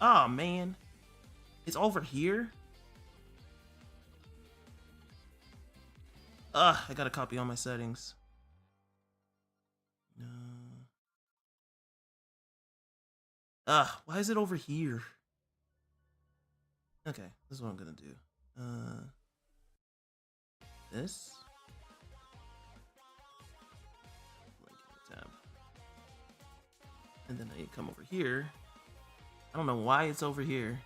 Oh man, it's over here. I gotta copy all my settings. No. Why is it over here? Okay, this is what I'm gonna do. This. Tab. And then I come over here. I don't know why it's over here.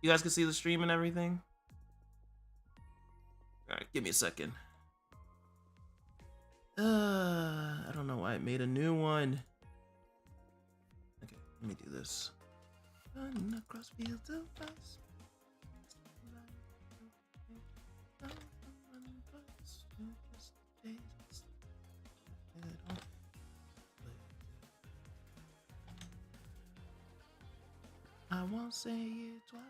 You guys can see the stream and everything? Alright, give me a second. I don't know why it made a new one. Okay, let me do this. Run across fields of ice. I won't say it twice.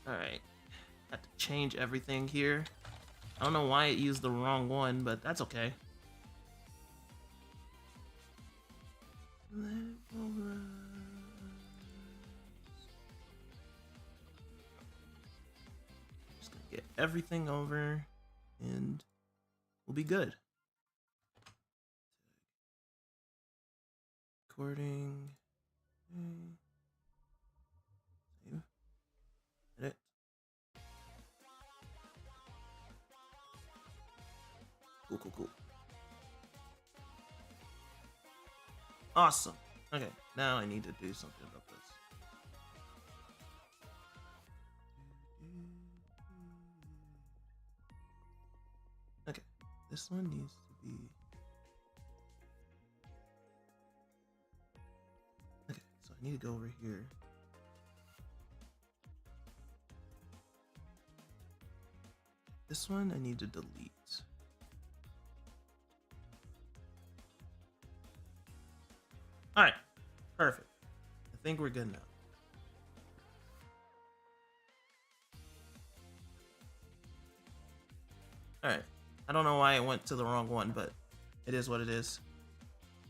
Alright, had to change everything here. I don't know why it used the wrong one, but that's okay. Just gonna get everything over and we'll be good. Recording. Save. Edit. Cool. Awesome. Okay, now I need to do something about this. Okay, this one needs to be... Okay, so I need to go over here. This one I need to delete. Alright, perfect. I think we're good now. Alright, I don't know why it went to the wrong one, but it is what it is.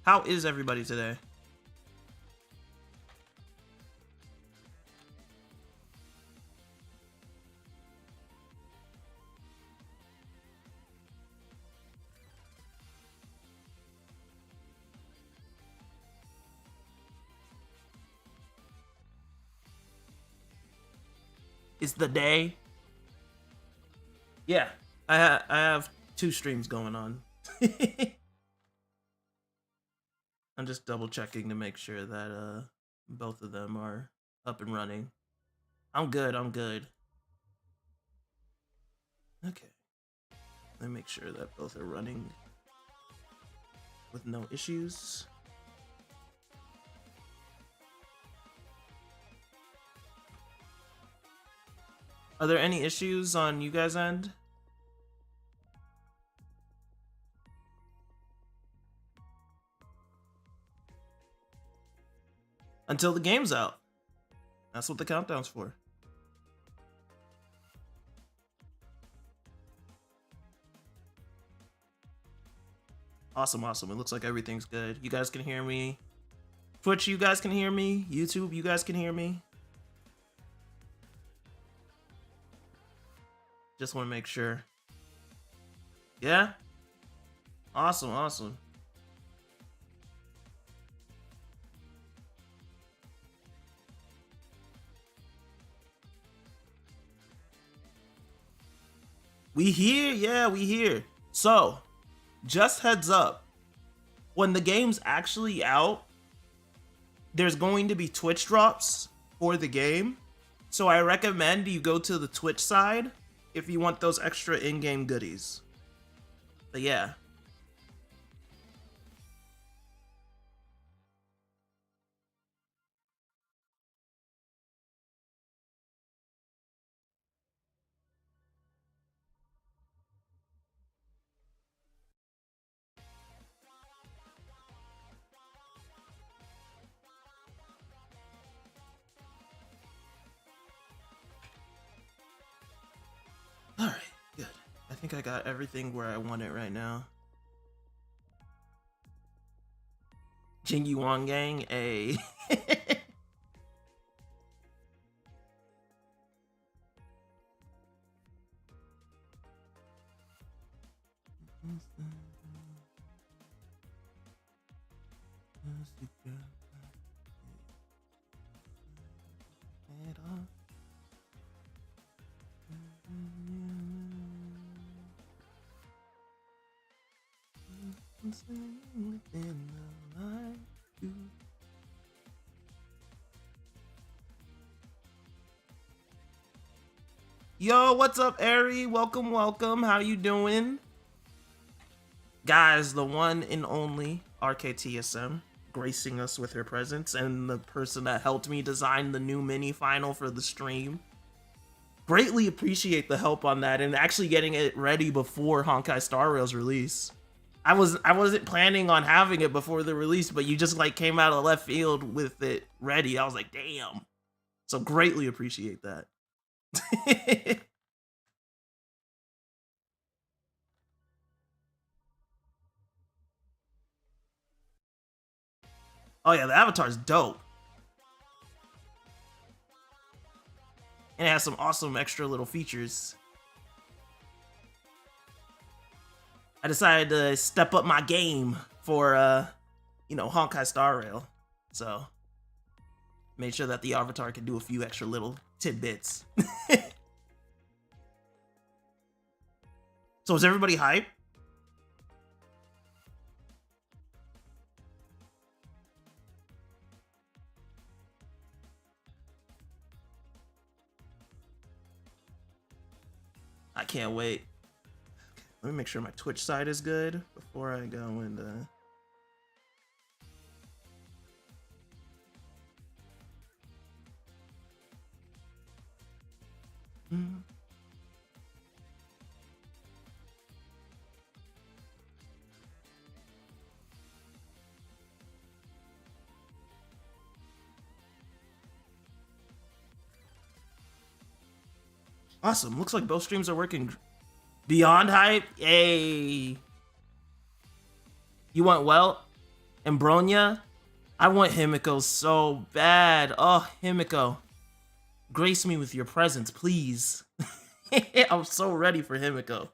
How is everybody today? It's the day. Yeah, I have 2 streams going on. I'm just double checking to make sure that both of them are up and running. I'm good. Okay. Let me make sure that both are running with no issues. Are there any issues on you guys' end? Until the game's out. That's what the countdown's for. Awesome. It looks like everything's good. You guys can hear me. Twitch, you guys can hear me. YouTube, you guys can hear me. Just want to make sure. Yeah? Awesome. We here? Yeah, we here. So, just heads up. When the game's actually out, there's going to be Twitch drops for the game. So I recommend you go to the Twitch side if you want those extra in-game goodies. But yeah. Alright, good. I think I got everything where I want it right now. Jingyi Wang Gang, a Yo, what's up, Ari? Welcome, welcome. How you doing? Guys, the one and only RKTSM gracing us with her presence, and the person that helped me design the new mini final for the stream. Greatly appreciate the help on that and actually getting it ready before Honkai Star Rail's release. I wasn't planning on having it before the release, but you just like came out of left field with it ready. I was like, damn. So greatly appreciate that. Oh yeah, the avatar's dope. And it has some awesome extra little features. I decided to step up my game for, you know, Honkai Star Rail. So, made sure that the avatar could do a few extra little tidbits. So, is everybody hyped? I can't wait. Let me make sure my Twitch side is good before I go into... Awesome. Looks like both streams are working. Beyond hype? Hey. You want Welt and Bronya? I want Himiko so bad. Oh, Himiko. Grace me with your presence, please. I'm so ready for Himiko.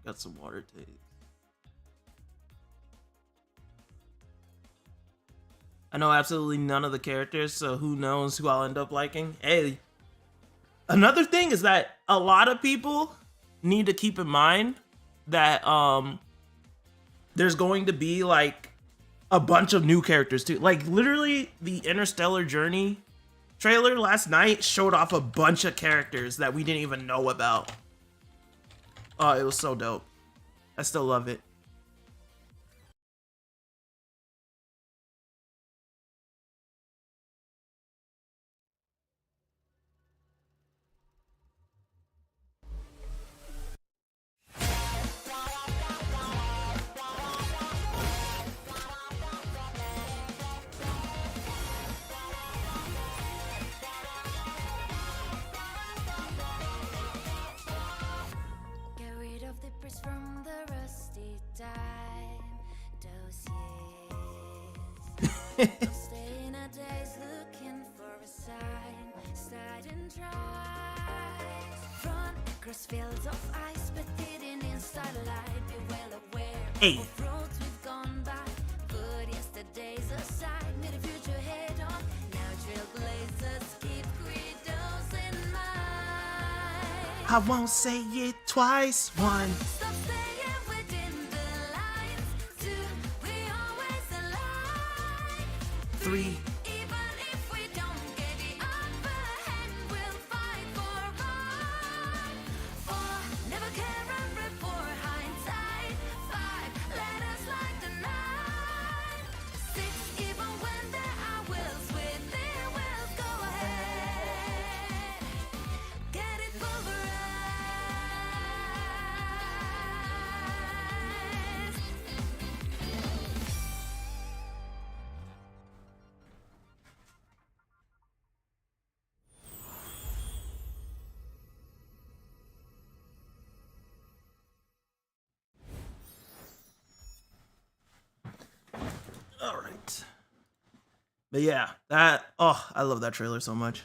Got some water taste. I know absolutely none of the characters, so who knows who I'll end up liking. Hey, another thing is that a lot of people need to keep in mind that there's going to be like a bunch of new characters too. Like literally the Interstellar Journey trailer last night showed off a bunch of characters that we didn't even know about. Oh, it was so dope. I still love it. Get rid of the press from the rusty Hey. I won't say it twice. 1. Three. All right. But yeah, I love that trailer so much.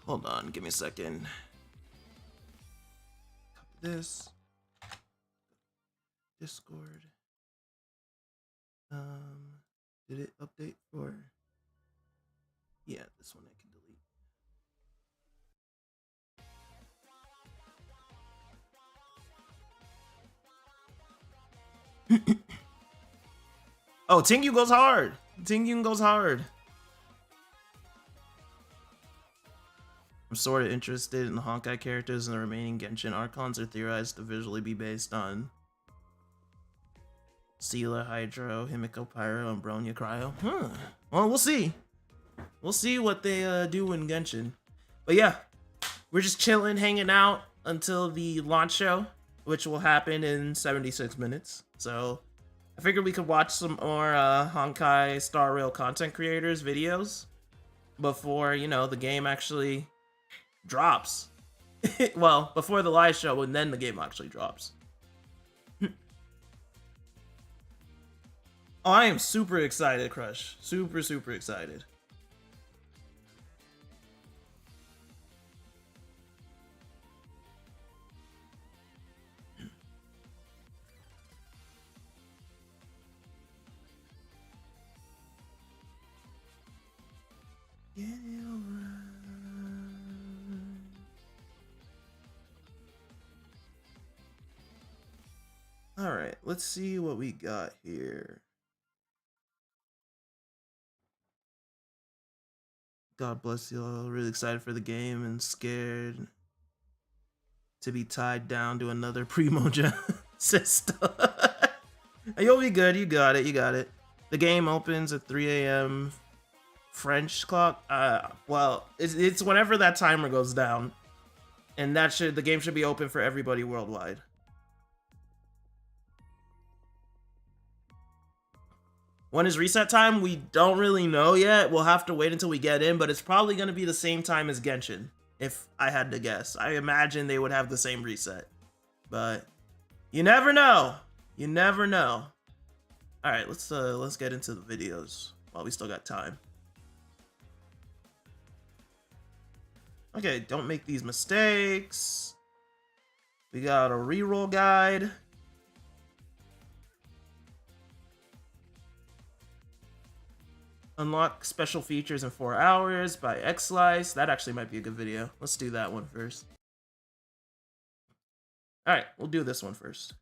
Hold on, give me a second. Copy this. Discord. Did it update for? Yeah, this one I can delete. Oh, Tingyu goes hard. Tingyu goes hard. I'm sort of interested in the Honkai characters, and the remaining Genshin Archons are theorized to visually be based on Seela, Hydro, Himiko Pyro, and Bronya Cryo. Well, we'll see. We'll see what they do in Genshin. But yeah, we're just chilling, hanging out until the launch show, which will happen in 76 minutes. So I figured we could watch some more Honkai Star Rail content creators videos before, you know, the game actually drops. Well, before the live show, and then the game actually drops. Oh, I am super excited, Crush. Super, super excited. All right, let's see what we got here. God bless you all. Really excited for the game and scared to be tied down to another Primogen system. You'll be good. You got it. You got it. The game opens at 3 a.m. French clock. Well, it's whenever that timer goes down, and the game should be open for everybody worldwide. When is reset time? We don't really know yet. We'll have to wait until we get in, but it's probably going to be the same time as Genshin, if I had to guess. I imagine they would have the same reset, but you never know. You never know. All right, let's get into the videos while we still got time. Okay, don't make these mistakes. We got a reroll guide. Unlock special features in 4 hours by X-Slice. That actually might be a good video. Let's do that one first. All right, we'll do this one first.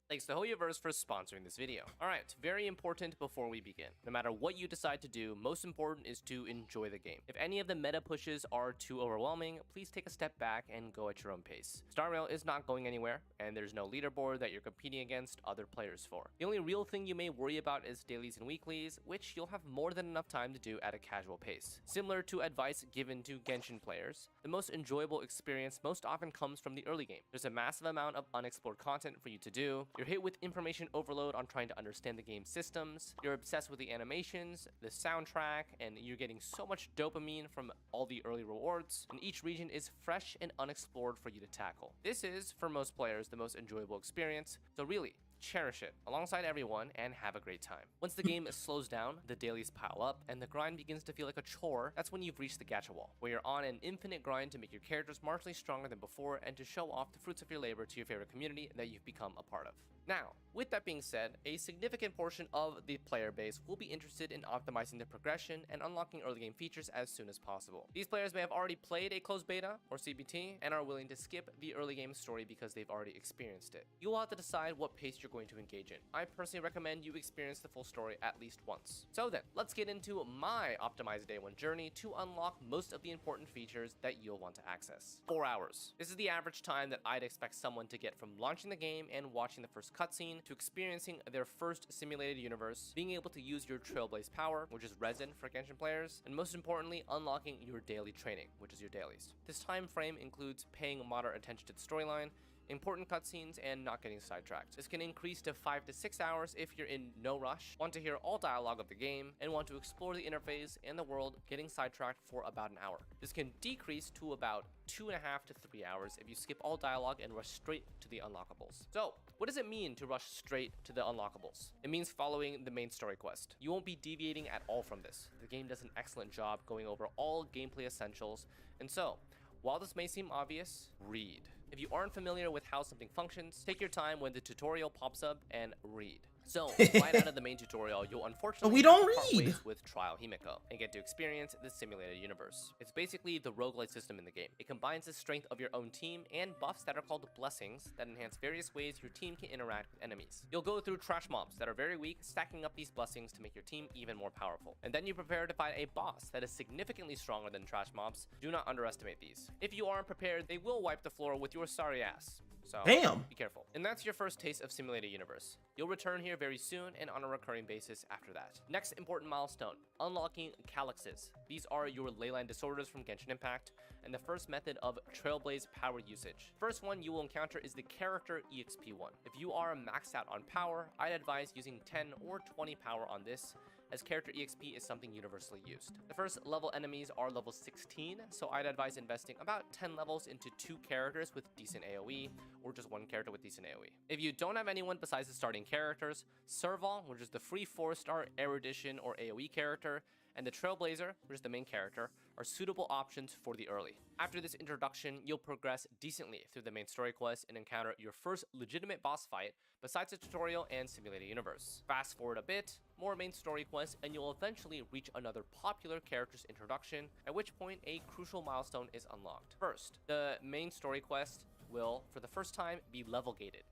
Thanks to Hoyoverse for sponsoring this video. Alright, very important before we begin. No matter what you decide to do, most important is to enjoy the game. If any of the meta pushes are too overwhelming, please take a step back and go at your own pace. Star Rail is not going anywhere, and there's no leaderboard that you're competing against other players for. The only real thing you may worry about is dailies and weeklies, which you'll have more than enough time to do at a casual pace. Similar to advice given to Genshin players, the most enjoyable experience most often comes from the early game. There's a massive amount of unexplored content for you to do, your You're hit with information overload on trying to understand the game's systems, you're obsessed with the animations, the soundtrack, and you're getting so much dopamine from all the early rewards, and each region is fresh and unexplored for you to tackle. This is, for most players, the most enjoyable experience, so really, cherish it alongside everyone and have a great time. Once the game slows down, the dailies pile up, and the grind begins to feel like a chore, that's when you've reached the gacha wall, where you're on an infinite grind to make your characters marginally stronger than before and to show off the fruits of your labor to your favorite community that you've become a part of. Now, with that being said, a significant portion of the player base will be interested in optimizing the progression and unlocking early game features as soon as possible. These players may have already played a closed beta or CBT and are willing to skip the early game story because they've already experienced it. You will have to decide what pace you're going to engage in. I personally recommend you experience the full story at least once. So then, let's get into my optimized day 1 journey to unlock most of the important features that you'll want to access. 4 hours. This is the average time that I'd expect someone to get from launching the game and watching the first cutscene to experiencing their first simulated universe, being able to use your Trailblaze power, which is resin for Genshin players, and most importantly, unlocking your daily training, which is your dailies. This time frame includes paying moderate attention to the storyline, important cutscenes, and not getting sidetracked. This can increase to 5 to 6 hours if you're in no rush, want to hear all dialogue of the game, and want to explore the interface and the world, getting sidetracked for about an hour. This can decrease to about 2.5 to 3 hours if you skip all dialogue and rush straight to the unlockables. So, what does it mean to rush straight to the unlockables? It means following the main story quest. You won't be deviating at all from this. The game does an excellent job going over all gameplay essentials, and so, while this may seem obvious, read. If you aren't familiar with how something functions, take your time when the tutorial pops up and read. So, right out of the main tutorial, you'll unfortunately We don't part read ways with Trial Himeko and get to experience the simulated universe. It's basically the roguelite system in the game. It combines the strength of your own team and buffs that are called blessings that enhance various ways your team can interact with enemies. You'll go through trash mobs that are very weak, stacking up these blessings to make your team even more powerful. And then you prepare to fight a boss that is significantly stronger than trash mobs. Do not underestimate these. If you aren't prepared, they will wipe the floor with your sorry ass. So, damn, be careful. And that's your first taste of Simulated Universe. You'll return here very soon and on a recurring basis after that. Next important milestone, unlocking calyxes. These are your leyline disorders from Genshin Impact, and the first method of Trailblaze power usage. First one you will encounter is the character EXP one. If you are maxed out on power, I'd advise using 10 or 20 power on this, as character EXP is something universally used. The first level enemies are level 16, so I'd advise investing about 10 levels into 2 characters with decent AoE, or just 1 character with decent AoE. If you don't have anyone besides the starting characters, Serval, which is the free 4-star erudition or AoE character, and the Trailblazer, which is the main character, are suitable options for the early. After this introduction, you'll progress decently through the main story quest and encounter your first legitimate boss fight, besides the tutorial and simulated universe. Fast forward a bit, more main story quests, and you'll eventually reach another popular character's introduction, at which point a crucial milestone is unlocked. First, the main story quest will, for the first time, be level gated.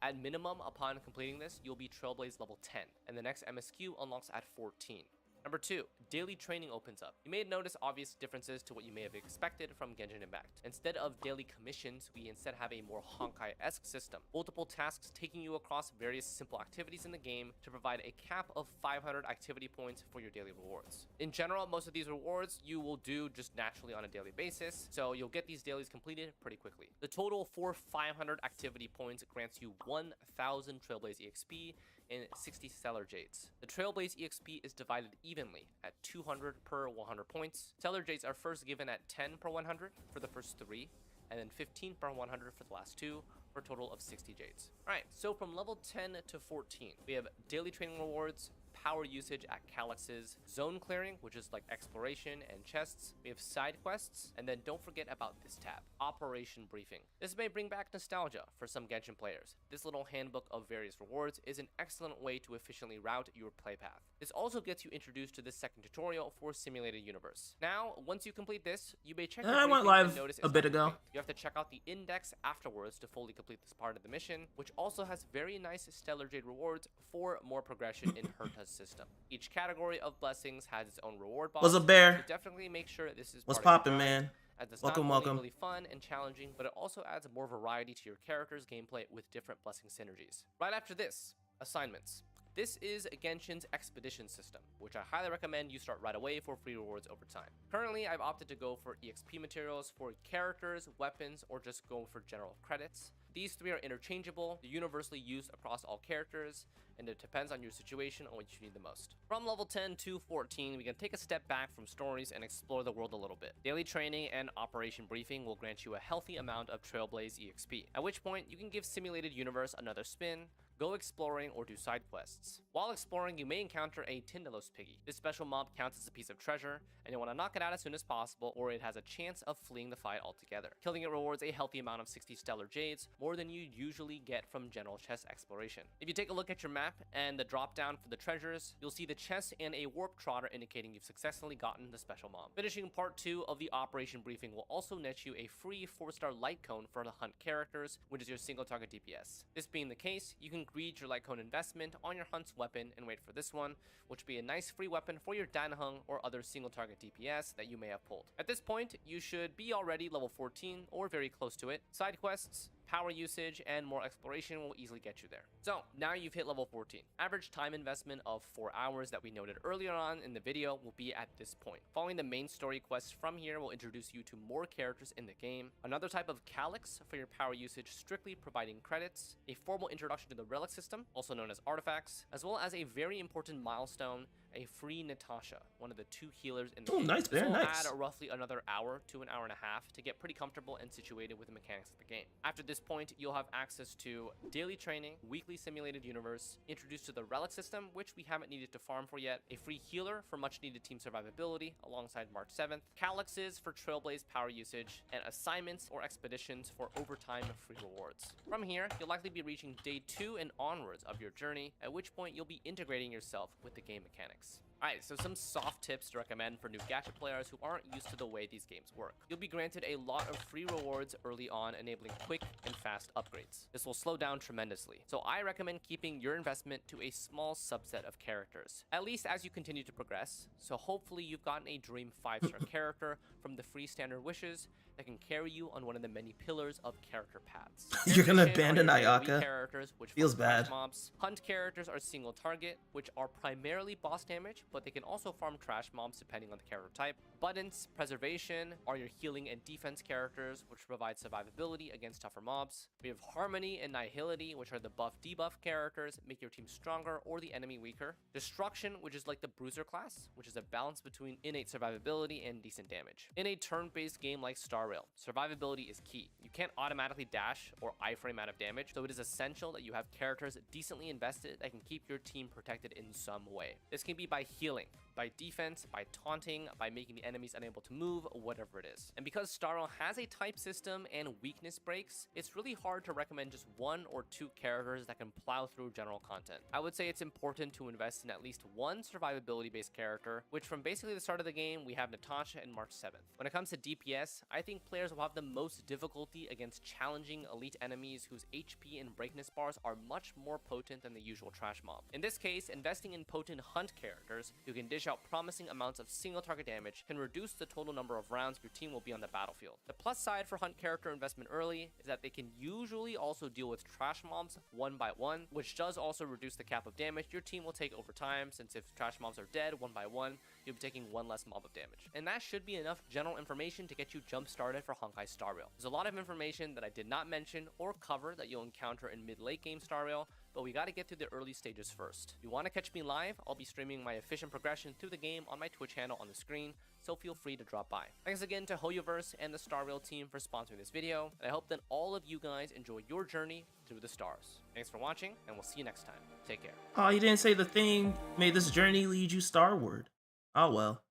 At minimum, upon completing this, you'll be Trailblaze level 10, and the next MSQ unlocks at 14. Number 2, daily training opens up. You may notice obvious differences to what you may have expected from Genshin Impact. Instead of daily commissions, we instead have a more Honkai-esque system. Multiple tasks taking you across various simple activities in the game to provide a cap of 500 activity points for your daily rewards. In general, most of these rewards you will do just naturally on a daily basis, so you'll get these dailies completed pretty quickly. The total for 500 activity points grants you 1,000 Trailblaze EXP and 60 Stellar Jades. The Trailblaze EXP is divided evenly at 200 per 100 points. Stellar Jades are first given at 10 per 100 for the first 3, and then 15 per 100 for the last 2, for a total of 60 Jades. Alright, so from level 10 to 14, we have daily training rewards, power usage at calyxes, zone clearing, which is like exploration and chests. We have side quests, and then don't forget about this tab, Operation Briefing. This may bring back nostalgia for some Genshin players. This little handbook of various rewards is an excellent way to efficiently route your play path. This also gets you introduced to the second tutorial for Simulated Universe. Now, once you complete this, you may check your I went briefing live and notice a it's bit not ago. complete. You have to check out the index afterwards to fully complete this part of the mission, which also has very nice Stellar Jade rewards for more progression in Herta's system. Each category of blessings has its own reward box. What's up, Bear? So definitely make sure this is What's part of your poppin', grind, man? as it's Welcome, not only welcome. really fun and challenging, but it also adds more variety to your character's gameplay with different blessing synergies. Right after this, assignments. This is Genshin's expedition system, which I highly recommend you start right away for free rewards over time. Currently, I've opted to go for EXP materials for characters, weapons, or just go for general credits. These three are interchangeable, they're universally used across all characters, and it depends on your situation on what you need the most. From level 10 to 14, we can take a step back from stories and explore the world a little bit. Daily training and operation briefing will grant you a healthy amount of Trailblaze EXP, at which point you can give Simulated Universe another spin, go exploring, or do side quests. While exploring, you may encounter a Tindalos piggy. This special mob counts as a piece of treasure, and you'll want to knock it out as soon as possible, or it has a chance of fleeing the fight altogether. Killing it rewards a healthy amount of 60 stellar jades, more than you usually get from general chest exploration. If you take a look at your map and the drop down for the treasures, you'll see the chest and a warp trotter indicating you've successfully gotten the special mob. Finishing part 2 of the operation briefing will also net you a free 4-star light cone for the hunt characters, which is your single target DPS. This being the case, you can greed your light cone investment on your hunt's weapon and wait for this one, which will be a nice free weapon for your Danhung or other single target DPS that you may have pulled. At this point, you should be already level 14 or very close to it. Side quests, power usage, and more exploration will easily get you there. So now you've hit level 14. Average time investment of 4 hours that we noted earlier on in the video will be at this point. Following the main story quests from here will introduce you to more characters in the game, another type of calyx for your power usage strictly providing credits, a formal introduction to the relic system, also known as artifacts, as well as a very important milestone, a free Natasha, one of the 2 healers in the game. Nice, very nice. Add roughly another hour to an hour and a half to get pretty comfortable and situated with the mechanics of the game. After this point, you'll have access to daily training, weekly simulated universe, introduced to the relic system, which we haven't needed to farm for yet, a free healer for much needed team survivability alongside March 7th, calyxes for Trailblaze power usage, and assignments or expeditions for overtime free rewards. From here, you'll likely be reaching day 2 and onwards of your journey, at which point you'll be integrating yourself with the game mechanics. Alright, so some soft tips to recommend for new Gacha players who aren't used to the way these games work. You'll be granted a lot of free rewards early on, enabling quick and fast upgrades. This will slow down tremendously, so I recommend keeping your investment to a small subset of characters, at least as you continue to progress, so hopefully you've gotten a dream 5-star character from the free standard wishes that can carry you on one of the many pillars of character paths. You're gonna abandon Ayaka? Characters, which feels bad. Mobs. Hunt characters are single target, which are primarily boss damage, but they can also farm trash mobs depending on the character type. Buttons, preservation are your healing and defense characters, which provide survivability against tougher mobs. We have harmony and nihility, which are the buff debuff characters, make your team stronger or the enemy weaker. Destruction, which is like the bruiser class, which is a balance between innate survivability and decent damage. In a turn-based game like Star Rail, survivability is key. You can't automatically dash or iframe out of damage, so it is essential that you have characters decently invested that can keep your team protected in some way. This can be by healing, by defense, by taunting, by making the enemies unable to move, whatever it is. And because Star Rail has a type system and weakness breaks, it's really hard to recommend just 1 or 2 characters that can plow through general content. I would say it's important to invest in at least 1 survivability based character, which from basically the start of the game, we have Natasha and March 7th. When it comes to DPS, I think players will have the most difficulty against challenging elite enemies whose HP and breakness bars are much more potent than the usual trash mob. In this case, investing in potent hunt characters who can dish out promising amounts of single target damage can reduce the total number of rounds your team will be on the battlefield. The plus side for hunt character investment early is that they can usually also deal with trash mobs 1 by 1, which does also reduce the cap of damage your team will take over time, since if trash mobs are dead 1 by 1, you'll be taking 1 less mob of damage. And that should be enough general information to get you jump started for Honkai Star Rail. There's a lot of information that I did not mention or cover that you'll encounter in mid-late game Star Rail, but we gotta get through the early stages first. If you wanna catch me live, I'll be streaming my efficient progression through the game on my Twitch handle on the screen, so feel free to drop by. Thanks again to Hoyoverse and the Star Rail team for sponsoring this video, and I hope that all of you guys enjoy your journey through the stars. Thanks for watching, and we'll see you next time. Take care. Oh, you didn't say the thing, may this journey lead you starward. Oh well.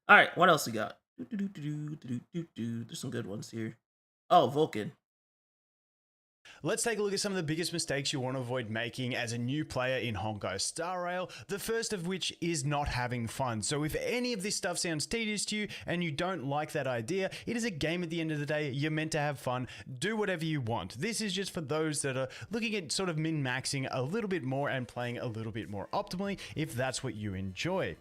Alright, what else we got? There's some good ones here. Oh, Vulcan. Let's take a look at some of the biggest mistakes you want to avoid making as a new player in Honkai Star Rail, the first of which is not having fun. So if any of this stuff sounds tedious to you and you don't like that idea, it is a game at the end of the day. You're meant to have fun. Do whatever you want. This is just for those that are looking at sort of min-maxing a little bit more and playing a little bit more optimally, if that's what you enjoy.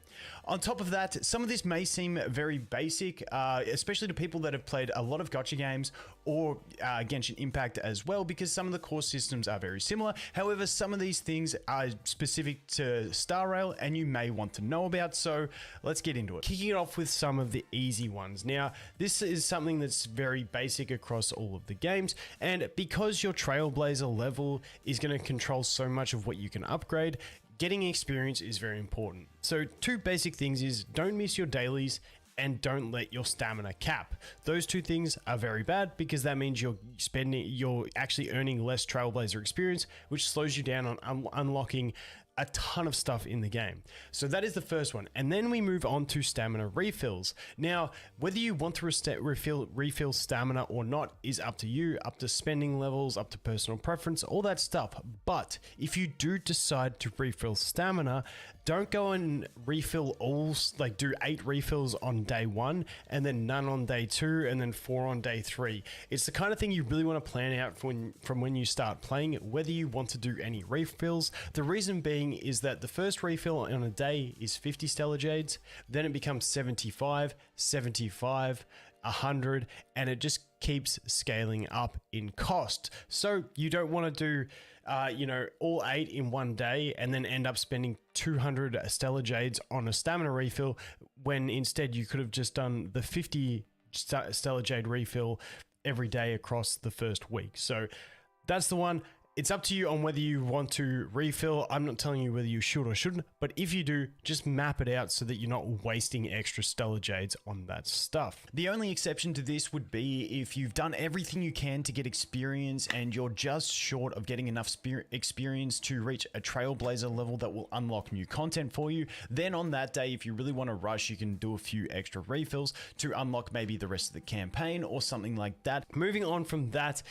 On top of that, some of this may seem very basic, especially to people that have played a lot of Gacha games or Genshin Impact as well, because because some of the core systems are very similar. However, some of these things are specific to Star Rail and you may want to know about, so let's get into it. Kicking it off with some of the easy ones. Now, this is something that's very basic across all of the games, and because your Trailblazer level is going to control so much of what you can upgrade, getting experience is very important. So two basic things is don't miss your dailies and don't let your stamina cap. Those two things are very bad because that means you're actually earning less Trailblazer experience, which slows you down on unlocking a ton of stuff in the game. So that is the first one. And then we move on to stamina refills. Now, whether you want to refill stamina or not is up to you, up to spending levels, up to personal preference, all that stuff. But if you do decide to refill stamina, don't go and refill all, like do 8 refills on day 1 and then none on day 2 and then 4 on day 3. It's the kind of thing you really want to plan out from when you start playing, whether you want to do any refills. The reason being is that the first refill on a day is 50 Stellar Jades, then it becomes 75, 75, 100, and it just keeps scaling up in cost. So you don't want to do all 8 in one day and then end up spending 200 Stellar Jades on a stamina refill when instead you could have just done the 50 Stellar Jade refill every day across the first week. So that's the one. It's up to you on whether you want to refill. I'm not telling you whether you should or shouldn't, but if you do, just map it out so that you're not wasting extra Stellar Jades on that stuff. The only exception to this would be if you've done everything you can to get experience and you're just short of getting enough experience to reach a Trailblazer level that will unlock new content for you. Then on that day, if you really want to rush, you can do a few extra refills to unlock maybe the rest of the campaign or something like that. Moving on from that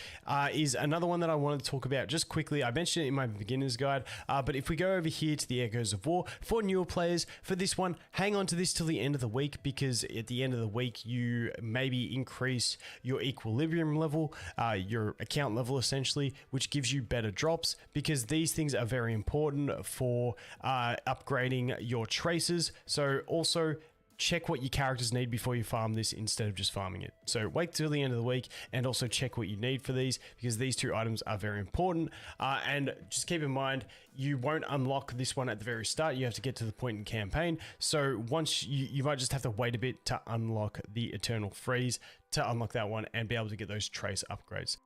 is another one that I wanted to talk about just quickly. I mentioned it in my beginner's guide, but if we go over here to the Echoes of War, for newer players, for this one, hang on to this till the end of the week, because at the end of the week, you maybe increase your equilibrium level, your account level essentially, which gives you better drops, because these things are very important for upgrading your traces. So also check what your characters need before you farm this instead of just farming it. So wait till the end of the week and also check what you need for these, because these two items are very important. And just keep in mind, you won't unlock this one at the very start. You have to get to the point in campaign. So once you might just have to wait a bit to unlock the Eternal Freeze to unlock that one and be able to get those trace upgrades.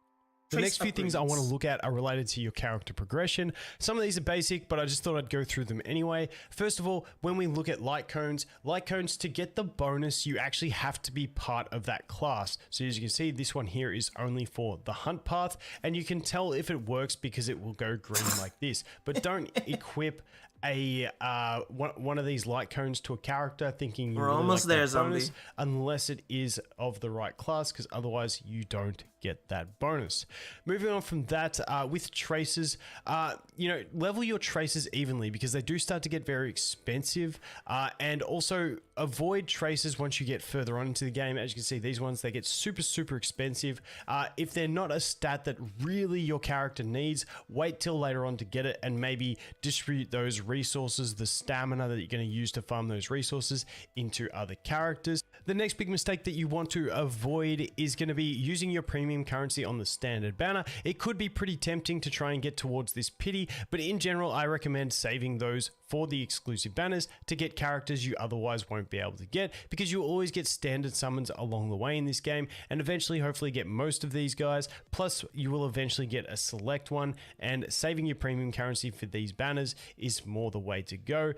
The next few things I want to look at are related to your character progression. Some of these are basic, but I just thought I'd go through them anyway. First of all, when we look at light cones, to get the bonus, you actually have to be part of that class. So as you can see, this one here is only for the hunt path, and you can tell if it works because it will go green like this. But don't equip one of these light cones to a character thinking you're We're almost there, zombie, unless it is of the right class, because otherwise you don't get that bonus. Moving on from that, with traces, level your traces evenly, because they do start to get very expensive, and also avoid traces once you get further on into the game. As you can see, these ones, they get super expensive. If they're not a stat that really your character needs, wait till later on to get it, and maybe distribute those resources, the stamina that you're going to use to farm those resources, into other characters. The next big mistake that you want to avoid is going to be using your premium currency on the standard banner. It could be pretty tempting to try and get towards this pity, but in general, I recommend saving those for the exclusive banners to get characters you otherwise won't be able to get, because you'll always get standard summons along the way in this game, and eventually hopefully get most of these guys, plus you will eventually get a select one, and saving your premium currency for these banners is more the way to go.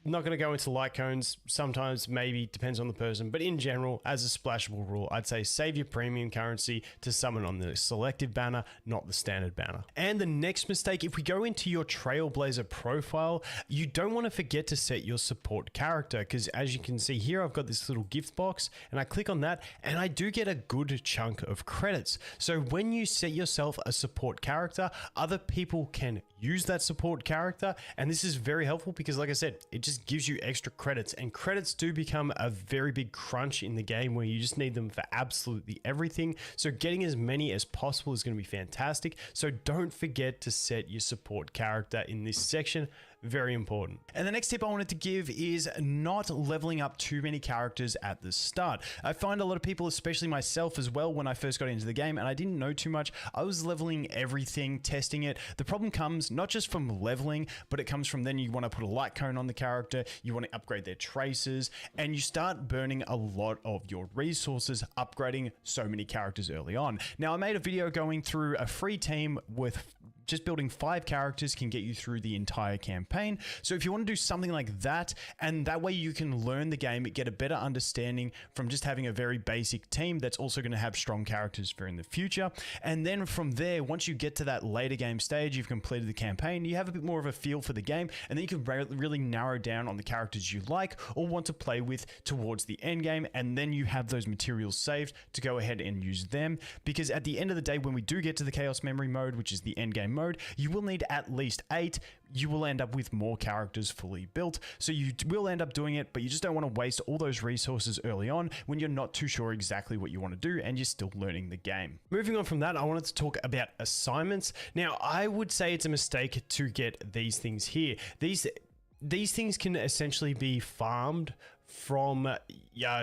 Not going to go into light cones, sometimes maybe, depends on the person, but in general, as a splashable rule, I'd say save your premium currency to summon on the selective banner, not the standard banner. And the next mistake, if we go into your Trailblazer profile, you don't want to forget to set your support character, because as you can see here, I've got this little gift box, and I click on that, and I do get a good chunk of credits. So when you set yourself a support character, other people can use that support character, and this is very helpful because, like I said, it just gives you extra credits, and credits do become a very big crunch in the game where you just need them for absolutely everything. So getting as many as possible is going to be fantastic. So don't forget to set your support character in this section. Very important. And the next tip I wanted to give is not leveling up too many characters at the start. I find a lot of people, especially myself as well, when I first got into the game and I didn't know too much, I was leveling everything, testing it. The problem comes not just from leveling, but it comes from then you want to put a light cone on the character, you want to upgrade their traces, and you start burning a lot of your resources upgrading so many characters early on. Now, I made a video going through a free team with just building 5 characters can get you through the entire campaign. So if you want to do something like that, and that way you can learn the game, get a better understanding from just having a very basic team that's also going to have strong characters for in the future. And then from there, once you get to that later game stage, you've completed the campaign, you have a bit more of a feel for the game, and then you can really narrow down on the characters you like or want to play with towards the end game, and then you have those materials saved to go ahead and use them. Because at the end of the day, when we do get to the Chaos Memory mode, which is the end game mode, you will need at least 8. You will end up with more characters fully built. So you will end up doing it, but you just don't want to waste all those resources early on when you're not too sure exactly what you want to do and you're still learning the game. Moving on from that, I wanted to talk about assignments. Now, I would say it's a mistake to get these things here. These things can essentially be farmed from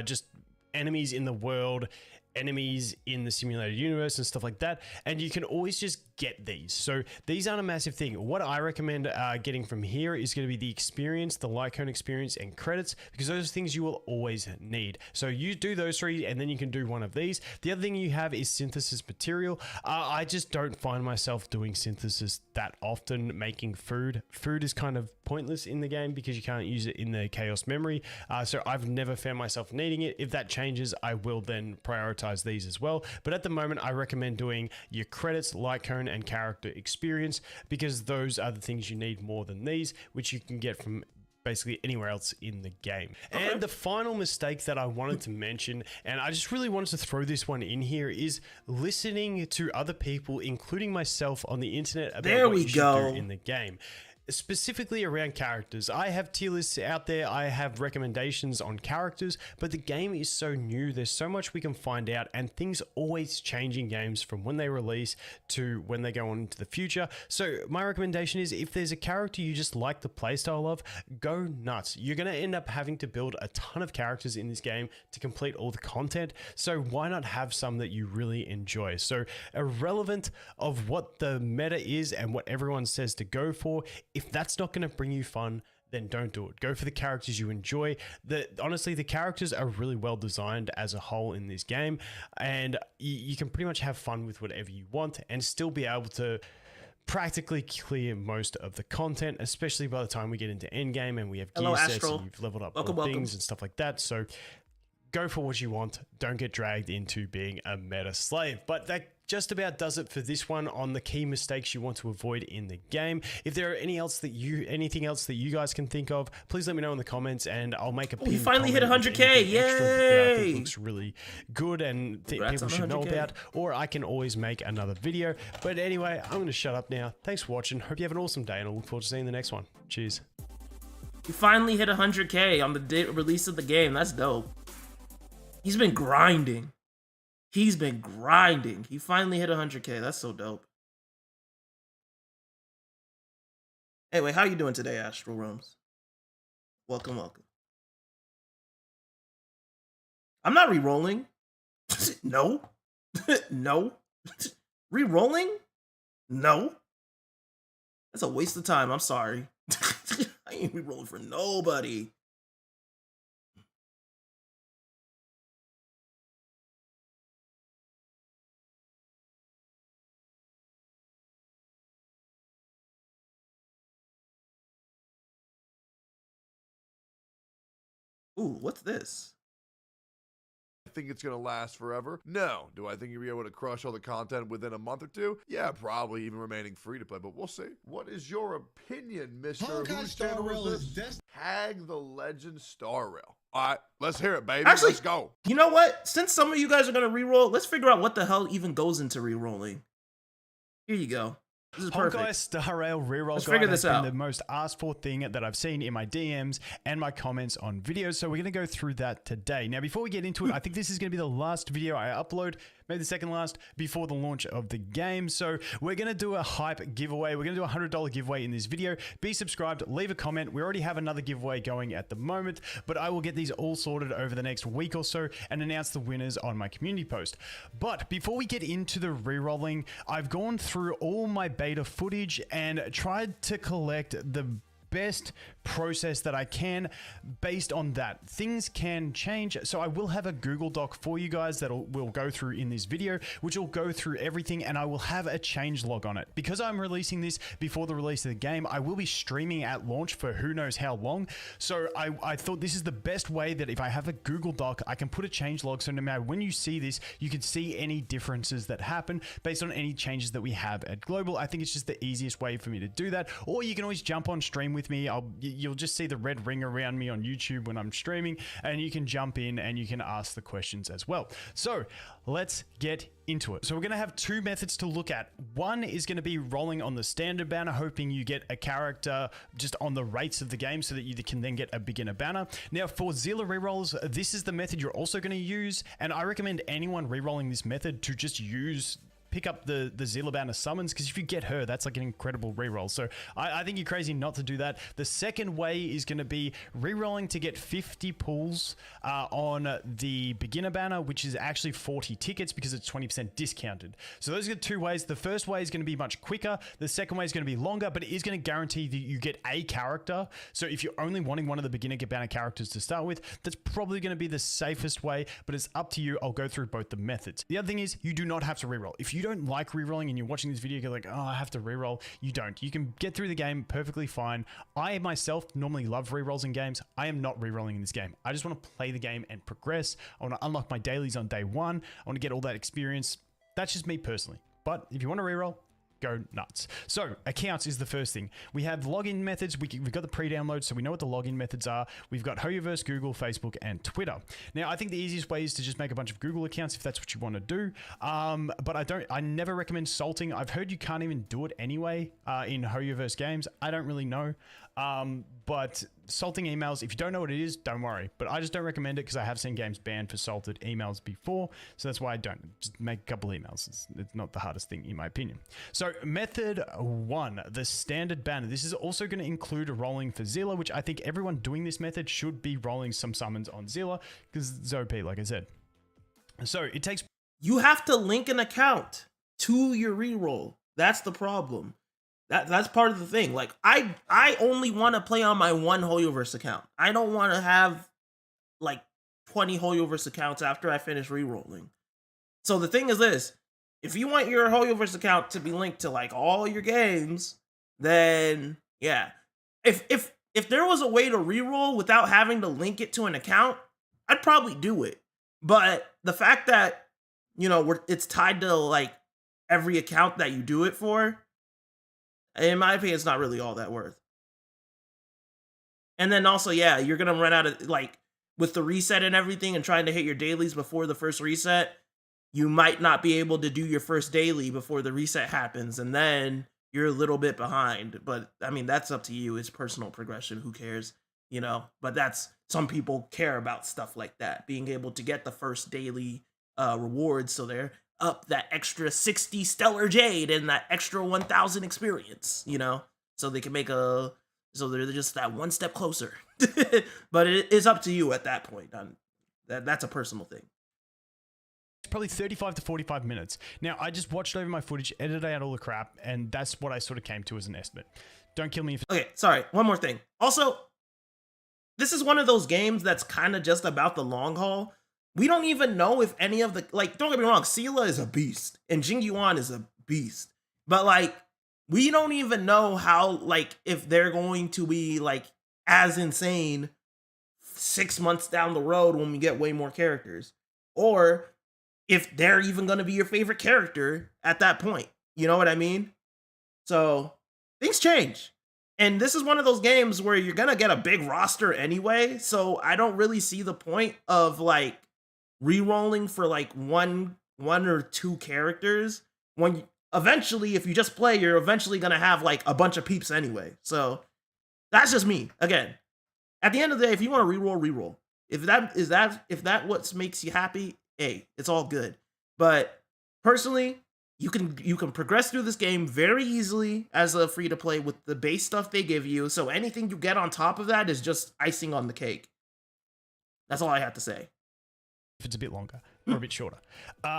just enemies in the world, enemies in the simulated universe and stuff like that, and you can always just get these. So these aren't a massive thing. What I recommend getting from here is going to be the experience, the light cone experience, and credits, because those are things you will always need. So you do those 3 and then you can do one of these. The other thing you have is synthesis material. I just don't find myself doing synthesis that often. Making food is kind of pointless in the game because you can't use it in the chaos memory. So I've never found myself needing it. If that changes, I will then prioritize these as well. But at the moment, I recommend doing your credits, light cone, and character experience, because those are the things you need more than these, which you can get from basically anywhere else in the game. Okay. And the final mistake that I wanted to mention, and I just really wanted to throw this one in here, is listening to other people, including myself, on the internet about what you should do in the game. Specifically around characters. I have tier lists out there, I have recommendations on characters, but the game is so new, there's so much we can find out, and things always change in games from when they release to when they go on into the future. So my recommendation is, if there's a character you just like the playstyle of, go nuts. You're going to end up having to build a ton of characters in this game to complete all the content, so why not have some that you really enjoy? So irrelevant of what the meta is and what everyone says to go for, if that's not going to bring you fun, then don't do it. Go for the characters you enjoy. Honestly, the characters are really well designed as a whole in this game, and you can pretty much have fun with whatever you want and still be able to practically clear most of the content, especially by the time we get into endgame and we have gear sets and you've leveled up things and stuff like that. So go for what you want. Don't get dragged into being a meta slave. But that just about does it for this one on the key mistakes you want to avoid in the game. If there are anything else that you guys can think of, please let me know in the comments, and I'll make a pin. We finally hit 100K! Yay! That I think looks really good and people should know about, or I can always make another video. But anyway, I'm going to shut up now. Thanks for watching. Hope you have an awesome day, and I look forward to seeing the next one. Cheers. We finally hit 100K on the release of the game. That's dope. He's been grinding. He finally hit 100K. That's so dope. Anyway, how you doing today, Astral Realms? Welcome. I'm not re-rolling. No. No. Re-rolling? No. That's a waste of time. I'm sorry. I ain't re-rolling for nobody. Ooh, what's this? I think it's going to last forever? No. Do I think you'll be able to crush all the content within a month or two? Yeah, probably, even remaining free to play, but we'll see. What is your opinion, Mr. Honkai Who's Star channel Rail is is this? Hag the Legend Star Rail. All right, let's hear it, baby. Actually, let's go. You know what? Since some of you guys are going to re-roll, let's figure out what the hell even goes into re-rolling. Here you go. This is perfect. Honkai Star Rail reroll Let's guide figure has this out. been the most asked for thing that I've seen in my DMs and my comments on videos, so we're going to go through that today. Now, before we get into it, I think this is going to be the last video I upload maybe the second last, before the launch of the game. So we're going to do a hype giveaway. We're going to do a $100 giveaway in this video. Be subscribed, leave a comment. We already have another giveaway going at the moment, but I will get these all sorted over the next week or so and announce the winners on my community post. But before we get into the rerolling, I've gone through all my beta footage and tried to collect the best process that I can based on that. Things can change, so I will have a Google Doc for you guys that we'll go through in this video, which will go through everything, and I will have a change log on it. Because I'm releasing this before the release of the game, I will be streaming at launch for who knows how long, so I thought this is the best way that if I have a Google Doc, I can put a change log, so no matter when you see this, you can see any differences that happen based on any changes that we have at Global. I think it's just the easiest way for me to do that, or you can always jump on stream with me. You'll just see the red ring around me on YouTube when I'm streaming, and you can jump in and you can ask the questions as well. So let's get into it. So we're going to have two methods to look at. One is going to be rolling on the standard banner, hoping you get a character just on the rates of the game so that you can then get a beginner banner. Now for Zilla rerolls, this is the method you're also going to use, and I recommend anyone rerolling this method to just pick up the Zilla banner summons, because if you get her, that's like an incredible reroll. So I think you're crazy not to do that. The second way is going to be rerolling to get 50 pulls on the beginner banner, which is actually 40 tickets because it's 20% discounted. So those are the two ways. The first way is going to be much quicker. The second way is going to be longer, but it is going to guarantee that you get a character. So if you're only wanting one of the beginner banner characters to start with, that's probably going to be the safest way, but it's up to you. I'll go through both the methods. The other thing is you do not have to reroll. If you don't like rerolling and you're watching this video, you're like, oh, I have to reroll. You don't. You can get through the game perfectly fine. I myself normally love rerolls in games. I am not rerolling in this game. I just want to play the game and progress. I want to unlock my dailies on day one. I want to get all that experience. That's just me personally. But if you want to reroll, go nuts. So accounts is the first thing. We have login methods. We've got the pre-download, so we know what the login methods are. We've got Hoyoverse, Google, Facebook, and Twitter. Now, I think the easiest way is to just make a bunch of Google accounts if that's what you want to do. But I never recommend salting. I've heard you can't even do it anyway in Hoyoverse games. I don't really know. But salting emails, if you don't know what it is, don't worry. But I just don't recommend it because I have seen games banned for salted emails before. So that's why I don't. Just make a couple emails. It's not the hardest thing in my opinion. So method one, the standard banner. This is also going to include rolling for Zilla, which I think everyone doing this method should be rolling some summons on Zilla because it's OP, like I said. So it takes... You have to link an account to your reroll. That's the problem. That's part of the thing. Like, I only want to play on my one Hoyoverse account. I don't want to have like 20 Hoyoverse accounts after I finish rerolling. So the thing is this: if you want your Hoyoverse account to be linked to like all your games, then yeah. If there was a way to reroll without having to link it to an account, I'd probably do it. But the fact that, you know, it's tied to like every account that you do it for, in my opinion, it's not really all that worth. And then also, yeah, you're going to run out of, like, with the reset and everything and trying to hit your dailies before the first reset, you might not be able to do your first daily before the reset happens, and then you're a little bit behind. But, I mean, that's up to you. It's personal progression. Who cares? You know? But that's, some people care about stuff like that. Being able to get the first daily rewards, so they're up that extra 60 stellar jade and that extra 1,000 experience, you know, so they can make so they're just that one step closer. But it is up to you at that point. That's a personal thing. It's probably 35 to 45 minutes. Now, I just watched over my footage, edited out all the crap, and that's what I sort of came to as an estimate. Don't kill me if... Okay, sorry. One more thing. Also, this is one of those games that's kind of just about the long haul. We don't even know if any of the, like, don't get me wrong, Sela is a beast, and Jingyuan is a beast. But, like, we don't even know how, like, if they're going to be, like, as insane 6 months down the road when we get way more characters. Or if they're even going to be your favorite character at that point. You know what I mean? So, things change. And this is one of those games where you're going to get a big roster anyway, so I don't really see the point of, like, rerolling for like one or two characters when eventually, if you just play, you're eventually gonna have like a bunch of peeps anyway. So that's just me. Again, at the end of the day, if you want to reroll. If that what makes you happy, hey, it's all good. But Personally, you can progress through this game very easily as a free to play with the base stuff they give you. So anything you get on top of that is just icing on the cake. That's all I have to say. If it's a bit longer or a bit shorter.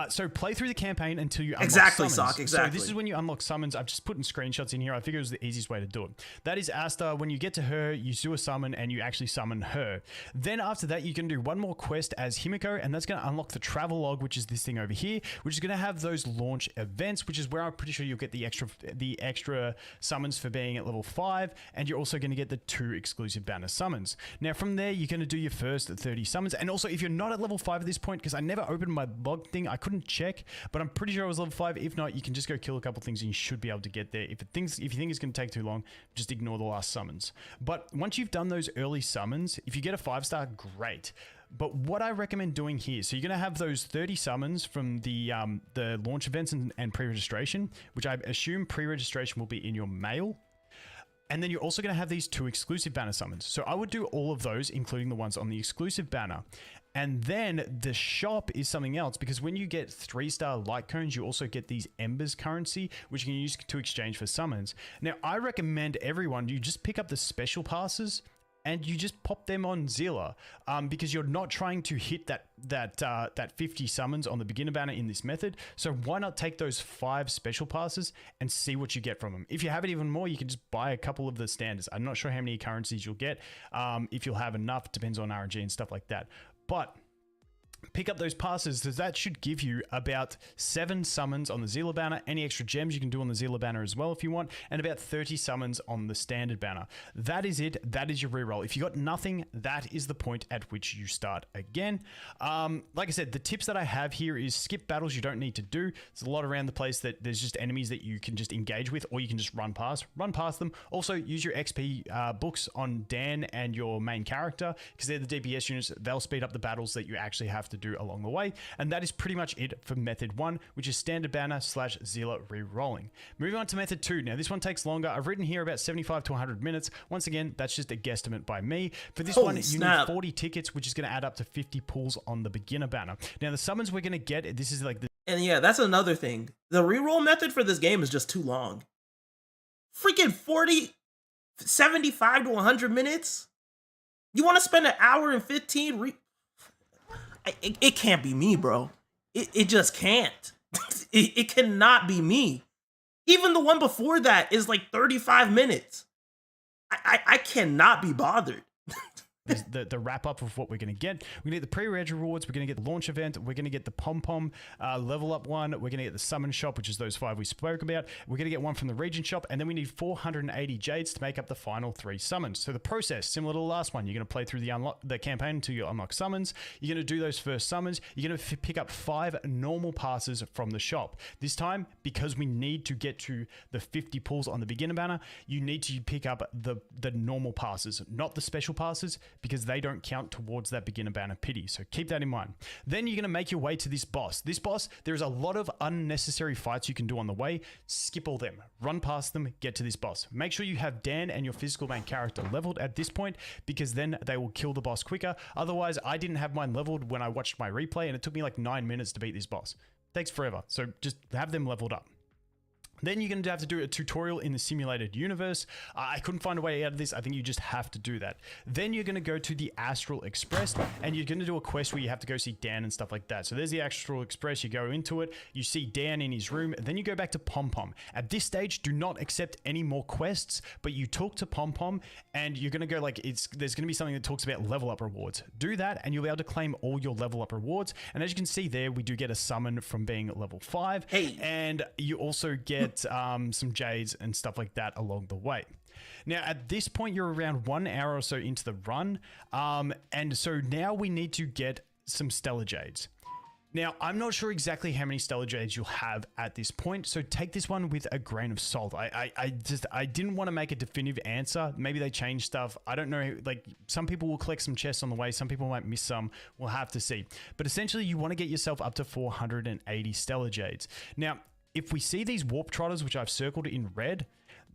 So play through the campaign until you unlock Exactly, summons. Sock, exactly. So this is when you unlock summons. I've just put in screenshots in here. I figured it was the easiest way to do it. That is Asta. When you get to her, you do a summon and you actually summon her. Then after that, you can do one more quest as Himiko, and that's going to unlock the travel log, which is this thing over here, which is going to have those launch events, which is where I'm pretty sure you'll get the extra summons for being at level 5, and you're also going to get the 2 exclusive banner summons. Now from there, you're going to do your first 30 summons, and also if you're not at level 5 at this point, because I never opened my log thing, I couldn't check, but I'm pretty sure I was level 5. If not, you can just go kill a couple things and you should be able to get there. If you think it's going to take too long, just ignore the last summons. But once you've done those early summons, if you get a 5-star, great. But what I recommend doing here, so you're going to have those 30 summons from the launch events and pre-registration, which I assume pre-registration will be in your mail. And then you're also going to have these 2 exclusive banner summons. So I would do all of those, including the ones on the exclusive banner. And then the shop is something else, because when you get 3-star light cones, you also get these embers currency, which you can use to exchange for summons. Now, I recommend everyone, you just pick up the special passes and you just pop them on Zilla, because you're not trying to hit that 50 summons on the beginner banner in this method. So why not take those 5 special passes and see what you get from them? If you have it even more, you can just buy a couple of the standards. I'm not sure how many currencies you'll get. If you'll have enough, depends on RNG and stuff like that. But pick up those passes, because that should give you about 7 summons on the Zilla banner, any extra gems you can do on the Zilla banner as well if you want, and about 30 summons on the standard banner. That is it. That is your reroll. If you got nothing, that is the point at which you start again. Like I said, the tips that I have here is skip battles you don't need to do. There's a lot around the place that there's just enemies that you can just engage with, or you can just run past them. Also, use your XP books on Dan and your main character, because they're the DPS units. They'll speed up the battles that you actually have to do along the way. And that is pretty much it for method 1, which is standard banner / Zilla re-rolling. Moving on to method 2. Now this one takes longer. I've written here about 75 to 100 minutes. Once again, that's just a guesstimate by me. For this one, you need 40 tickets, which is going to add up to 50 pulls on the beginner banner. Now the summons we're going to get, this is like the... And yeah, that's another thing. The reroll method for this game is just too long. Freaking 75 to 100 minutes? You want to spend an hour and 15 it can't be me, bro. It just can't. It cannot be me. Even the one before that is like 35 minutes. I cannot be bothered. The wrap up of what we're going to get. We're going to get the pre-reg rewards. We're going to get the launch event. We're going to get the pom-pom level up one. We're going to get the summon shop, which is those 5 we spoke about. We're going to get one from the region shop. And then we need 480 jades to make up the final 3 summons. So the process, similar to the last one, you're going to play through the campaign until you unlock summons. You're going to do those first summons. You're going to pick up 5 normal passes from the shop. This time, because we need to get to the 50 pulls on the beginner banner, you need to pick up the normal passes, not the special passes, because they don't count towards that beginner banner pity. So keep that in mind. Then you're going to make your way to this boss. This boss, there's a lot of unnecessary fights you can do on the way. Skip all them. Run past them, get to this boss. Make sure you have Dan and your physical main character leveled at this point, because then they will kill the boss quicker. Otherwise, I didn't have mine leveled when I watched my replay, and it took me like 9 minutes to beat this boss. Takes forever. So just have them leveled up. Then you're going to have to do a tutorial in the simulated universe. I couldn't find a way out of this. I think you just have to do that. Then you're going to go to the Astral Express, and you're going to do a quest where you have to go see Dan and stuff like that. So there's the Astral Express. You go into it. You see Dan in his room. Then you go back to Pom Pom. At this stage, do not accept any more quests, but you talk to Pom Pom, and you're going to go like, there's going to be something that talks about level up rewards. Do that, and you'll be able to claim all your level up rewards. And as you can see there, we do get a summon from being level 5. Hey. And you also get some jades and stuff like that along the way. Now, at this point, you're around 1 hour or so into the run. And so now we need to get some stellar jades. Now, I'm not sure exactly how many stellar jades you'll have at this point, so take this one with a grain of salt. I didn't want to make a definitive answer. Maybe they changed stuff. I don't know. Like, some people will collect some chests on the way. Some people might miss some. We'll have to see. But essentially, you want to get yourself up to 480 stellar jades. Now, if we see these warp trotters, which I've circled in red,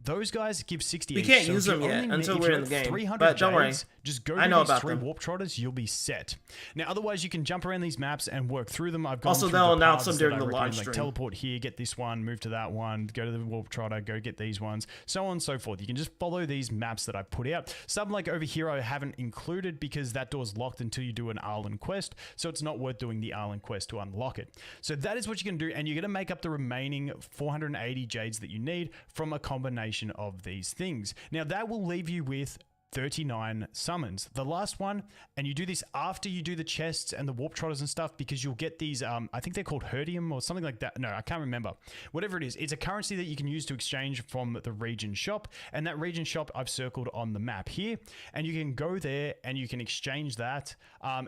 Those guys give 60 We each, can't so use if you them yet only until if we're you're in at the game, 300 but don't worry. jades, just go I to know these about 3 them. warp trotters, you'll be set. Now, otherwise, you can jump around these maps and work through them. I've gone Also, through they'll the announce paths them during that I the live recommend, like stream. teleport here, get this one, move to that one, go to the warp trotter, go get these ones, so on and so forth. You can just follow these maps that I put out. Some like over here I haven't included because that door's locked until you do an Arlen quest, so it's not worth doing the Arlen quest to unlock it. So that is what you can do, and you're going to make up the remaining 480 jades that you need from a combination of these things. Now that will leave you with 39 summons. The last one, and you do this after you do the chests and the warp trotters and stuff, because you'll get these, I think they're called herdium or something like that. No, I can't remember. Whatever it is, it's a currency that you can use to exchange from the region shop, and that region shop I've circled on the map here, and you can go there and you can exchange that,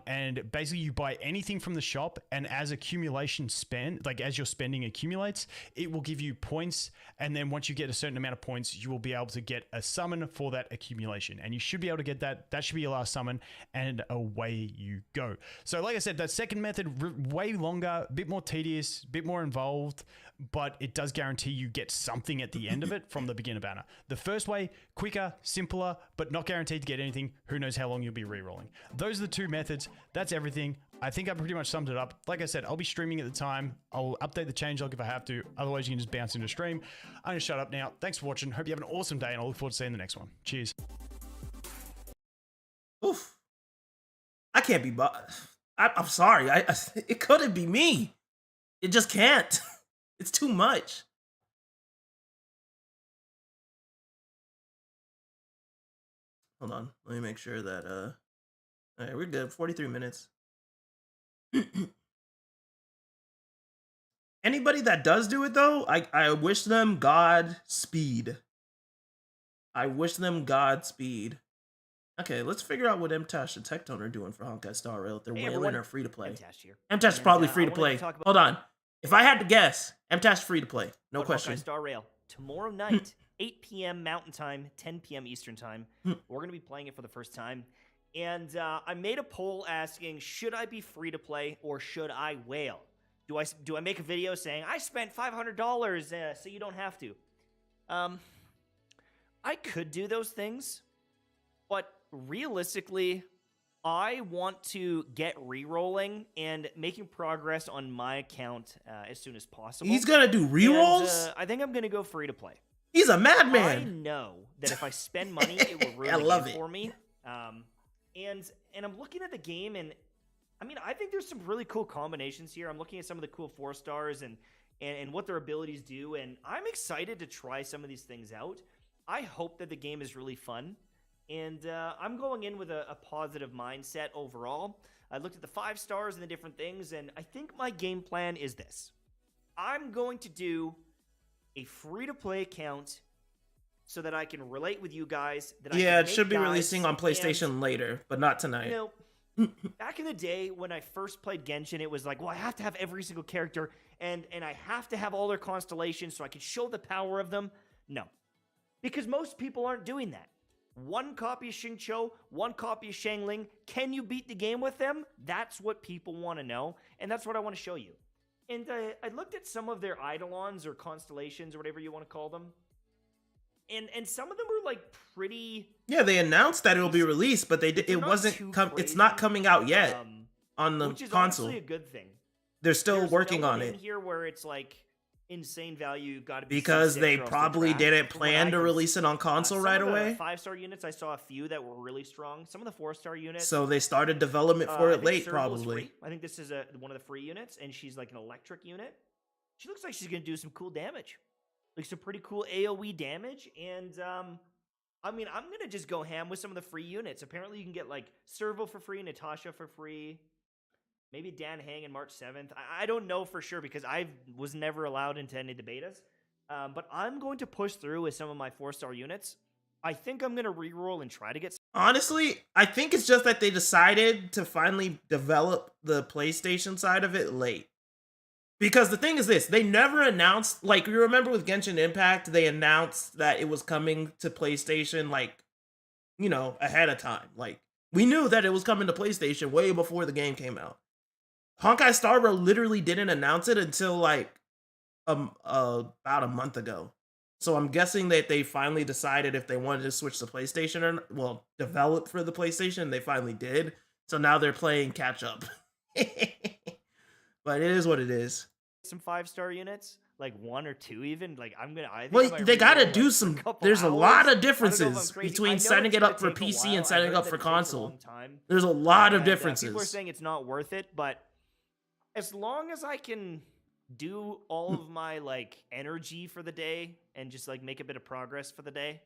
and basically you buy anything from the shop, and as accumulation spend, like as your spending accumulates, it will give you points, and then once you get a certain amount of points, you will be able to get a summon for that accumulation, and you should be able to get that. That should be your last summon, and away you go. So like I said, that second method, way longer, a bit more tedious, a bit more involved, but it does guarantee you get something at the end of it from the beginner banner. The first way, quicker, simpler, but not guaranteed to get anything. Who knows how long you'll be re-rolling. Those are the two methods. That's everything. I think I pretty much summed it up. Like I said, I'll be streaming at the time. I'll update the changelog if I have to. Otherwise, you can just bounce into stream. I'm going to shut up now. Thanks for watching. Hope you have an awesome day, and I'll look forward to seeing the next one. Cheers. Oof. I can't be. I'm sorry. It couldn't be me. It just can't. It's too much. Hold on. Let me make sure that. All right, we're good. 43 minutes. Anybody that does do it though, I wish them Godspeed. I wish them Godspeed. Okay, let's figure out what MTash and Tectone are doing for Honkai Star Rail if they're whaling or free to play. MTash here. MTash is probably free to play. Hold on. If I had to guess, MTash free to play. No question. Honkai Star Rail. Tomorrow night, 8 p.m. Mountain Time, 10 p.m. Eastern Time. We're going to be playing it for the first time. And I made a poll asking, should I be free to play or should I whale? Do I make a video saying, I spent $500 so you don't have to? I could do those things, but realistically, I want to get re-rolling and making progress on my account as soon as possible. He's gonna do re-rolls? I think I'm gonna go free to play. He's a madman. I know that if I spend money, it will ruin the game for me. And I'm looking at the game, and I mean, I think there's some really cool combinations here. I'm looking at some of the cool 4-stars and what their abilities do, and I'm excited to try some of these things out. I hope that the game is really fun. And I'm going in with a positive mindset overall. I looked at the 5 stars and the different things, and I think my game plan is this. I'm going to do a free-to-play account so that I can relate with you guys. It should be releasing on PlayStation later, but not tonight. You know, back in the day when I first played Genshin, it was like, well, I have to have every single character, and I have to have all their constellations so I can show the power of them. No. Because most people aren't doing that. 1 copy of Xingqiu, 1 copy of Shangling. Can you beat the game with them? That's what people want to know, and that's what I want to show you. And I looked at some of their eidolons or constellations or whatever you want to call them, and some of them were like pretty. Yeah, they announced that it'll be released, but it wasn't. It's not coming out yet on the which is console. honestly a good thing. They're still There's working no on one it. in here where it's like insane value, got to be because sub-6 they or else probably trash. didn't From what plan I to can release see. it on console right Some of the away. 5-star units, I saw a few that were really strong. Some of the 4-star units. So they started development for I it think late, Serval's probably. free. I think this is one of the free units, and she's like an electric unit. She looks like she's going to do some cool damage. Like some pretty cool AoE damage, and I mean, I'm going to just go ham with some of the free units. Apparently, you can get like Serval for free, Natasha for free, maybe Dan Hang in March 7th. I don't know for sure because I was never allowed into any of the betas. But I'm going to push through with some of my 4-star units. I think I'm going to reroll and try to get... Honestly, I think it's just that they decided to finally develop the PlayStation side of it late. Because the thing is this, they never announced, like, you remember with Genshin Impact, they announced that it was coming to PlayStation, like, you know, ahead of time. Like, we knew that it was coming to PlayStation way before the game came out. Honkai Star Rail literally didn't announce it until, like, about a month ago. So I'm guessing that they finally decided if they wanted to switch to PlayStation or well, develop for the PlayStation. They finally did. So now they're playing catch up. But it is what it is. Some 5-star units, like 1 or 2 even. Like I think I Well, might they gotta re-roll, do like, some. for a couple There's a hours. lot I of don't know if I'm differences crazy. I between know setting it's it gonna up for take a PC while. and setting I it heard up that for it takes a console. long time. There's a lot of And, differences. people are saying it's not worth it, but as long as I can do all of my like energy for the day and just like make a bit of progress for the day,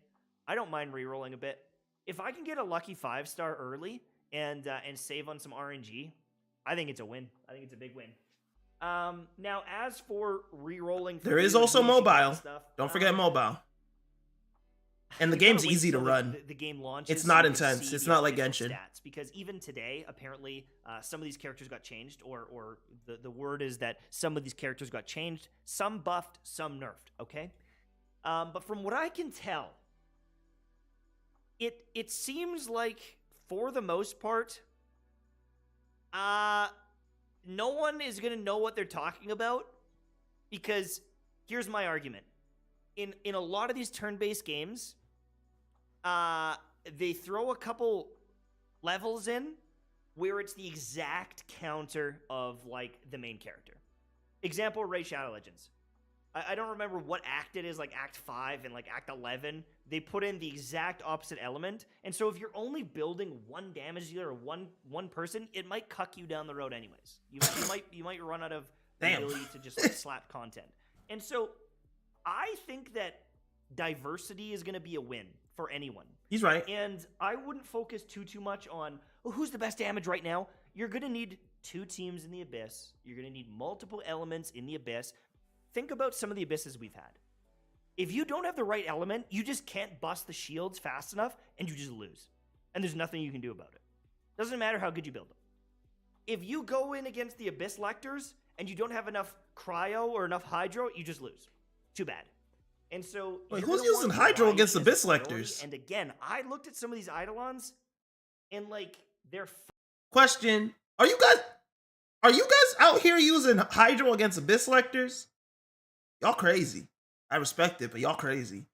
I don't mind re-rolling a bit. If I can get a lucky 5-star early and save on some RNG, I think it's a win. I think it's a big win. Now as for re-rolling, There is also mobile. Don't forget mobile. And the game's easy to run. The game launches. It's not so you can intense. see It's the not like official Genshin. stats, because even today, apparently, some of these characters got changed, or the word is that some of these characters got changed. Some buffed, some nerfed. Okay, but from what I can tell, it seems like for the most part, no one is gonna know what they're talking about, because here's my argument. In a lot of these turn-based games, they throw a couple levels in where it's the exact counter of like the main character. Example, Raid Shadow Legends. I don't remember what act it is, like Act 5 and like Act 11. They put in the exact opposite element, and so if you're only building one damage dealer or one person, it might cuck you down the road anyways. You might run out of the ability to just like slap content. And so I think that diversity is going to be a win for anyone. He's right. And I wouldn't focus too much on who's the best damage right now. You're going to need 2 teams in the Abyss. You're going to need multiple elements in the Abyss. Think about some of the Abysses we've had. If you don't have the right element, you just can't bust the shields fast enough, and you just lose. And there's nothing you can do about it. Doesn't matter how good you build them. If you go in against the Abyss Lectors, and you don't have enough Cryo or enough Hydro, you just lose. Too bad. And so, wait, who's using Hydro against Abyss Lectors? And again, I looked at some of these Eidolons, and like they're. Question: Are you guys out here using Hydro against Abyss Lectors? Y'all crazy. I respect it, but y'all crazy.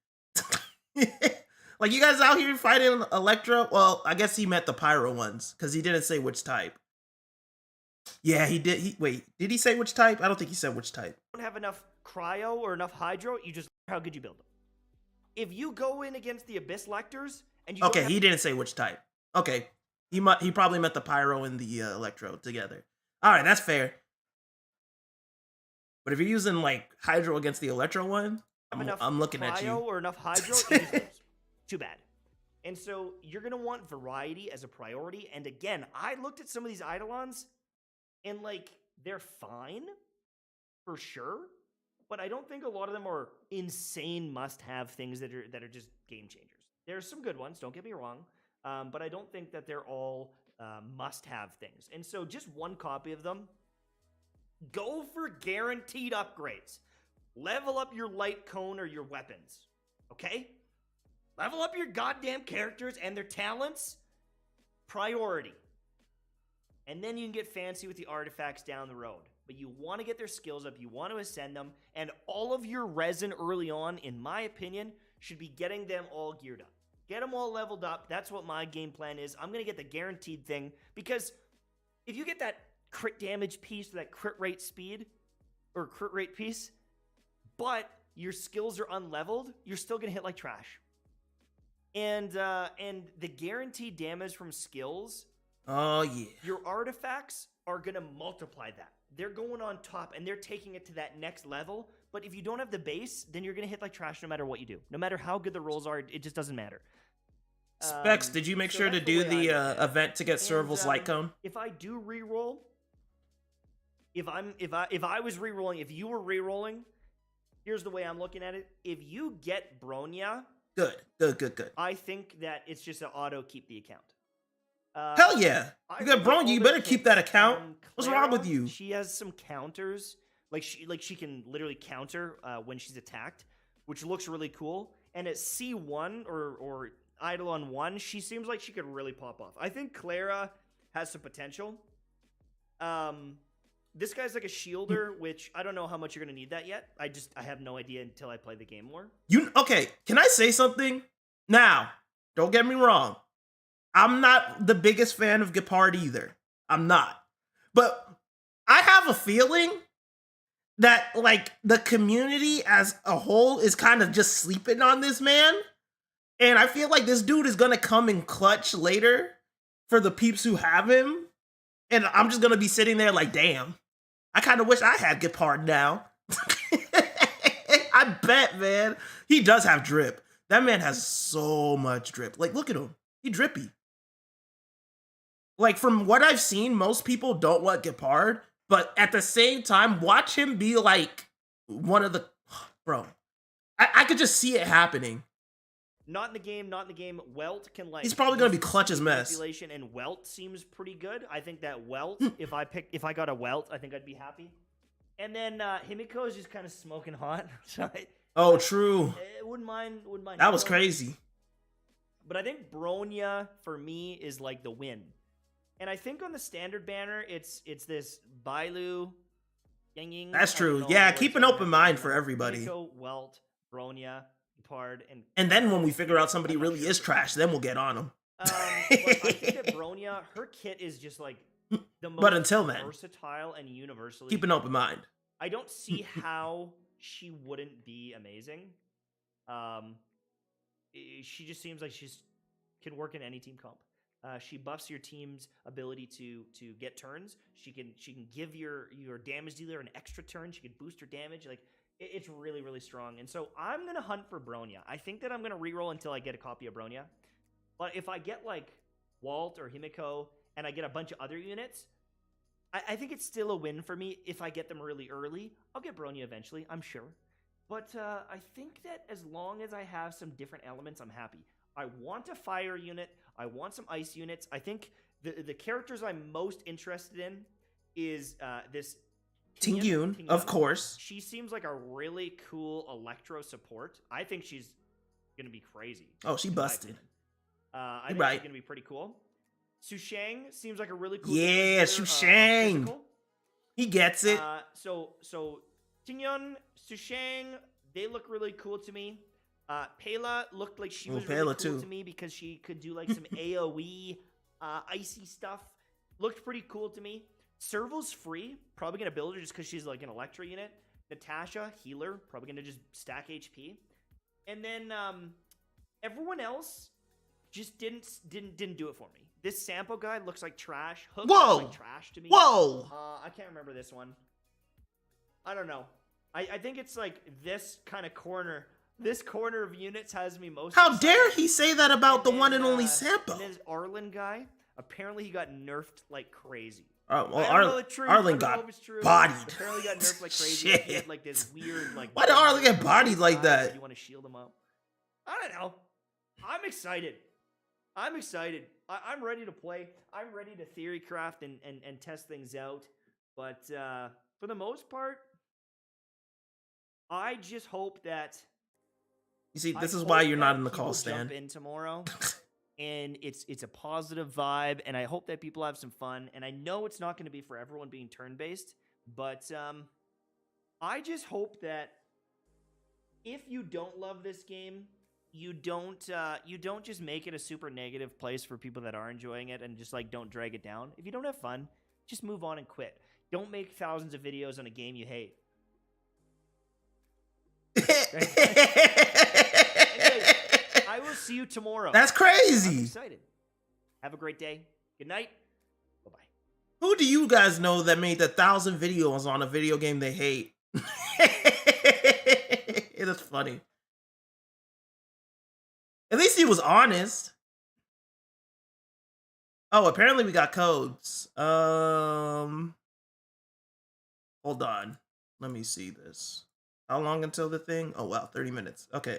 Like, you guys out here fighting Electro? Well, I guess he meant the Pyro ones, because he didn't say which type. Yeah, he did. Wait, did he say which type? I don't think he said which type. Don't have enough Cryo or enough Hydro, you just how good you build them. If you go in against the Abyss Lectors and you okay, he didn't say which type. Okay, he probably meant the Pyro and the Electro together. All right, that's fair. But if you're using like Hydro against the Electro one, I'm looking at you. Or enough Hydro, you just lose. Too bad. And so you're gonna want variety as a priority. And again, I looked at some of these Eidolons, and like they're fine for sure, but I don't think a lot of them are insane must-have things that are just game changers. There's some good ones, don't get me wrong, but I don't think that they're all must-have things. And so just one copy of them. Go for guaranteed upgrades. Level up your light cone or your weapons, okay? Level up your goddamn characters and their talents. Priority. And then you can get fancy with the artifacts down the road. But you want to get their skills up, you want to ascend them, and all of your resin early on, in my opinion, should be getting them all geared up. Get them all leveled up. That's what my game plan is. I'm going to get the guaranteed thing, because if you get that crit damage piece, that crit rate speed, or crit rate piece, but your skills are unleveled, you're still going to hit like trash. And the guaranteed damage from skills, oh yeah, your artifacts are going to multiply that. They're going on top, and they're taking it to that next level. But if you don't have the base, then you're going to hit like trash no matter what you do. No matter how good the rolls are, it just doesn't matter. Specs, did you make sure to do the event to get Serval's light cone? If I do reroll, if I was rerolling, if you were rerolling, here's the way I'm looking at it. If you get Bronya, good. I think that it's just an auto keep the account. Hell yeah! You got Bronya, you better keep that account. What's wrong with you? She has some counters, like she can literally counter when she's attacked, which looks really cool. And at C1 or Eidolon 1, she seems like she could really pop off. I think Clara has some potential. This guy's like a shielder, which I don't know how much you're gonna need that yet. I have no idea until I play the game more. Okay, can I say something? Now, don't get me wrong. I'm not the biggest fan of Gepard either. I'm not. But I have a feeling that like the community as a whole is kind of just sleeping on this man. And I feel like this dude is gonna come in clutch later for the peeps who have him. And I'm just gonna be sitting there like, damn, I kind of wish I had Gepard now. I bet, man. He does have drip. That man has so much drip. Like, look at him. He drippy. Like, from what I've seen, most people don't want Gepard. But at the same time, watch him be like one of the... Bro, I could just see it happening. Not in the game, not in the game. Welt can like... He's probably going to be clutch as mess. Manipulation, and Welt seems pretty good. I think that Welt, if I got a Welt, I think I'd be happy. And then Himiko is just kind of smoking hot. So oh, true. Wouldn't mind. That was crazy. But I think Bronya, for me, is like the win. And I think on the standard banner, it's this Bailu, Yang. That's true. Yeah, keep an open mind for everybody. Himiko, Welt, Bronya, Gepard, and then when we figure out somebody really is trash, then we'll get on them. But I think that Bronya, her kit is just like the most until then, versatile and universally. Keep an open mind. I don't see how she wouldn't be amazing. She just seems like she's can work in any team comp. She buffs your team's ability to get turns. She can give your damage dealer an extra turn. She can boost her damage. Like it's really, really strong. And so I'm gonna hunt for Bronya. I think that I'm gonna reroll until I get a copy of Bronya. But if I get like Walt or Himiko and I get a bunch of other units, I think it's still a win for me if I get them really early. I'll get Bronya eventually, I'm sure. But I think that as long as I have some different elements, I'm happy. I want a fire unit. I want some ice units. I think the characters I'm most interested in is this Tingyun, of course. She seems like a really cool Electro support. I think she's gonna be crazy. Oh, she busted. I think she's gonna be pretty cool. Sushang seems like a really cool. Yeah, Sushang. He gets it. So Tingyun, Sushang, they look really cool to me. Pela looked like she was really cool to me because she could do like some AoE icy stuff. Looked pretty cool to me. Serval's free. Probably going to build her just because she's like an Electra unit. Natasha, healer. Probably going to just stack HP. And then everyone else just didn't do it for me. This Sampo guy looks like trash. Hook looks like trash to me. Whoa! I can't remember this one. I don't know. I think it's like this kind of corner. This corner of units has me most How excited. dare he say that about the one and only Sampo? And this Arlen guy, apparently he got nerfed like crazy. Well, Arlen got bodied. Apparently got nerfed like crazy. He had like this weird like. Why did Arlen get bodied like that? You want to shield him up? I don't know. I'm excited. I'm ready to play. I'm ready to theory craft and test things out. But for the most part, I just hope that. You see, this is why you're not in the call stand. Jump in tomorrow, and it's a positive vibe, and I hope that people have some fun. And I know it's not going to be for everyone being turn-based, but I just hope that if you don't love this game, you don't just make it a super negative place for people that are enjoying it, and just like don't drag it down. If you don't have fun, just move on and quit. Don't make thousands of videos on a game you hate. Anyways, I will see you tomorrow. That's crazy. I'm excited. Have a great day. Good night. Bye-bye. Who do you guys know that made 1,000 videos on a video game they hate? It is funny. At least he was honest. Oh, apparently we got codes. Hold on. Let me see this. How long until the thing? Oh, wow, 30 minutes. Okay,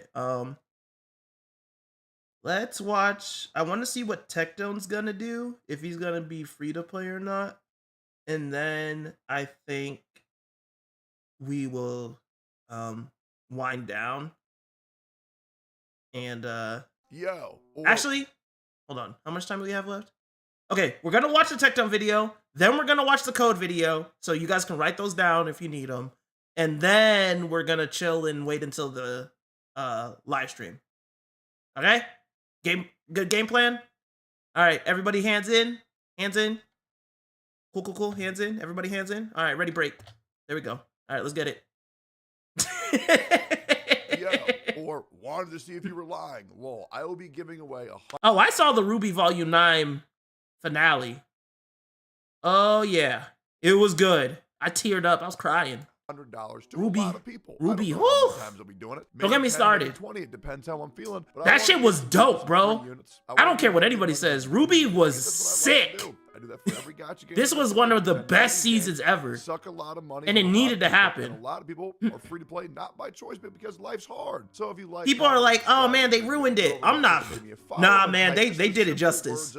let's watch. I want to see what Tectone's gonna do, if he's gonna be free to play or not. And then I think we will wind down. And actually, hold on. How much time do we have left? Okay, we're gonna watch the Tectone video. Then we're gonna watch the code video, so you guys can write those down if you need them. And then we're gonna chill and wait until the live stream. Okay? Good game plan? All right, everybody hands in. Hands in. Cool. Hands in. Everybody hands in. All right, ready, break. There we go. All right, let's get it. Yeah, or wanted to see if you were lying. Lol, I will be giving away Oh, I saw the Ruby Volume 9 finale. Oh, yeah. It was good. I teared up. I was crying. $100 to Ruby, a lot of people. Ruby, I don't know how many times I'll be doing it. Don't get me 10, started. 20, it depends how I'm feeling. But That shit was dope, bro. I don't care what anybody says. Ruby was sick. I do that for every gacha game. This was one of the best seasons ever. Suck a lot of money, and it needed to happen. And a lot of people are free to play, not by choice, but because life's hard. So if you like, people are like, "Oh man, they ruined it." I'm not. Nah, man, they did it justice.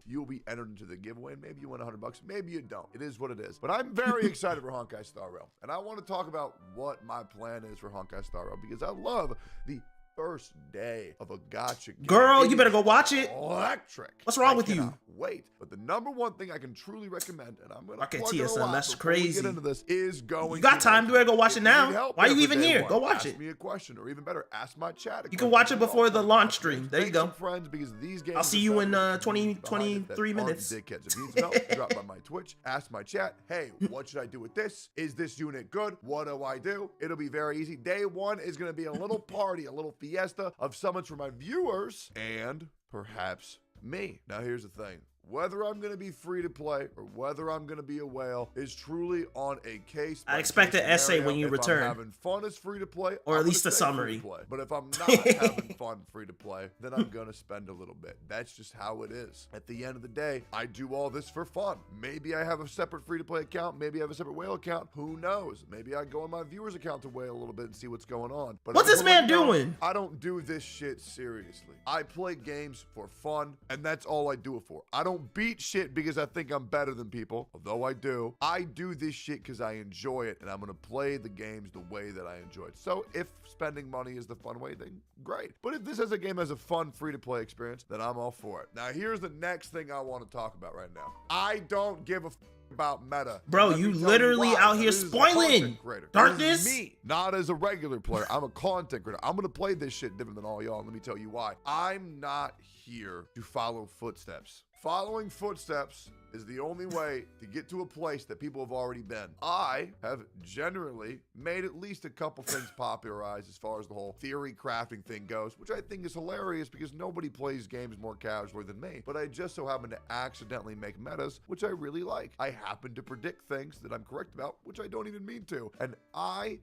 You'll be entered into the giveaway, and maybe you win $100, maybe you don't. It is what it is. But I'm very excited for Honkai Star Rail, and I want to talk about what my plan is for Honkai Star Rail because I love the first day of a gacha game. Girl, you better go watch it. Electric. What's wrong with you? Wait, but the number one thing I can truly recommend, and I'm gonna okay, plug it a TSM, lot that's before we crazy. get into this, is going. You got time? You better go watch it now. Why are you even here? Go watch it. Ask me a question, or even better, ask my chat. You can watch it before the launch stream. There you go. Friends, because these games I'll see you in 23 minutes. Dickheads. If you need some help, drop by my Twitch. Ask my chat. Hey, what should I do with this? Is this unit good? What do I do? It'll be very easy. Day one is going to be a little party, a little fiesta of summons for my viewers and perhaps me. Now, here's the thing. Whether I'm going to be free to play or whether I'm going to be a whale is truly on a case. I expect an essay when you return. If I'm having fun as free to play, or at least a summary. But if I'm not having fun free to play, then I'm going to spend a little bit. That's just how it is. At the end of the day, I do all this for fun. Maybe I have a separate free to play account. Maybe I have a seperate whale account. Who knows? Maybe I go on my viewers account to whale a little bit and see what's going on. But what's this man doing? I don't do this shit seriously. I play games for fun, and that's all I do it for. I don't beat shit because I think I'm better than people, although I do. I do this shit because I enjoy it, and I'm going to play the games the way that I enjoy it. So if spending money is the fun way, then great. But if this as a game has a fun free-to-play experience, then I'm all for it. Now, here's the next thing I want to talk about right now. I don't give a about meta. Bro, you literally out here spoiling. Darkness? Me, not as a regular player. I'm a content creator. I'm going to play this shit different than all y'all. Let me tell you why. I'm not here to follow footsteps. Following footsteps is the only way to get to a place that people have already been. I have generally made at least a couple things popularized as far as the whole theory crafting thing goes, which I think is hilarious because nobody plays games more casually than me. But I just so happen to accidentally make metas, which I really like. I happen to predict things that I'm correct about, which I don't even mean to. And I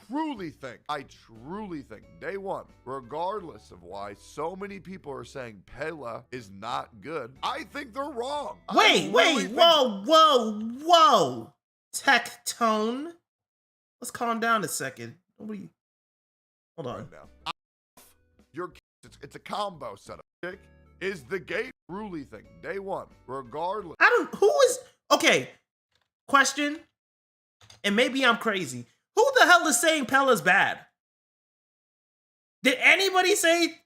truly think, day one, regardless of why so many people are saying Pela is not good, I think they're wrong. Wait, whoa. Tectone. Let's calm down a second. Hold on. Right now. It's a combo setup. Is the gate truly thing, day one, regardless. Okay, question, and maybe I'm crazy. Who the hell is saying Pela's bad? Did anybody say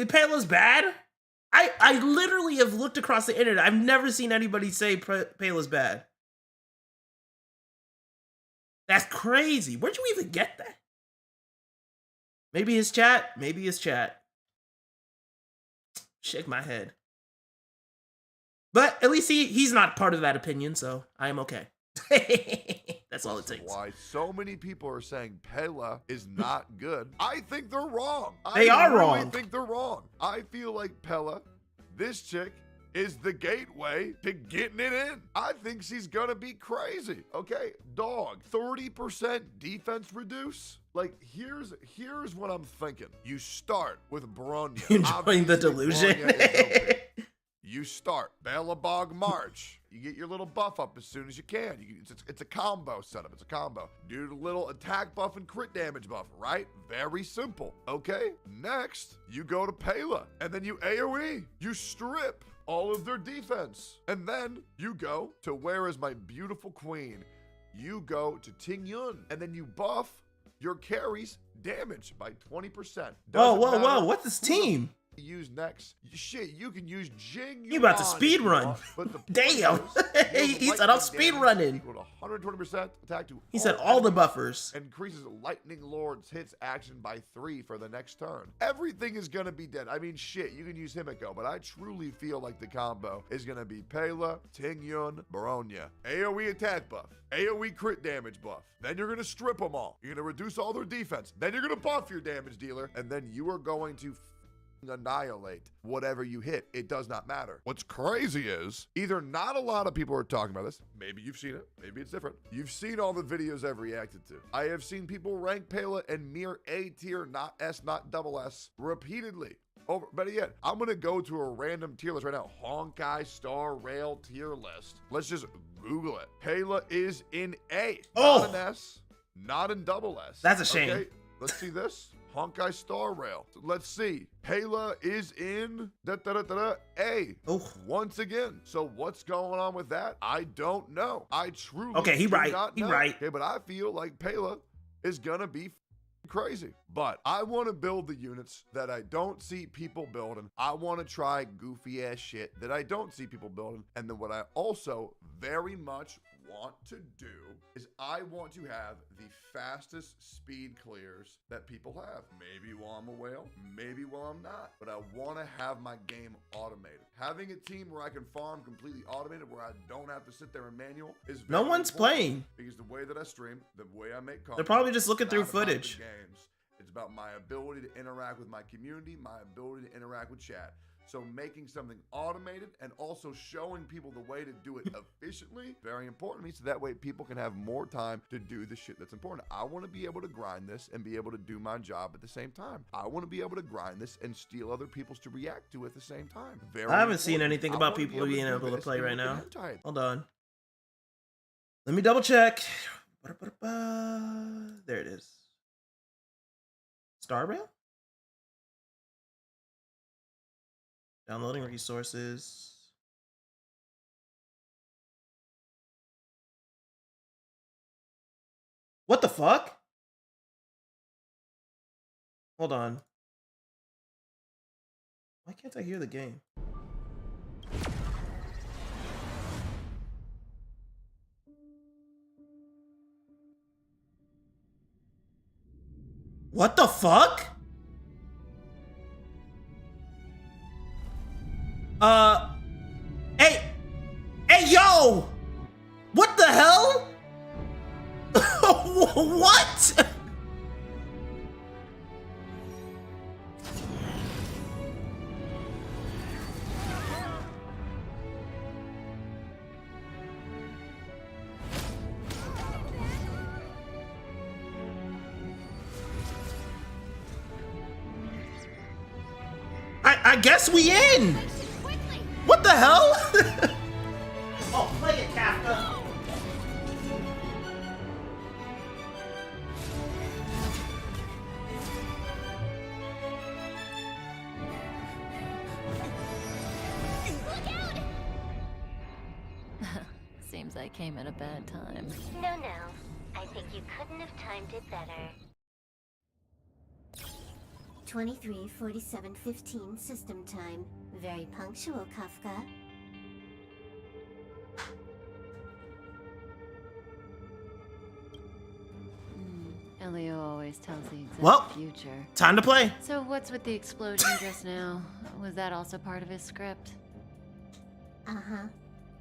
Pela's bad? I literally have looked across the internet. I've never seen anybody say Pela's bad. That's crazy. Where'd you even get that? Maybe his chat. Shake my head. But at least he's not part of that opinion, so I am okay. That's all it takes. Why so many people are saying Pela is not good. I think they're wrong. They are wrong. I think they're wrong. I feel like Pela, this chick, is the gateway to getting it in. I think she's gonna be crazy. Okay, dog, 30% defense reduce. Like, here's what I'm thinking. You start with Bronya. Enjoying the delusion. You start Balabog March. You get your little buff up as soon as you can. It's a combo setup. It's a combo. Do the little attack buff and crit damage buff, right? Very simple. Okay. Next, you go to Pela, and then you AoE. You strip all of their defense, and then you go to where is my beautiful queen? You go to Ting Yun, and then you buff your carries damage by 20%. Whoa. What's this team? use next. Shit, you can use Jing. He about to speed run. Damn. He said I'm speed running. Equal to 120% attack to He said all the enemies. buffers. Increases Lightning Lord's hits action by 3 for the next turn. Everything is gonna be dead. I mean, shit, you can use Himiko, but I truly feel like the combo is gonna be Pela, Tingyun, Baronia. AoE attack buff, AoE crit damage buff. Then you're gonna strip them all. You're gonna reduce all their defense. Then you're gonna buff your damage dealer, and then you are going to annihilate whatever you hit. It does not matter. What's crazy is either not a lot of people are talking about this. Maybe you've seen it. Maybe it's different. You've seen all the videos I've reacted to. I have seen people rank Pela and mere A tier, not S, not double S, repeatedly. Over, better yet, I'm gonna go to a random tier list right now. Honkai Star Rail tier list. Let's just Google it. Pela is in A, not an S, not in double S. That's a shame. Okay, let's see this. Honkai Star Rail. Let's see. Pela is in A. Oh. Once again. So what's going on with that? I don't know. I truly Okay, he do right. not He know. right. Okay, but I feel like Pela is gonna be crazy. But I want to build the units that I don't see people building. I want to try goofy ass shit that I don't see people building. And then what I also very much want to do is I want to have the fastest speed clears that people have. Maybe while I'm a whale, maybe while I'm not, but I want to have my game automated. Having a team where I can farm completely automated, where I don't have to sit there in manual, is very No one's important, playing. because the way that I stream, the way I make content, They're probably just looking it's through not about the footage. games. It's about my ability to interact with my community, my ability to interact with chat. So making something automated and also showing people the way to do it efficiently, very important to me, so that way people can have more time to do the shit that's important. I want to be able to grind this and be able to do my job at the same time. I want to be able to grind this and steal other people's to react to at the same time. Very I haven't seen important. anything I about wanna be people being do able to this play and right look at now. hentai. Hold on. Let me double check. There it is. Star Rail? Downloading resources. What the fuck? Hold on. Why can't I hear the game? What the fuck? Hey, yo! What the hell? What? I guess we in. What the hell? Oh, play it, Kafka. Seems I came at a bad time. No. I think you couldn't have timed it better. 23:47:15 system time. Very punctual, Kafka. Elio always tells the exact Well. future. Time to play. So what's with the explosion just now? Was that also part of his script? Uh-huh.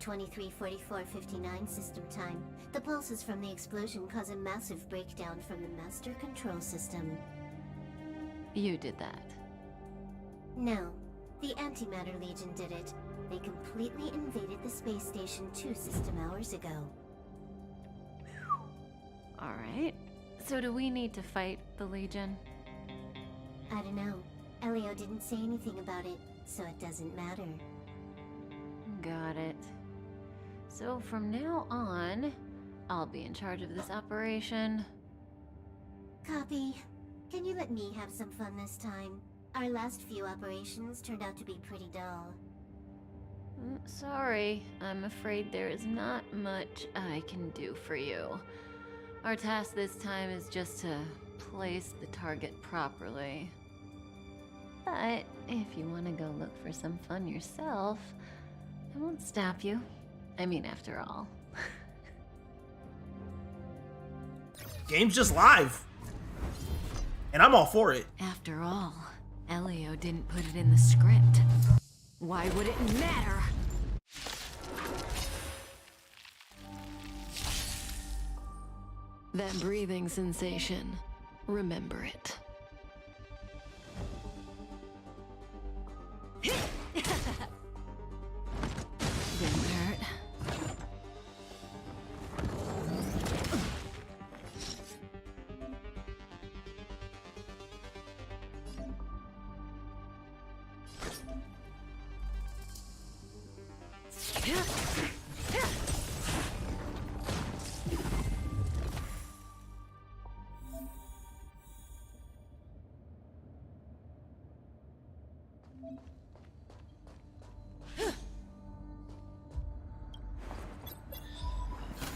23:44:59 system time. The pulses from the explosion cause a massive breakdown from the master control system. You did that. No, the Antimatter Legion did it. They completely invaded the space station 2 system hours ago. Alright. So do we need to fight the Legion? I don't know. Elio didn't say anything about it, so it doesn't matter. Got it. So from now on, I'll be in charge of this operation. Copy. Can you let me have some fun this time? Our last few operations turned out to be pretty dull. Sorry, I'm afraid there is not much I can do for you. Our task this time is just to place the target properly. But if you want to go look for some fun yourself, I won't stop you. I mean, after all. Game's just live. And I'm all for it. After all, Elio didn't put it in the script. Why would it matter? That breathing sensation, remember it. Didn't hurt.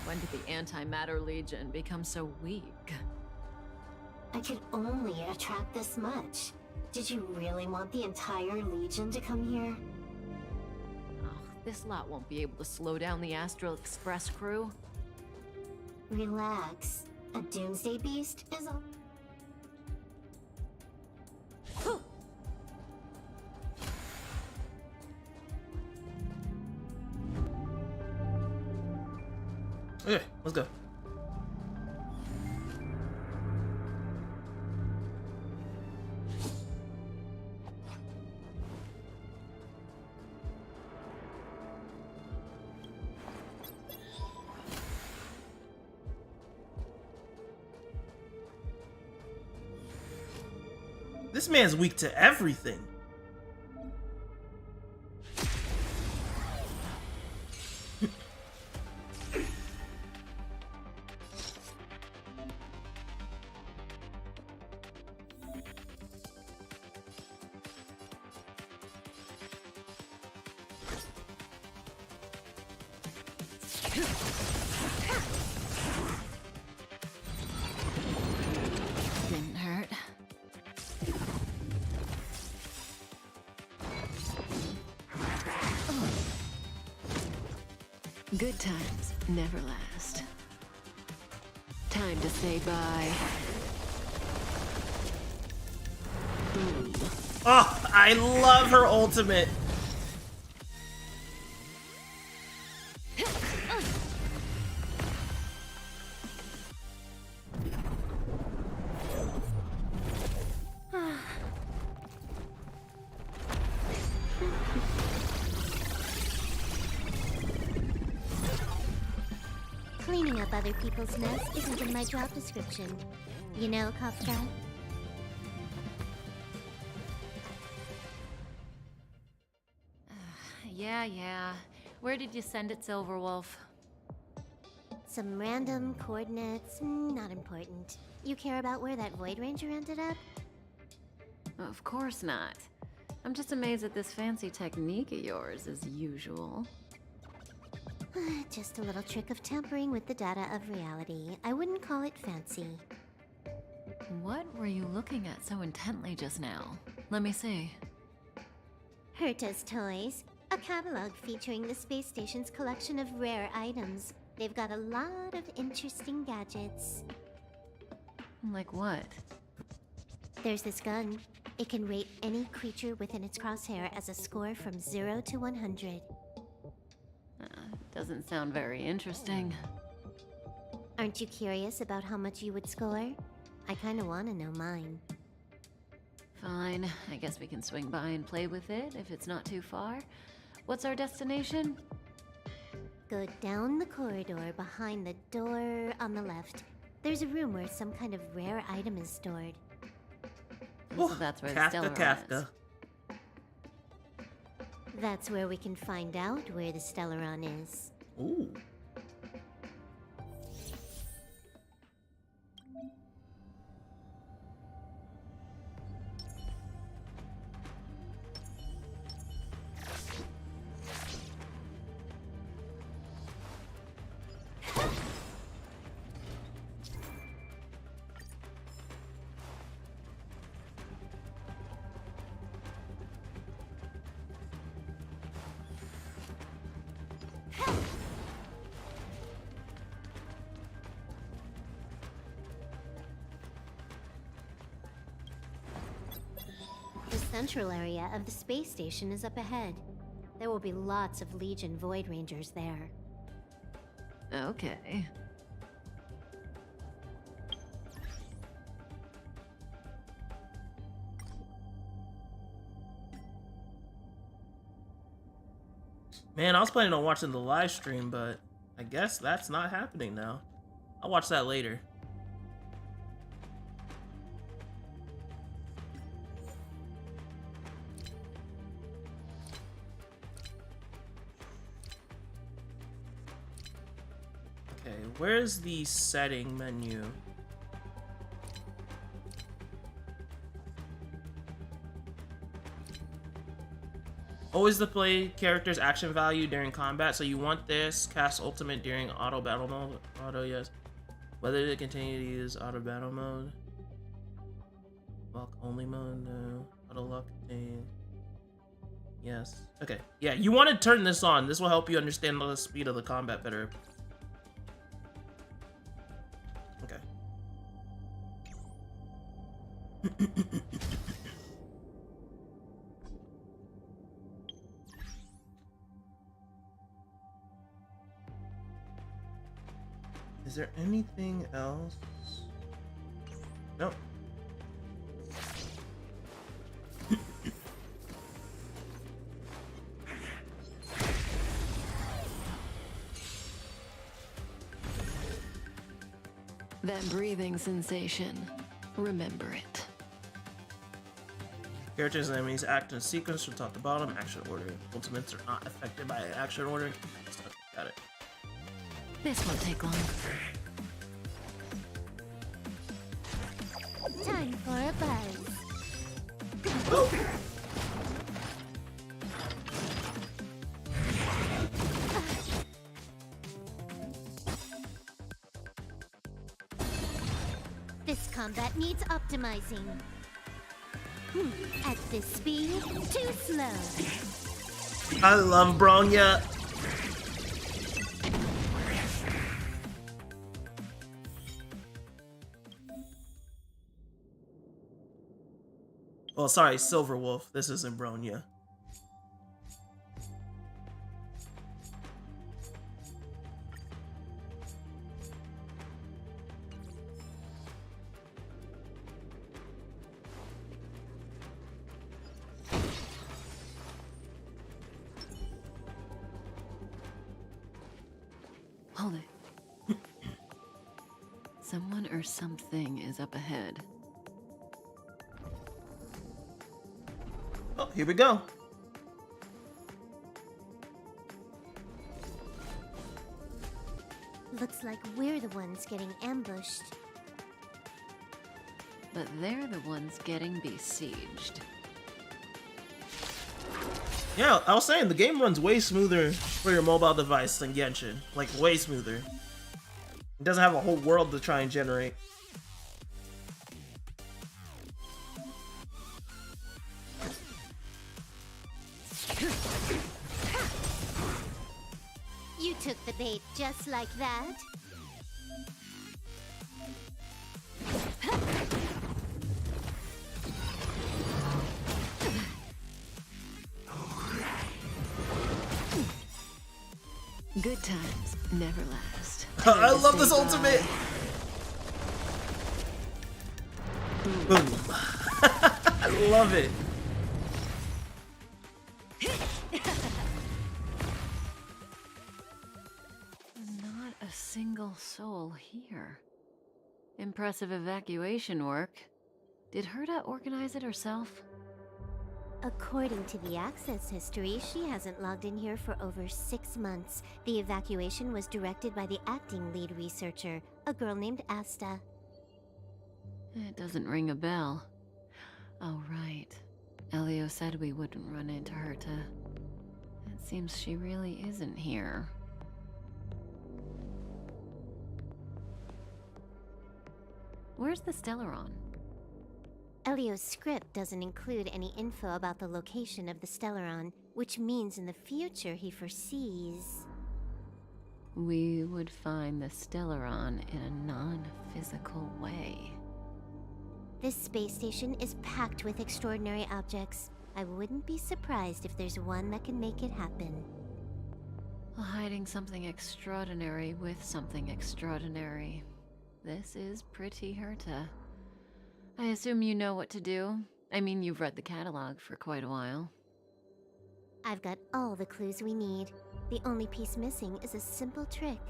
When did the Antimatter Legion become so weak? I could only attract this much. Did you really want the entire Legion to come here? Oh, this lot won't be able to slow down the Astral Express crew. Relax. A Doomsday Beast is all. Okay, let's go. This man's weak to everything. Didn't hurt. Good times never last. Time to say bye. Boom. Oh, I love her ultimate. Cleaning up other people's mess isn't in my job description. You know, Kafka? Yeah. Where did you send it, Silverwolf? Some random coordinates, not important. You care about where that Void Ranger ended up? Of course not. I'm just amazed at this fancy technique of yours, as usual. Just a little trick of tampering with the data of reality. I wouldn't call it fancy. What were you looking at so intently just now? Let me see. Herta's Toys, a catalog featuring the space station's collection of rare items. They've got a lot of interesting gadgets. Like what? There's this gun. It can rate any creature within its crosshair as a score from 0 to 100. Doesn't sound very interesting. Aren't you curious about how much you would score? I kinda wanna know mine. Fine, I guess we can swing by and play with it if it's not too far. What's our destination? Go down the corridor behind the door on the left. There's a room where some kind of rare item is stored. So that's where the Stellaron is. That's where we can find out where the Stellaron is. Ooh. The central area of the space station is up ahead. There will be lots of Legion Void Rangers there. Okay. Man, I was planning on watching the live stream, but I guess that's not happening now. I'll watch that later. Okay, where's the setting menu? Always display character's action value during combat. So you want this, cast ultimate during auto battle mode. Auto, yes. Whether to continue to use auto battle mode. Lock only mode, no. Auto lock contain. Yes. Okay. Yeah, you want to turn this on. This will help you understand the speed of the combat better. Okay. Is there anything else? Nope. That breathing sensation. Remember it. Characters and enemies act in sequence from top to bottom. Action order. Ultimates are not affected by action order. Got it. This won't take long. Time for a buzz. This combat needs optimizing. At this speed, too slow. I love Bronya. Well, sorry, Silver Wolf. This isn't Bronya. Hold it. Someone or something is up ahead. Oh, here we go. Looks like we're the ones getting ambushed. But they're the ones getting besieged. Yeah, I was saying the game runs way smoother for your mobile device than Genshin. Like, way smoother. It doesn't have a whole world to try and generate. You took the bait just like that. Good times never last. I love this ultimate. Boom. I love it. Not a single soul here. Impressive evacuation work. Did Herta organize it herself? According to the access history, she hasn't logged in here for over 6 months. The evacuation was directed by the acting lead researcher, a girl named Asta. It doesn't ring a bell. Oh, right. Elio said we wouldn't run into Herta. It seems she really isn't here. Where's the Stellaron? Elio's script doesn't include any info about the location of the Stellaron, which means in the future he foresees we would find the Stellaron in a non-physical way. This space station is packed with extraordinary objects. I wouldn't be surprised if there's one that can make it happen. Hiding something extraordinary with something extraordinary. This is pretty Herta. I assume you know what to do? I mean, you've read the catalog for quite a while. I've got all the clues we need. The only piece missing is a simple trick.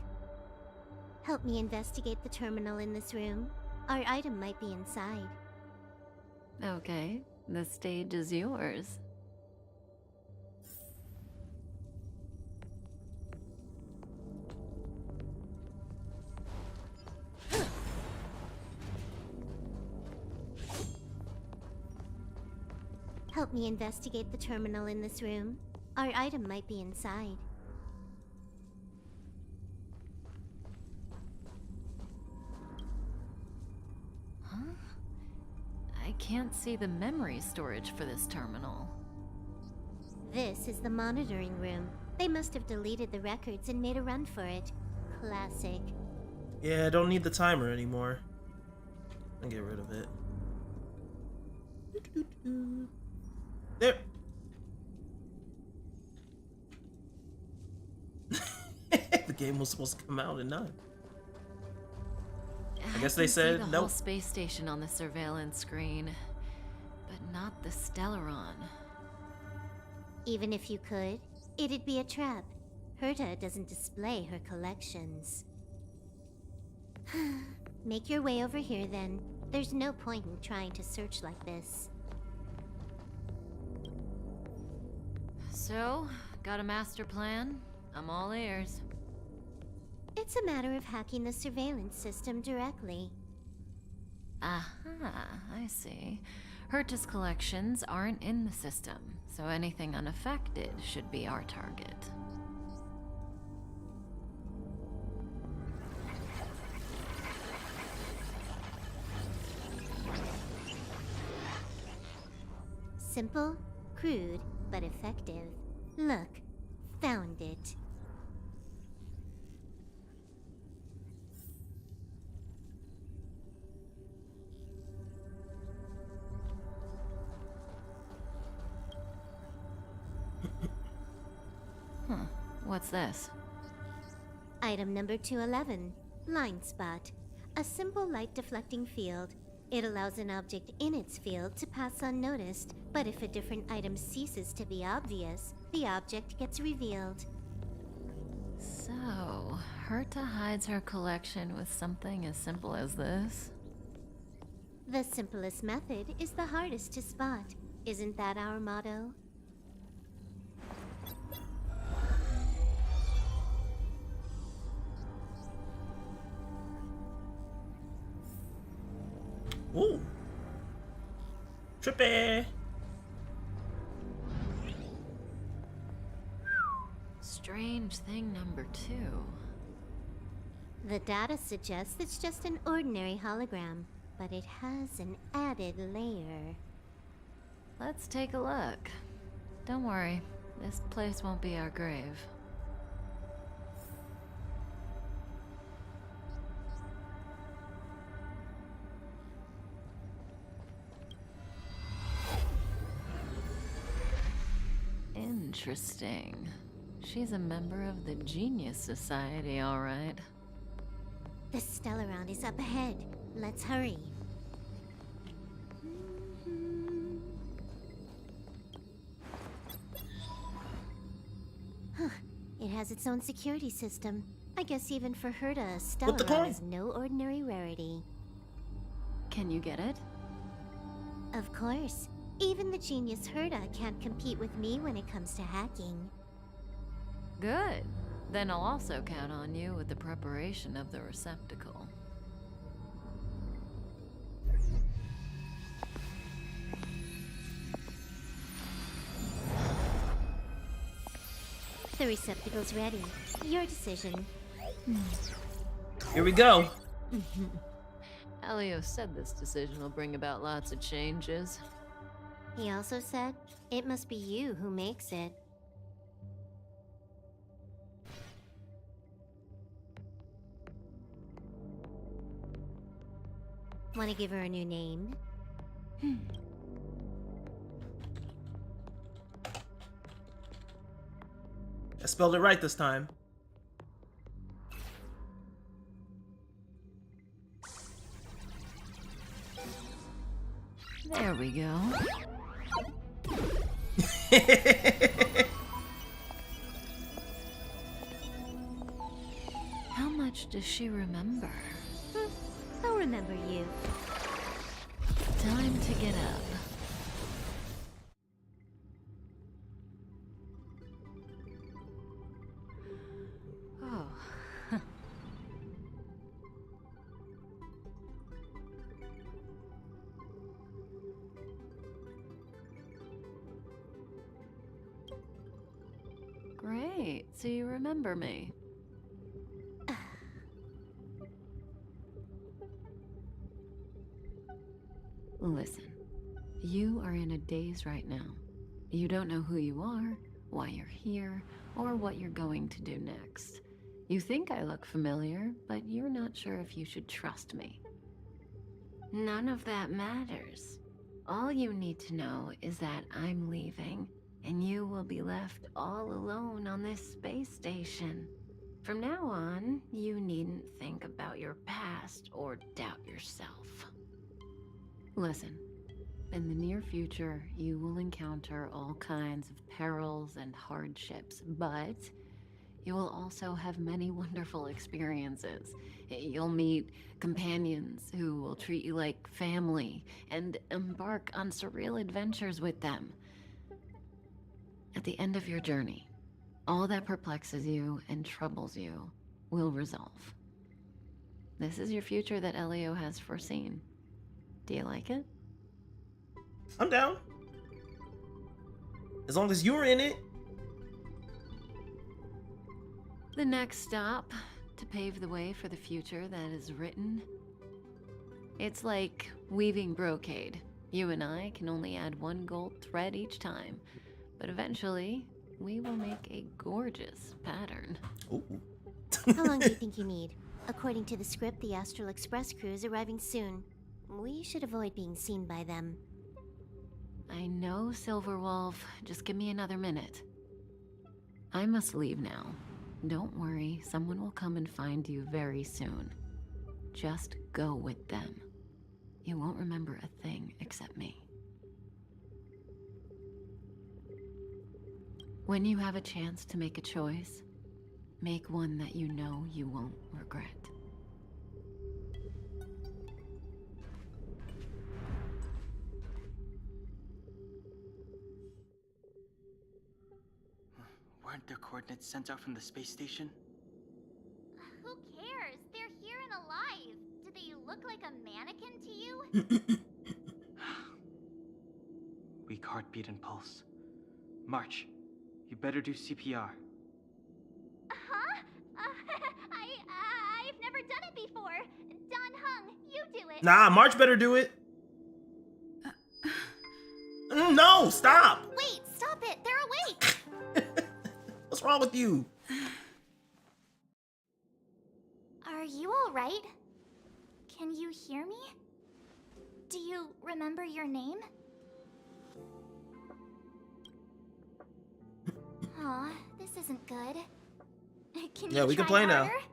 Help me investigate the terminal in this room. Our item might be inside. Okay, the stage is yours. Help me investigate the terminal in this room. Our item might be inside. Huh? I can't see the memory storage for this terminal. This is the monitoring room. They must have deleted the records and made a run for it. Classic. Yeah, I don't need the timer anymore. I'll get rid of it. There. The game was supposed to come out at 9. I guess they said the no. whole space station on the surveillance screen, but not the Stellaron. Even if you could, it'd be a trap. Herta doesn't display her collections. Make your way over here then. There's no point in trying to search like this. So, got a master plan? I'm all ears. It's a matter of hacking the surveillance system directly. Aha, I see. Herta's collections aren't in the system, so anything unaffected should be our target. Simple, crude, but effective. Look, found it. Huh, what's this? Item number 211, line spot. A simple light deflecting field. It allows an object in its field to pass unnoticed, but if a different item ceases to be obvious, the object gets revealed. So, Herta hides her collection with something as simple as this? The simplest method is the hardest to spot. Isn't that our motto? Ooh. Trippy. Strange thing number 2. The data suggests it's just an ordinary hologram, but it has an added layer. Let's take a look. Don't worry, this place won't be our grave. Interesting. She's a member of the Genius Society, all right. The Stellaron is up ahead. Let's hurry. Huh. It has its own security system. I guess even for Herta, a With the Stellaron coin. is no ordinary rarity. Can you get it? Of course. Even the genius Herta can't compete with me when it comes to hacking. Good. Then I'll also count on you with the preparation of the receptacle. The receptacle's ready. Your decision. Here we go. Elio said this decision will bring about lots of changes. He also said, it must be you who makes it. Want to give her a new name? I spelled it right this time. There we go. How much does she remember? I'll remember you. Time to get up. Oh. Great, so you remember me. Listen, you are in a daze right now. You don't know who you are, why you're here, or what you're going to do next. You think I look familiar, but you're not sure if you should trust me. None of that matters. All you need to know is that I'm leaving, and you will be left all alone on this space station. From now on, you needn't think about your past or doubt yourself. Listen, in the near future, you will encounter all kinds of perils and hardships, but you will also have many wonderful experiences. You'll meet companions who will treat you like family and embark on surreal adventures with them. At the end of your journey, all that perplexes you and troubles you will resolve. This is your future that Elio has foreseen. Do you like it? I'm down. As long as you're in it. The next stop to pave the way for the future that is written. It's like weaving brocade. You and I can only add one gold thread each time, but eventually we will make a gorgeous pattern. Ooh. How long do you think you need? According to the script, the Astral Express crew is arriving soon. We should avoid being seen by them. I know, Silverwolf. Just give me another minute. I must leave now. Don't worry, someone will come and find you very soon. Just go with them. You won't remember a thing except me. When you have a chance to make a choice, make one that you know you won't regret. Weren't their coordinates sent out from the space station? Who cares? They're here and alive. Do they look like a mannequin to you? Weak heartbeat and pulse. March, you better do CPR. Huh? I've never done it before. Don Hung, you do it. Nah, March better do it. No, stop. Wait, stop it. They're awake. What's wrong with you? Are you all right? Can you hear me? Do you remember your name? Aw, this isn't good. Can you we can try play now. harder?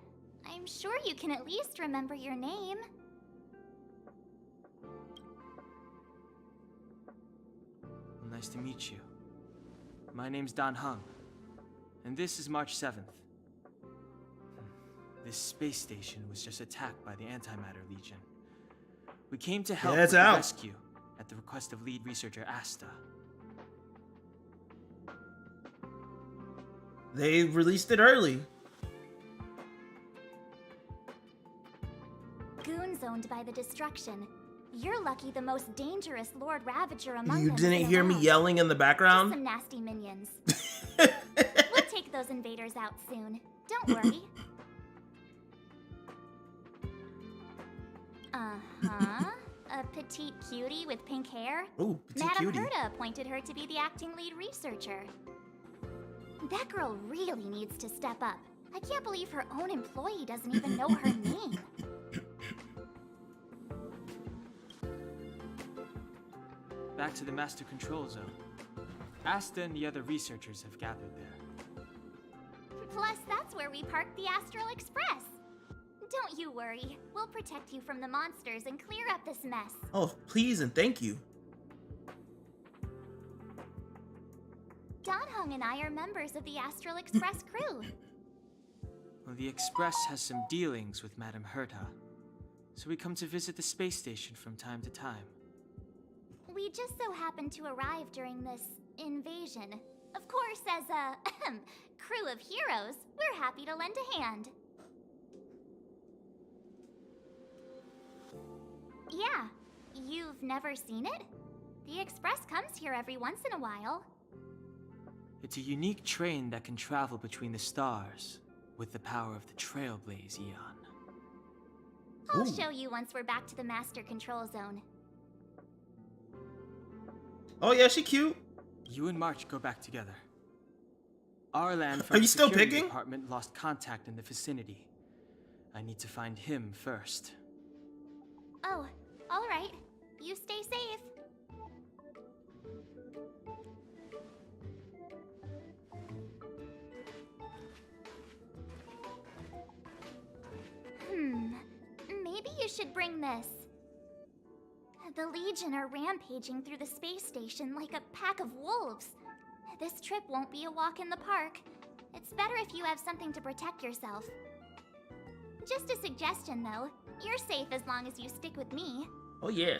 I'm sure you can at least remember your name. Nice to meet you. My name's Don Hung, and this is March 7th. This space station was just attacked by the Antimatter Legion. We came to help Yeah, it's with the out. rescue at the request of lead researcher Asta. They released it early. Goons owned by the destruction. You're lucky the most dangerous Lord Ravager among You them didn't isn't hear me around. yelling in the Just background? some nasty minions. We'll take those invaders out soon. Don't worry. Uh-huh. A petite cutie with pink hair? Ooh, petite Madame cutie. Herta appointed her to be the acting lead researcher. That girl really needs to step up. I can't believe her own employee doesn't even know her name. back to the Master Control Zone. Asta and the other researchers have gathered there. Plus, that's where we parked the Astral Express. Don't you worry. We'll protect you from the monsters and clear up this mess. Oh, please and thank you. Don Hung and I are members of the Astral Express crew. Well, the Express has some dealings with Madame Herta, so we come to visit the space station from time to time. We just so happened to arrive during this invasion. Of course, as a crew of heroes, we're happy to lend a hand. Yeah, you've never seen it? The Express comes here every once in a while. It's a unique train that can travel between the stars with the power of the Trailblaze Eon. I'll show you once we're back to the Master Control Zone. Oh yeah, she cute. You and March go back together. Arlan Are from you the still security picking? department lost contact in the vicinity. I need to find him first. Oh, all right. You stay safe. Maybe you should bring this. The Legion are rampaging through the space station like a pack of wolves. This trip won't be a walk in the park. It's better if you have something to protect yourself. Just a suggestion, though. You're safe as long as you stick with me. Oh yeah.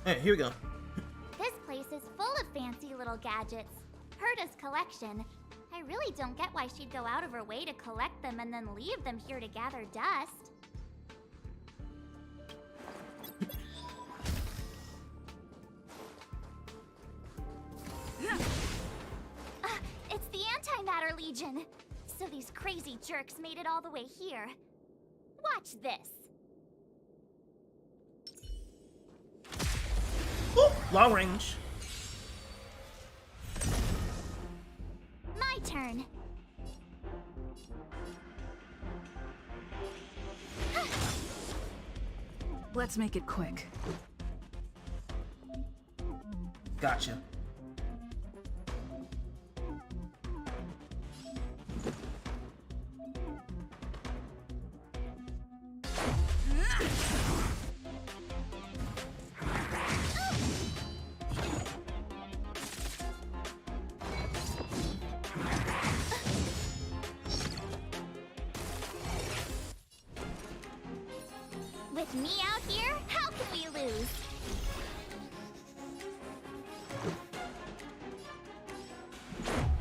Hey, here we go. This place is full of fancy little gadgets. Herta's collection. I really don't get why she'd go out of her way to collect them and then leave them here to gather dust. It's the Antimatter Legion. So these crazy jerks made it all the way here. Watch this. Ooh, long range. My turn. Let's make it quick. Gotcha. With me out here, how can we lose?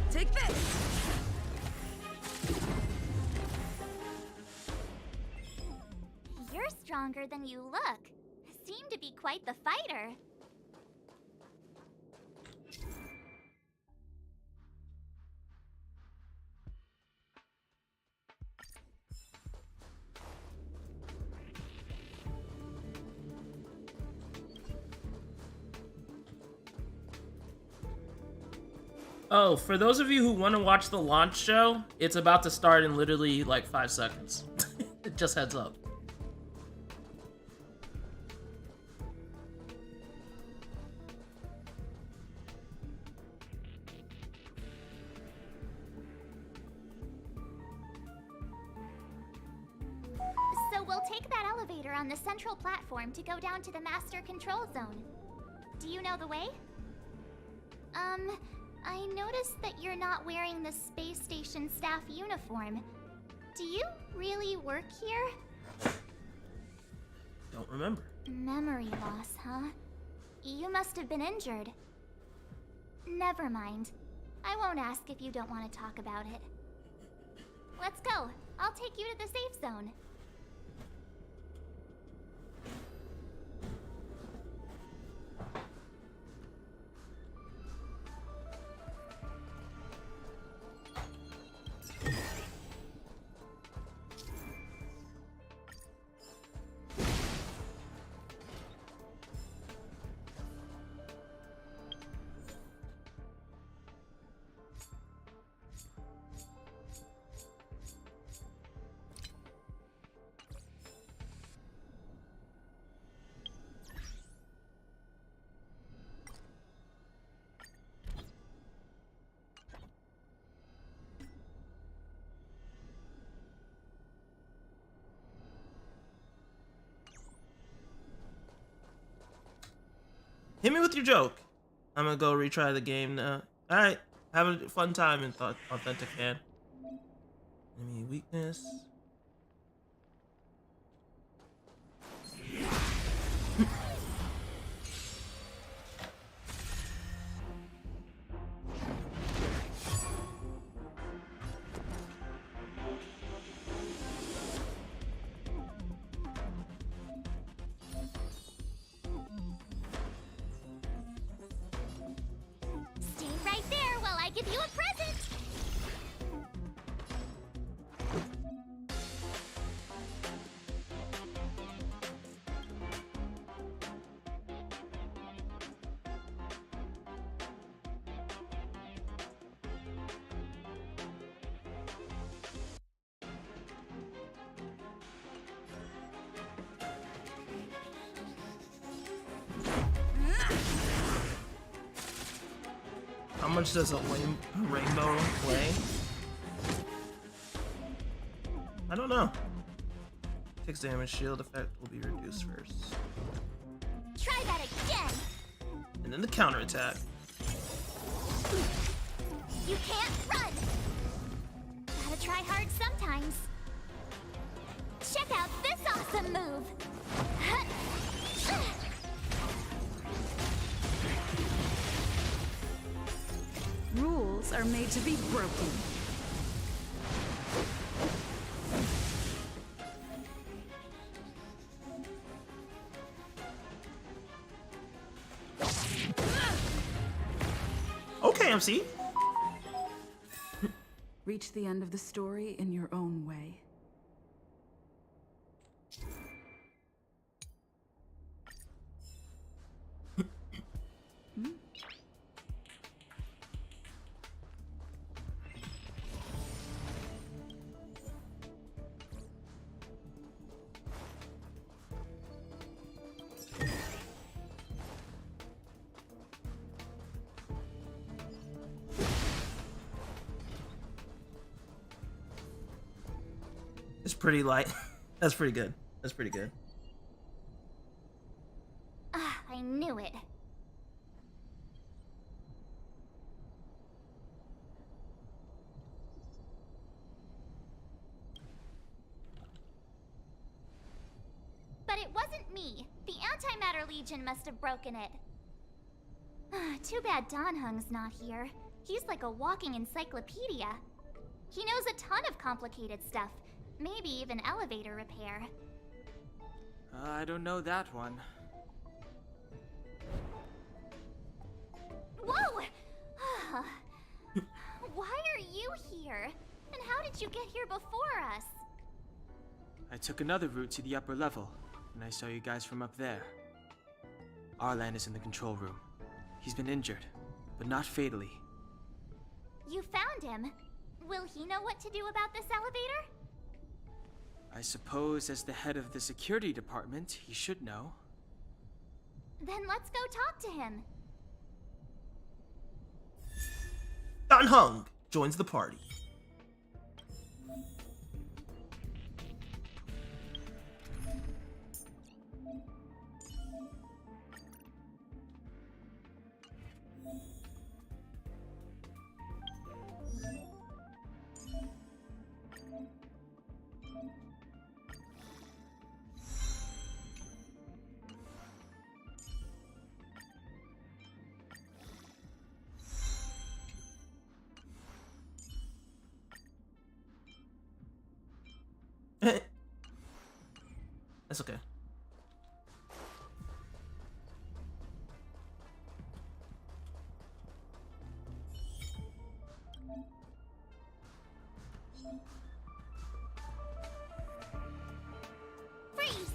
Take this! You're stronger than you look. Seem to be quite the fighter. Oh, for those of you who want to watch the launch show, it's about to start in literally like 5 seconds. Just heads up. So we'll take that elevator on the central platform to go down to the master control zone. Do you know the way? I noticed that you're not wearing the space station staff uniform. Do you really work here? Don't remember. Memory loss, huh? You must have been injured. Never mind. I won't ask if you don't want to talk about it. Let's go. I'll take you to the safe zone. Hit me with your joke. I'm gonna go retry the game now. Alright, have a fun time in Authentic Fan. Enemy weakness. Stay right there while I give you a present! How much does a rainbow weigh? I don't know. Takes damage, shield effect will be reduced first. Try that again! And then the counterattack. You can't run! Gotta try hard sometimes. Check out this awesome move! Rules are made to be broken. Okay, MC. Reach the end of the story in your own way. It's pretty light. That's pretty good. That's pretty good. Ah, I knew it. But it wasn't me. The Antimatter Legion must have broken it. Too bad Donhung's not here. He's like a walking encyclopedia. He knows a ton of complicated stuff. Maybe even elevator repair. I don't know that one. Whoa! Why are you here? And how did you get here before us? I took another route to the upper level, and I saw you guys from up there. Arlan is in the control room. He's been injured, but not fatally. You found him. Will he know what to do about this elevator? I suppose as the head of the security department, he should know. Then let's go talk to him. Dan Hung joins the party. That's okay. Freeze!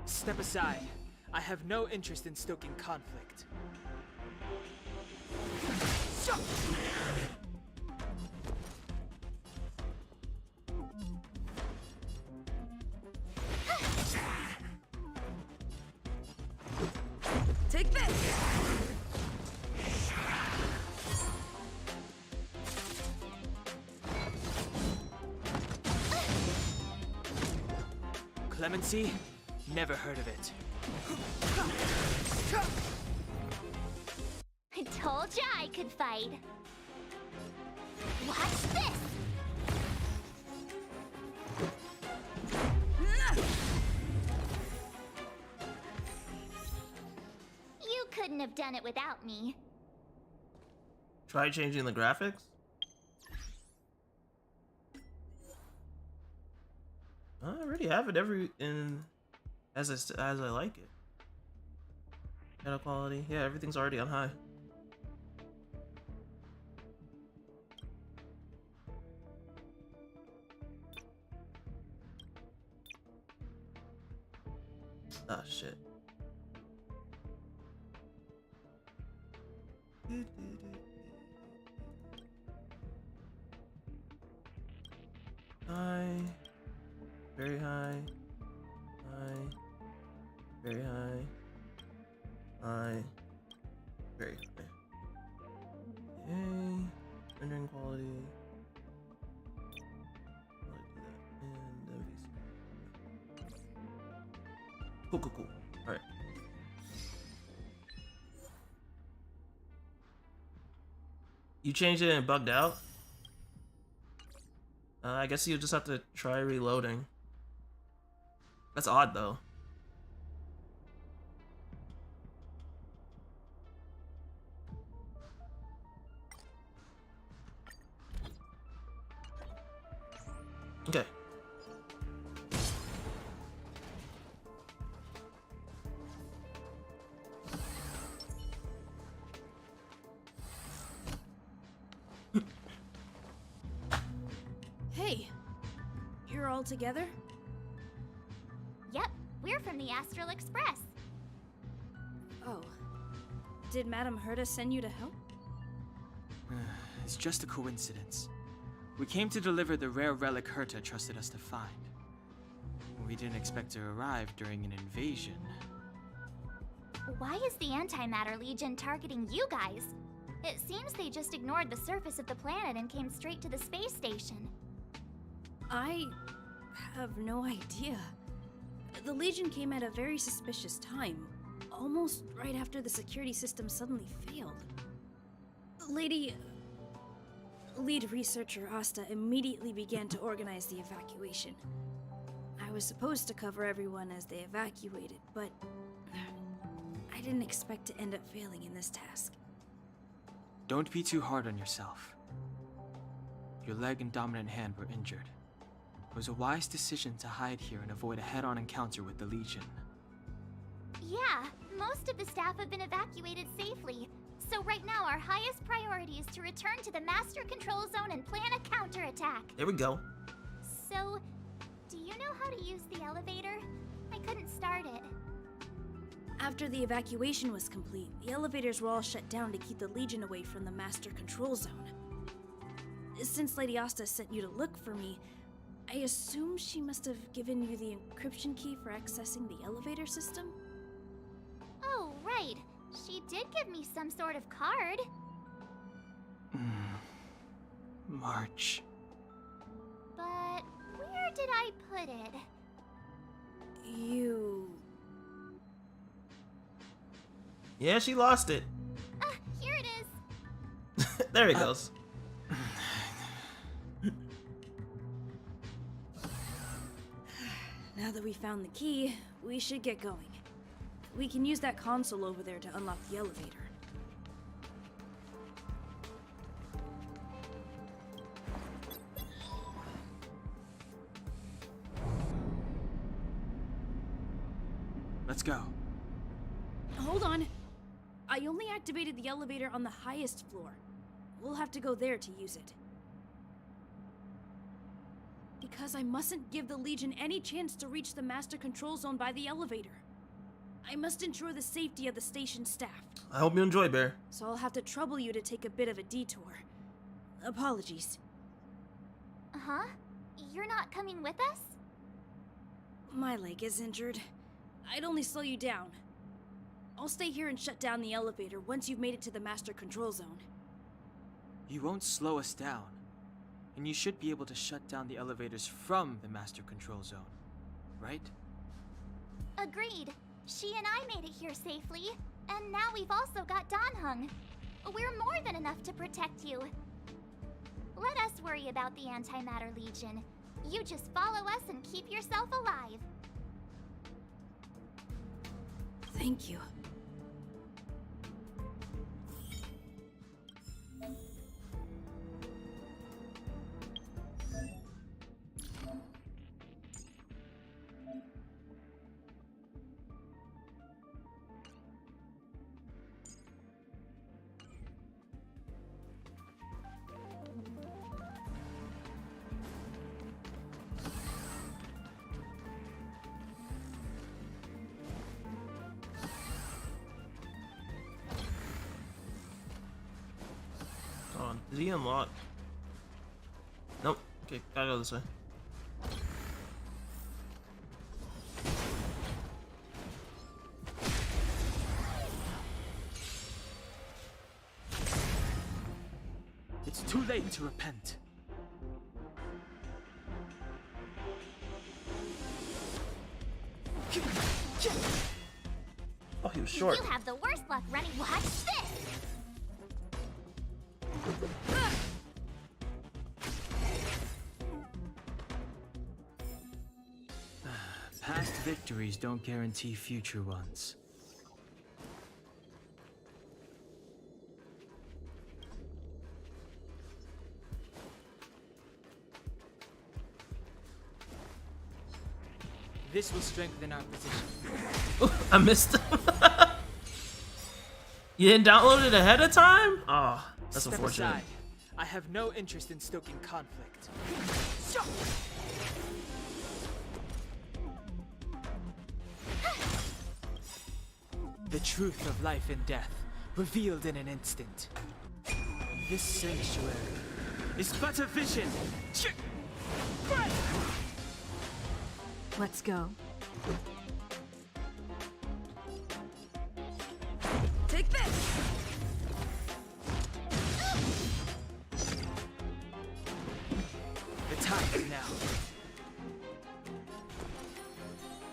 Step aside. I have no interest in stoking conflict. Take this! Clemency? Never heard of it. I told ya I could fight. Watch this! You couldn't have done it without me. Try changing the graphics. I already have it as I like it. Shadow quality, yeah, everything's already on high. Ah, shit. High, very high, high, very high, high, very high. Yay, rendering quality. Cool, cool, cool. All right. You changed it and it bugged out? I guess you just have to try reloading. That's odd, though. Okay. Hey, you're all together? Yep, we're from the Astral Express. Oh. Did Madame Herta send you to help? It's just a coincidence. We came to deliver the rare relic Herta trusted us to find. We didn't expect to arrive during an invasion. Why is the Antimatter Legion targeting you guys? It seems they just ignored the surface of the planet and came straight to the space station. I have no idea. The Legion came at a very suspicious time, almost right after the security system suddenly failed. Lead researcher Asta immediately began to organize the evacuation. I was supposed to cover everyone as they evacuated, but I didn't expect to end up failing in this task. Don't be too hard on yourself. Your leg and dominant hand were injured. It was a wise decision to hide here and avoid a head-on encounter with the Legion. Yeah, most of the staff have been evacuated safely. So right now our highest priority is to return to the Master Control Zone and plan a counterattack. There we go. So, do you know how to use the elevator? I couldn't start it. After the evacuation was complete, the elevators were all shut down to keep the Legion away from the Master Control Zone. Since Lady Asta sent you to look for me, I assume she must have given you the encryption key for accessing the elevator system? Oh, right. She did give me some sort of card. March. But where did I put it? You... Yeah, she lost it. Here it is. There it goes. Now that we found the key, we should get going. We can use that console over there to unlock the elevator. Let's go. Hold on. I only activated the elevator on the highest floor. We'll have to go there to use it. Because I mustn't give the Legion any chance to reach the Master Control Zone by the elevator. I must ensure the safety of the station staff. I hope you enjoy, Bear. So I'll have to trouble you to take a bit of a detour. Apologies. Huh? You're not coming with us? My leg is injured. I'd only slow you down. I'll stay here and shut down the elevator once you've made it to the Master Control Zone. You won't slow us down. And you should be able to shut down the elevators from the Master Control Zone, right? Agreed. She and I made it here safely, and now we've also got Danhung. We're more than enough to protect you. Let us worry about the Antimatter Legion. You just follow us and keep yourself alive. Thank you. Did he unlock? Nope. Okay, gotta go this way. It's too late to repent. Oh, he was short. You have the worst luck running. Watch this! Past victories don't guarantee future ones. This will strengthen our position. I missed him. You didn't download it ahead of time? Oh, that's Step unfortunate. aside. I have no interest in stoking conflict. The truth of life and death, revealed in an instant. This sanctuary is but a vision. Let's go. Take this! The time is now.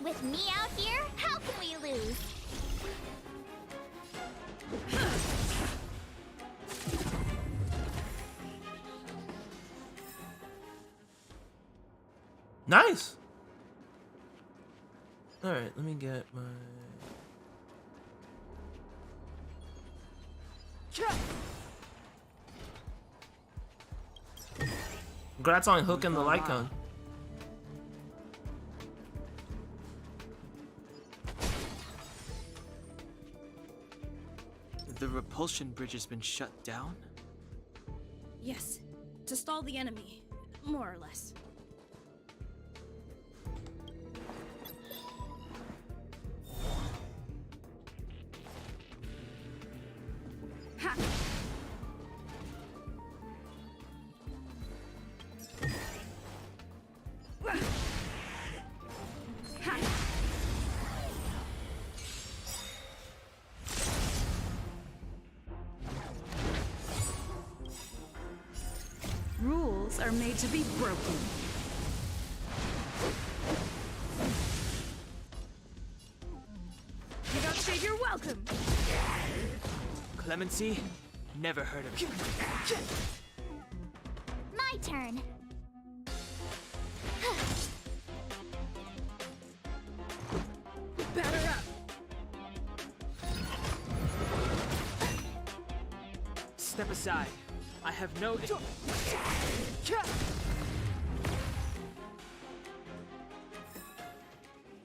With me out here, how can we lose? Nice. All right, let me get my. Congrats on hooking the light cone. The repulsion bridge has been shut down? Yes, to stall the enemy, more or less. Rules are made to be broken. You don't say you're welcome. Clemency? Never heard of it. My turn. Batter up. Step aside. I have no...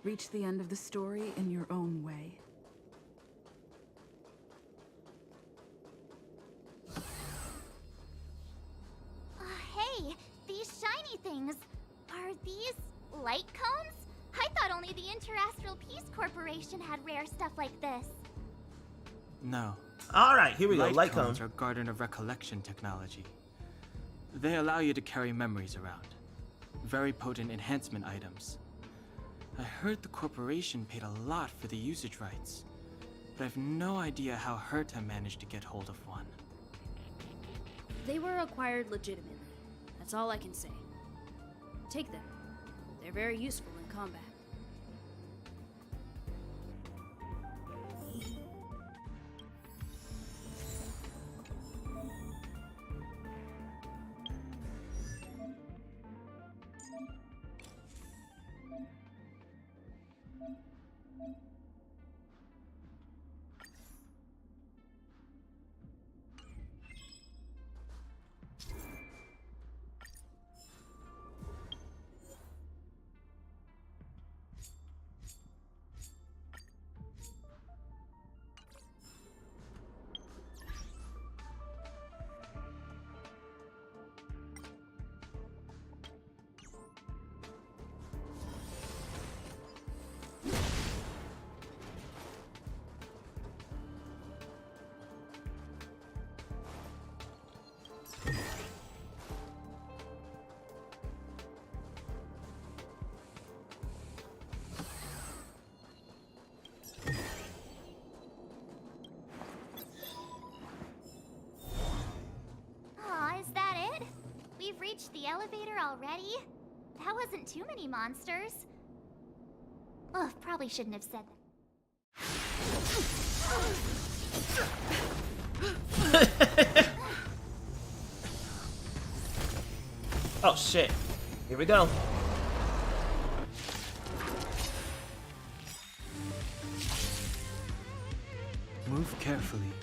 Reach the end of the story in your own way. Hey, these shiny things. Are these light cones? I thought only the Interastral Peace Corporation had rare stuff like this. No. All right, here we go. Light cones cones. are Garden of Recollection technology. They allow you to carry memories around. Very potent enhancement items. I heard the corporation paid a lot for the usage rights, but I've no idea how Herta managed to get hold of one. They were acquired legitimately. That's all I can say. Take them. They're very useful in combat. We've reached the elevator already? That wasn't too many monsters. Ugh, probably shouldn't have said that. Oh shit. Here we go. Move carefully.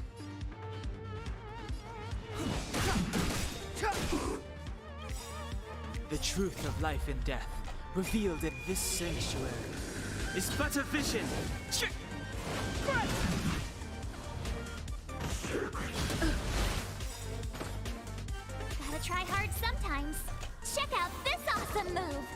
The truth of life and death, revealed in this sanctuary, is but a vision. Gotta try hard sometimes. Check out this awesome move.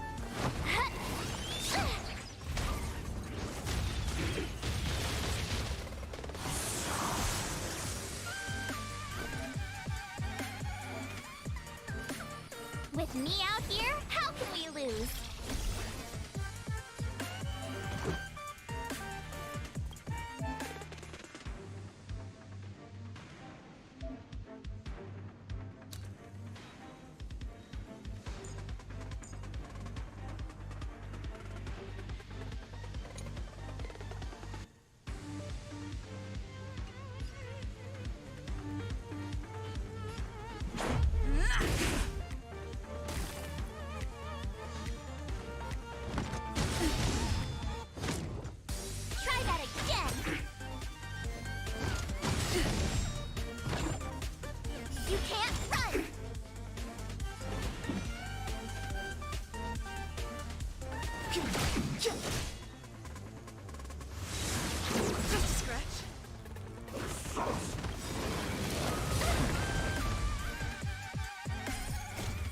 With me out here, how can we lose?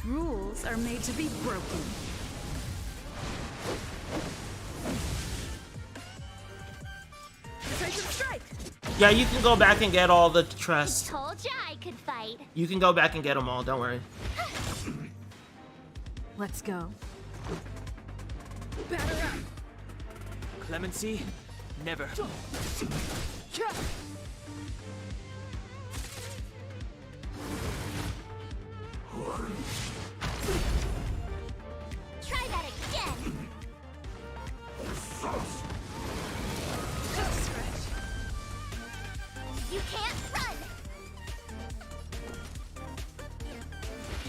Rules are made to be broken. Strike. Yeah, you can go back and get all the trust. Told ya I could fight. You can go back and get them all, don't worry. Let's go. Batter up. Clemency? Never.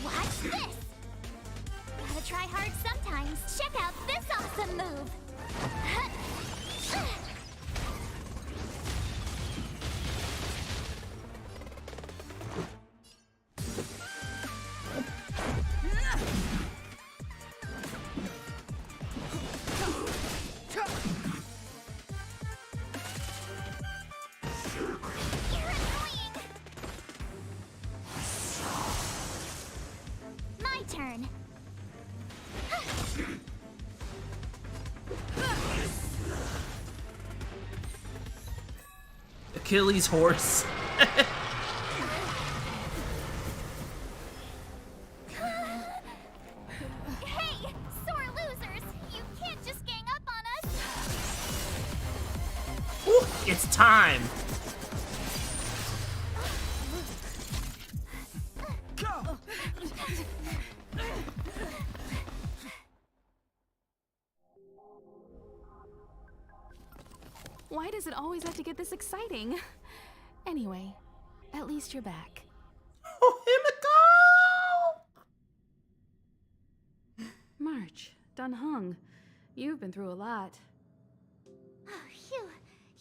Watch this! Gotta try hard sometimes. Check out this awesome move! Turn. Achilles' horse. Hey, sore losers! You can't just gang up on us! Ooh, it's time! Why does it always have to get this exciting? Anyway, at least you're back. Oh, Himiko! March, Dunhung, you've been through a lot. Oh, phew.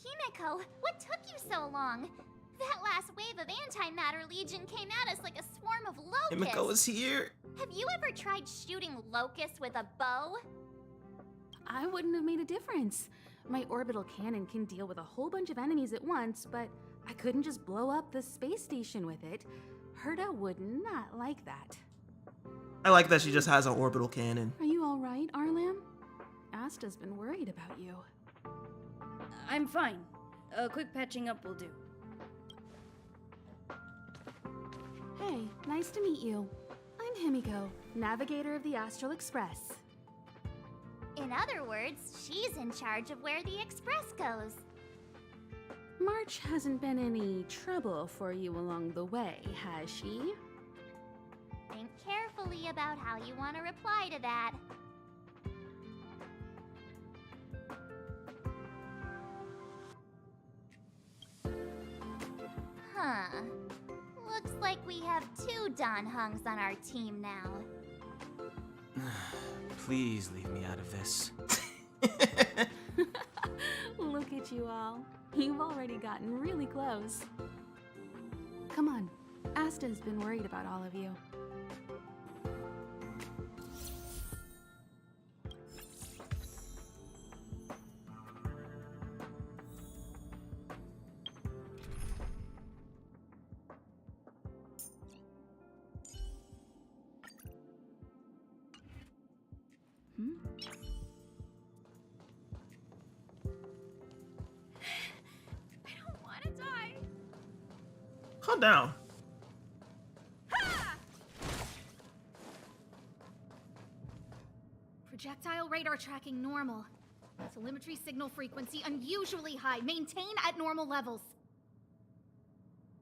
Himiko, what took you so long? That last wave of Antimatter Legion came at us like a swarm of locusts. Himiko is here. Have you ever tried shooting locusts with a bow? I wouldn't have made a difference. My orbital cannon can deal with a whole bunch of enemies at once, but I couldn't just blow up the space station with it. Herta would not like that. I like that she just has an orbital cannon. Are you all right, Arlam? Asta's been worried about you. I'm fine. A quick patching up will do. Hey, nice to meet you. I'm Himiko, navigator of the Astral Express. In other words, she's in charge of where the express goes. March hasn't been any trouble for you along the way, has she? Think carefully about how you want to reply to that. Huh. Looks like we have 2 Donhungs on our team now. Please leave me out of this. Look at you all. You've already gotten really close. Come on. Asta's been worried about all of you. Calm down. Projectile radar tracking normal. Telemetry signal frequency unusually high. Maintain at normal levels.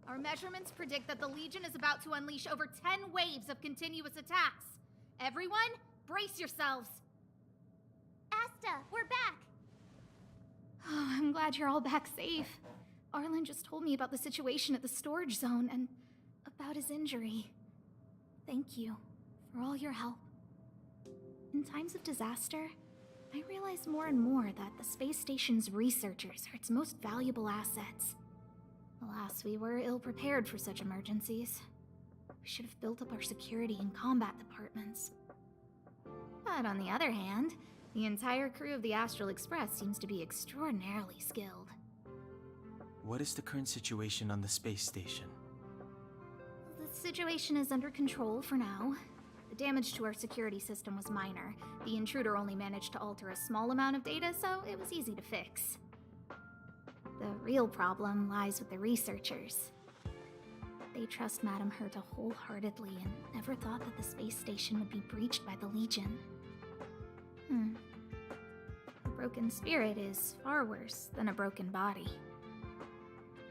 Our measurements predict that the Legion is about to unleash over 10 waves of continuous attacks. Everyone, brace yourselves. Asta, we're back. Oh, I'm glad you're all back safe. Arlen just told me about the situation at the storage zone and about his injury. Thank you for all your help. In times of disaster, I realize more and more that the space station's researchers are its most valuable assets. Alas, we were ill-prepared for such emergencies. We should have built up our security and combat departments. But on the other hand, the entire crew of the Astral Express seems to be extraordinarily skilled. What is the current situation on the space station? The situation is under control for now. The damage to our security system was minor. The intruder only managed to alter a small amount of data, so it was easy to fix. The real problem lies with the researchers. They trust Madame Herta wholeheartedly and never thought that the space station would be breached by the Legion. A broken spirit is far worse than a broken body.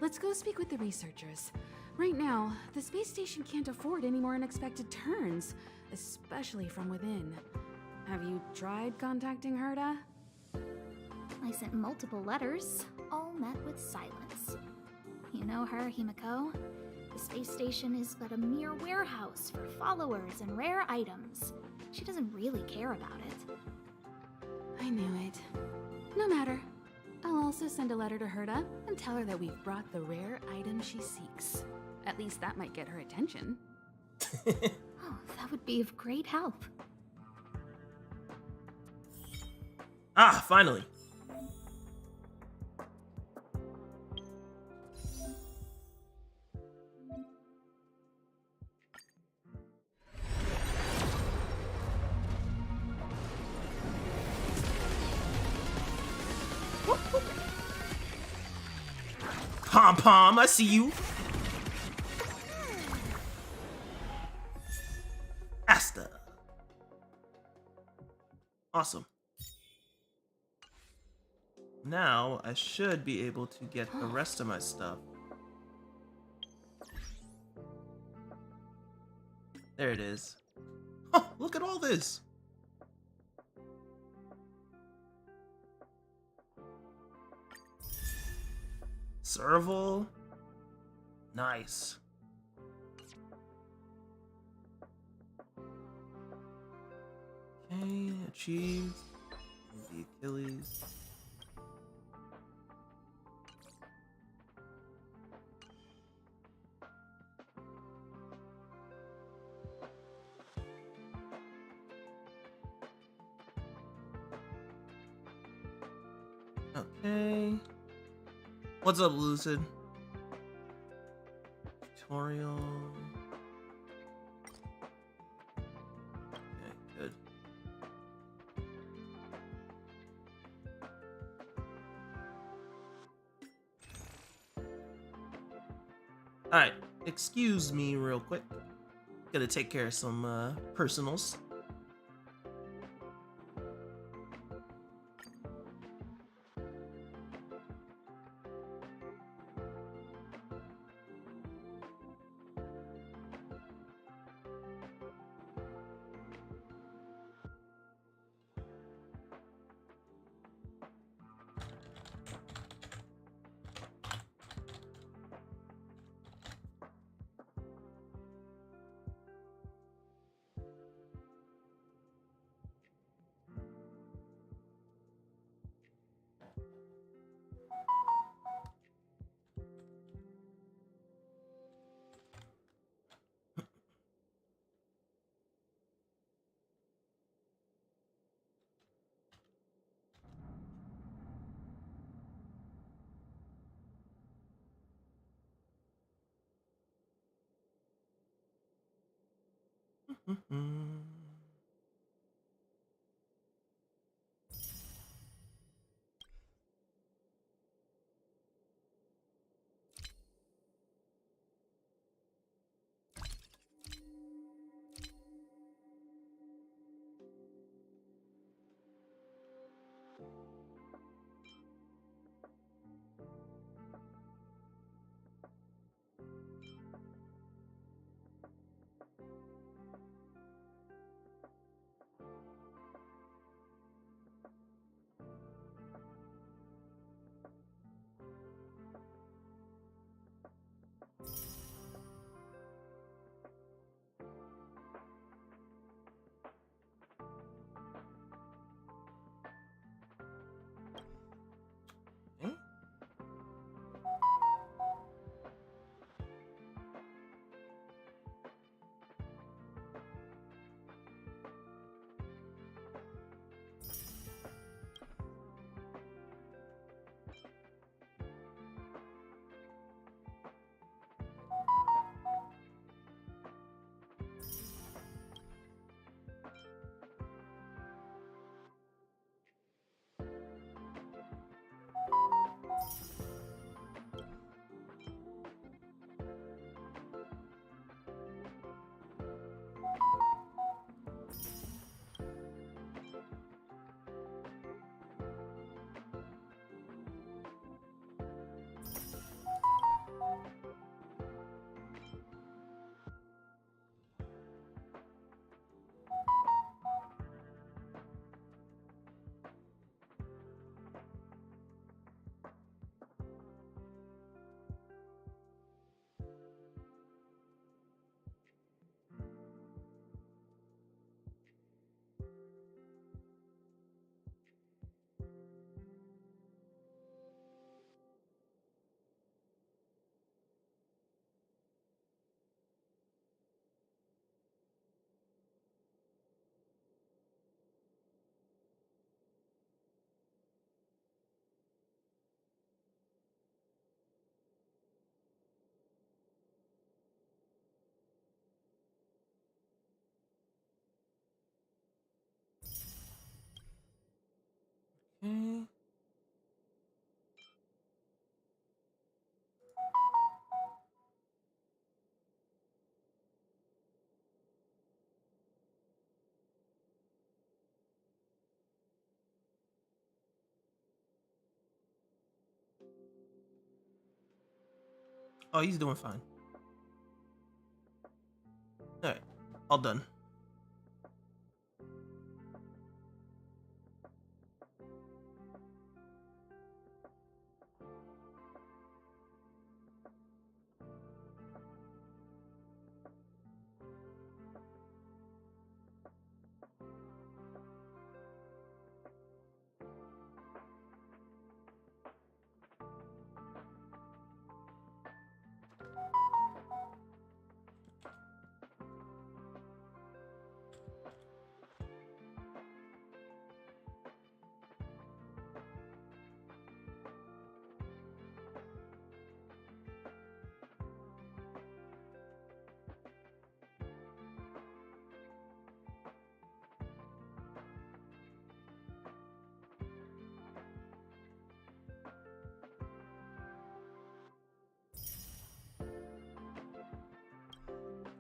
Let's go speak with the researchers. Right now, the space station can't afford any more unexpected turns, especially from within. Have you tried contacting Herta? I sent multiple letters, all met with silence. You know her, Himiko. The The space station is but a mere warehouse for followers and rare items. She doesn't really care about it. I knew it. No matter. I'll also send a letter to Herta and tell her that we've brought the rare item she seeks. At least that might get her attention. Oh, that would be of great help. Ah, finally. Pom Pom, I see you. Asta. Awesome. Now I should be able to get the rest of my stuff. There it is. Oh, look at all this. Serval. Nice. Okay, achieved. The Achilles. Okay. What's up, Lucid? Tutorial. Okay, good. Alright, excuse me real quick. Gotta take care of some personals. Oh, he's doing fine. All right, all done.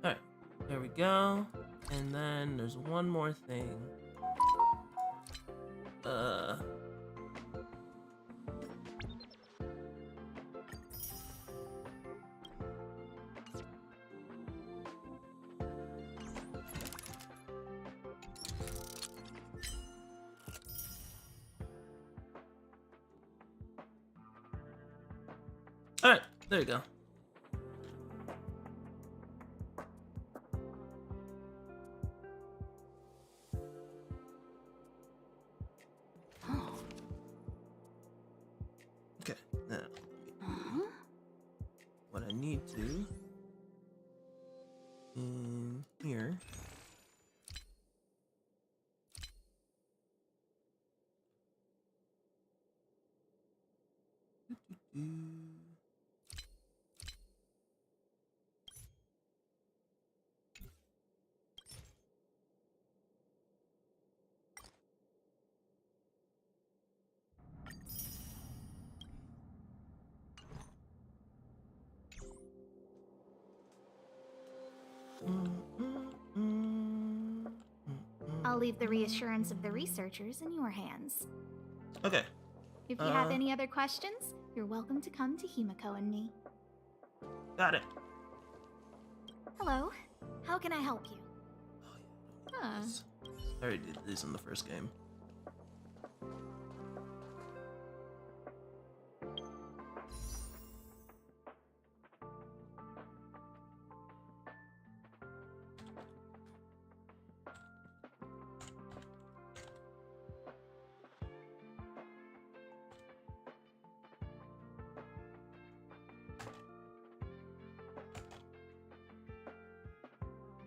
All right, there we go. And then there's one more thing. All right, there you go. Okay, now what I need to in here. I'll leave the reassurance of the researchers in your hands. Okay. If you have any other questions, you're welcome to come to Himiko and me. Got it. Hello. How can I help you? I already did this in the first game.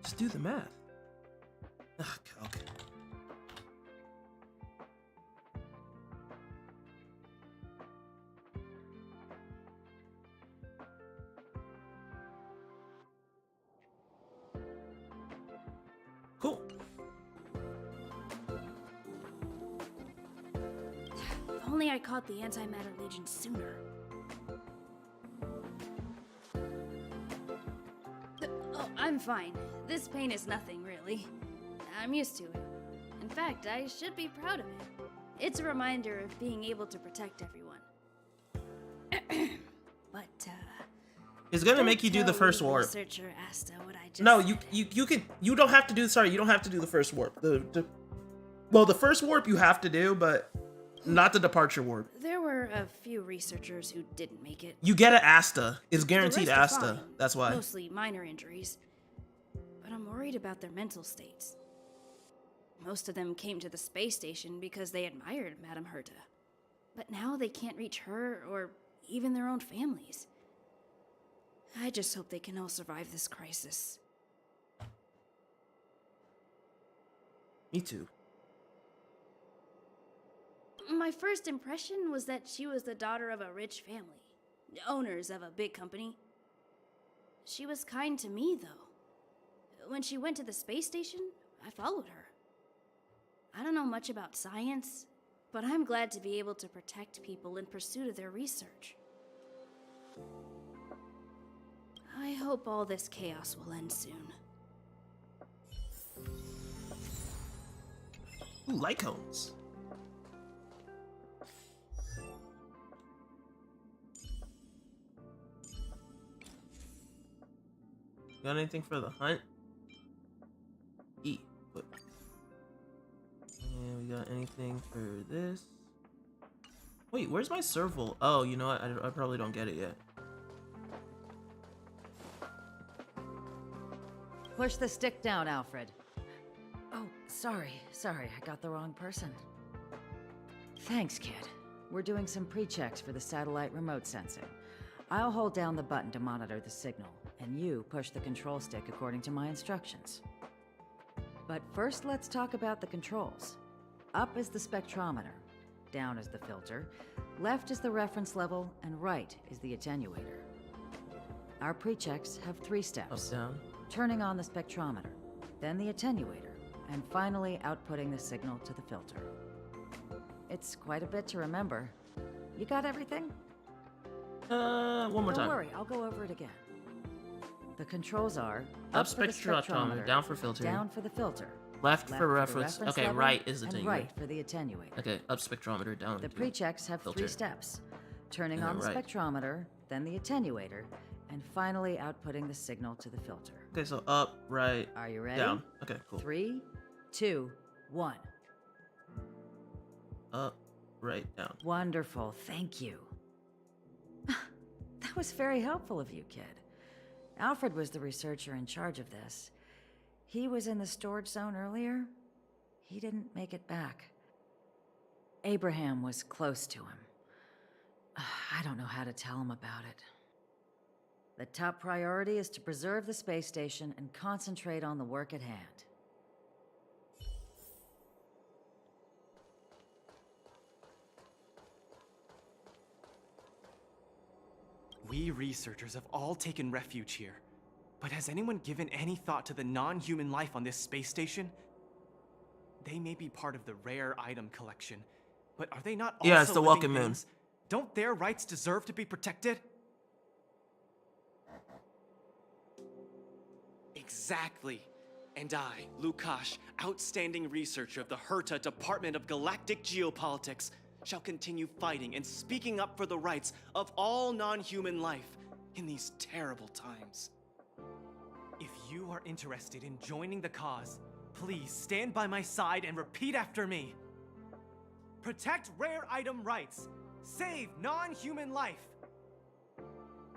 Just do the math. Ugh, okay. Cool. If only I caught the Antimatter Legion sooner. Oh, I'm fine. This pain is nothing, really. I'm used to it. In fact, I should be proud of it. It's a reminder of being able to protect everyone. But, It's gonna make you do the first warp. Researcher Asta what I just No, said. you don't have to do. Sorry, you don't have to do the first warp. Well, the first warp you have to do, but not the departure warp. There were a few researchers who didn't make it. You get an Asta. It's The guaranteed rest are Asta. fine, That's why. Mostly minor injuries. But I'm worried about their mental states. Most of them came to the space station because they admired Madame Herta. But now they can't reach her or even their own families. I just hope they can all survive this crisis. Me too. My first impression was that she was the daughter of a rich family, owners of a big company. She was kind to me, though. When she went to the space station, I followed her. I don't know much about science, but I'm glad to be able to protect people in pursuit of their research. I hope all this chaos will end soon. Ooh, light cones. got anything for the hunt? E. Equip. And we got anything for this? Wait, where's my serval? Oh, you know what? I probably don't get it yet. Push the stick down, Alfred. Oh, sorry, I got the wrong person. Thanks, kid. We're doing some pre-checks for the satellite remote sensing. I'll hold down the button to monitor the signal, and you push the control stick according to my instructions. But first, let's talk about the controls. Up is the spectrometer, down is the filter, left is the reference level, and right is the attenuator. Our pre-checks have 3 steps. Up, down. Turning on the spectrometer, then the attenuator, and finally outputting the signal to the filter. It's quite a bit to remember. You got everything? One more time. Don't worry, I'll go over it again. The controls are Up for the spectrometer, down for filter. down for the filter, Left for reference. Okay, level, right is and attenuator. right for the attenuator. Okay, up spectrometer, down. The pre-checks have filter. 3 steps. Turning And on the then right. spectrometer, then the attenuator, and finally outputting the signal to the filter. Okay, so up, right, Are you ready? down. Okay, cool. 3, 2, 1. Up, right, down. Wonderful, thank you. That was very helpful of you, kid. Alfred was the researcher in charge of this. He was in the storage zone earlier. He didn't make it back. Abraham was close to him. I don't know how to tell him about it. The top priority is to preserve the space station and concentrate on the work at hand. We researchers have all taken refuge here. But has anyone given any thought to the non-human life on this space station? They may be part of the rare item collection, but are they not also Yeah, it's the living Welcome Moon. things? Don't their rights deserve to be protected? Exactly. And I, Lukash, outstanding researcher of the Herta Department of Galactic Geopolitics, shall continue fighting and speaking up for the rights of all non-human life in these terrible times. If you are interested in joining the cause, please stand by my side and repeat after me. Protect rare item rights. Save non-human life.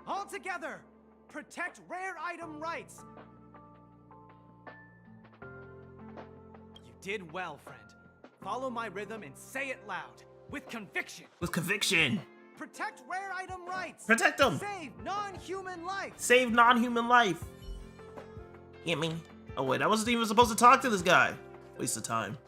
All together, protect rare item rights. You did well, friend. Follow my rhythm and say it loud, with conviction. With conviction. Protect rare item rights. Protect them. Save non-human life. Save non-human life. Hit me. Oh wait, I wasn't even supposed to talk to this guy. Waste of time.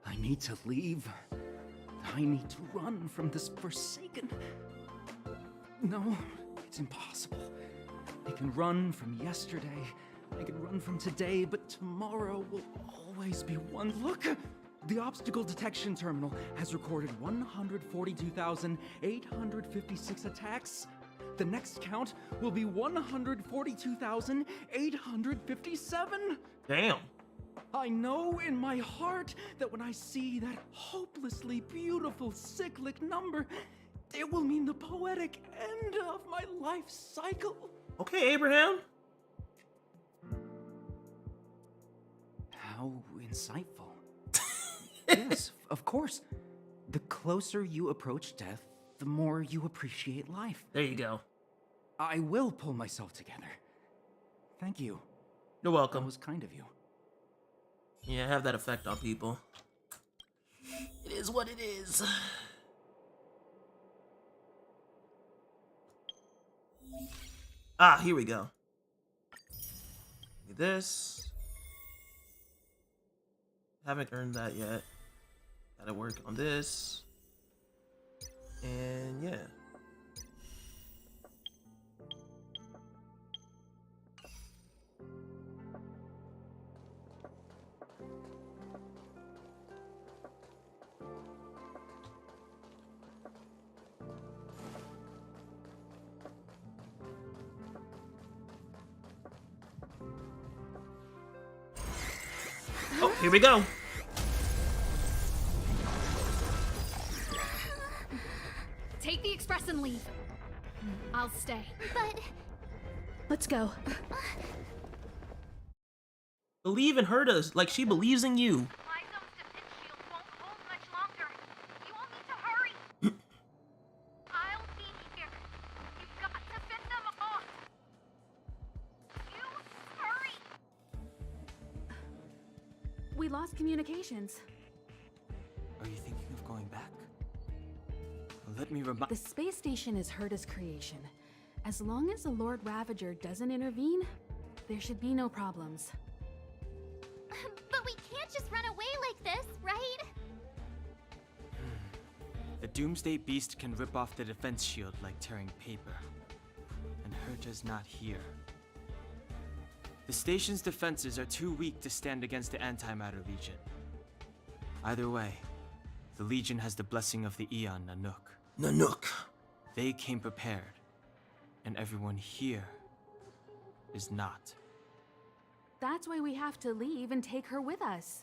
I need to leave. I need to run from this Forsaken. No, it's impossible. I can run from yesterday. I can run from today, but tomorrow will always be one. Look! The obstacle detection terminal has recorded 142,856 attacks. The next count will be 142,857. Damn. I know in my heart that when I see that hopelessly beautiful cyclic number, it will mean the poetic end of my life cycle. Okay, Abraham. How insightful. Yes, of course. The closer you approach death, the more you appreciate life. There you go. I will pull myself together. Thank you. You're welcome. That was kind of you. Yeah, have that effect on people. It is what it is. Ah, here we go. Look at this. Haven't earned that yet. Gotta work on this. And yeah. Oh, here we go. Take the express and leave. I'll stay. But Let's go. Believe in her like she believes in you. Latom's defense shield won't hold much longer. You all need to hurry. I'll be here. You've got to fit them off. You hurry. We lost communications. Are you thinking of going back? Let me remind. The space station is Herta's creation. As long as the Lord Ravager doesn't intervene, there should be no problems. But we can't just run away like this, right? The Doomsday Beast can rip off the defense shield like tearing paper. And Herta's not here. The station's defenses are too weak to stand against the Antimatter Legion. Either way, the Legion has the blessing of the Aeon Nanook. Nanook. They came prepared, and everyone here is not. That's why we have to leave and take her with us.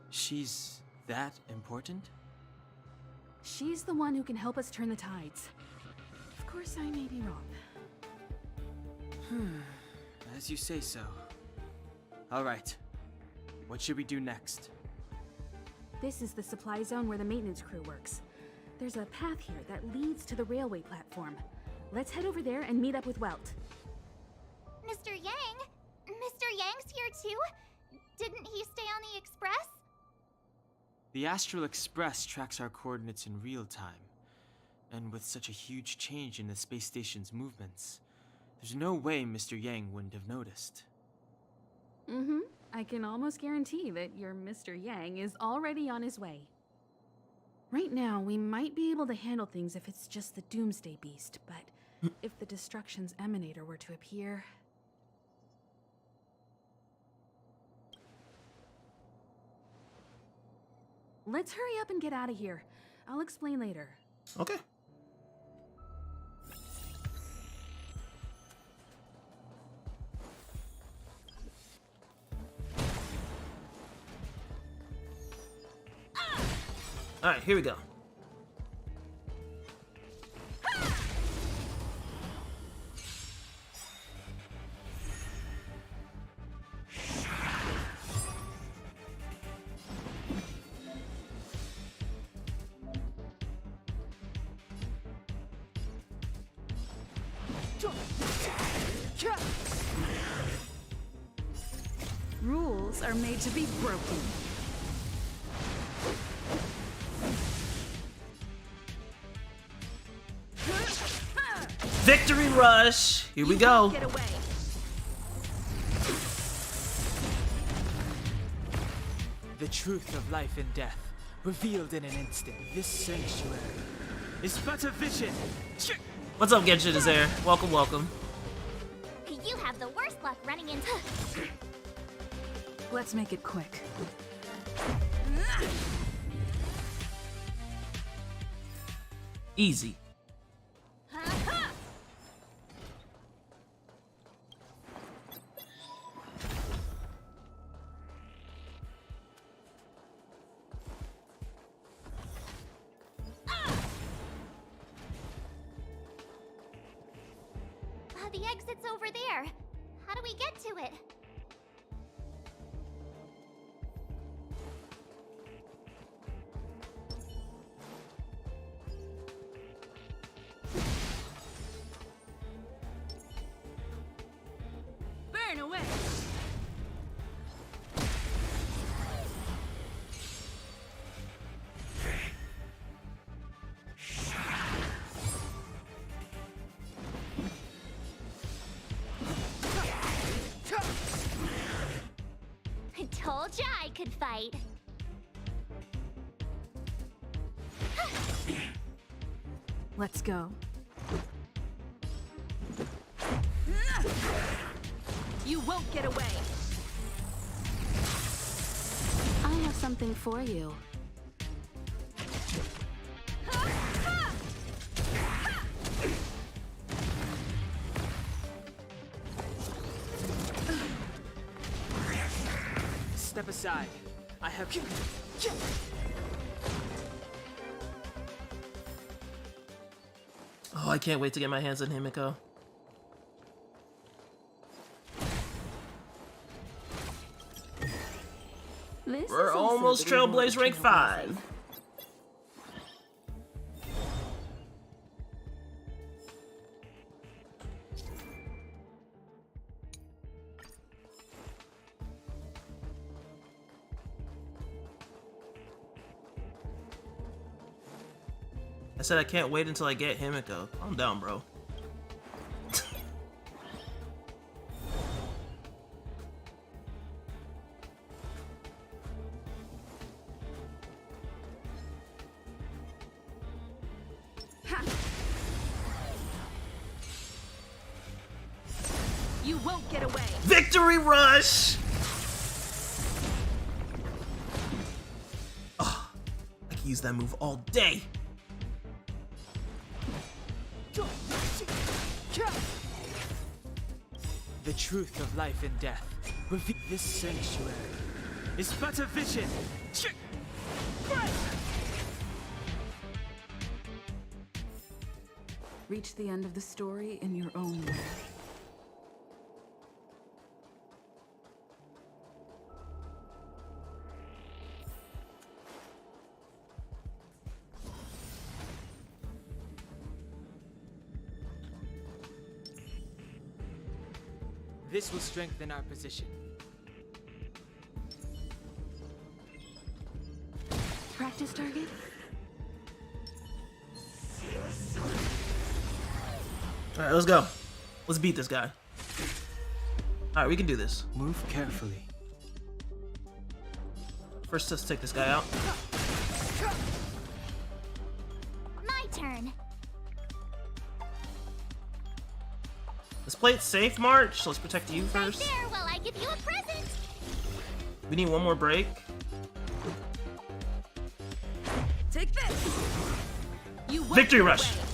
She's that important? She's the one who can help us turn the tides. Of course, I may be wrong. As you say so. All right. What should we do next? This is the supply zone where the maintenance crew works. There's a path here that leads to the railway platform. Let's head over there and meet up with Welt. Mr. Yang? Mr. Yang's here too? Didn't he stay on the Express? The Astral Express tracks our coordinates in real time. And with such a huge change in the space station's movements, there's no way Mr. Yang wouldn't have noticed. I can almost guarantee that your Mr. Yang is already on his way. Right now, we might be able to handle things if it's just the Doomsday Beast, but if the Destruction's Emanator were to appear... Let's hurry up and get out of here. I'll explain later. Okay. All right, here we go. Rules are made to be broken. Victory rush. Here we go. Get away. The truth of life and death, revealed in an instant. This sanctuary is but a vision. What's up, Genshin is there? Welcome, welcome. You have the worst luck running into... Let's make it quick. Easy. The exit's over there. How do we get to it? Burn away. I told ya I could fight. Let's go. You won't get away. I have something for you. Step aside. I have... Oh, I can't wait to get my hands on Himiko. We're almost Trailblaze rank 5. I said I can't wait until I get Himiko. Calm down, bro. You won't get away. Victory rush! Oh, I can use that move all day. The truth of life and death. Reveal this sanctuary is but a vision. Reach the end of the story in your own way. This will strengthen our position. Practice target? Alright, let's go. Let's beat this guy. Alright, we can do this. Move carefully. First, let's take this guy out. My turn. Let's play it safe, March. Let's protect you Right first. there while I give you a present. We need one more break. Take this. You won't Victory get rush. away.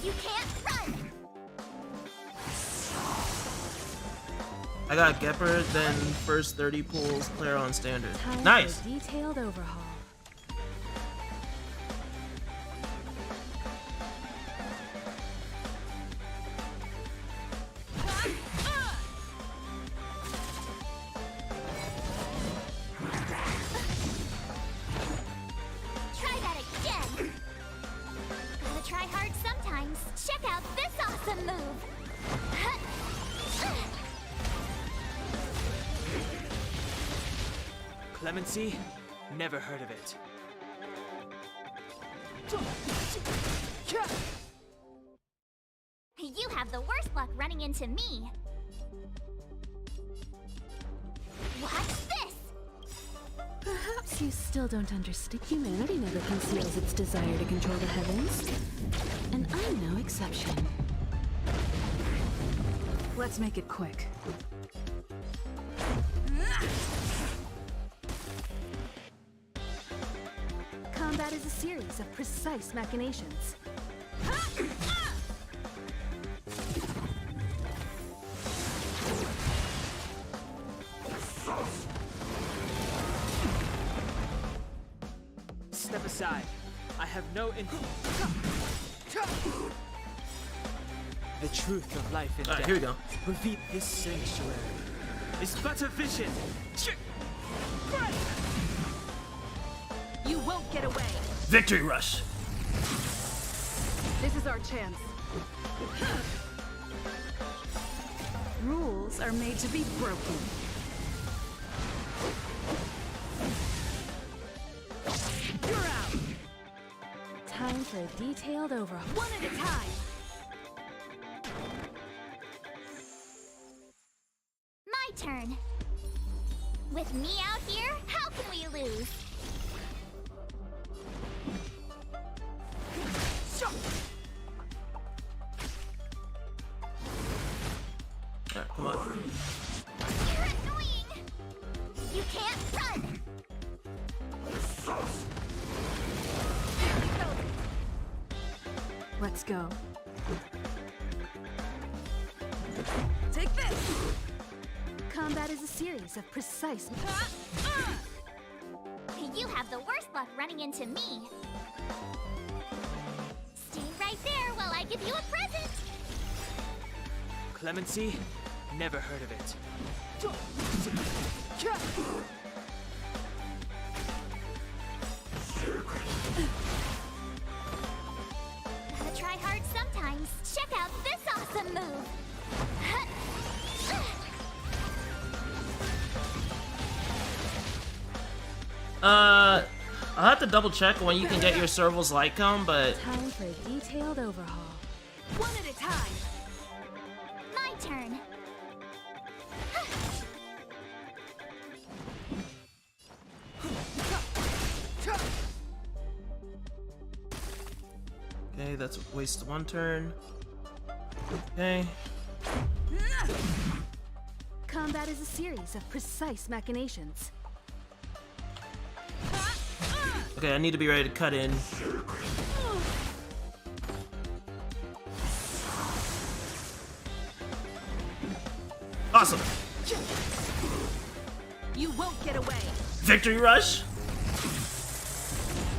You can't run. I got Gepard, then first 30 pulls, Claire on standard. Time Nice. for a detailed overhaul. Try that again. Gotta try hard sometimes. Check out this awesome move. Clemency? Never heard of it. You have the worst luck running into me. Watch this. Perhaps you still don't understand. Humanity never conceals its desire to control the heavens. And I'm no exception. Let's make it quick. Combat is a series of precise machinations. Step aside. I have no The truth of life and Alright, death. here we go. Reveal this sanctuary is but a vision. You won't get away. Victory rush. This is our chance. Rules are made to be broken. You're out. Time for a detailed overhaul. One at a time. My turn. With me out here, how can we lose? Alright, come on. You're annoying. You can't run. Let's go. Take this! Combat is a series of precise... You have the worst luck running into me. Stay right there while I give you a present. Clemency? Never heard of it. Gotta try hard sometimes. Check out this awesome move. I'll have to double check when you can get your Serval's light cone, but Time for a detailed overhaul. One at a time. My turn. okay, that's a waste of 1 turn. Okay. Combat is a series of precise machinations. Okay, I need to be ready to cut in. Awesome. You won't get away. Victory rush.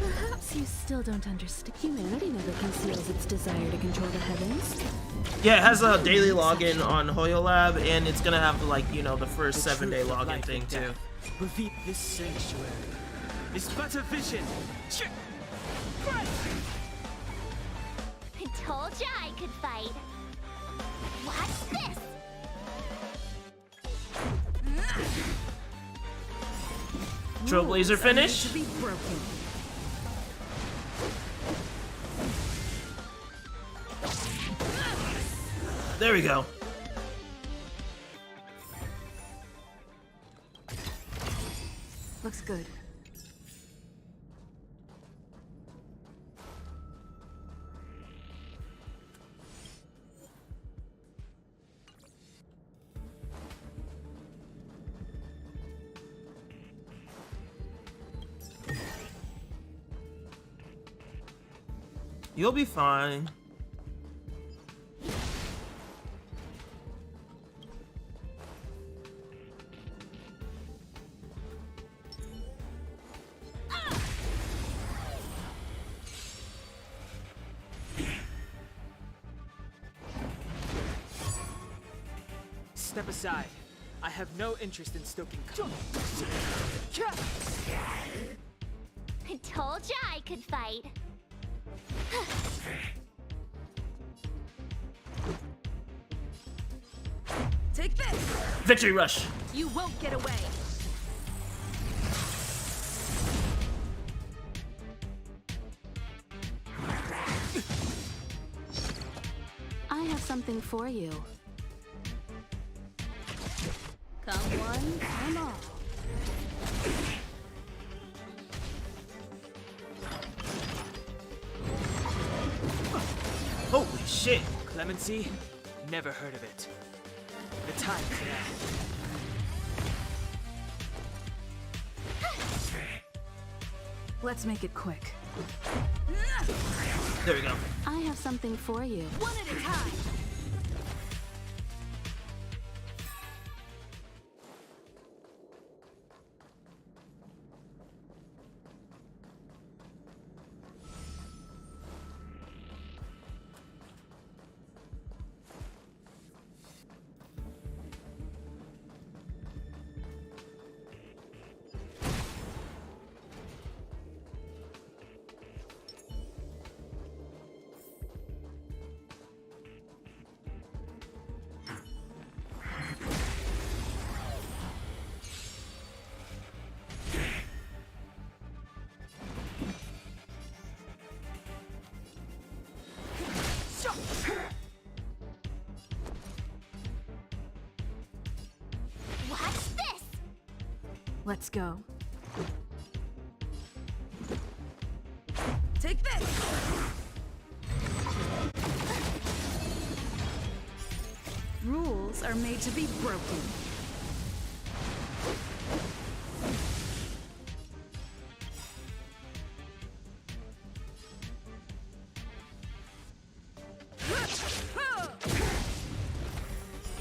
Perhaps you still don't understand. Humanity never conceals its desire to control the heavens. Yeah, it has a daily login on Hoyolab, and it's gonna have like, you know, the first 7-day login thing too. Reveal this sanctuary. It's but a vision. I told ya I could fight. Watch this. Trailblazer finish. To be broken. There we go. Looks good. You'll be fine. Step aside. I have no interest in stoking. I told ya I could fight. Take this. Victory rush. You won't get away. I have something for you. Come one, come all. Holy shit. Clemency? Never heard of it. The time for that. Let's make it quick. There we go. I have something for you. One at a time. Watch this. Let's go. Take this. Rules are made to be broken.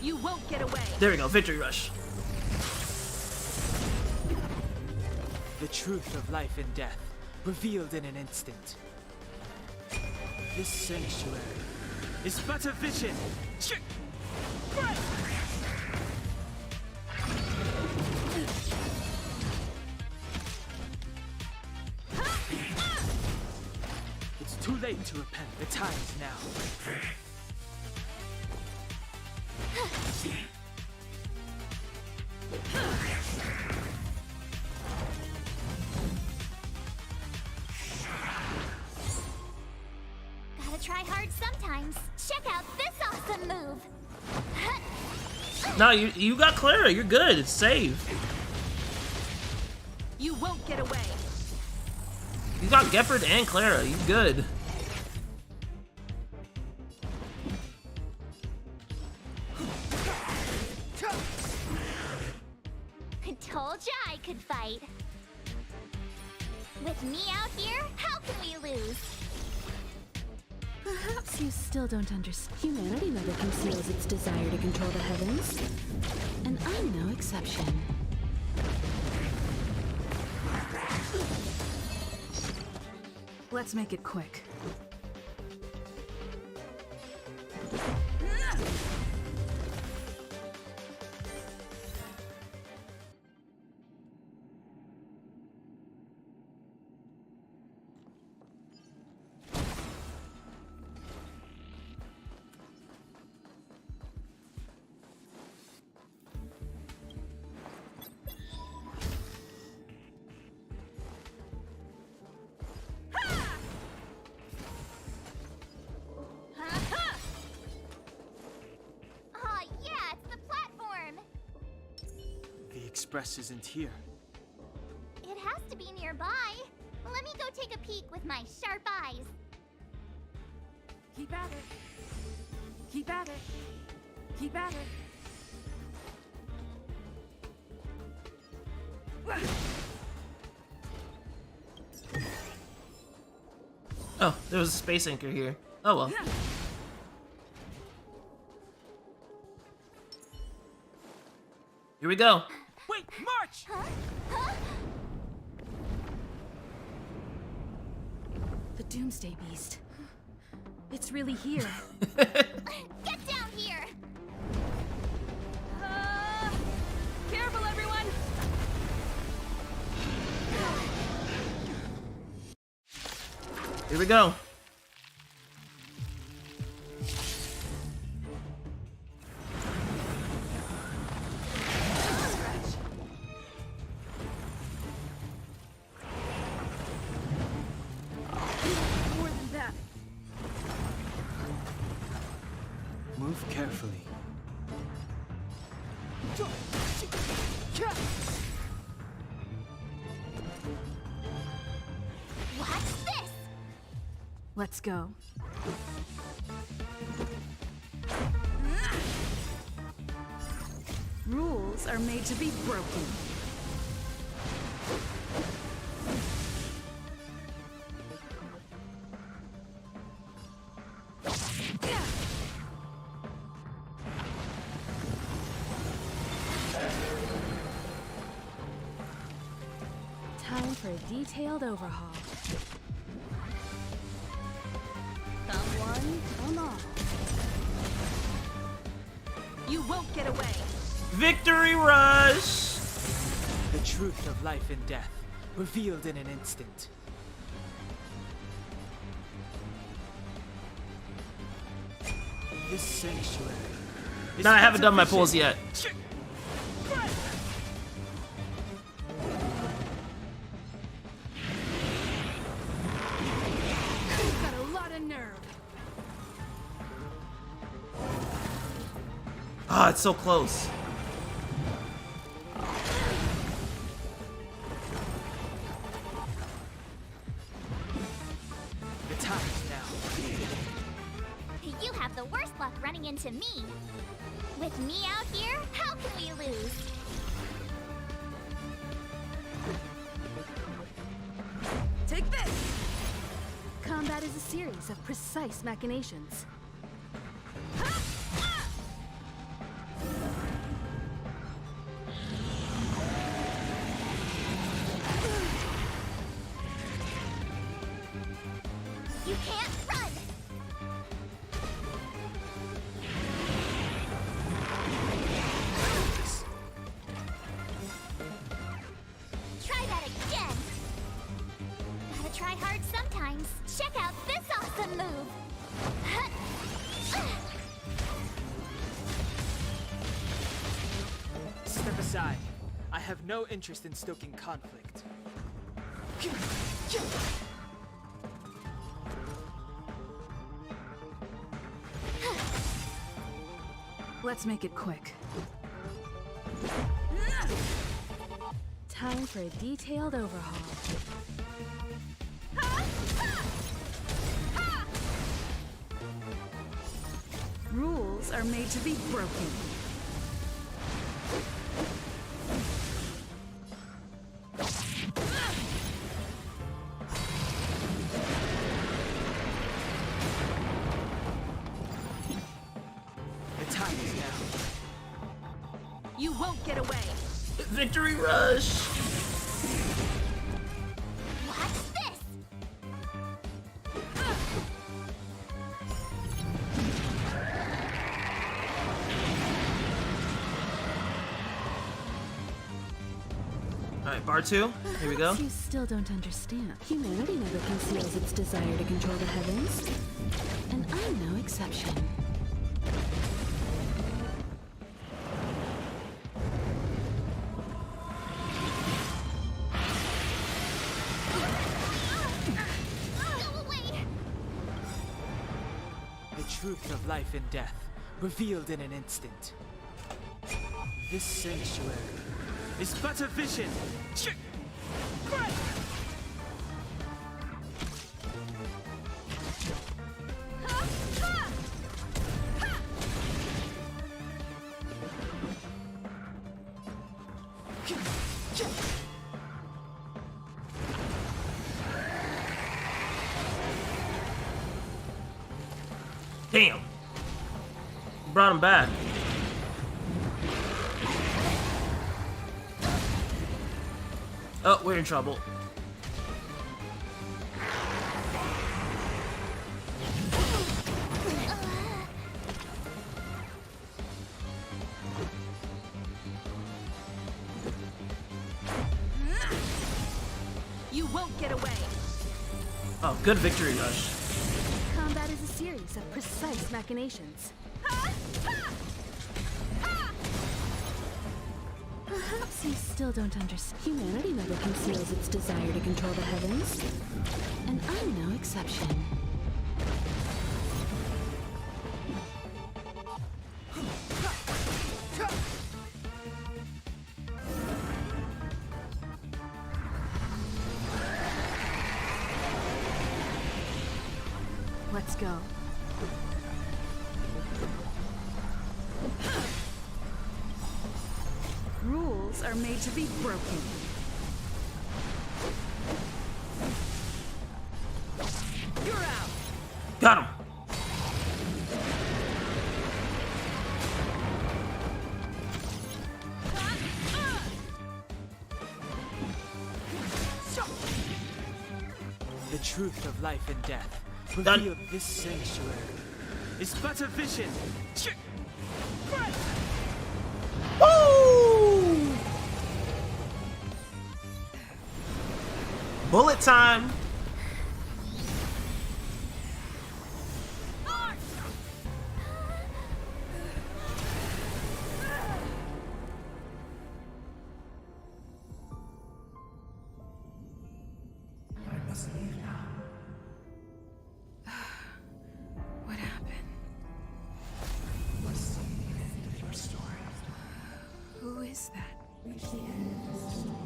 You won't get away. There we go. Victory rush. The truth of life and death, revealed in an instant. This sanctuary is but a vision. It's too late to repent. The time is now. Gotta try hard sometimes. Check out this awesome move. No, you got Clara. You're good. It's safe. You won't get away. You got Gepard and Clara. You good. I told ya I could fight. With me out here, how can we lose? Perhaps you still don't understand. Humanity never conceals its desire to control the heavens. And I'm no exception. Let's make it quick. Express isn't here. It has to be nearby. Let me go take a peek with my sharp eyes. Keep at it. Keep at it. Keep at it. Oh, there was a space anchor here. Oh well. Here we go. Wait, march! Huh? Huh? The Doomsday Beast. It's really here. Get down here! Careful, everyone! Here we go. More than that. Move carefully. Watch this! Let's go. Rules are made to be broken. Time for a detailed overhaul. Come one, come all. You won't get away. Victory rush! The truth of life and death, revealed in an instant. This sanctuary. No, I haven't done my pulls yet. You've got a lot of nerve. Ah, it's so close. The time is now. You have the worst luck running into me. With me out here, how can we lose? Take this! Combat is a series of precise machinations. aside. I have no interest in stoking conflict. Let's make it quick. Time for a detailed overhaul. Rules are made to be broken. The time is now. You won't get away. Victory rush. What's this? All right, bar 2. Here we go. You still don't understand. Humanity never conceals its desire to control the heavens. And I'm no exception. The truth of life and death, revealed in an instant. This sanctuary is but a vision. Damn. Brought him back. Oh, we're in trouble. You won't get away. Oh, good victory rush. Combat is a series of precise machinations. Perhaps you still don't understand. Humanity never conceals its desire to control the heavens. And I'm no exception. Let's go. Rules are made to be broken. You're out. Got him. The truth of life and death, Done. revealed this sanctuary is but a vision. Woo! Bullet time. What happened? What's the end of your story? Who is that? Reach the end of the story.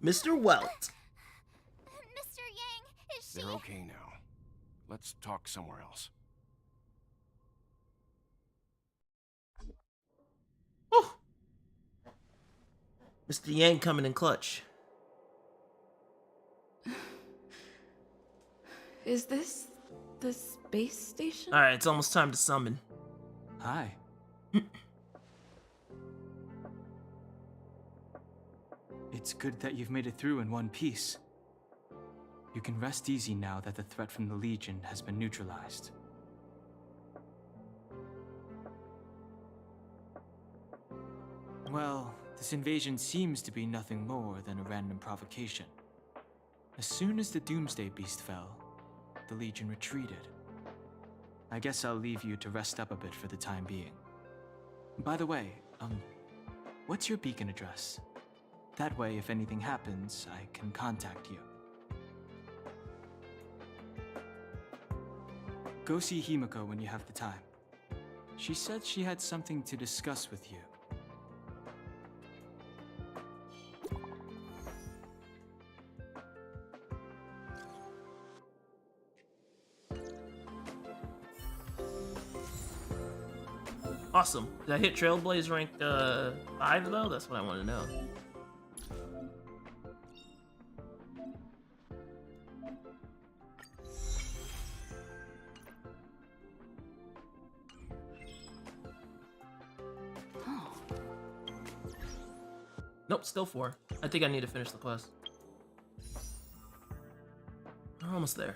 Mr. Welt. Mr. Yang, is she... They're okay now. Let's talk somewhere else. Whew. Mr. Yang coming in clutch. Is this The space station? Alright, it's almost time to summon. Hi. It's good that you've made it through in one piece. You can rest easy now that the threat from the Legion has been neutralized. Well, this invasion seems to be nothing more than a random provocation. As soon as the Doomsday Beast fell, the Legion retreated. I guess I'll leave you to rest up a bit for the time being. By the way, what's your beacon address? That way, if anything happens, I can contact you. Go see Himiko when you have the time. She said she had something to discuss with you. Awesome. Did I hit Trailblaze rank 5 though? That's what I want to know. Nope, still 4. I think I need to finish the quest. We're almost there.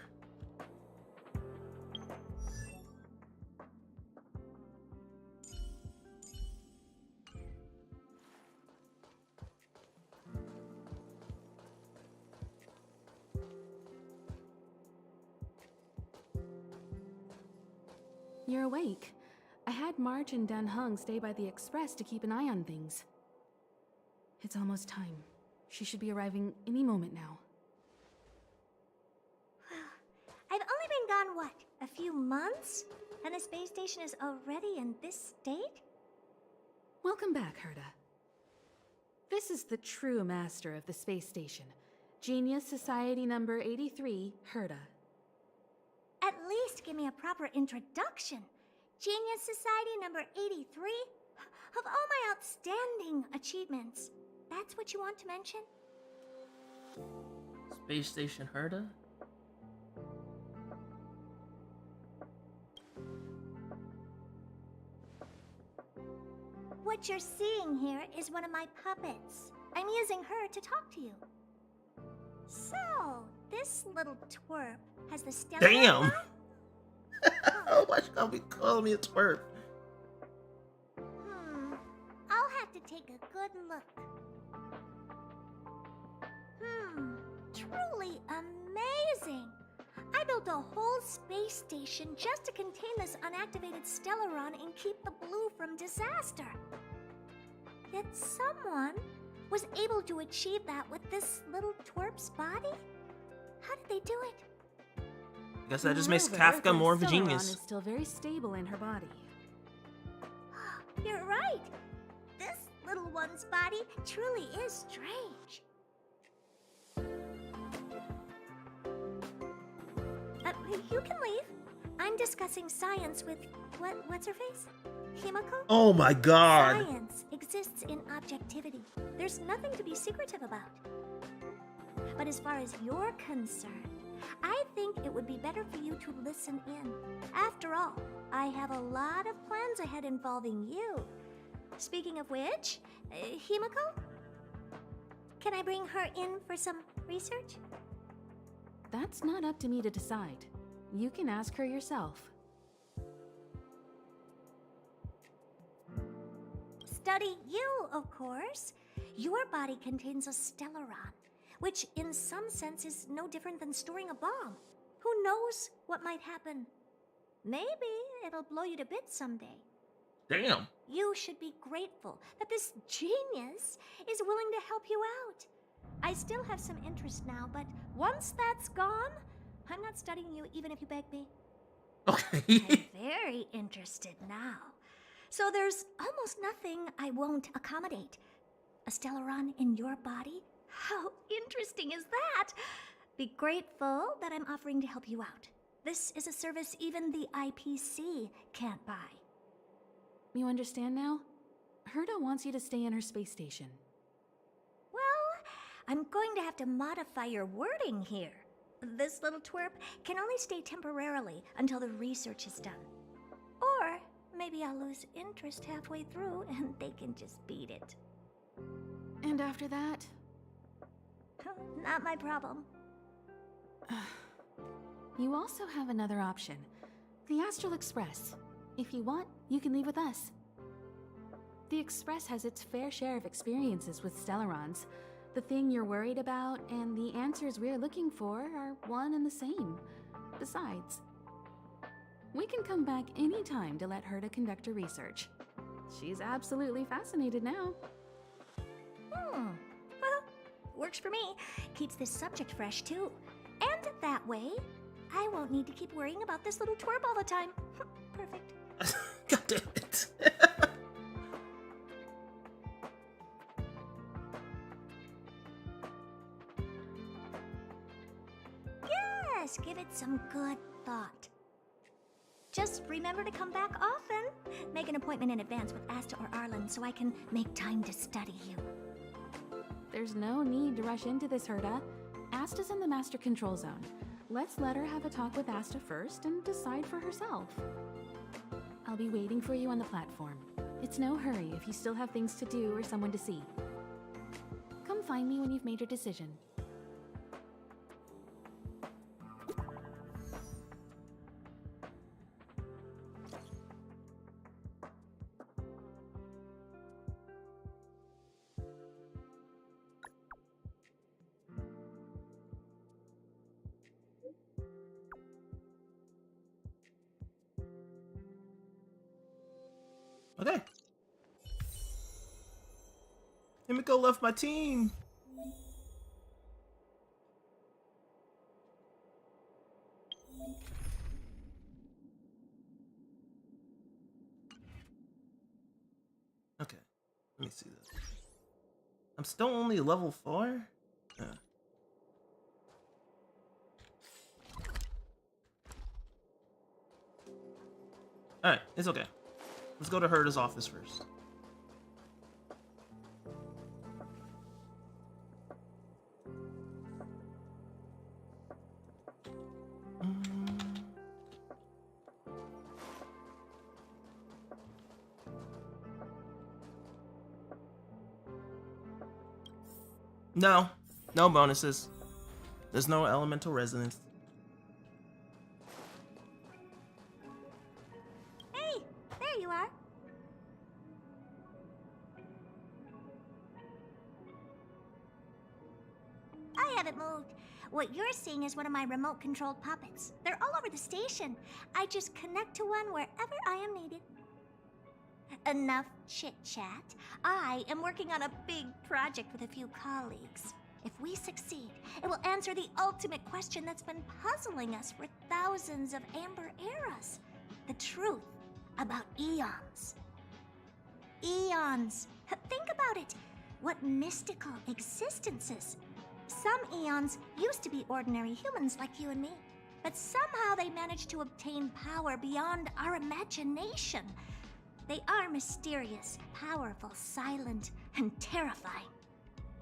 You're awake. I had Marge and Dan Hung stay by the express to keep an eye on things. It's almost time. She should be arriving any moment now. I've only been gone, what, a few months? And the space station is already in this state? Welcome back, Herta. This is the true master of the space station. Genius Society number 83, Herta. At least give me a proper introduction. Genius Society number 83? Of all my outstanding achievements, that's what you want to mention? Space Station Herta? What you're seeing here is one of my puppets. I'm using her to talk to you. So, this little twerp has the stellar... Damn! Oh, why should be calling me a twerp? I'll have to take a good look. Truly amazing! I built a whole space station just to contain this unactivated Stellaron and keep the blue from disaster. Yet someone was able to achieve that with this little twerp's body? How did they do it? I guess that just makes Moreover, Kafka more of a Stellaron genius. is still very stable in her body. You're right. This little one's body truly is strange. You can leave. I'm discussing science with what's her face? Himiko? Oh my god. Science exists in objectivity. There's nothing to be secretive about. But as far as you're concerned, I think it would be better for you to listen in. After all, I have a lot of plans ahead involving you. Speaking of which, Himiko? Can I bring her in for some research? That's not up to me to decide. You can ask her yourself. Study you, of course. Your body contains a Stellaron, which in some sense is no different than storing a bomb. Who knows what might happen? Maybe it'll blow you to bits someday. Damn. You should be grateful that this genius is willing to help you out. I still have some interest now, but once that's gone, I'm not studying you even if you beg me. Okay. I'm very interested now. So there's almost nothing I won't accommodate. A Stellaron in your body? How interesting is that? Be grateful that I'm offering to help you out. This is a service even the IPC can't buy. You understand now? Herta wants you to stay in her space station. Well, I'm going to have to modify your wording here. This little twerp can only stay temporarily until the research is done. Or maybe I'll lose interest halfway through and they can just beat it. And after that? Not my problem. You also have another option. The Astral Express. If you want, you can leave with us. The Express has its fair share of experiences with Stellarons. The thing you're worried about and the answers we're looking for are one and the same. Besides, we can come back anytime to let Herta conduct her research. She's absolutely fascinated now. Well, works for me. Keeps this subject fresh, too. And that way, I won't need to keep worrying about this little twerp all the time. Perfect. God damn it. Yes, give it some good thought. Just remember to come back often. Make an appointment in advance with Asta or Arlen so I can make time to study you. There's no need to rush into this, Herta. Asta's in the Master Control Zone. Let's let her have a talk with Asta first and decide for herself. I'll be waiting for you on the platform. It's no hurry if you still have things to do or someone to see. Come find me when you've made your decision. Okay. Himiko left my team. Okay, let me see this. I'm still only level 4? Yeah. Alright, it's okay. Let's go to Herta's office first. No, no bonuses. There's no elemental resonance. Hey, there you are. I haven't moved. What you're seeing is one of my remote-controlled puppets. They're all over the station. I just connect to one wherever I am needed. Enough chit-chat. I am working on a big project with a few colleagues. If we succeed, it will answer the ultimate question that's been puzzling us for thousands of Amber eras. The truth about eons. Eons. Think about it. What mystical existences. Some eons used to be ordinary humans like you and me, but somehow they managed to obtain power beyond our imagination. They are mysterious, powerful, silent, and terrifying.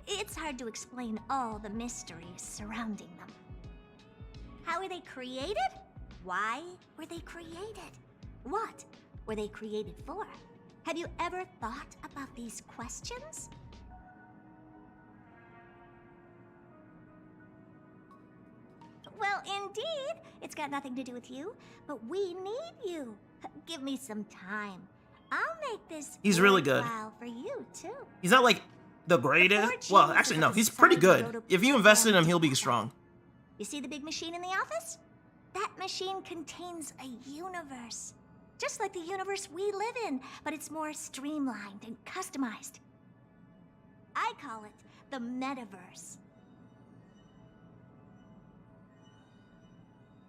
It's hard to explain all the mysteries surrounding them. How were they created? Why were they created? What were they created for? Have you ever thought about these questions? Well, indeed. It's got nothing to do with you, but we need you. Give me some time. I'll make this He's really good. for you too. He's not like the greatest. Well, actually, no, he's pretty good. If you invest in him, he'll be strong. You see the big machine in the office? That machine contains a universe. Just like the universe we live in, but it's more streamlined and customized. I call it the metaverse.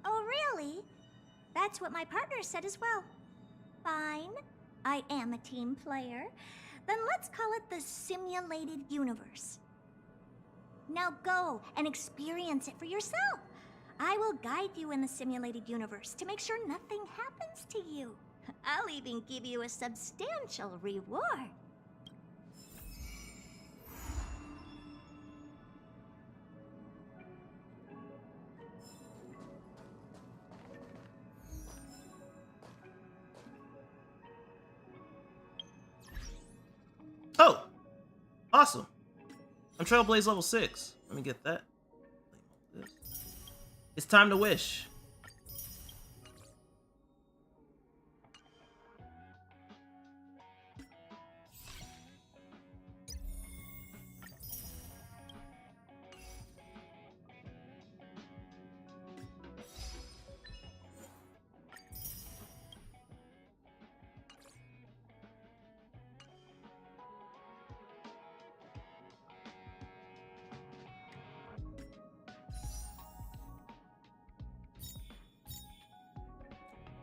Oh, really? That's what my partner said as well. Fine. I am a team player. Then let's call it the simulated universe. Now go and experience it for yourself. I will guide you in the simulated universe to make sure nothing happens to you. I'll even give you a substantial reward. Awesome. I'm Trailblaze level 6. Let me get that. It's time to wish.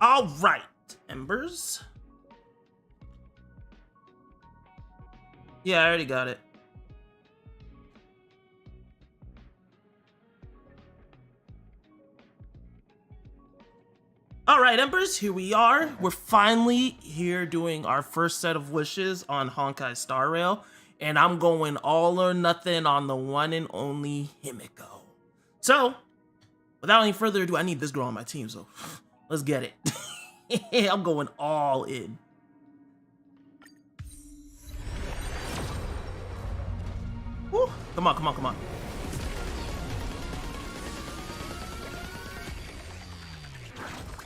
All right, Embers. Yeah, I already got it. All right, Embers, here we are. We're finally here doing our first set of wishes on Honkai Star Rail, and I'm going all or nothing on the one and only Himiko. So, without any further ado, I need this girl on my team, so let's get it. I'm going all in. Woo. Come on, come on, come on.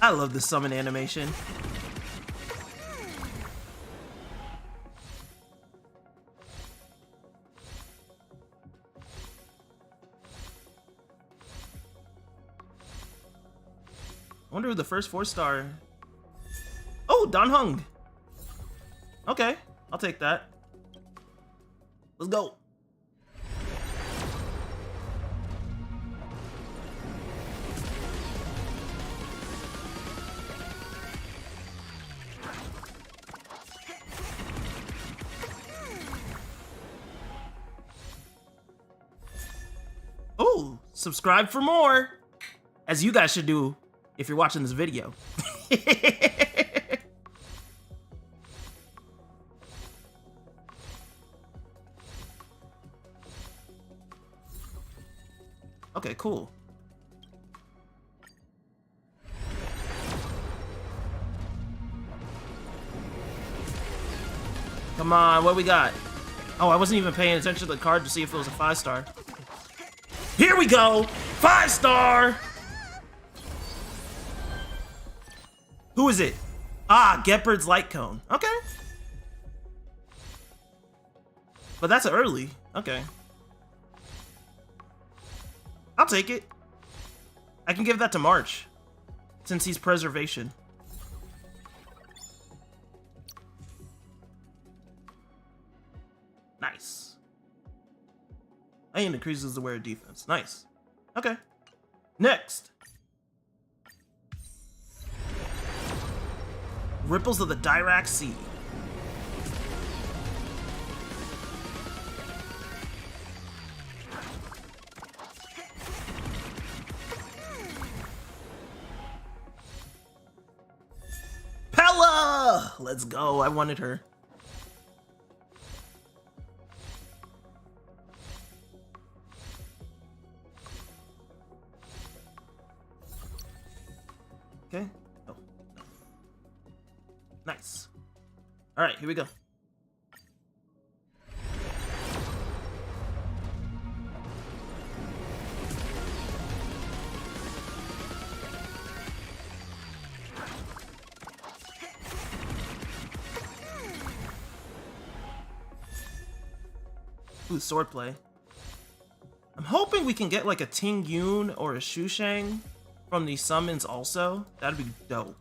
I love this summon animation. I wonder who the first 4-star. Oh, Don Hung. Okay, I'll take that. Let's go. Oh, subscribe for more, as you guys should do if you're watching this video. Okay, cool. Come on, what we got? Oh, I wasn't even paying attention to the card to see if it was a 5-star. Here we go! 5-star! Who is it? Ah, Gepard's Light Cone. Okay. But that's early. Okay. I'll take it. I can give that to March, since he's preservation. Nice. And increases the wear defense. Nice. Okay. Next. Ripples of the Dirac Sea. Pella! Let's go. I wanted her. Okay. Oh. Nice. All right, here we go. Ooh, swordplay. I'm hoping we can get like a Ting Yun or a Shu Shang from these summons also. That'd be dope.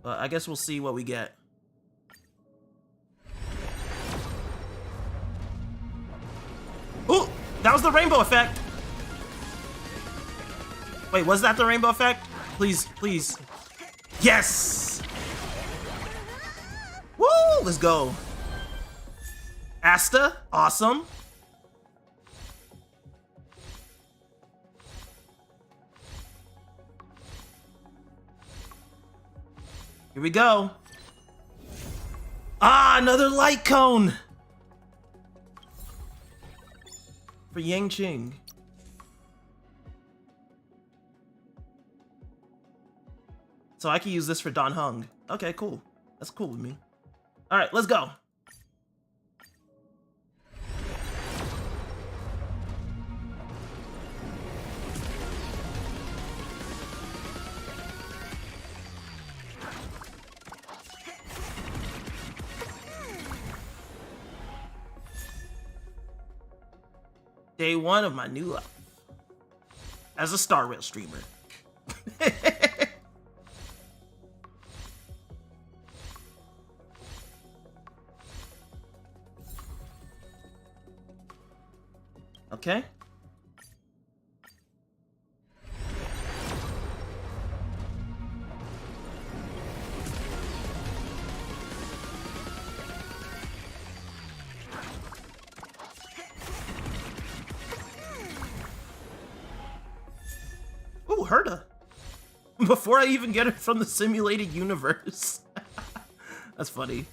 But I guess we'll see what we get. Ooh, that was the rainbow effect. Wait, was that the rainbow effect? Please, please. Yes! Woo, let's go. Asta, awesome. Here we go. Ah, another light cone for Yang Qing. So I can use this for Don Hung. Okay, cool. That's cool with me. All right, let's go. Day one of my new life as a Star Rail streamer. Okay. Ooh, Herta. Before I even get it from the simulated universe. That's funny.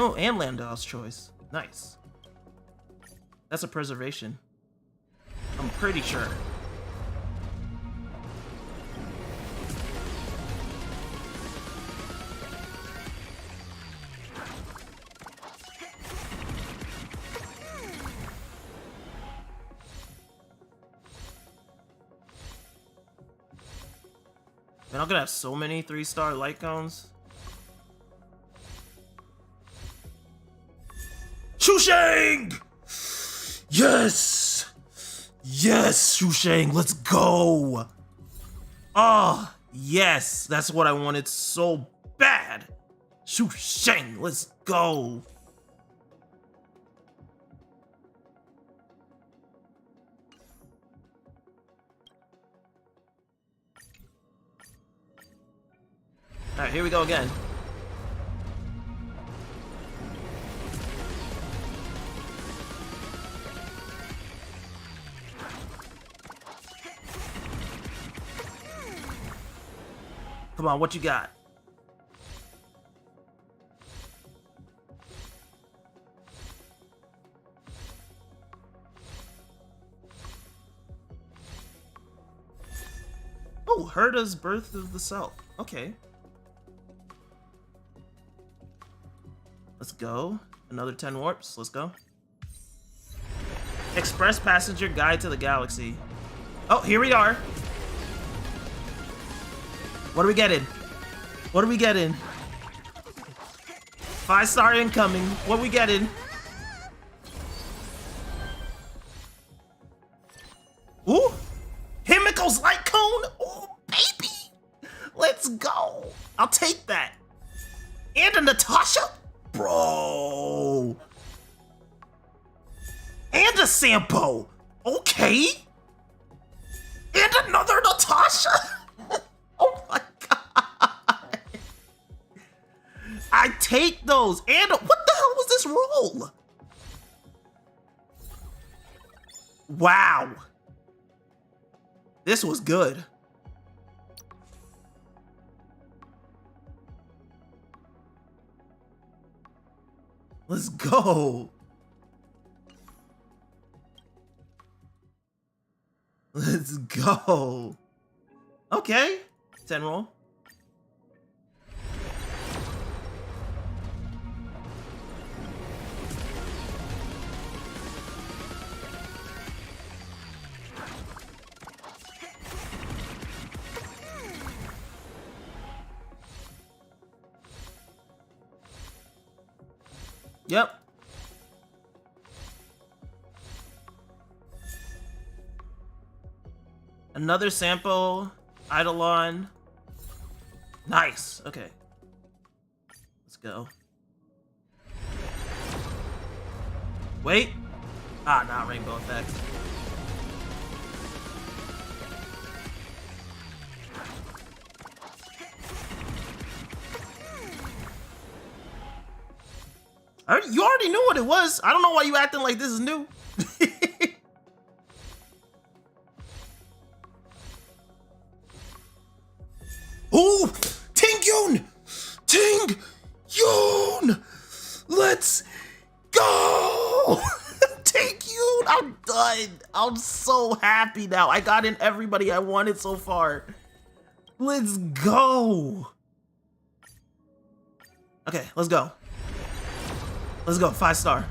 Oh, and Landau's choice. Nice. That's a preservation. I'm pretty sure. Man, I'm gonna have so many 3-star light cones. Shushang! Yes! Yes, Shushang, let's go! Oh, yes! That's what I wanted so bad! Shushang, let's go! Alright, here we go again. Come on, what you got? Oh, Herta's Birth of the Self. Okay. Let's go. Another 10 warps. Let's go. Express Passenger Guide to the Galaxy. Oh, here we are. What are we getting? What are we getting? 5-star incoming. What are we getting? Ooh! Himiko's Light Cone? Oh, baby! Let's go! I'll take that. And a Natasha? Bro! And a Sampo! Okay! And another Natasha? Oh my god! I take those! And what the hell was this roll? Wow! This was good. Let's go. Let's go. Okay. 10 roll. Yep. Another sample, Eidolon. Nice. Okay. Let's go. Wait. Ah, not Rainbow Effect. You already knew what it was. I don't know why you acting like this is new. Ooh! Ting-yun! Ting-yun! Let's go! Ting-yun! I'm done. I'm so happy now. I got in everybody I wanted so far. Let's go. Okay, let's go. Let's go, 5-star.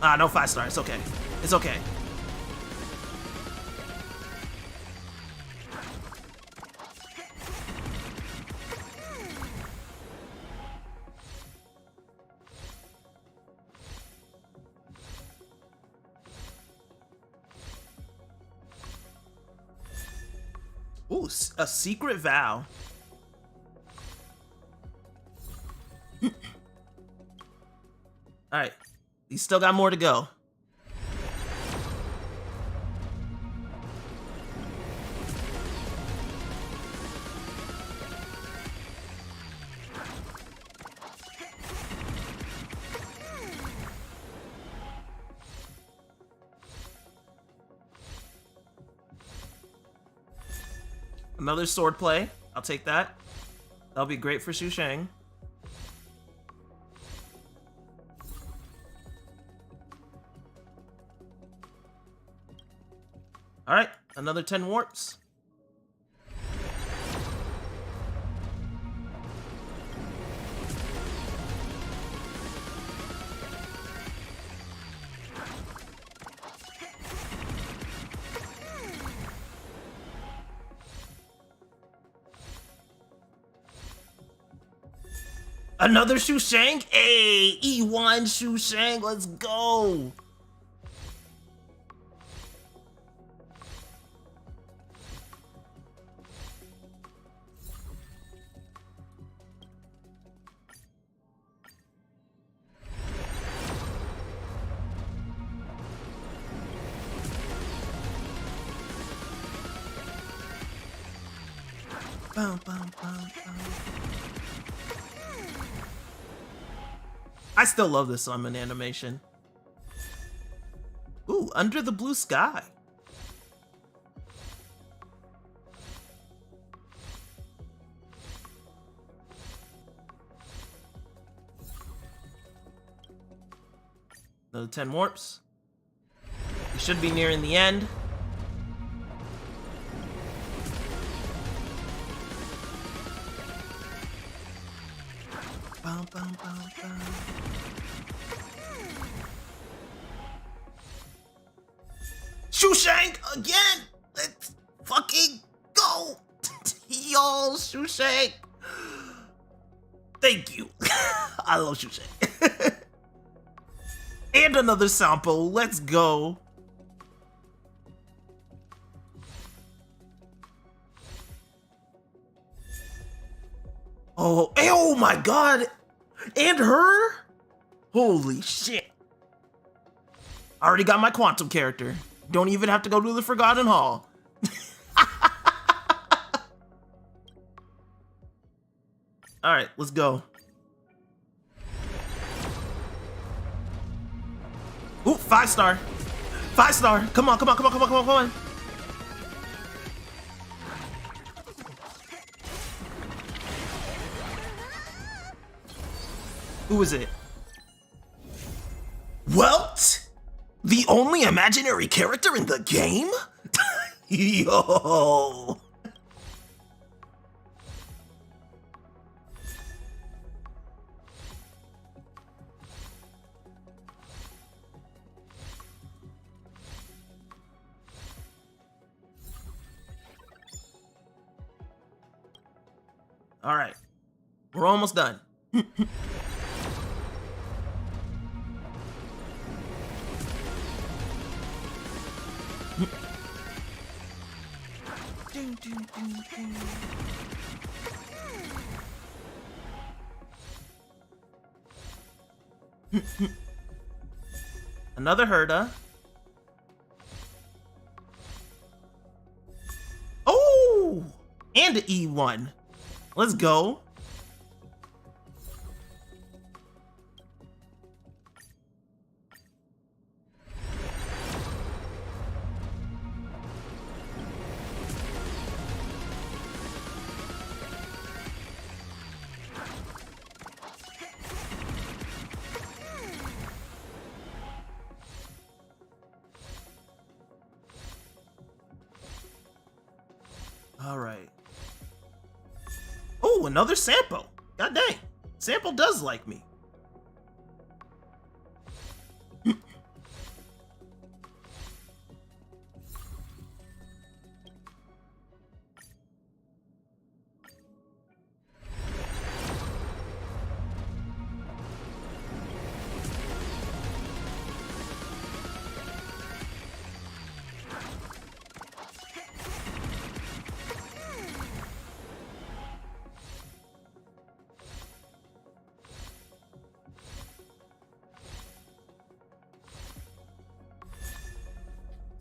Ah, no 5-star, it's okay. It's okay. Ooh, a secret vow. All right, you still got more to go. Another sword play. I'll take that. That'll be great for Xu Shang. All right, another 10 warps. Another Xu Shang? Hey, E1 Xu Shang, let's go. Bum, bum, bum, bum. I still love this summon animation. Ooh, under the blue sky. Another 10 warps. We should be nearing the end. Bum, bum, bum, bum. Xu Shang again! Let's fucking go! Y'all, Xu Shang! Thank you. I love Xu Shang. And another sample. Let's go. Oh, oh my god! And her? Holy shit. I already got my quantum character. Don't even have to go to the Forgotten Hall. Alright, let's go. Ooh, 5-star. 5-star. Come on, come on, come on, come on, come on, come on. Who is it? Welt? The only imaginary character in the game? Yo. All right. We're almost done. Another Herda. Oh! And an E1. Let's go. All right. Ooh, another Sampo. God dang. Sampo does like me.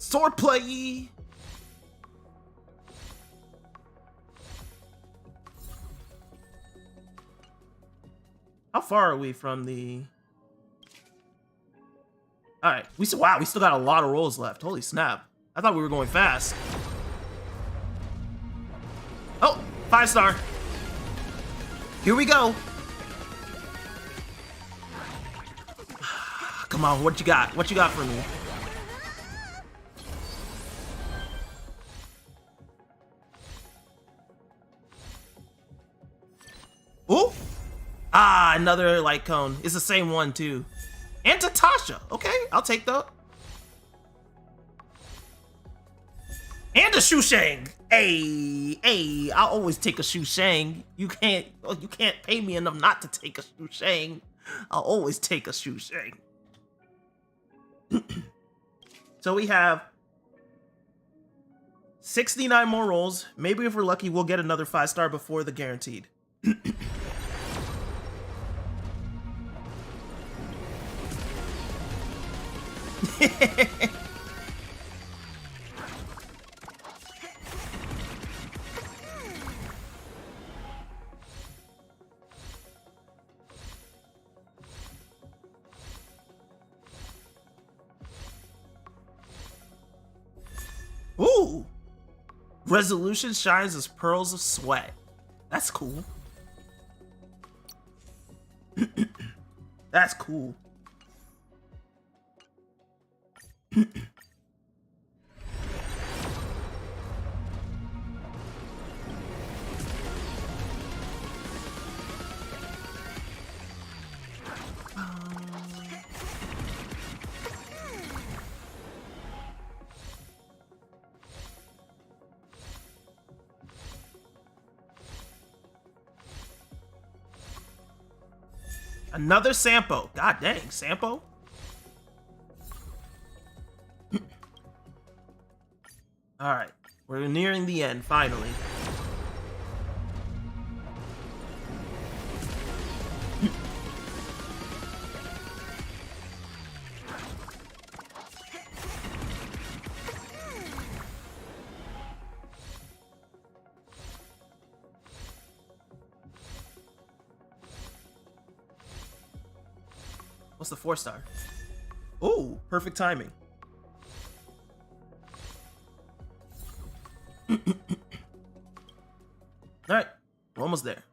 Swordplay. How far are we from the? All right, we still got a lot of rolls left. Holy snap! I thought we were going fast. Oh, 5-star. Here we go. Come on, what you got? What you got for me? Ooh! Ah, another light cone. It's the same one too. And Tatasha. Okay, I'll take that. And a Shushang. Hey, I'll always take a Shushang. You can't pay me enough not to take a Shushang. I'll always take a Shushang. So we have 69 more rolls. Maybe if we're lucky, we'll get another 5-star before the guaranteed. Ooh! Resolution shines as pearls of sweat. That's cool. That's cool. Another Sampo. God dang, Sampo. All right, we're nearing the end, finally. What's the 4-star? Ooh, perfect timing. All right, we're almost there.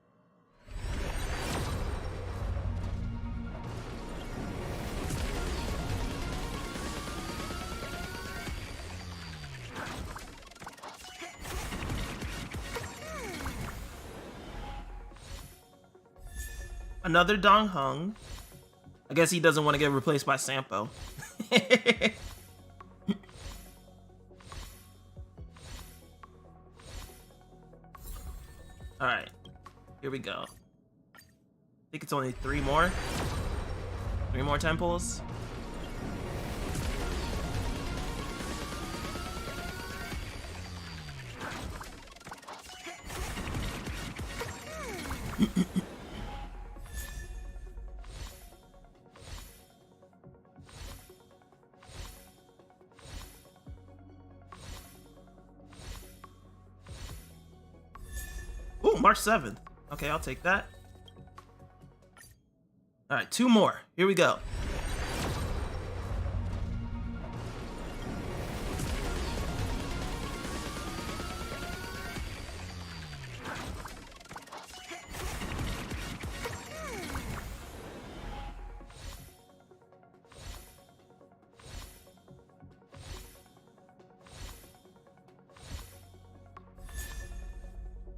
Another Dong Hung. I guess he doesn't want to get replaced by Sampo. All right, here we go. I think it's only 3 more. 3 more temples. Ooh, March 7th. Okay, I'll take that. All right, 2 more. Here we go.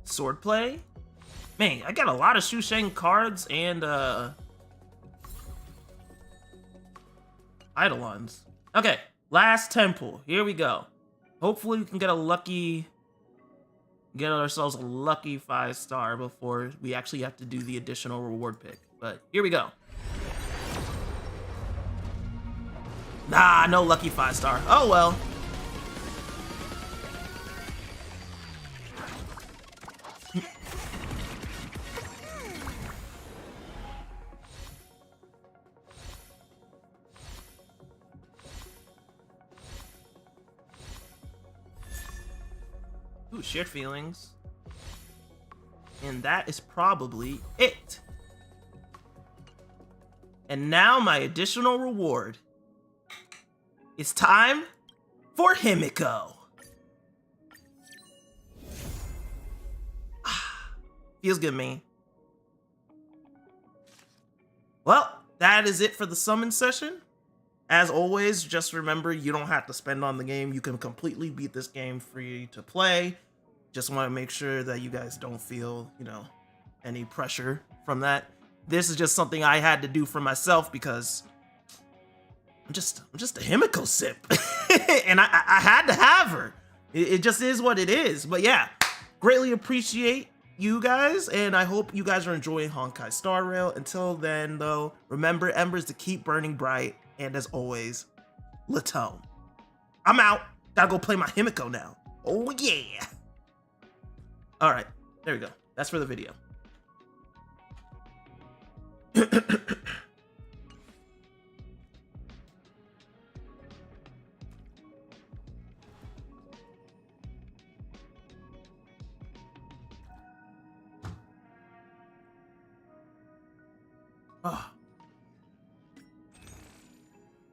Swordplay. Man, I got a lot of Shusheng cards and Eidolons. Okay, last temple. Here we go. Hopefully we can get ourselves a lucky 5-star before we actually have to do the additional reward pick. But here we go. Nah, no lucky 5-star. Oh well. Ooh, shared feelings. And that is probably it. And now my additional reward. It's time for Himiko. Feels good, man. Well, that is it for the summon session. As always, just remember, you don't have to spend on the game. You can completely beat this game free to play. Just want to make sure that you guys don't feel, you know, any pressure from that. This is just something I had to do for myself because I'm just a Himiko simp. And I had to have her. It just is what it is. But yeah, greatly appreciate you guys, and I hope you guys are enjoying Honkai Star Rail. Until then, though, remember embers to keep burning bright, and as always, Latom. I'm out. Gotta go play my Himiko now. Oh yeah. All right, there we go. That's for the video. Oh.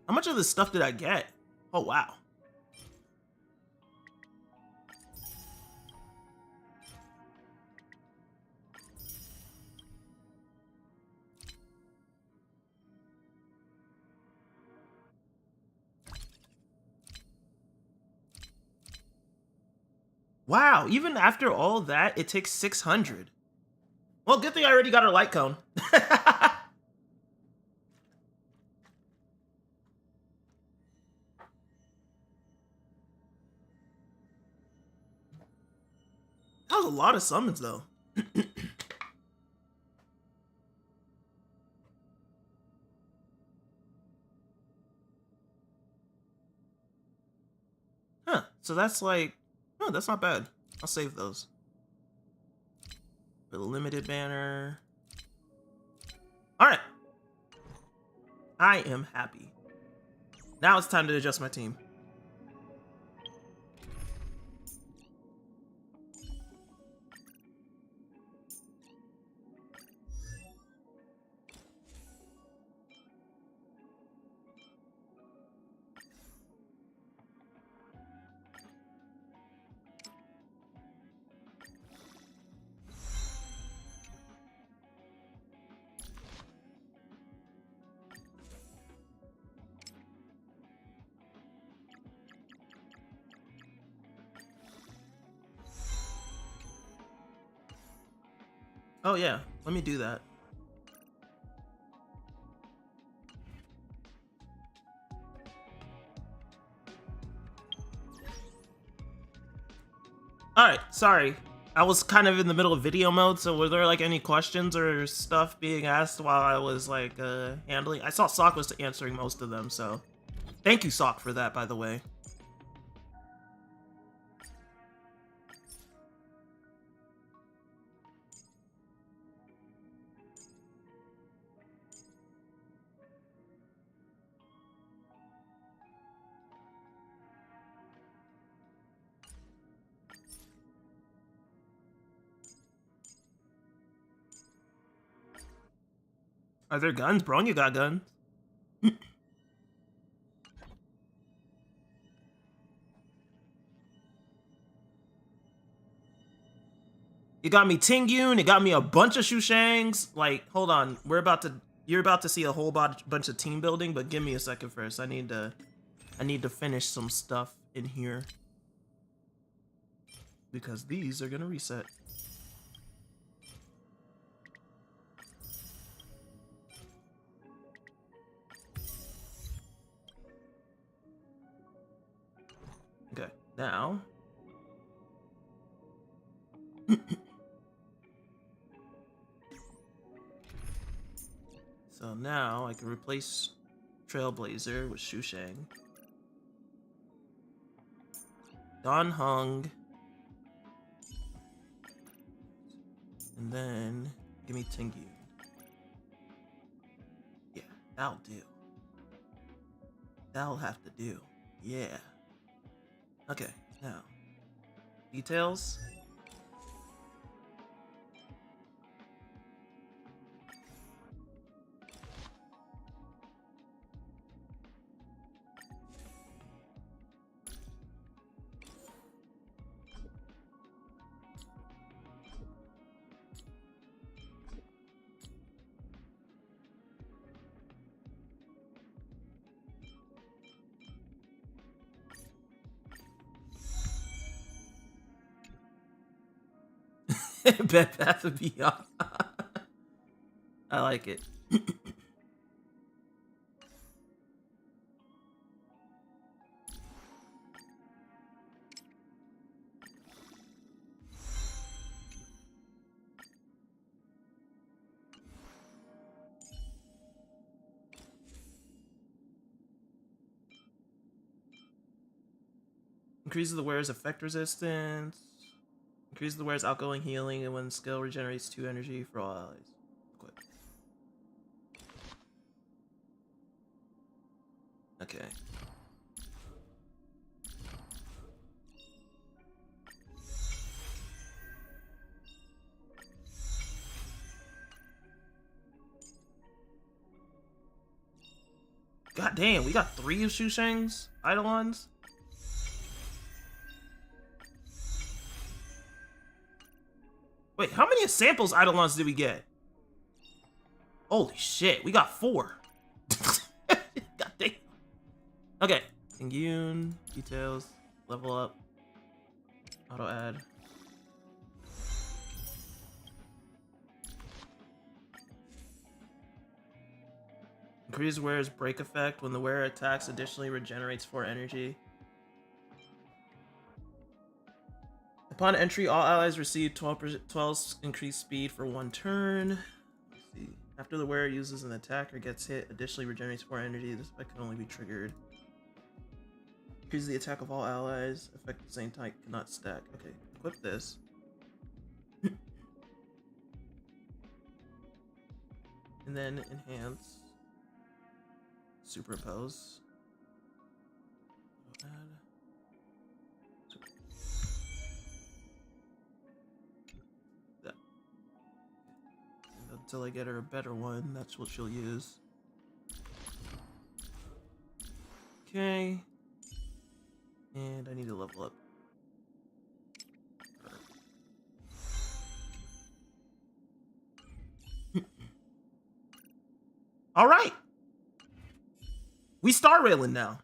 How much of this stuff did I get? Oh, wow. Wow, even after all that, it takes 600. Well, good thing I already got her light cone. That was a lot of summons, though. Huh, so that's like... Oh, that's not bad. I'll save those. The limited banner. Alright. I am happy. Now it's time to adjust my team. Oh yeah, let me do that. Alright, sorry. I was kind of in the middle of video mode, so were there like any questions or stuff being asked while I was like handling? I saw Sock was answering most of them, so thank you, Sock, for that, by the way. Are there guns? Bro, you got guns. You got me Tingyun, it got me a bunch of Shushangs. Like, hold on, you're about to see a whole bunch of team building, but give me a second first. I need to finish some stuff in here. Because these are gonna reset. Now, so now I can replace Trailblazer with Shushang. Don Hung. And then give me Tengu. Yeah, that'll do. That'll have to do. Yeah. Okay, now. Details. Bed Bath and Beyond. I like it. Increases the wearer's effect resistance. Increases the wearer's outgoing healing, and when skill regenerates 2 energy for all allies. Equip. Okay. God damn, we got 3 of Shushang's Eidolons? Wait, how many samples Eidolons did we get? Holy shit, we got 4. God damn. Okay. Ingyun, details, level up, auto add. Increase wearer's break effect. When the wearer attacks, additionally regenerates 4 energy. Upon entry, all allies receive 12 increased speed for 1 turn. Let's see. After the wearer uses an attack or gets hit, additionally regenerates 4 energy. This effect can only be triggered. Increases the attack of all allies. Effect at the same time cannot stack. Okay, equip this. And then enhance. Superimpose. Add. Until I get her a better one, that's what she'll use. Okay. And I need to level up. All right. We star railing now.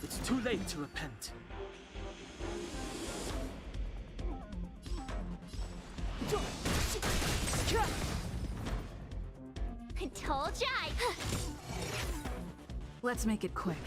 It's too late to repent. I told ya. Let's make it quick.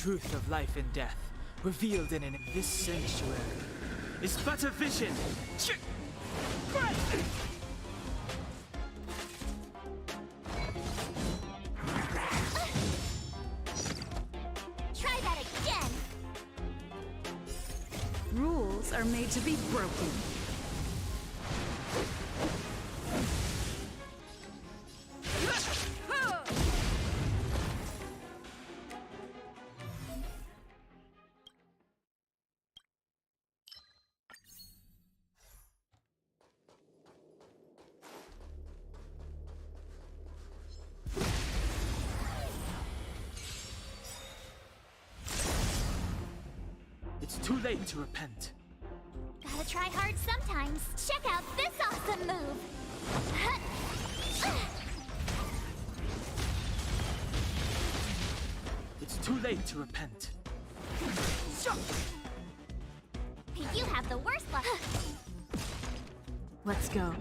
truth of life and death, revealed in this sanctuary, is but a vision. Try that again. Rules are made to be broken. It's too late to repent. Gotta try hard sometimes. Check out this awesome move. It's too late to repent. You have the worst luck. Let's go.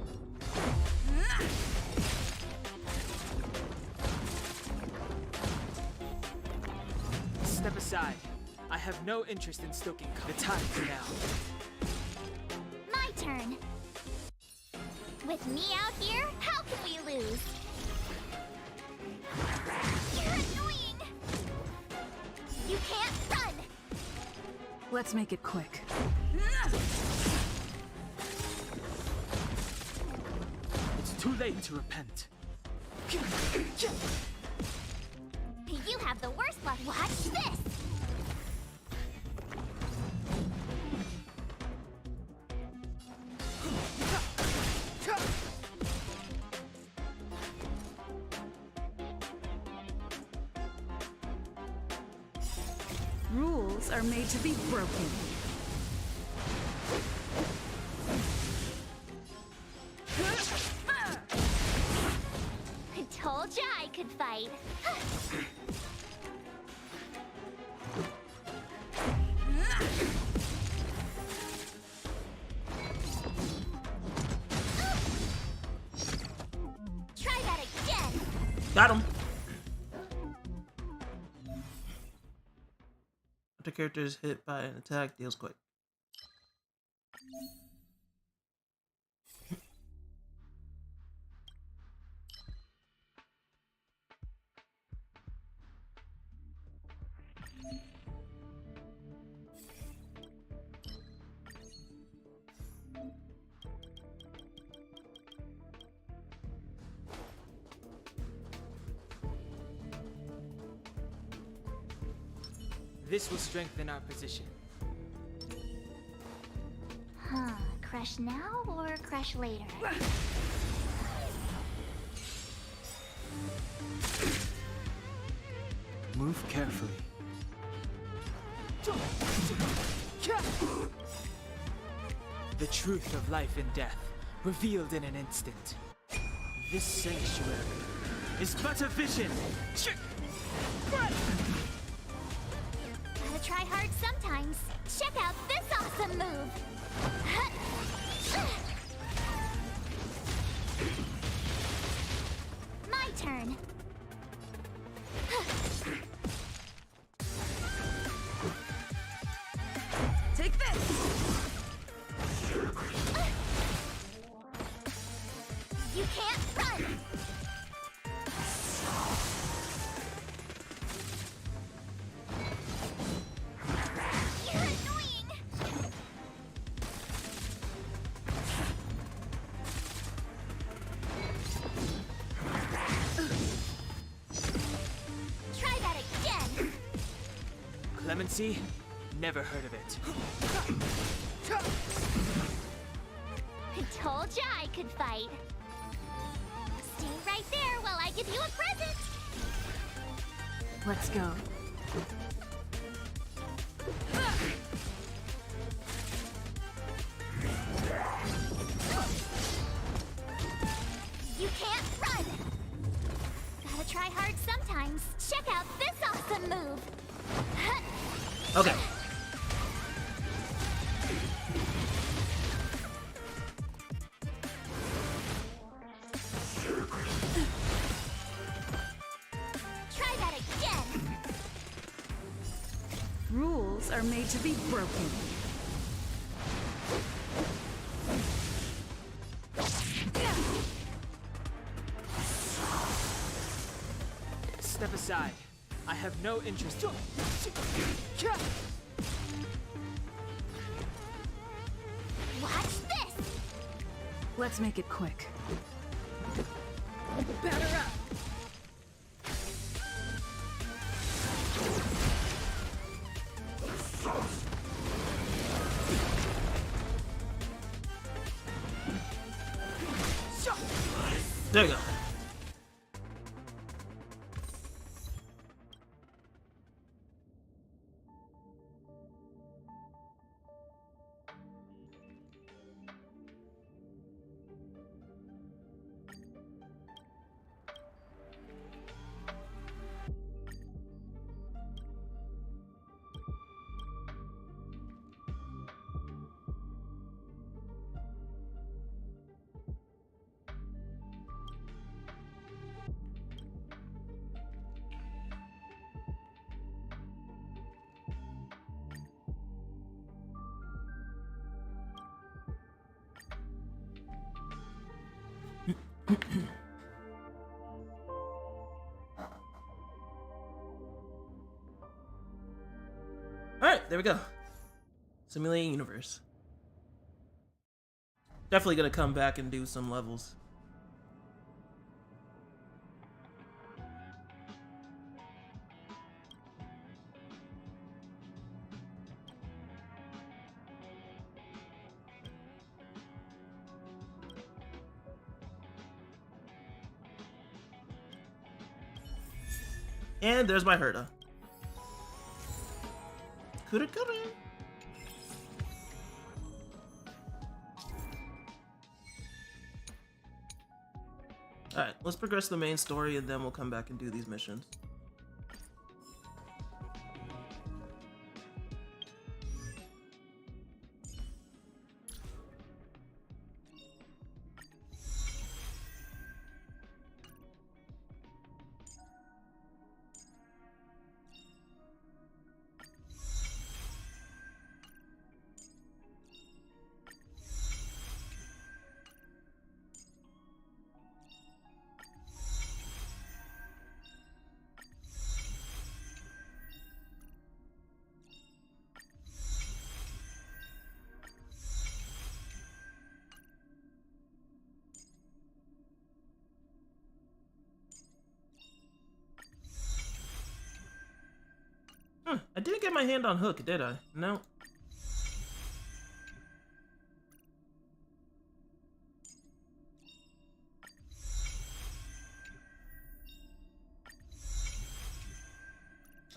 Step aside. I have no interest in stoking the time's now. My turn. With me out here, how can we lose? You're annoying! You can't run! Let's make it quick. It's too late to repent. You have the worst luck. Watch this! Rules are made to be broken. I told ya I could fight. Try that again. Got him. After character is hit by an attack, deals quick. This will strengthen our position. Huh. Crush now or crush later? Move carefully. The truth of life and death, revealed in an instant. This sanctuary is but a vision. Gotta try hard sometimes. Check out this awesome move. My turn. Take this. You can't run. You're annoying. Try that again. Clemency? Never heard of it. I told ya I could fight. Stay right there while I give you a present. Let's go. You can't run. Gotta try hard sometimes. Check out this awesome move. Okay. Try that again. rules are made to be broken. Step aside. I have no interest. Watch this! Let's make it quick. Batter up! There you go. Alright, there we go. Simulating universe. Definitely gonna come back and do some levels. And there's my Herta. Kura kura. Alright, let's progress the main story and then we'll come back and do these missions. I didn't get my hand on Hook, did I? No.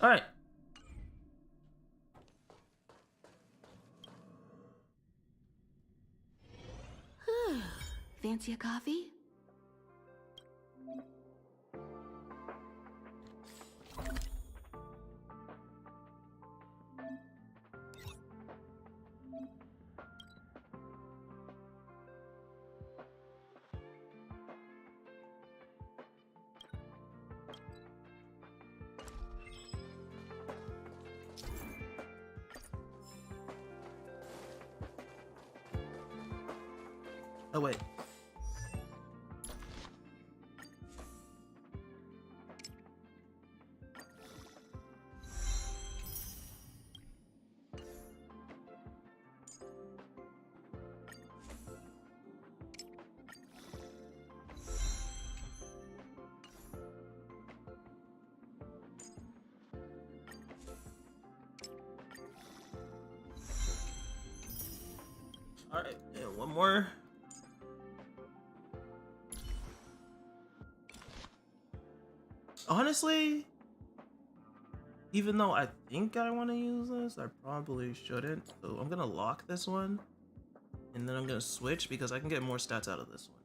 All right. Fancy a coffee? Oh, wait. All right, and one more. Honestly, even though I think I want to use this, I probably shouldn't. So I'm gonna lock this one, and then I'm gonna switch because I can get more stats out of this one.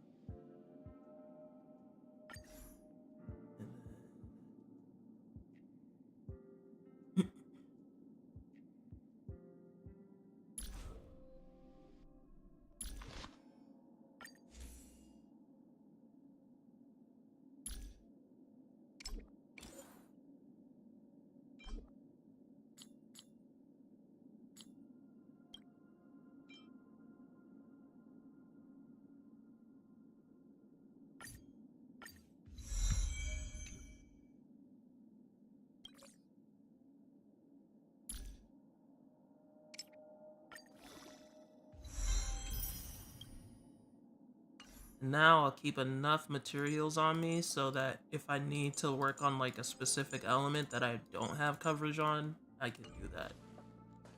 now I'll keep enough materials on me so that if I need to work on like a specific element that I don't have coverage on, I can do that.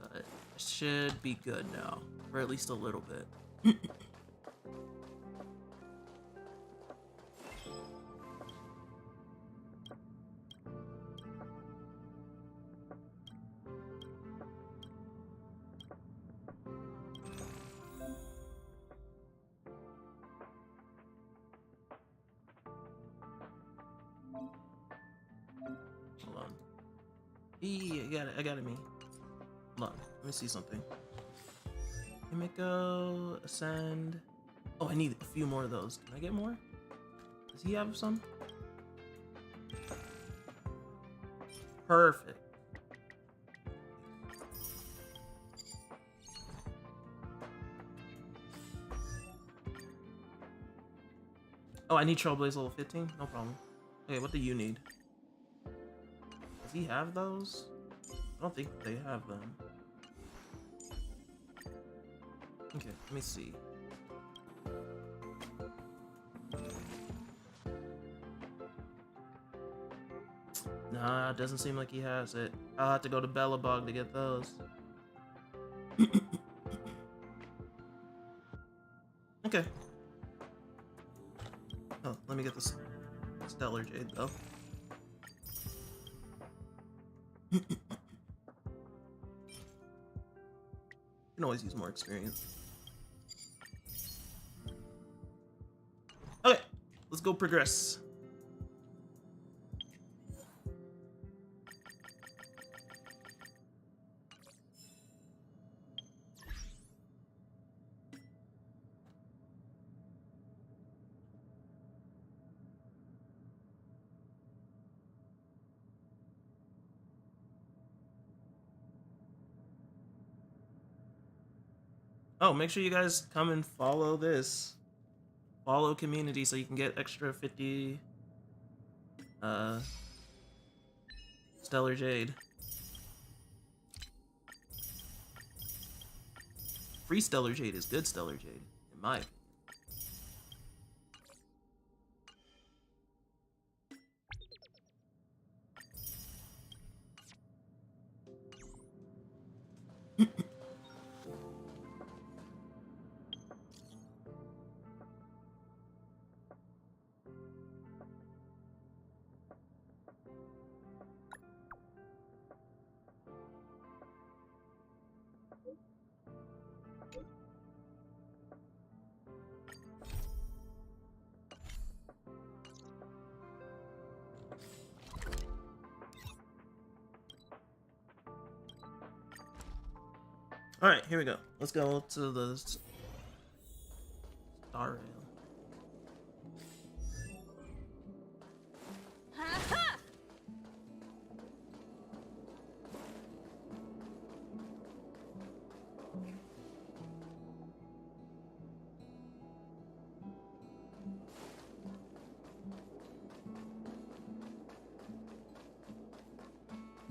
But it should be good now, for at least a little bit. Hold on. I got it, me. Hold on, let me see something. Himiko, Ascend. Oh, I need a few more of those. Can I get more? Does he have some? Perfect. Oh, I need Trailblaze level 15? No problem. Okay, what do you need? Does he have those? I don't think they have them. Okay, let me see. Nah, it doesn't seem like he has it. I'll have to go to Bellabog to get those. Okay. Oh, let me get this Stellar Jade though. Can always use more experience. Okay, let's go progress. Oh, make sure you guys come and follow this. Follow community so you can get extra 50 Stellar Jade. Free Stellar Jade is good Stellar Jade, in my opinion. All right, here we go. Let's go to the Star Rail.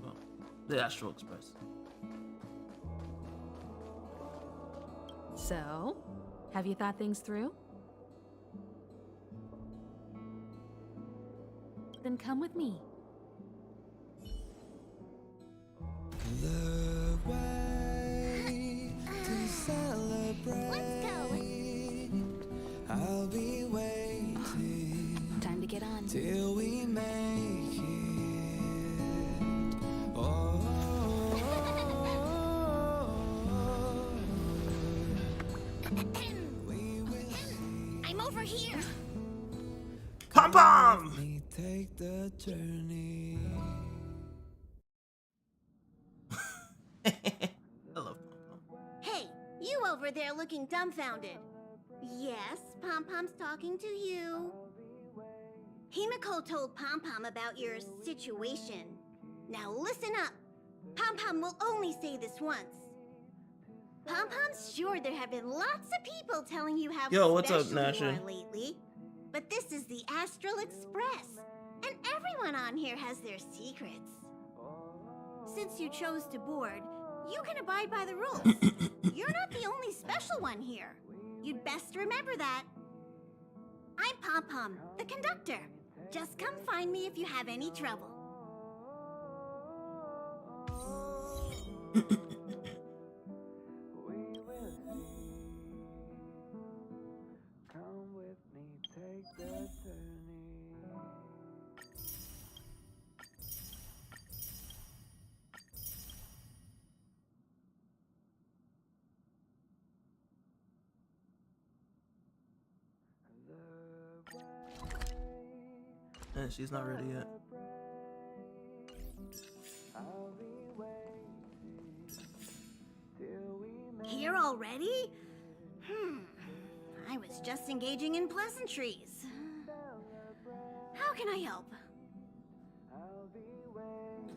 Well, the Astral Express. So, have you thought things through? Then come with me. The way to celebrate. Let's go. I'll be waiting. Time to get on. Till we make it. Oh. I'm over here. Pom pom. Let me take the journey. Hello. Hey, you over there looking dumbfounded. Yes, Pom Pom's talking to you. Himiko told Pom Pom about your situation. Now listen up. Pom Pom will only say this once. Pom Pom's sure there have been lots of people telling you how Yo, what's up, special you Nasha? are lately. But this is the Astral Express, and everyone on here has their secrets. Since you chose to board, you can abide by the rules. You're not the only special one here. You'd best remember that. I'm Pom Pom, the conductor. Just come find me if you have any trouble. Come with me, take the journey. She's not ready yet. Here already? I was just engaging in pleasantries. How can I help?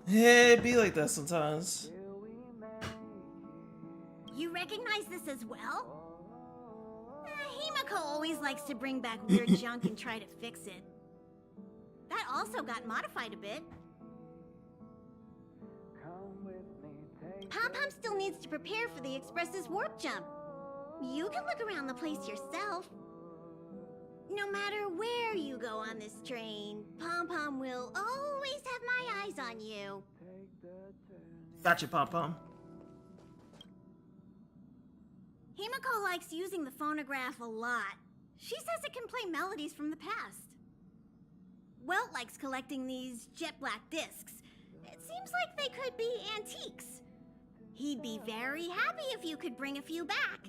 Yeah, it be like that sometimes. You recognize this as well? Himiko always likes to bring back weird junk and try to fix it. That also got modified a bit. Pom Pom still needs to prepare for the Express's warp jump. You can look around the place yourself. No matter where you go on this train, Pom Pom will always have my eyes on you. Gotcha, Pom Pom. Himiko likes using the phonograph a lot. She says it can play melodies from the past. Welt likes collecting these jet black discs. It seems like they could be antiques. He'd be very happy if you could bring a few back.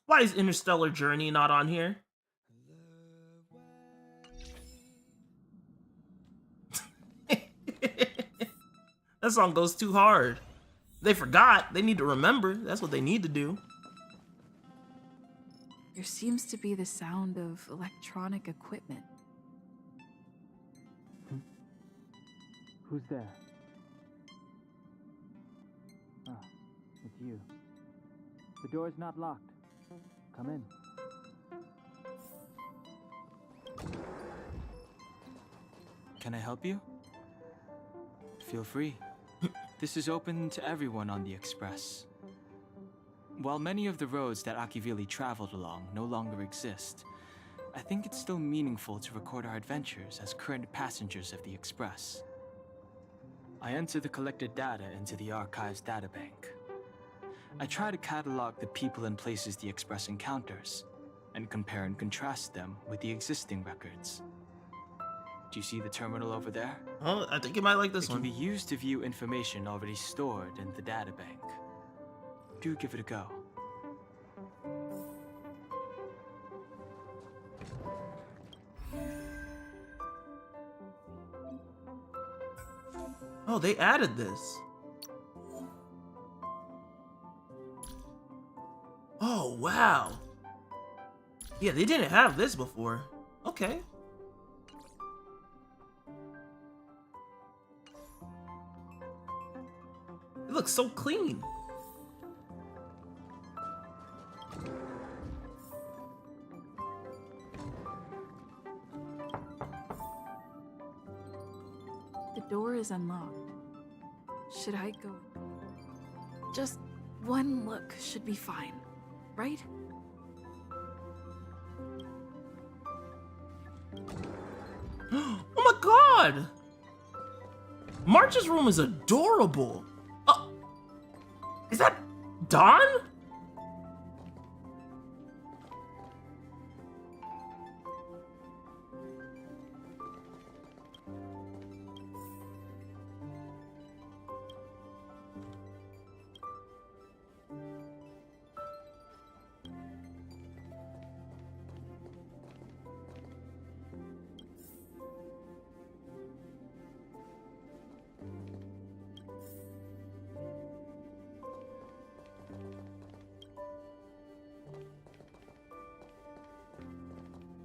Why is Interstellar Journey not on here? That song goes too hard. They forgot. They need to remember. That's what they need to do. There seems to be the sound of electronic equipment. Who's there? Ah, it's you. The door is not locked. Come in. Can I help you? Feel free. This is open to everyone on the Express. While many of the roads that Akivili traveled along no longer exist, I think it's still meaningful to record our adventures as current passengers of the Express. I enter the collected data into the Archives databank. I try to catalog the people and places the Express encounters, and compare and contrast them with the existing records. Do you see the terminal over there? Oh, I think you might like this one. It can be used to view information already stored in the databank. Do give it a go. Oh, they added this. Oh, wow. Yeah, they didn't have this before. Okay. It looks so clean. The door is unlocked. Should I go? Just one look should be fine, right? Oh my god! March's room is adorable. Is that Dawn?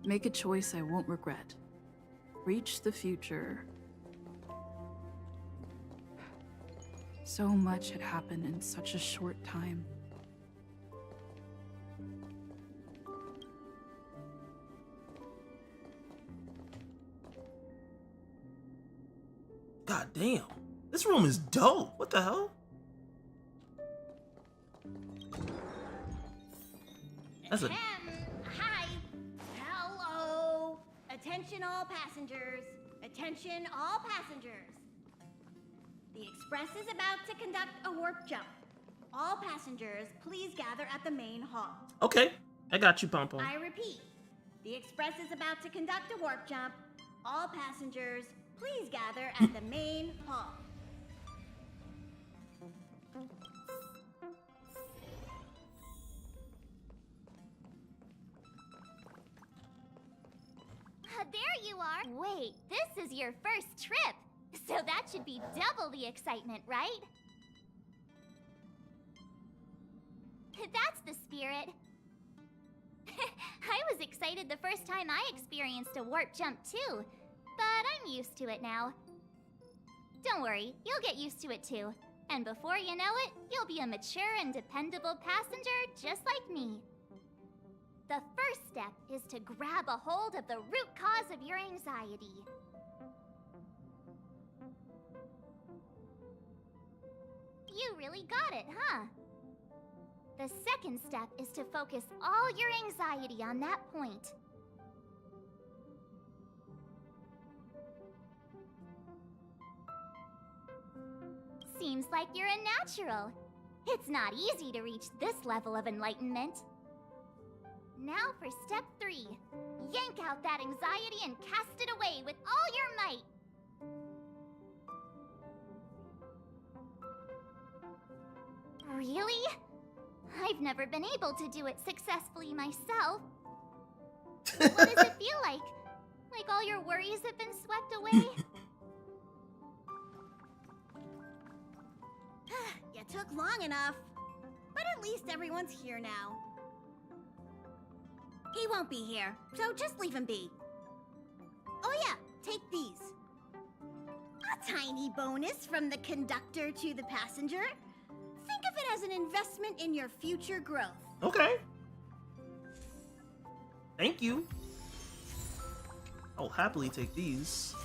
Make a choice I won't regret. Reach the future, So much had happened in such a short time. God damn. This room is dope. What the hell? That's a... Hi. Hello. Attention all passengers. Attention all passengers. The Express is about to conduct a warp jump. All passengers, please gather at the main hall. Okay. I got you, Pom Pom. I repeat. The Express is about to conduct a warp jump. All passengers, please gather at the main hall. There you are. Wait, this is your first trip. So that should be double the excitement, right? That's the spirit. I was excited the first time I experienced a warp jump too, but I'm used to it now. Don't worry, you'll get used to it too. And before you know it, you'll be a mature and dependable passenger just like me. The first step is to grab a hold of the root cause of your anxiety. You really got it, huh? The second step is to focus all your anxiety on that point. Seems like you're a natural. It's not easy to reach this level of enlightenment. Now for step 3. Yank out that anxiety and cast it away with all your might. Really? I've never been able to do it successfully myself. What does it feel like? Like all your worries have been swept away? You took long enough. But at least everyone's here now. He won't be here, so just leave him be. Oh yeah, take these. A tiny bonus from the conductor to the passenger. Think of it as an investment in your future growth. Okay. Thank you. I'll happily take these.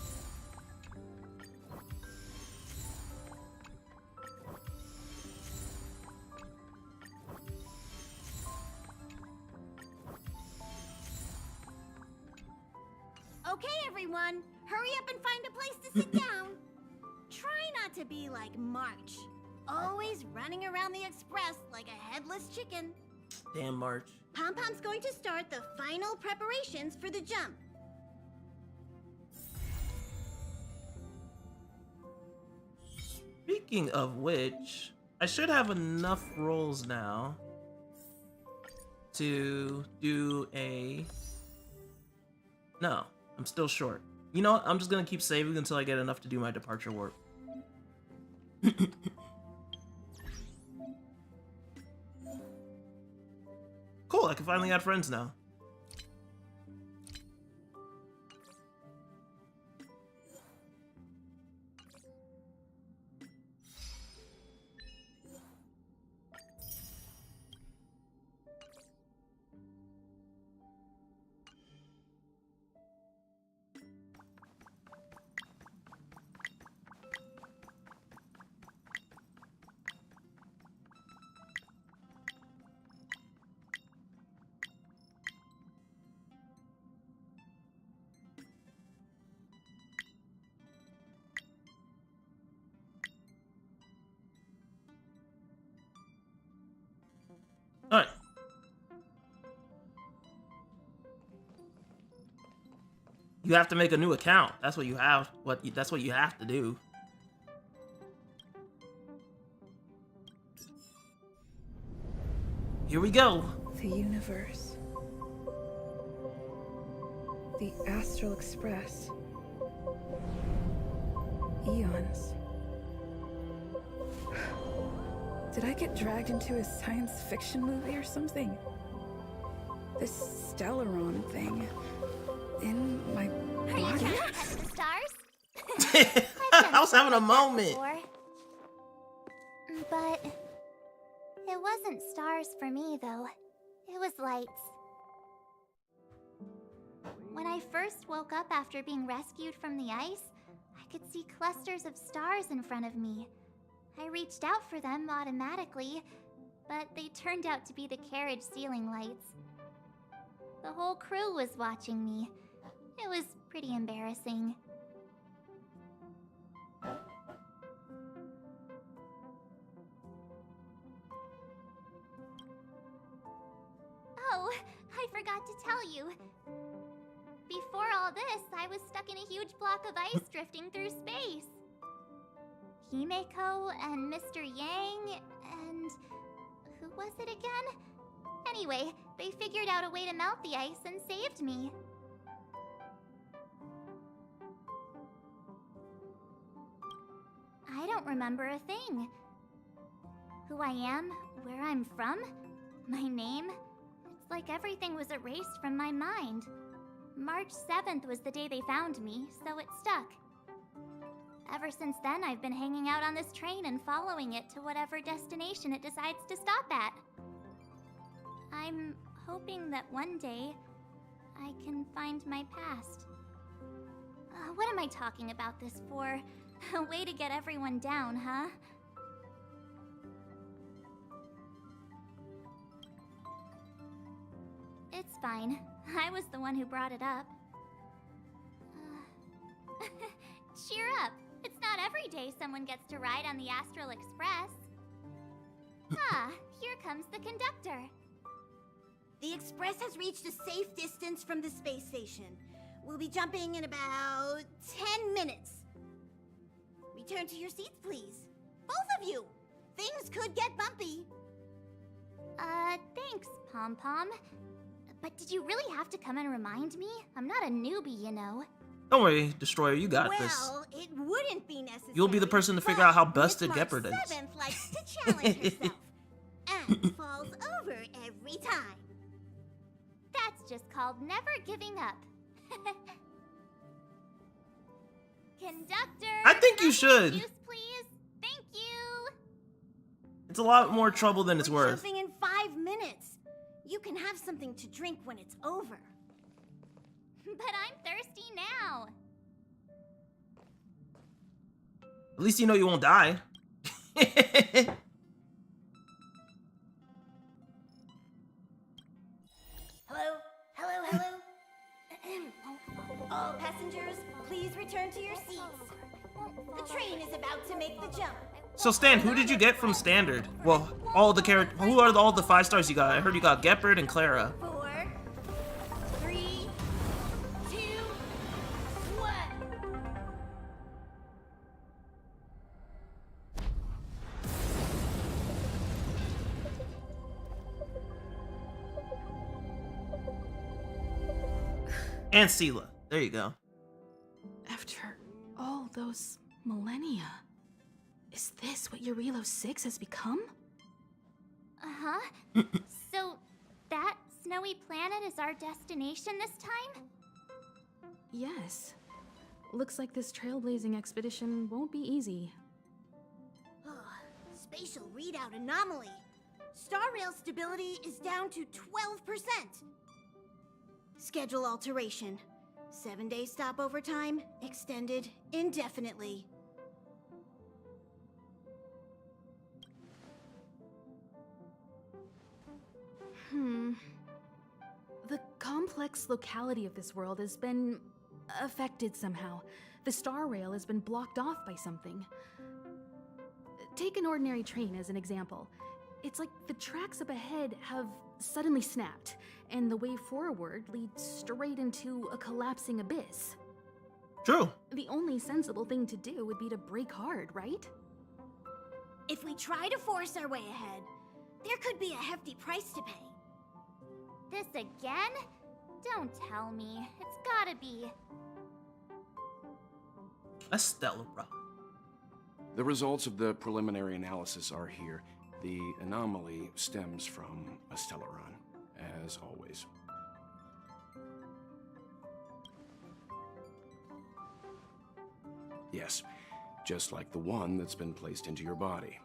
Okay, everyone, hurry up and find a place to sit down. Try not to be like March, always running around the Express like a headless chicken. Damn March. Pom Pom's going to start the final preparations for the jump. Speaking of which, I should have enough rolls now to do a... No, I'm still short. You know what? I'm just gonna keep saving until I get enough to do my departure warp. Cool, I can finally add friends now. Alright. You have to make a new account. That's what you have. That's what you have to do. Here we go. The universe. The Astral Express. Eons. Did I get dragged into a science fiction movie or something? This Stellaron thing in my Are you body? counting at the stars? I was having a moment. But it wasn't stars for me, though. It was lights. When I first woke up after being rescued from the ice, I could see clusters of stars in front of me. I reached out for them automatically, but they turned out to be the carriage ceiling lights. The whole crew was watching me. It was pretty embarrassing. Oh, I forgot to tell you. Before all this, I was stuck in a huge block of ice drifting through space. Himeko and Mr. Yang and... who was it again? Anyway, they figured out a way to melt the ice and saved me. I don't remember a thing. Who I am, where I'm from, my name. It's like everything was erased from my mind. March 7th was the day they found me, so it stuck. Ever since then, I've been hanging out on this train and following it to whatever destination it decides to stop at. I'm hoping that one day I can find my past. What am I talking about this for? A way to get everyone down, huh? It's fine. I was the one who brought it up. Cheer up! It's not every day someone gets to ride on the Astral Express. Ah, here comes the conductor. The Express has reached a safe distance from the space station. We'll be jumping in about 10 minutes. Return to your seats, please. Both of you! Things could get bumpy. Thanks, Pom-Pom. But did you really have to come and remind me? I'm not a newbie, you know. Don't worry, Destroyer, you got this. Well, it wouldn't be necessary. You'll be the person to figure out how busted Gepard is. 7th likes to challenge herself and falls over every time. That's just called never giving up. Conductor, I think you should. juice, please. Thank you. It's a lot more trouble than it's We're worth. jumping in 5 minutes. You can have something to drink when it's over. But I'm thirsty now. At least you know you won't die. Hello? Hello, hello? All passengers, please return to your seats. The train is about to make the jump. So Stan, who did you get from Standard? Well, all the characters. Who are all the 5 stars you got? I heard you got Gepard and Clara. 4, 3, 2, 1. And Sela. There you go. After all those millennia, is this what Eurilo 6 has become? Uh-huh. So, that snowy planet is our destination this time? Yes. Looks like this trailblazing expedition won't be easy. Spatial readout anomaly. Star rail stability is down to 12%. Schedule alteration. 7-day stopover time extended indefinitely. The complex locality of this world has been affected somehow. The star rail has been blocked off by something. Take an ordinary train as an example. It's like the tracks up ahead have suddenly snapped, and the way forward leads straight into a collapsing abyss. True. The only sensible thing to do would be to brake hard, right? If we try to force our way ahead, there could be a hefty price to pay. This again? Don't tell me. It's gotta be. That's stellar, bro. The results of the preliminary analysis are here. The anomaly stems from a stellar run, as always. Yes, just like the one that's been placed into your body.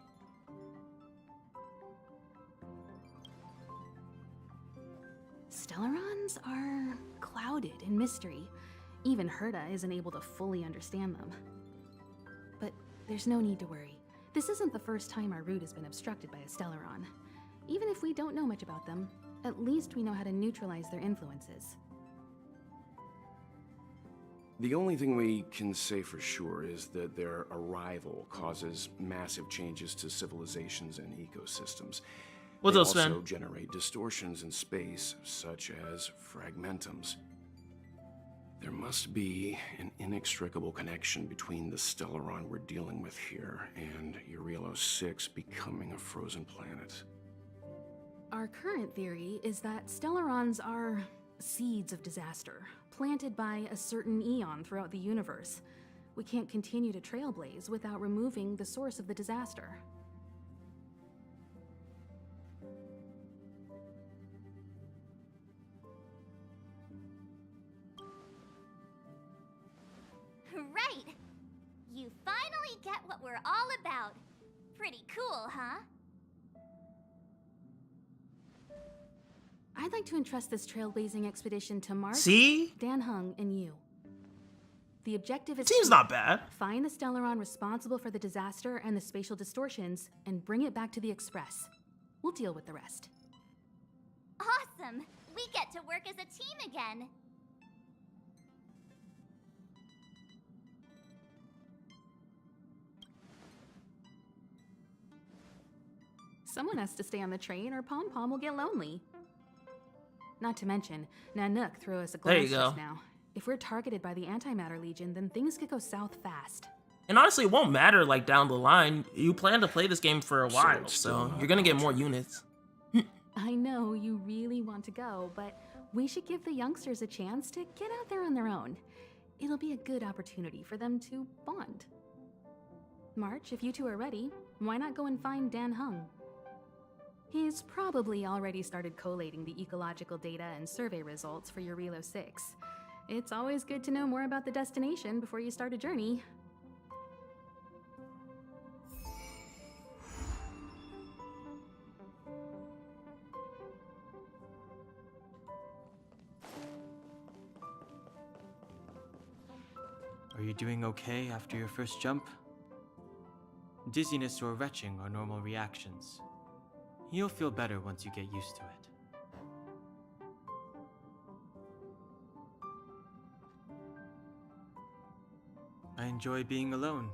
Stellarons are clouded in mystery. Even Herta isn't able to fully understand them. But there's no need to worry. This isn't the first time our route has been obstructed by a Stellaron. Even if we don't know much about them, at least we know how to neutralize their influences. The only thing we can say for sure is that their arrival causes massive changes to civilizations and ecosystems. What's They up, Sven? also generate distortions in space, such as fragmentums. There must be an inextricable connection between the Stellaron we're dealing with here and Eurilo 6 becoming a frozen planet. Our current theory is that Stellarons are seeds of disaster, planted by a certain eon throughout the universe. We can't continue to trailblaze without removing the source of the disaster. Right! You finally get what we're all about. Pretty cool, huh? I'd like to entrust this trailblazing expedition to Mark, See? Dan Hung, and you. The objective is Seems to not bad. find the Stellaron responsible for the disaster and the spatial distortions, and bring it back to the Express. We'll deal with the rest. Awesome! We get to work as a team again. Someone has to stay on the train, or Pom Pom will get lonely. Not to mention, Nanook threw us a There glance you go. just now. If we're targeted by the Antimatter Legion, then things could go south fast. And honestly, it won't matter like down the line. You plan to play this game for a while, it's still so not you're gonna get more units. I know you really want to go, but we should give the youngsters a chance to get out there on their own. It'll be a good opportunity for them to bond. March, if you two are ready, why not go and find Dan Hung? He's probably already started collating the ecological data and survey results for Eurilo 6. It's always good to know more about the destination before you start a journey. Are you doing okay after your first jump? Dizziness or retching are normal reactions. You'll feel better once you get used to it. I enjoy being alone,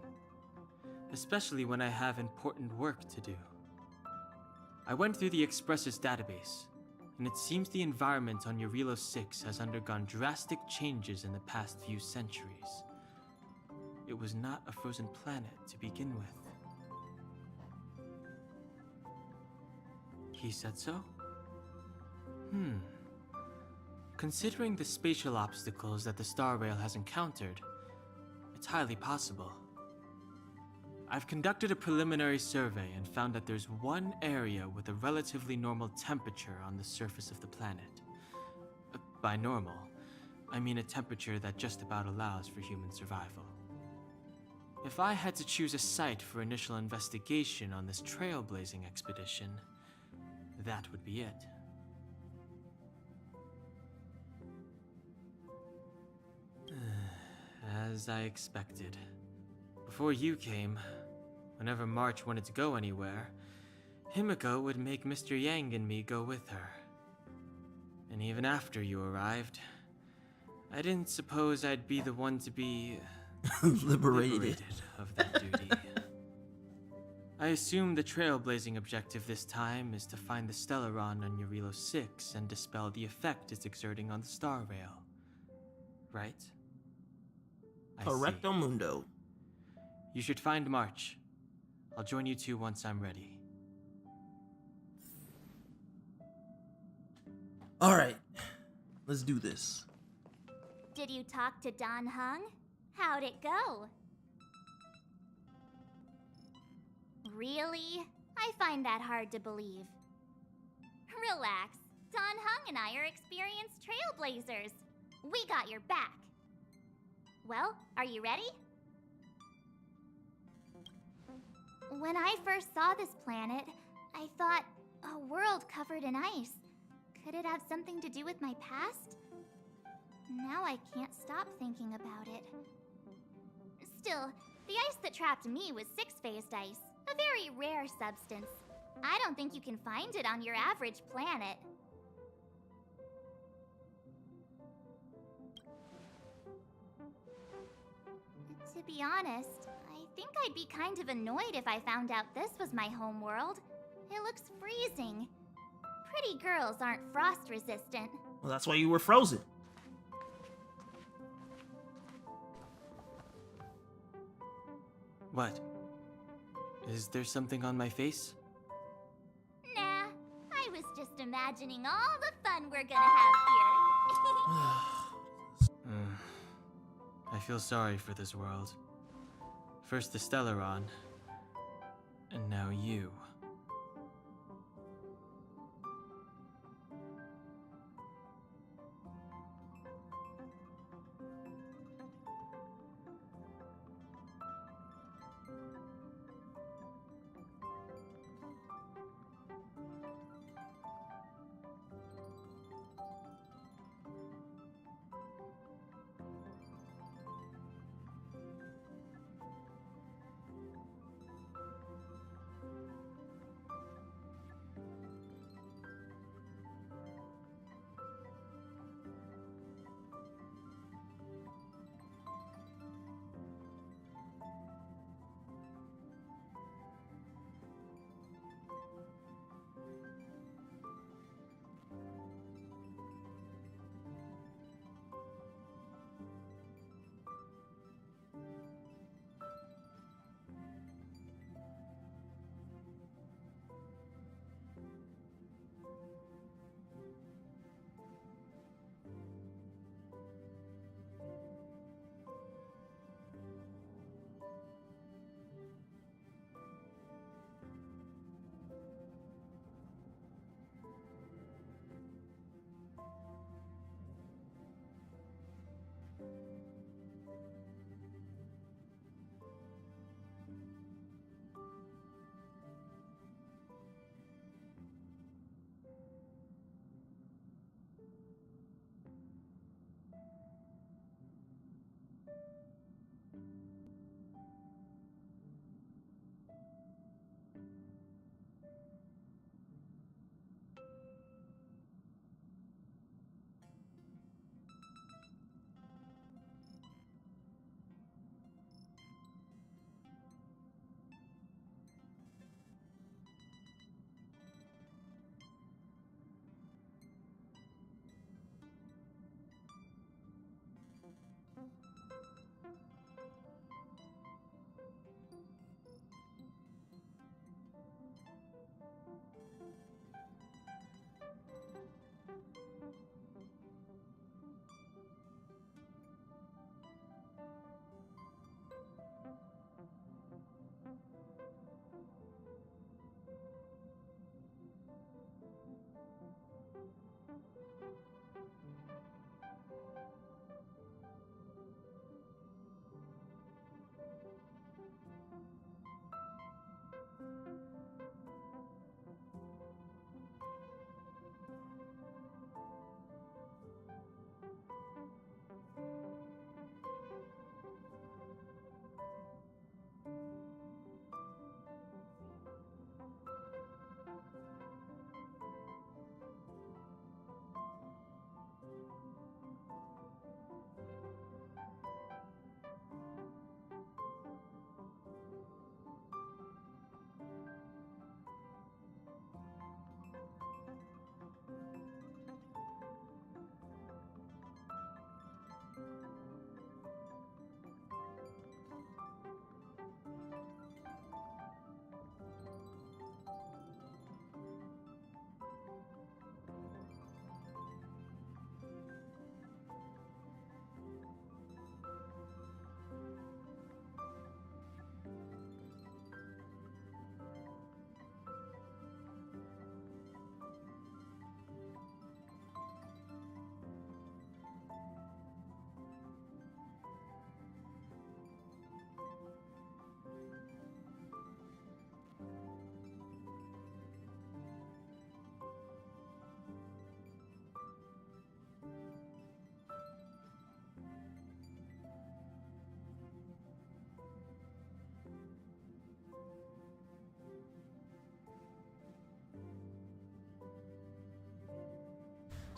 especially when I have important work to do. I went through the Express's database, and it seems the environment on Eurilo 6 has undergone drastic changes in the past few centuries. It was not a frozen planet to begin with. He said so? Considering the spatial obstacles that the Star Rail has encountered, it's highly possible. I've conducted a preliminary survey and found that there's one area with a relatively normal temperature on the surface of the planet. By normal, I mean a temperature that just about allows for human survival. If I had to choose a site for initial investigation on this trailblazing expedition, that would be it. As I expected. Before you came, whenever March wanted to go anywhere, Himiko would make Mr. Yang and me go with her. And even after you arrived, I didn't suppose I'd be the one to be liberated of that duty. I assume the trailblazing objective this time is to find the Stellaron on Eurilo 6 and dispel the effect it's exerting on the Star Rail. Right? I see. Correcto mundo. You should find March. I'll join you two once I'm ready. Alright, let's do this. Did you talk to Dan Hung? How'd it go? Really? I find that hard to believe. Relax. Dan Hung and I are experienced trailblazers. We got your back. Well, are you ready? When I first saw this planet, I thought a world covered in ice. Could it have something to do with my past? Now I can't stop thinking about it. Still, the ice that trapped me was six-phased ice, a very rare substance. I don't think you can find it on your average planet. To be honest, I think I'd be kind of annoyed if I found out this was my home world. It looks freezing. Pretty girls aren't frost resistant. Well, that's why you were frozen. What? Is there something on my face? Nah, I was just imagining all the fun we're gonna have here. I feel sorry for this world. First the Stellaron, and now you.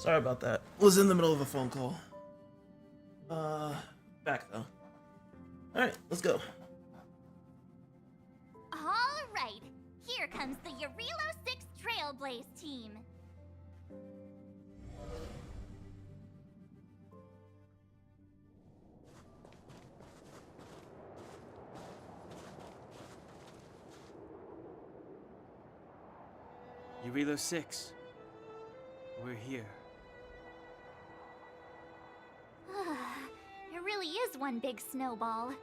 Sorry about that. Was in the middle of a phone call. Back though. Alright, let's go. Alright, here comes the Yarilo 6 Trailblaze team. Yarilo 6. We're here. It really is one big snowball.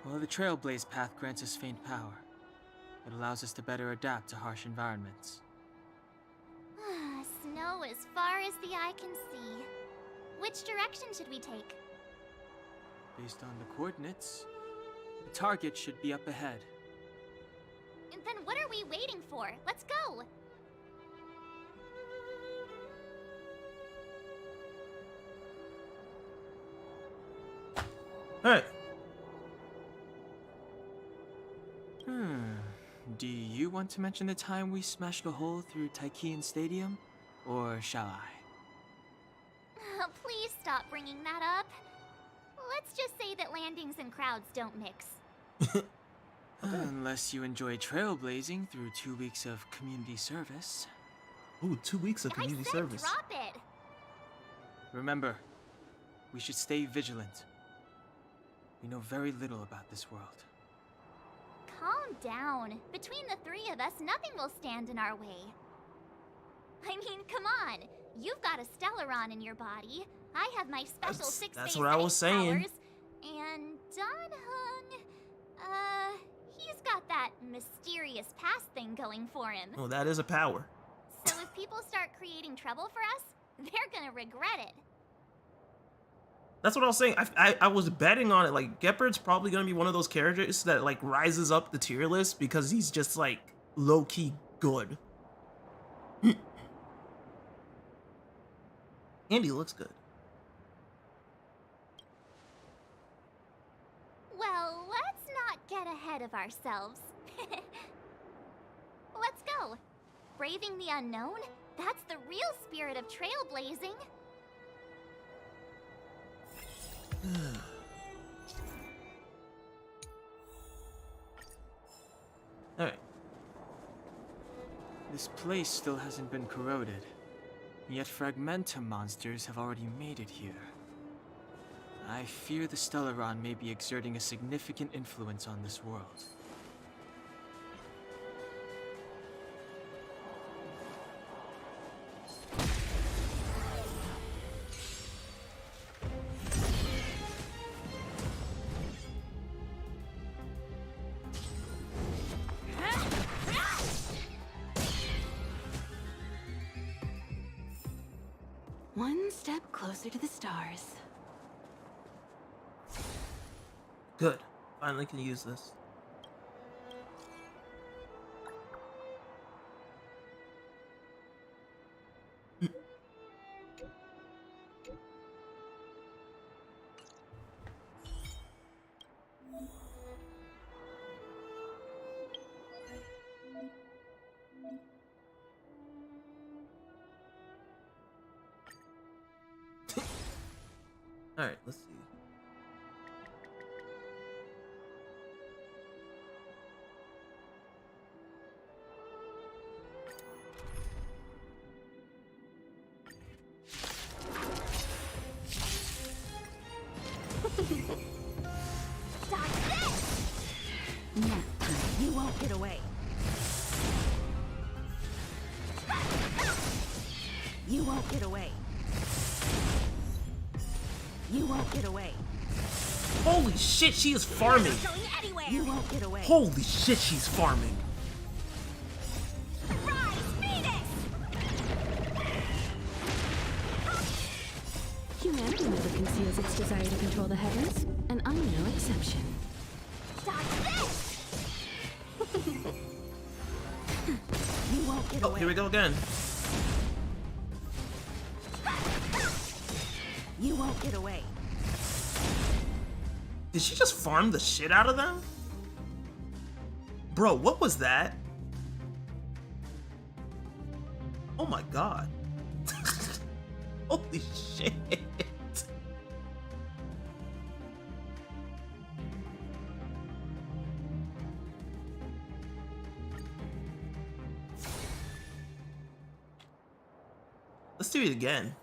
Well, the Trailblaze path grants us faint power. It allows us to better adapt to harsh environments. Snow as far as the eye can see. Which direction should we take? Based on the coordinates, the target should be up ahead. And then what are we waiting for? Let's go! Alright. Do you want to mention the time we smashed a hole through Taikian Stadium? Or shall I? Please stop bringing that up. Let's just say that landings and crowds don't mix. Unless you enjoy trailblazing through 2 weeks of community service. Ooh, 2 weeks of community service. Drop it! Remember, we should stay vigilant. We know very little about this world. Calm down. Between the three of us, nothing will stand in our way. I mean, come on. You've got a Stellaron in your body. I have my special That's what I was saying. Powers, and Danhung, he's got that mysterious past thing going for him. Oh, that is a power. So if people start creating trouble for us, they're gonna regret it. That's what I was saying. I was betting on it. Like, Gepard's probably gonna be one of those characters that like rises up the tier list because he's just like low-key good. And he looks good. Well, let's not get ahead of ourselves. Let's go. Braving the unknown? That's the real spirit of trailblazing. Alright. This place still hasn't been corroded, yet Fragmentum monsters have already made it here. I fear the Stellaron may be exerting a significant influence on this world. One step closer to the stars. Good. Finally can use this. Alright, let's see. You won't get away. You won't get away. You won't get away. Holy shit, she is farming. You won't get away. Holy shit, she's farming. Humanity never conceals its desire to control the heavens, and I'm no exception. You won't get Oh, away. here we go again. You won't get away. Did she just farm the shit out of them? Bro, what was that? Oh my god. Holy shit. Let's do it again.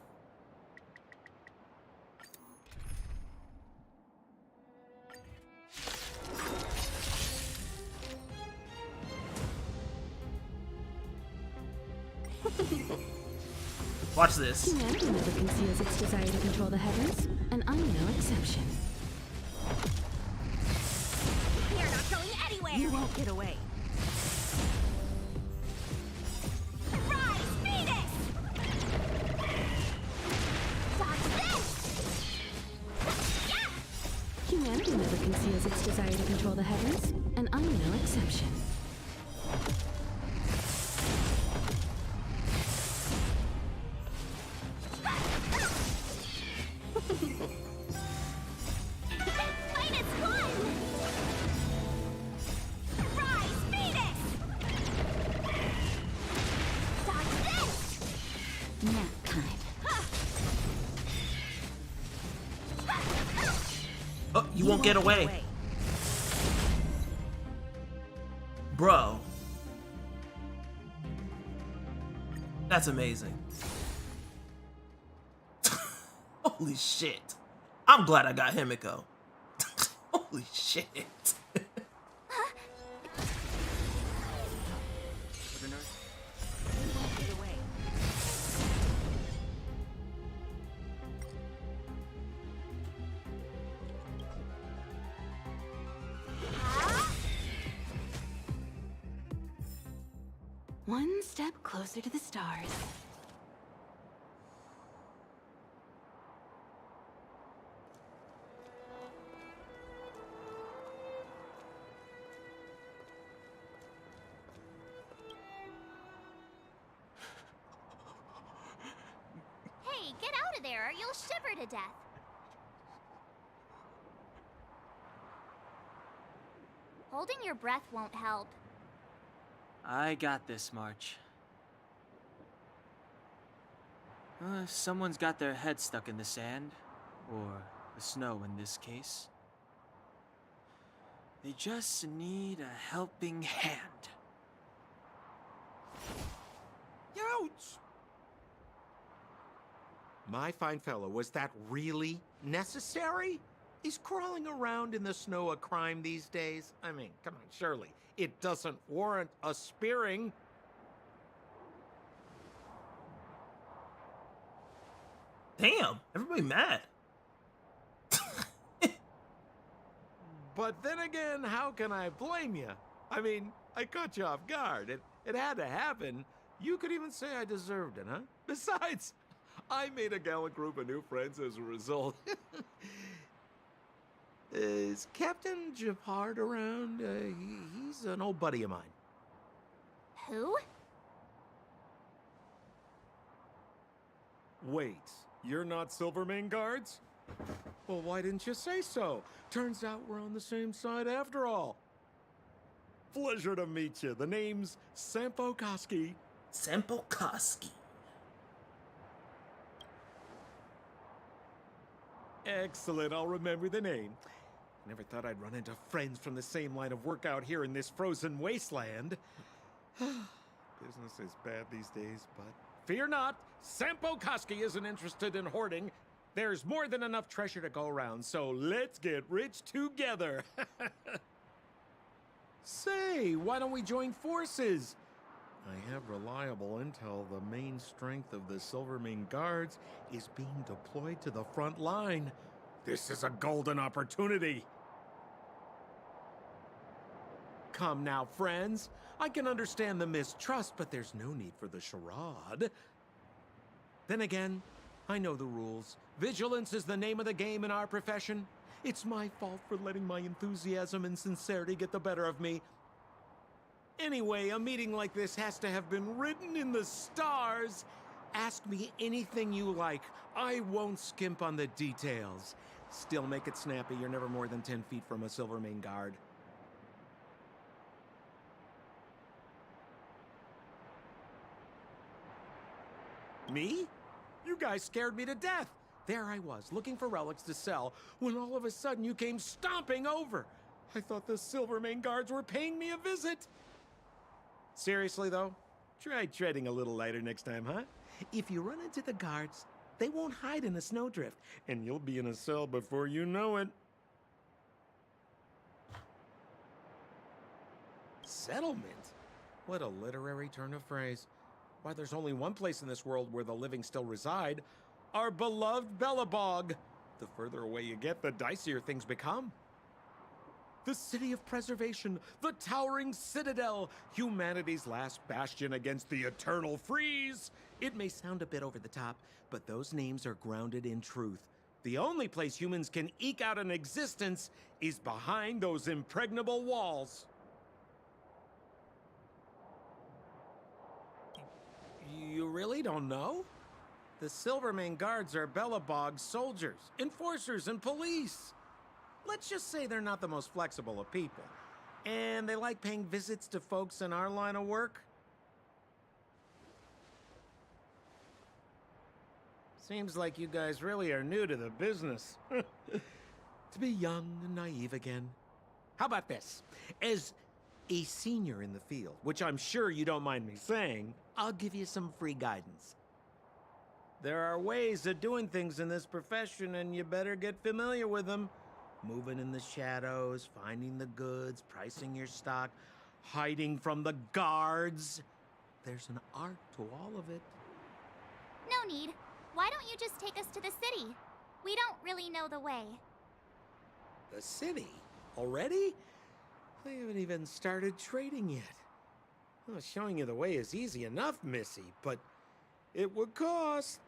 Watch this. Humanity never conceals its desire to control the heavens, and I'm no exception. You're not going anywhere! You won't get away. Rise, Phoenix! Dodge this! Yeah! Humanity never conceals its desire to control the heavens, and I'm no exception. Oh, you won't get away. Bro. That's amazing. Holy shit. I'm glad I got Himiko. Holy shit. One step closer to the stars. Hey, get out of there or you'll shiver to death. Holding your breath won't help. I got this, March. Someone's got their head stuck in the sand, or the snow in this case. They just need a helping hand. Ouch! My fine fellow, was that really necessary? Is crawling around in the snow a crime these days? I mean, come on, surely. It doesn't warrant a spearing. Damn, everybody mad. But then again, how can I blame you? I mean, I caught you off guard. It had to happen. You could even say I deserved it, huh? Besides, I made a gallant group of new friends as a result. Is Captain Japard around? He's an old buddy of mine. Who? Wait, you're not Silvermane guards? Well, why didn't you say so? Turns out we're on the same side after all. Pleasure to meet you. The name's Sampo Koski. Sampo Koski. Excellent, I'll remember the name. Never thought I'd run into friends from the same line of work out here in this frozen wasteland. Business is bad these days, but fear not, Sampo Koski isn't interested in hoarding. There's more than enough treasure to go around, so let's get rich together. Say, why don't we join forces? I have reliable intel the main strength of the Silvermane Guards is being deployed to the front line. This is a golden opportunity. Come now, friends. I can understand the mistrust, but there's no need for the charade. Then again, I know the rules. Vigilance is the name of the game in our profession. It's my fault for letting my enthusiasm and sincerity get the better of me. Anyway, a meeting like this has to have been written in the stars. Ask me anything you like. I won't skimp on the details. Still make it snappy. You're never more than 10 feet from a Silvermane guard. Me? You guys scared me to death. There I was, looking for relics to sell, when all of a sudden you came stomping over. I thought the Silvermane guards were paying me a visit. Seriously, though, try treading a little lighter next time, huh? If you run into the guards, they won't hide in a snowdrift, and you'll be in a cell before you know it. Settlement? What a literary turn of phrase. Why, there's only one place in this world where the living still reside. Our beloved Belobog. The further away you get, the dicier things become. The city of preservation, the towering citadel, humanity's last bastion against the eternal freeze. It may sound a bit over the top, but those names are grounded in truth. The only place humans can eke out an existence is behind those impregnable walls. You really don't know? The Silvermane guards are Belobog's soldiers, enforcers, and police. Let's just say they're not the most flexible of people. And they like paying visits to folks in our line of work. Seems like you guys really are new to the business. To be young and naive again. How about this? As a senior in the field, which I'm sure you don't mind me saying, I'll give you some free guidance. There are ways of doing things in this profession, and you better get familiar with them. Moving in the shadows, finding the goods, pricing your stock, hiding from the guards. There's an art to all of it. No need. Why don't you just take us to the city? We don't really know the way. The city? Already? I haven't even started trading yet. Well, showing you the way is easy enough, Missy, but it would cost.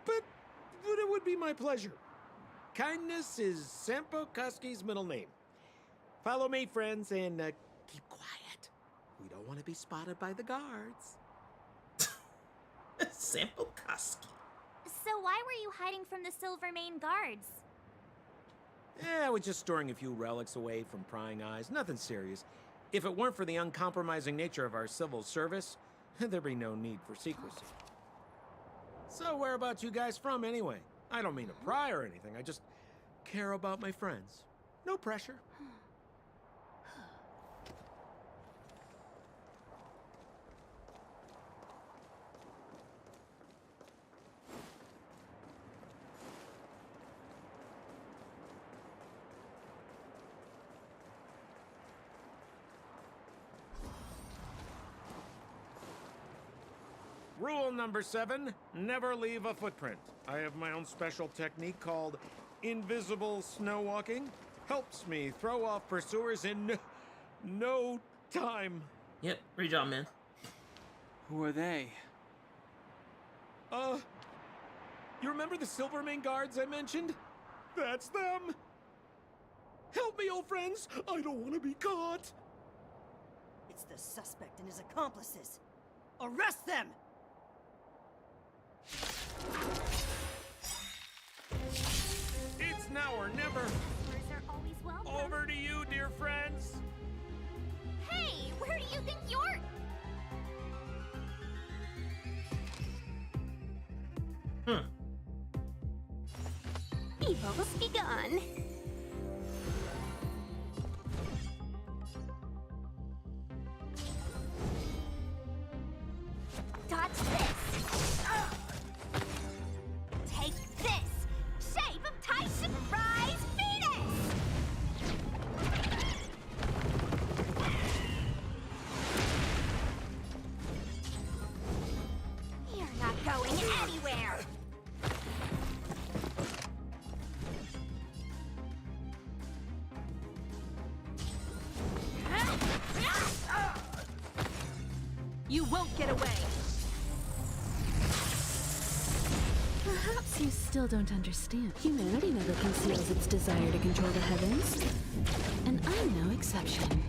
But it would be my pleasure. Kindness is Sampo Kuski's middle name. Follow me, friends, and keep quiet. We don't want to be spotted by the guards. Sampo Kuski. So why were you hiding from the Silvermane guards? I was just storing a few relics away from prying eyes. Nothing serious. If it weren't for the uncompromising nature of our civil service, there'd be no need for secrecy. So whereabouts you guys from, anyway? I don't mean to pry or anything. I just care about my friends. No pressure. Rule number 7, never leave a footprint. I have my own special technique called invisible snow walking. Helps me throw off pursuers in no time. Yep, great job, man. Who are they? You remember the Silvermane guards I mentioned? That's them. Help me, old friends. I don't want to be caught. It's the suspect and his accomplices. Arrest them! It's now or never. Customers are always welcome. Over to you, dear friends. Hey, where do you think you're... Evil's begun. Dodge this. Take this. Shape of Tyson Rise Venus. You're not going anywhere. You won't get away! Perhaps you still don't understand. Humanity never conceals its desire to control the heavens. And I'm no exception.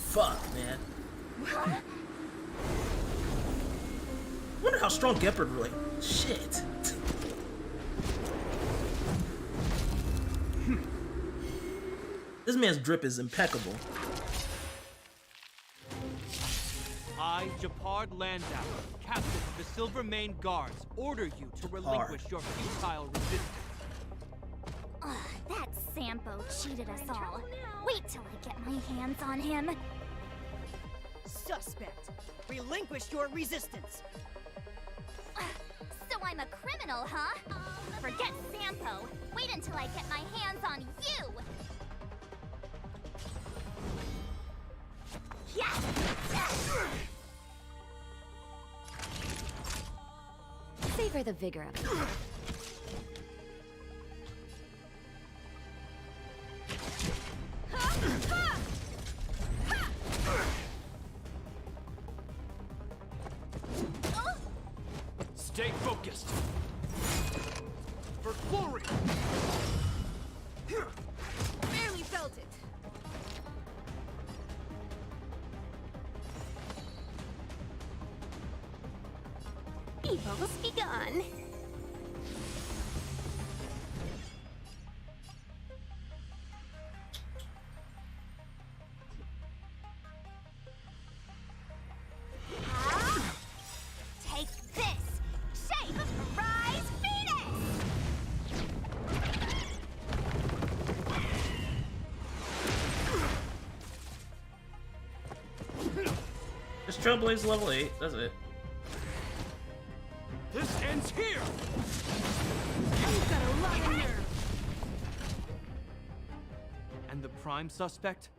Fuck, man. Wonder how strong Gepard really. Shit. This man's drip is impeccable. I, Japard Landau, captain of the Silver Mane Guards, order you to relinquish your futile resistance. Ugh, that Sampo cheated us all. Wait till I get my hands on him. Suspect, relinquish your resistance. So I'm a criminal, huh? Forget Sampo. Wait until I get my hands on you. Yeah. Savor the vigor of it. Stay focused. For glory! Barely felt it. Evils be gone. Take this! Shape Rise Phoenix! Just Trailblaze level 8, that's it. This ends here! You've got a lot of nerve. And the prime suspect?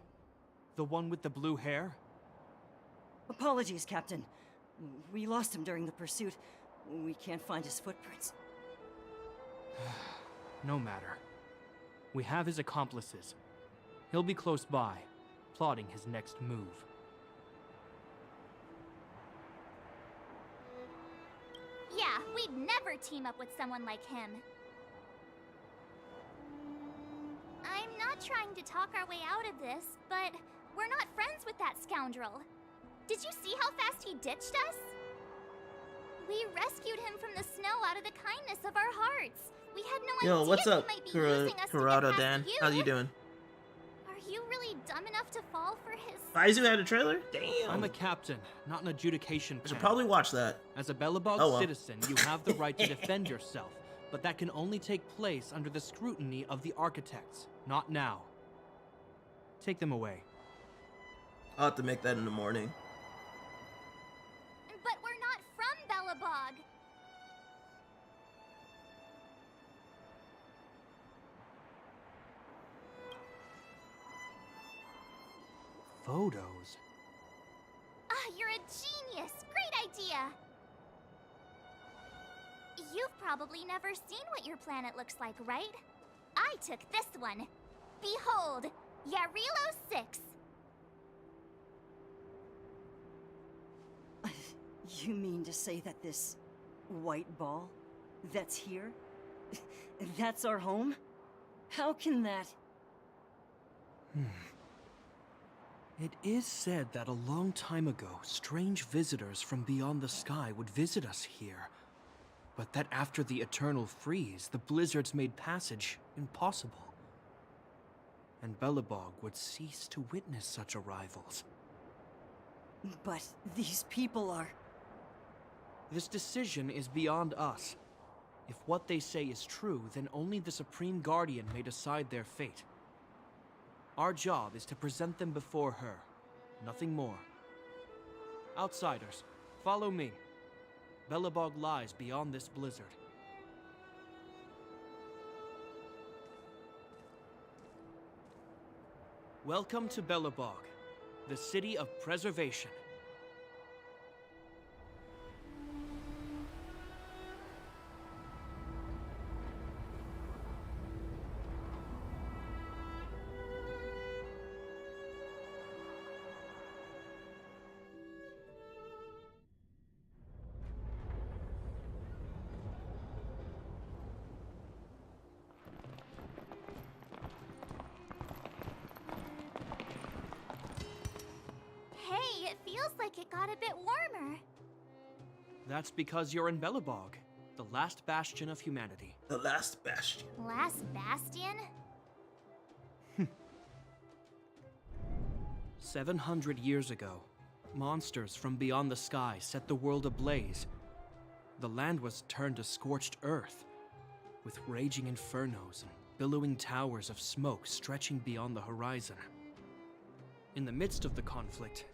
The one with the blue hair? Apologies, Captain. We lost him during the pursuit. We can't find his footprints. No matter. We have his accomplices. He'll be close by, plotting his next move. Yeah, we'd never team up with someone like him. I'm not trying to talk our way out of this, but we're not friends with that scoundrel. Did you see how fast he ditched us? We rescued him from the snow out of the kindness of our hearts. We had no idea what's up, he might be using us to get Corrado past Dan? you. How you doing? Are you really dumb enough to fall for his... Faizu had a trailer? Damn. I'm a captain, not an adjudication I should panel. probably watch that. As a Belobog Oh, well. citizen, you have the right to defend yourself, but that can only take place under the scrutiny of the architects, not now. Take them away. I'll have to make that in the morning. But we're not from Belobog. Photos? Ah, you're a genius! Great idea! You've probably never seen what your planet looks like, right? I took this one. Behold, Yarilo 6. You mean to say that this white ball that's here, that's our home? How can that... It is said that a long time ago, strange visitors from beyond the sky would visit us here. But that after the eternal freeze, the blizzards made passage impossible. And Belobog would cease to witness such arrivals. But these people are... This decision is beyond us. If what they say is true, then only the Supreme Guardian may decide their fate. Our job is to present them before her, nothing more. Outsiders, follow me. Belobog lies beyond this blizzard. Welcome to Belobog, the city of preservation. Hey, it feels like it got a bit warmer. That's because you're in Belobog, the last bastion of humanity. The last bastion. Last bastion? 700 years ago, monsters from beyond the sky set the world ablaze. The land was turned to scorched earth, with raging infernos and billowing towers of smoke stretching beyond the horizon. In the midst of the conflict,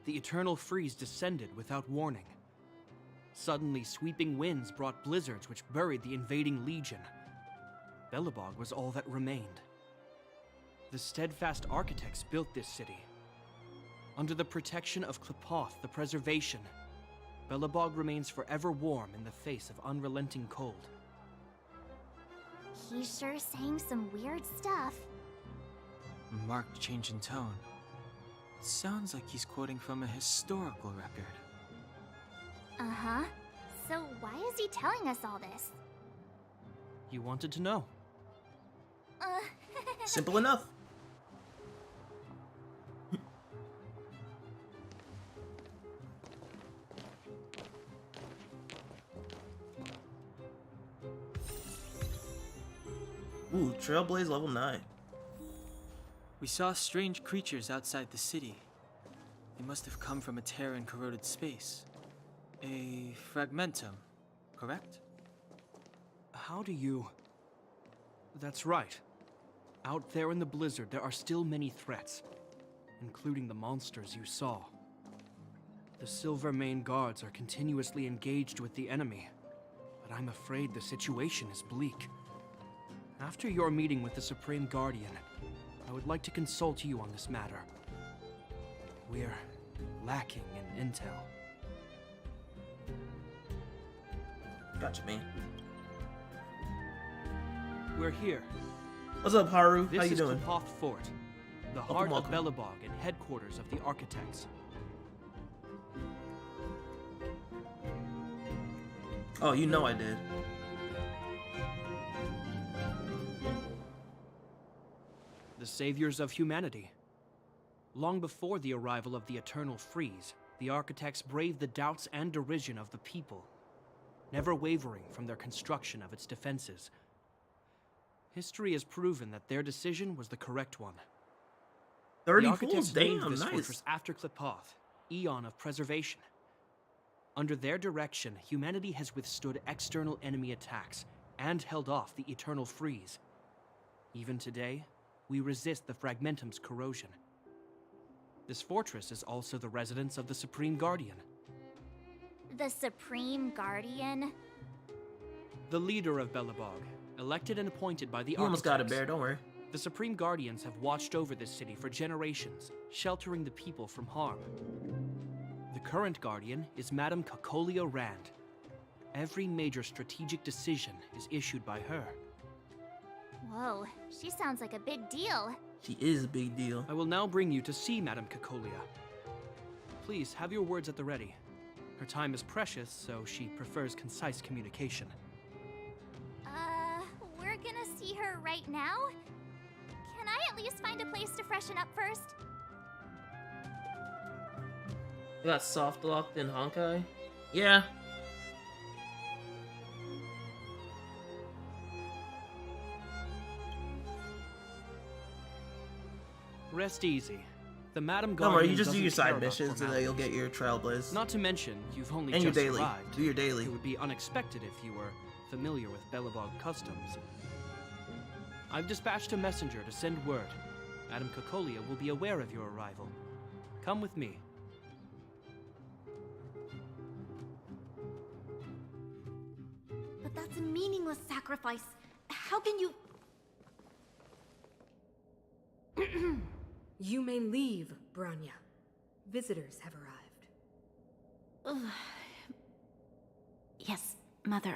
the eternal freeze descended without warning. Suddenly, sweeping winds brought blizzards which buried the invading legion. Belobog was all that remained. The steadfast architects built this city. Under the protection of Klepoth, the Preservation, Belobog remains forever warm in the face of unrelenting cold. He's sure saying some weird stuff. Marked change in tone. It sounds like he's quoting from a historical record. Uh-huh. So why is he telling us all this? You wanted to know. Simple enough. Ooh, Trailblaze level 9. We saw strange creatures outside the city. They must have come from a tear in corroded space. A fragmentum, correct? How do you... That's right. Out there in the blizzard, there are still many threats, including the monsters you saw. The Silvermane guards are continuously engaged with the enemy, but I'm afraid the situation is bleak. After your meeting with the Supreme Guardian, I would like to consult you on this matter. We're lacking in intel. Gotcha, man. We're here. What's up, Haru? This How you is doing? Klepoth Fort, the heart of Belobog and headquarters of the architects. Oh, you know I did. The saviors of humanity. Long before the arrival of the Eternal Freeze, the architects braved the doubts and derision of the people, never wavering from their construction of its defenses. History has proven that their decision was the correct one. 30 the architects fools? named Damn, this nice. fortress after Klepoth, Eon of Preservation. Under their direction, humanity has withstood external enemy attacks and held off the Eternal Freeze. Even today, we resist the Fragmentum's corrosion. This fortress is also the residence of the Supreme Guardian. The Supreme Guardian? The leader of Belobog, elected and appointed by the You almost got it, architects. Bear, don't worry. The Supreme Guardians have watched over this city for generations, sheltering the people from harm. The current Guardian is Madame Cocolia Rand. Every major strategic decision is issued by her. Whoa, she sounds like a big deal. She is a big deal. I will now bring you to see Madame Cocolia. Please, have your words at the ready. Her time is precious, so she prefers concise communication. We're gonna see her right now? Can I at least find a place to freshen up first? You got soft locked in Honkai? Yeah. Rest easy. The Madam Don't worry, Guardian you just do doesn't your care side about missions and then you'll get your Trailblaze. Not to mention, you've only And your just daily. arrived. Do your daily. It would be unexpected if you were familiar with Belobog customs. I've dispatched a messenger to send word. Madame Cocolia will be aware of your arrival. Come with me. But that's a meaningless sacrifice. How can you... You may leave, Branya. Visitors have arrived. Yes, Mother.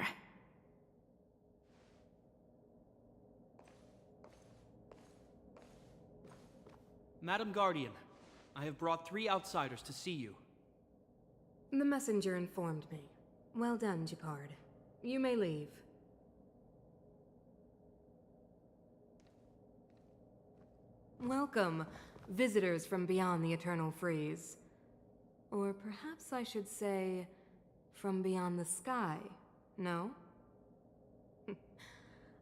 Madam Guardian, I have brought 3 outsiders to see you. The messenger informed me. Well done, Jacquard. You may leave. Welcome, visitors from beyond the Eternal Freeze. Or perhaps I should say, from beyond the sky, no?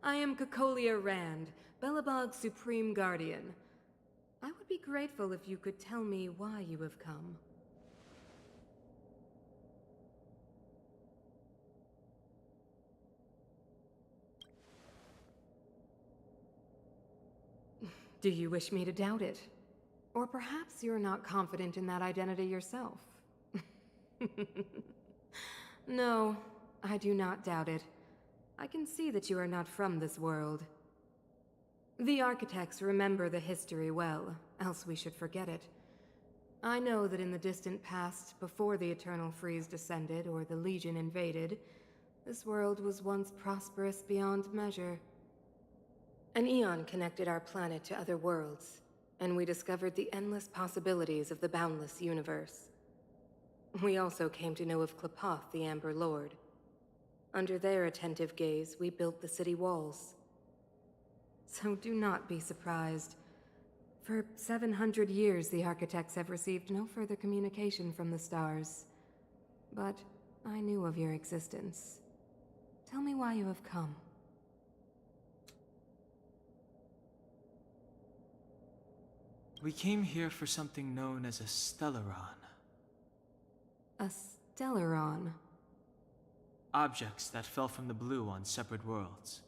I am Cocolia Rand, Belobog's Supreme Guardian. I would be grateful if you could tell me why you have come. Do you wish me to doubt it? Or perhaps you're not confident in that identity yourself? No, I do not doubt it. I can see that you are not from this world. The architects remember the history well, else we should forget it. I know that in the distant past, before the Eternal Freeze descended or the Legion invaded, this world was once prosperous beyond measure. An eon connected our planet to other worlds, and we discovered the endless possibilities of the boundless universe. We also came to know of Klapoth, the Amber Lord. Under their attentive gaze, we built the city walls. So do not be surprised. For 700 years, the architects have received no further communication from the stars. But I knew of your existence. Tell me why you have come. We came here for something known as a Stellaron. A Stellaron? Objects that fell from the blue on separate worlds.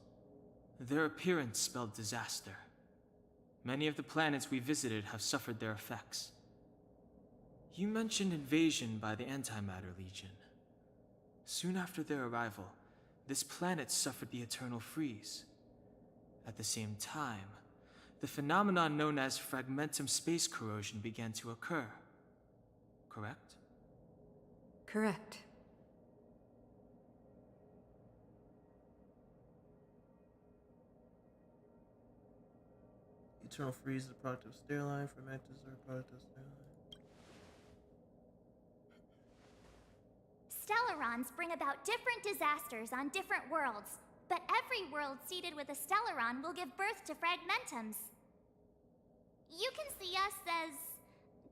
Their appearance spelled disaster. Many of the planets we visited have suffered their effects. You mentioned invasion by the Antimatter Legion. Soon after their arrival, this planet suffered the Eternal Freeze. At the same time, the phenomenon known as fragmentum space corrosion began to occur. Correct? Correct. Eternal Freeze is a product of Stairline, Fragmentus are a product of Stairline. Stellarons bring about different disasters on different worlds, but every world seeded with a Stellaron will give birth to fragmentums. You can see us as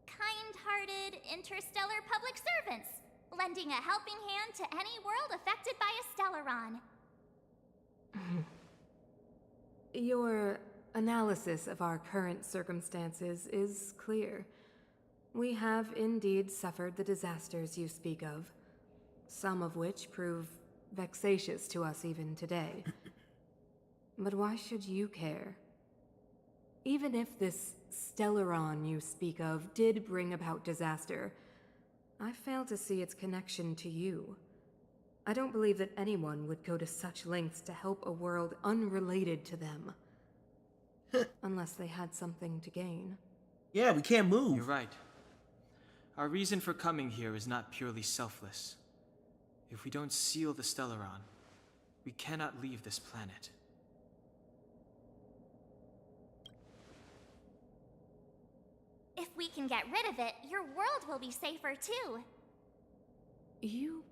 kind-hearted interstellar public servants, lending a helping hand to any world affected by a Stellaron. Your analysis of our current circumstances is clear. We have indeed suffered the disasters you speak of, some of which prove vexatious to us even today. But why should you care? Even if this Stellaron you speak of did bring about disaster, I fail to see its connection to you. I don't believe that anyone would go to such lengths to help a world unrelated to them. Unless they had something to gain. Yeah, we can't move. You're right. Our reason for coming here is not purely selfless. If we don't seal the Stellaron, we cannot leave this planet. If we can get rid of it, your world will be safer too. You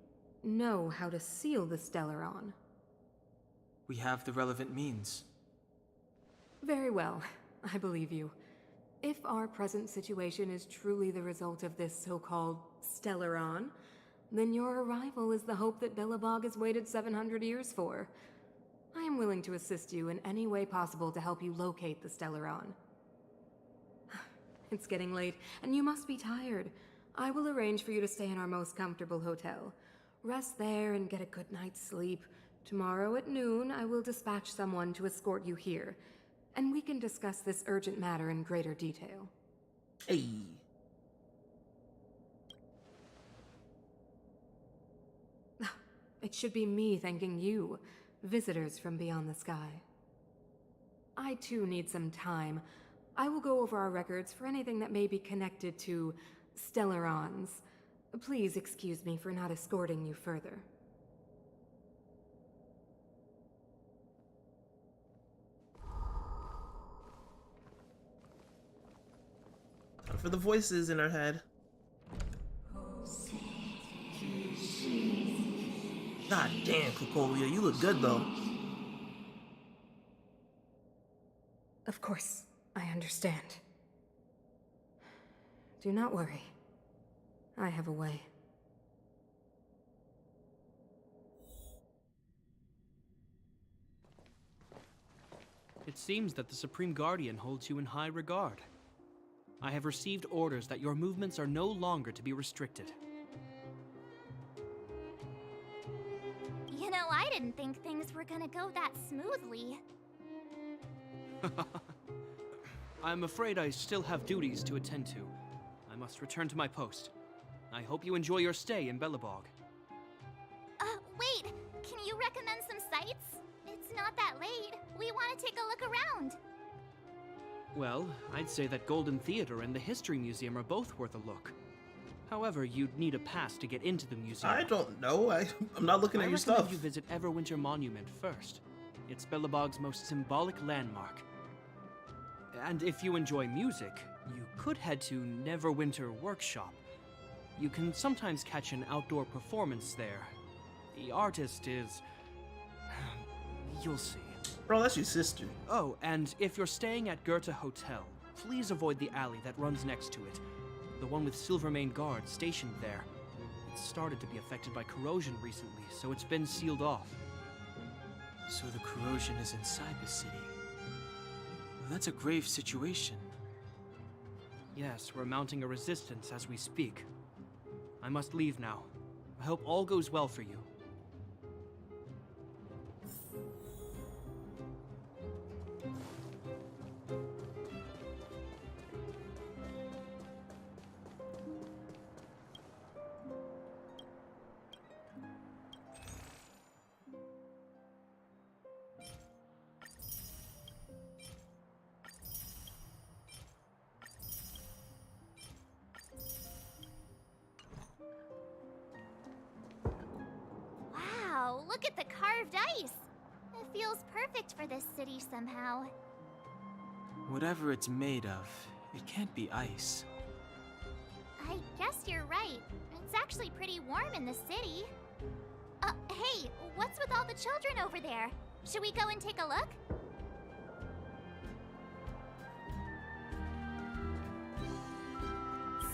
know how to seal the Stellaron. We have the relevant means. Very well, I believe you. If our present situation is truly the result of this so-called Stellaron, then your arrival is the hope that Belobog has waited 700 years for. I am willing to assist you in any way possible to help you locate the Stellaron. It's getting late, and you must be tired. I will arrange for you to stay in our most comfortable hotel. Rest there and get a good night's sleep. Tomorrow at noon, I will dispatch someone to escort you here, and we can discuss this urgent matter in greater detail. Hey. It should be me thanking you, visitors from beyond the sky. I too need some time. I will go over our records for anything that may be connected to Stellarons. Please excuse me for not escorting you further. Time for the voices in our head. God damn, Cocolia, you look good though. Of course, I understand. Do not worry. I have a way. It seems that the Supreme Guardian holds you in high regard. I have received orders that your movements are no longer to be restricted. You know, I didn't think things were gonna go that smoothly. I'm afraid I still have duties to attend to. I must return to my post. I hope you enjoy your stay in Belobog. Wait! Can you recommend some sites? It's not that late. We want to take a look around. Well, I'd say that Golden Theater and the History Museum are both worth a look. However, you'd need a pass to get into the museum. I don't know. I'm not looking at your stuff. I recommend you visit Everwinter Monument first. It's Belobog's most symbolic landmark. And if you enjoy music, you could head to Neverwinter Workshop. You can sometimes catch an outdoor performance there. The artist is... you'll see. Bro, that's your sister. Oh, and if you're staying at Goethe Hotel, please avoid the alley that runs next to it. The one with Silvermane guards stationed there. It started to be affected by corrosion recently, so it's been sealed off. So the corrosion is inside the city. Well, that's a grave situation. Yes, we're mounting a resistance as we speak. I must leave now. I hope all goes well for you. Wow, look at the carved ice! It feels perfect for this city somehow. Whatever it's made of, it can't be ice. I guess you're right. It's actually pretty warm in the city. Hey, what's with all the children over there? Should we go and take a look?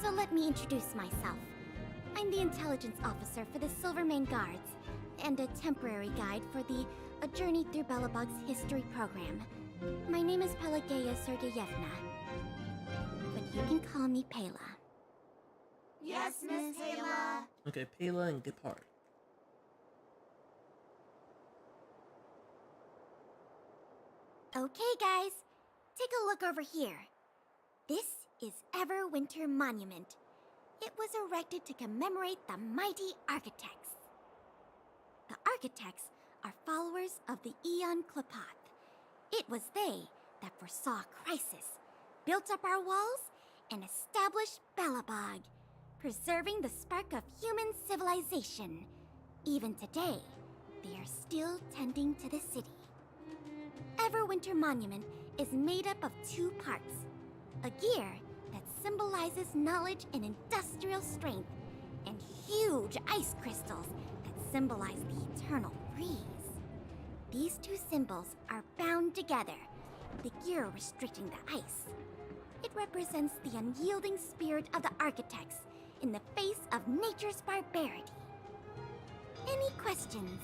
So let me introduce myself. I'm the intelligence officer for the Silvermane Guards, and a temporary guide for the A Journey Through Belobog's History program. My name is Pelageya Sergeyevna, but you can call me Pela. Yes, Miss Pela. Okay, Pela and Gepard. Okay, guys, take a look over here. This is Everwinter Monument. It was erected to commemorate the mighty architects. The architects are followers of the Aeon Klapoth. It was they that foresaw crisis, built up our walls, and established Belobog, preserving the spark of human civilization. Even today, they are still tending to the city. Everwinter Monument is made up of two parts. A gear that symbolizes knowledge and industrial strength, and huge ice crystals that symbolize the eternal freeze. These two symbols are bound together, the gear restricting the ice. It represents the unyielding spirit of the architects in the face of nature's barbarity. Any questions?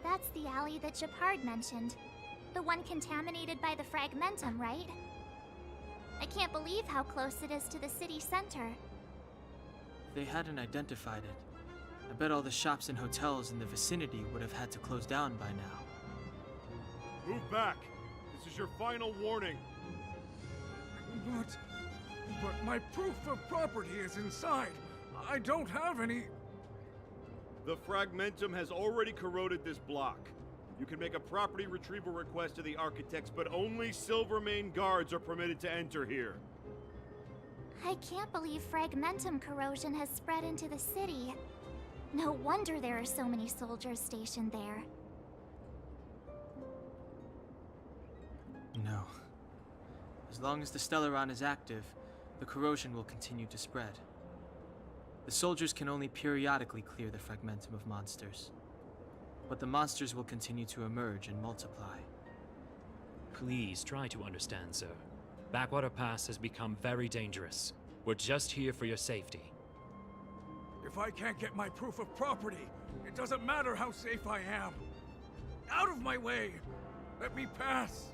That's the alley that Gepard mentioned. The one contaminated by the fragmentum, right? I can't believe how close it is to the city center. They hadn't identified it. I bet all the shops and hotels in the vicinity would have had to close down by now. Move back! This is your final warning. But my proof of property is inside. I don't have any... The fragmentum has already corroded this block. You can make a property retrieval request to the architects, but only Silvermane guards are permitted to enter here. I can't believe fragmentum corrosion has spread into the city. No wonder there are so many soldiers stationed there. No. As long as the Stellaron is active, the corrosion will continue to spread. The soldiers can only periodically clear the fragmentum of monsters. But the monsters will continue to emerge and multiply. Please try to understand, sir. Backwater Pass has become very dangerous. We're just here for your safety. If I can't get my proof of property, it doesn't matter how safe I am. Out of my way! Let me pass!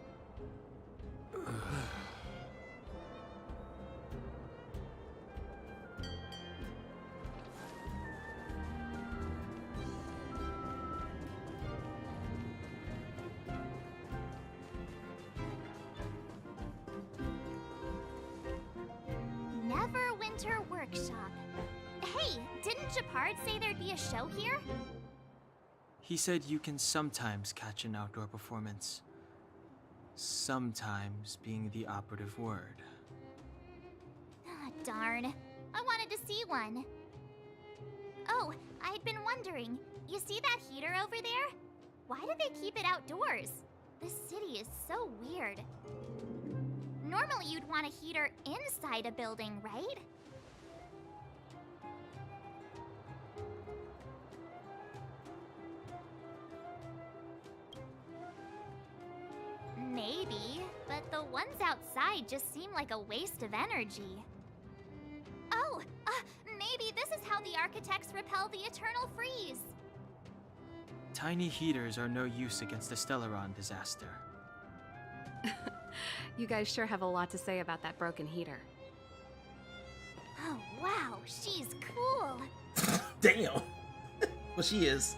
Neverwinter Workshop. Hey, didn't Japard say there'd be a show here? He said you can sometimes catch an outdoor performance. Sometimes being the operative word. Ah, darn. I wanted to see one. Oh, I'd been wondering. You see that heater over there? Why do they keep it outdoors? This city is so weird. Normally you'd want a heater inside a building, right? Maybe, but the ones outside just seem like a waste of energy. Oh, maybe this is how the architects repel the eternal freeze. Tiny heaters are no use against the Stellaron disaster. You guys sure have a lot to say about that broken heater. Oh, wow, she's cool. Damn. Well, she is.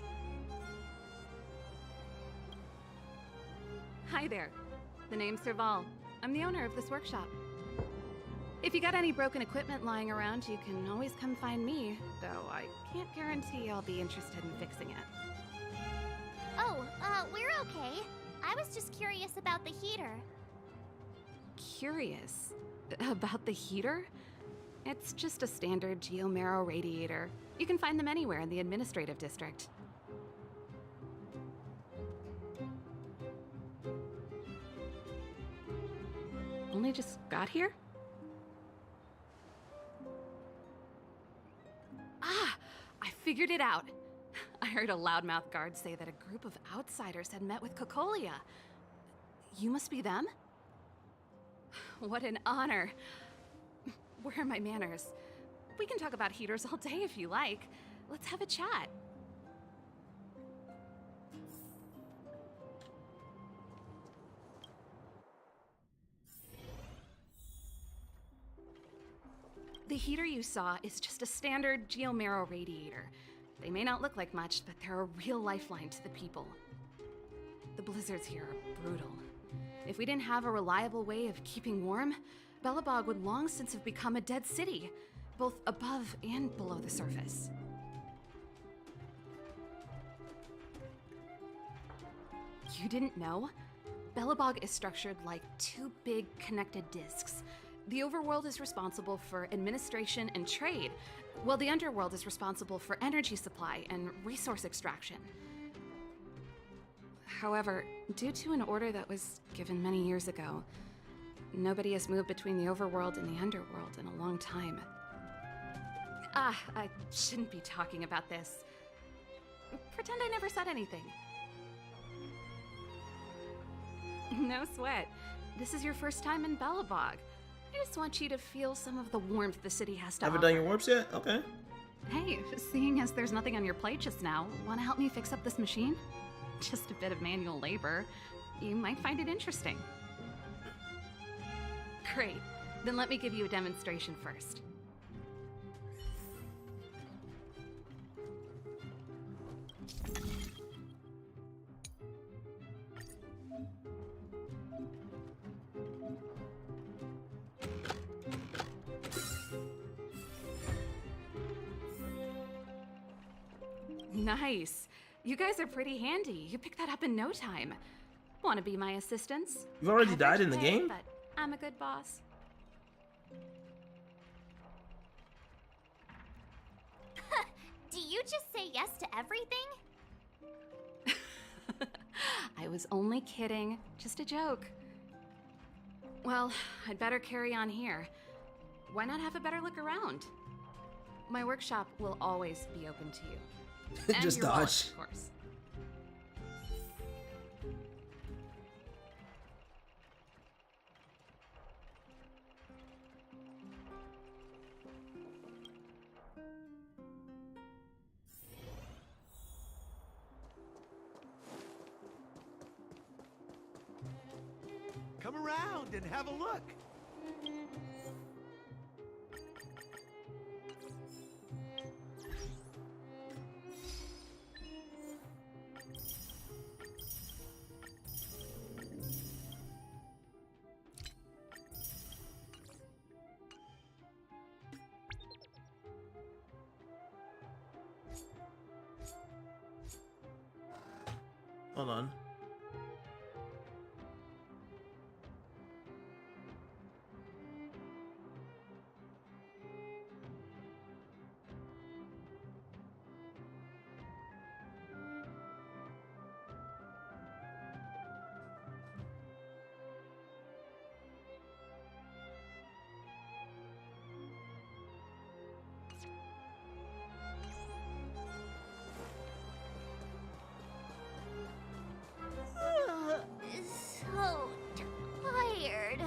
Hi there. The name's Serval. I'm the owner of this workshop. If you got any broken equipment lying around, you can always come find me, though I can't guarantee I'll be interested in fixing it. Oh, we're okay. I was just curious about the heater. Curious? About the heater? It's just a standard geomarrow radiator. You can find them anywhere in the administrative district. Only just got here? Ah! I figured it out! I heard a loudmouth guard say that a group of outsiders had met with Cocolia. You must be them? What an honor. Where are my manners? We can talk about heaters all day if you like. Let's have a chat. The heater you saw is just a standard geomarrow radiator. They may not look like much, but they're a real lifeline to the people. The blizzards here are brutal. If we didn't have a reliable way of keeping warm, Belobog would long since have become a dead city, both above and below the surface. You didn't know? Belobog is structured like two big connected disks. The overworld is responsible for administration and trade, while the underworld is responsible for energy supply and resource extraction. However, due to an order that was given many years ago, nobody has moved between the overworld and the underworld in a long time. I shouldn't be talking about this. Pretend I never said anything. No sweat. This is your first time in Belobog. I just want you to feel some of the warmth the city has to offer. Haven't done your warps yet? Okay. Hey, seeing as there's nothing on your plate just now, want to help me fix up this machine? Just a bit of manual labor. You might find it interesting. Great. Then let me give you a demonstration first. Nice. You guys are pretty handy. You picked that up in no time. Want to be my assistants? You've already died in the game? But I'm a good boss. Do you just say yes to everything? I was only kidding. Just a joke. Well, I'd better carry on here. Why not have a better look around? My workshop will always be open to you. And Just your dodge. wallet, of course. around and have a look. Hold on. So tired.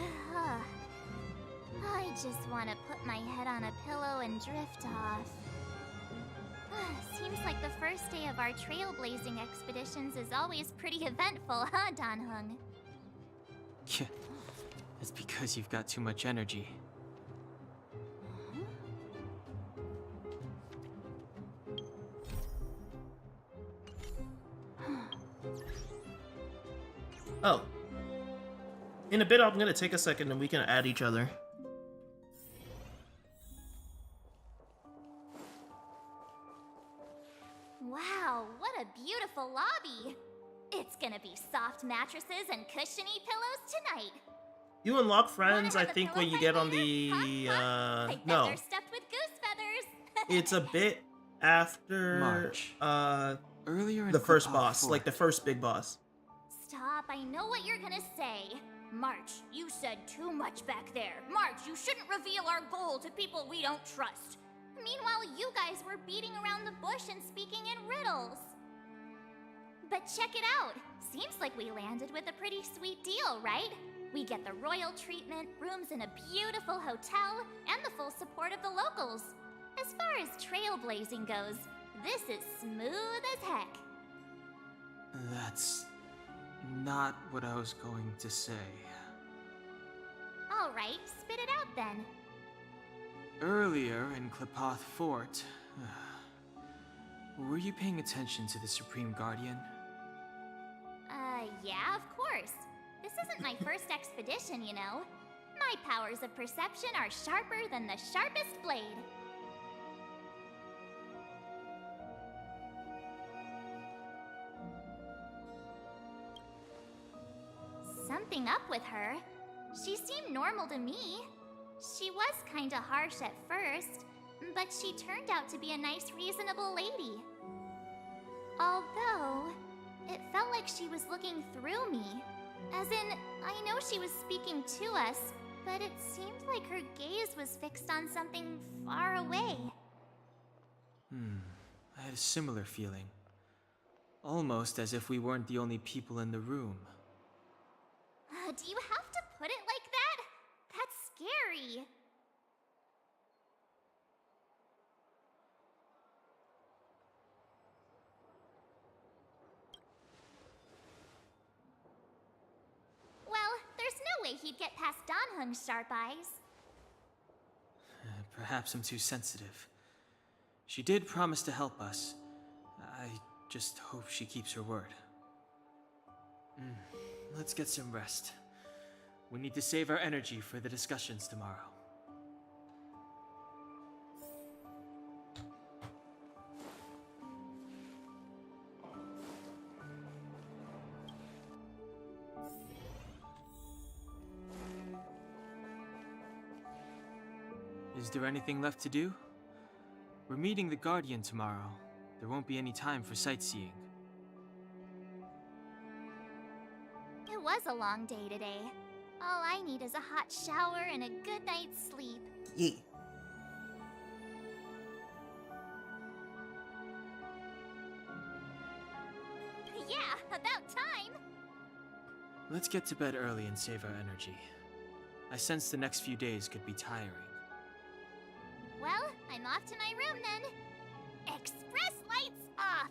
I just want to put my head on a pillow and drift off. Seems like the first day of our trailblazing expeditions is always pretty eventful, huh, Danhung? Yeah, it's because you've got too much energy. Oh. In a bit, I'm gonna take a second and we can add each other. Wow, what a beautiful lobby! It's gonna be soft mattresses and cushiony pillows tonight. You unlock friends, I think, when you get on the, I bet no. they're stuffed with goose feathers. It's a bit after, March. Earlier in the first Football boss, Fort. like the first big boss. Stop, I know what you're gonna say. March, you said too much back there. March, you shouldn't reveal our goal to people we don't trust. Meanwhile, you guys were beating around the bush and speaking in riddles. But check it out. Seems like we landed with a pretty sweet deal, right? We get the royal treatment, rooms in a beautiful hotel, and the full support of the locals. As far as trailblazing goes, this is smooth as heck. That's not what I was going to say. Alright, spit it out then. Earlier in Klipoth Fort, were you paying attention to the Supreme Guardian? Yeah, of course. This isn't my first expedition, you know. My powers of perception are sharper than the sharpest blade. Something up with her. She seemed normal to me. She was kinda harsh at first, but she turned out to be a nice, reasonable lady. Although, it felt like she was looking through me. As in, I know she was speaking to us, but it seemed like her gaze was fixed on something far away. I had a similar feeling. Almost as if we weren't the only people in the room. Do you have to put it like that? That's scary. Well, there's no way he'd get past Danhung's sharp eyes. Perhaps I'm too sensitive. She did promise to help us. I just hope she keeps her word. Let's get some rest. We need to save our energy for the discussions tomorrow. Is there anything left to do? We're meeting the Guardian tomorrow. There won't be any time for sightseeing. It was a long day today. All I need is a hot shower and a good night's sleep. Yeah. Yeah, about time! Let's get to bed early and save our energy. I sense the next few days could be tiring. Well, I'm off to my room then. Express lights off!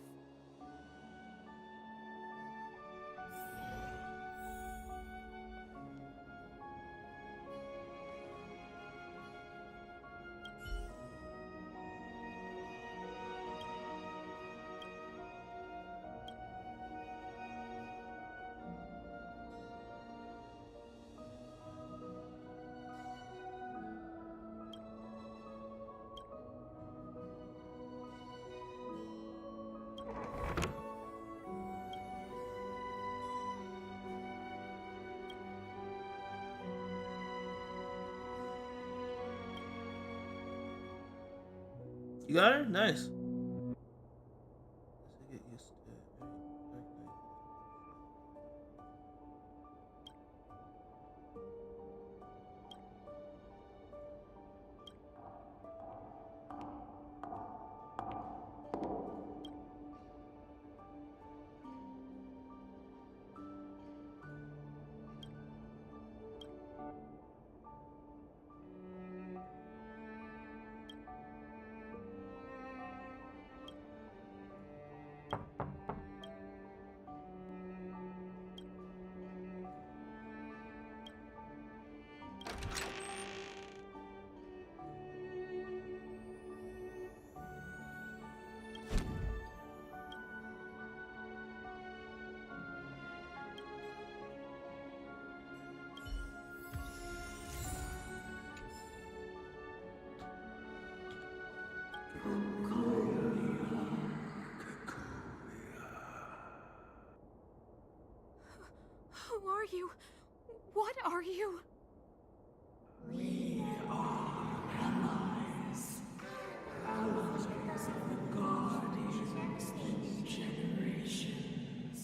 You got her? Nice. Who are you? What are you? We are allies. Allies of the Guardians in generations.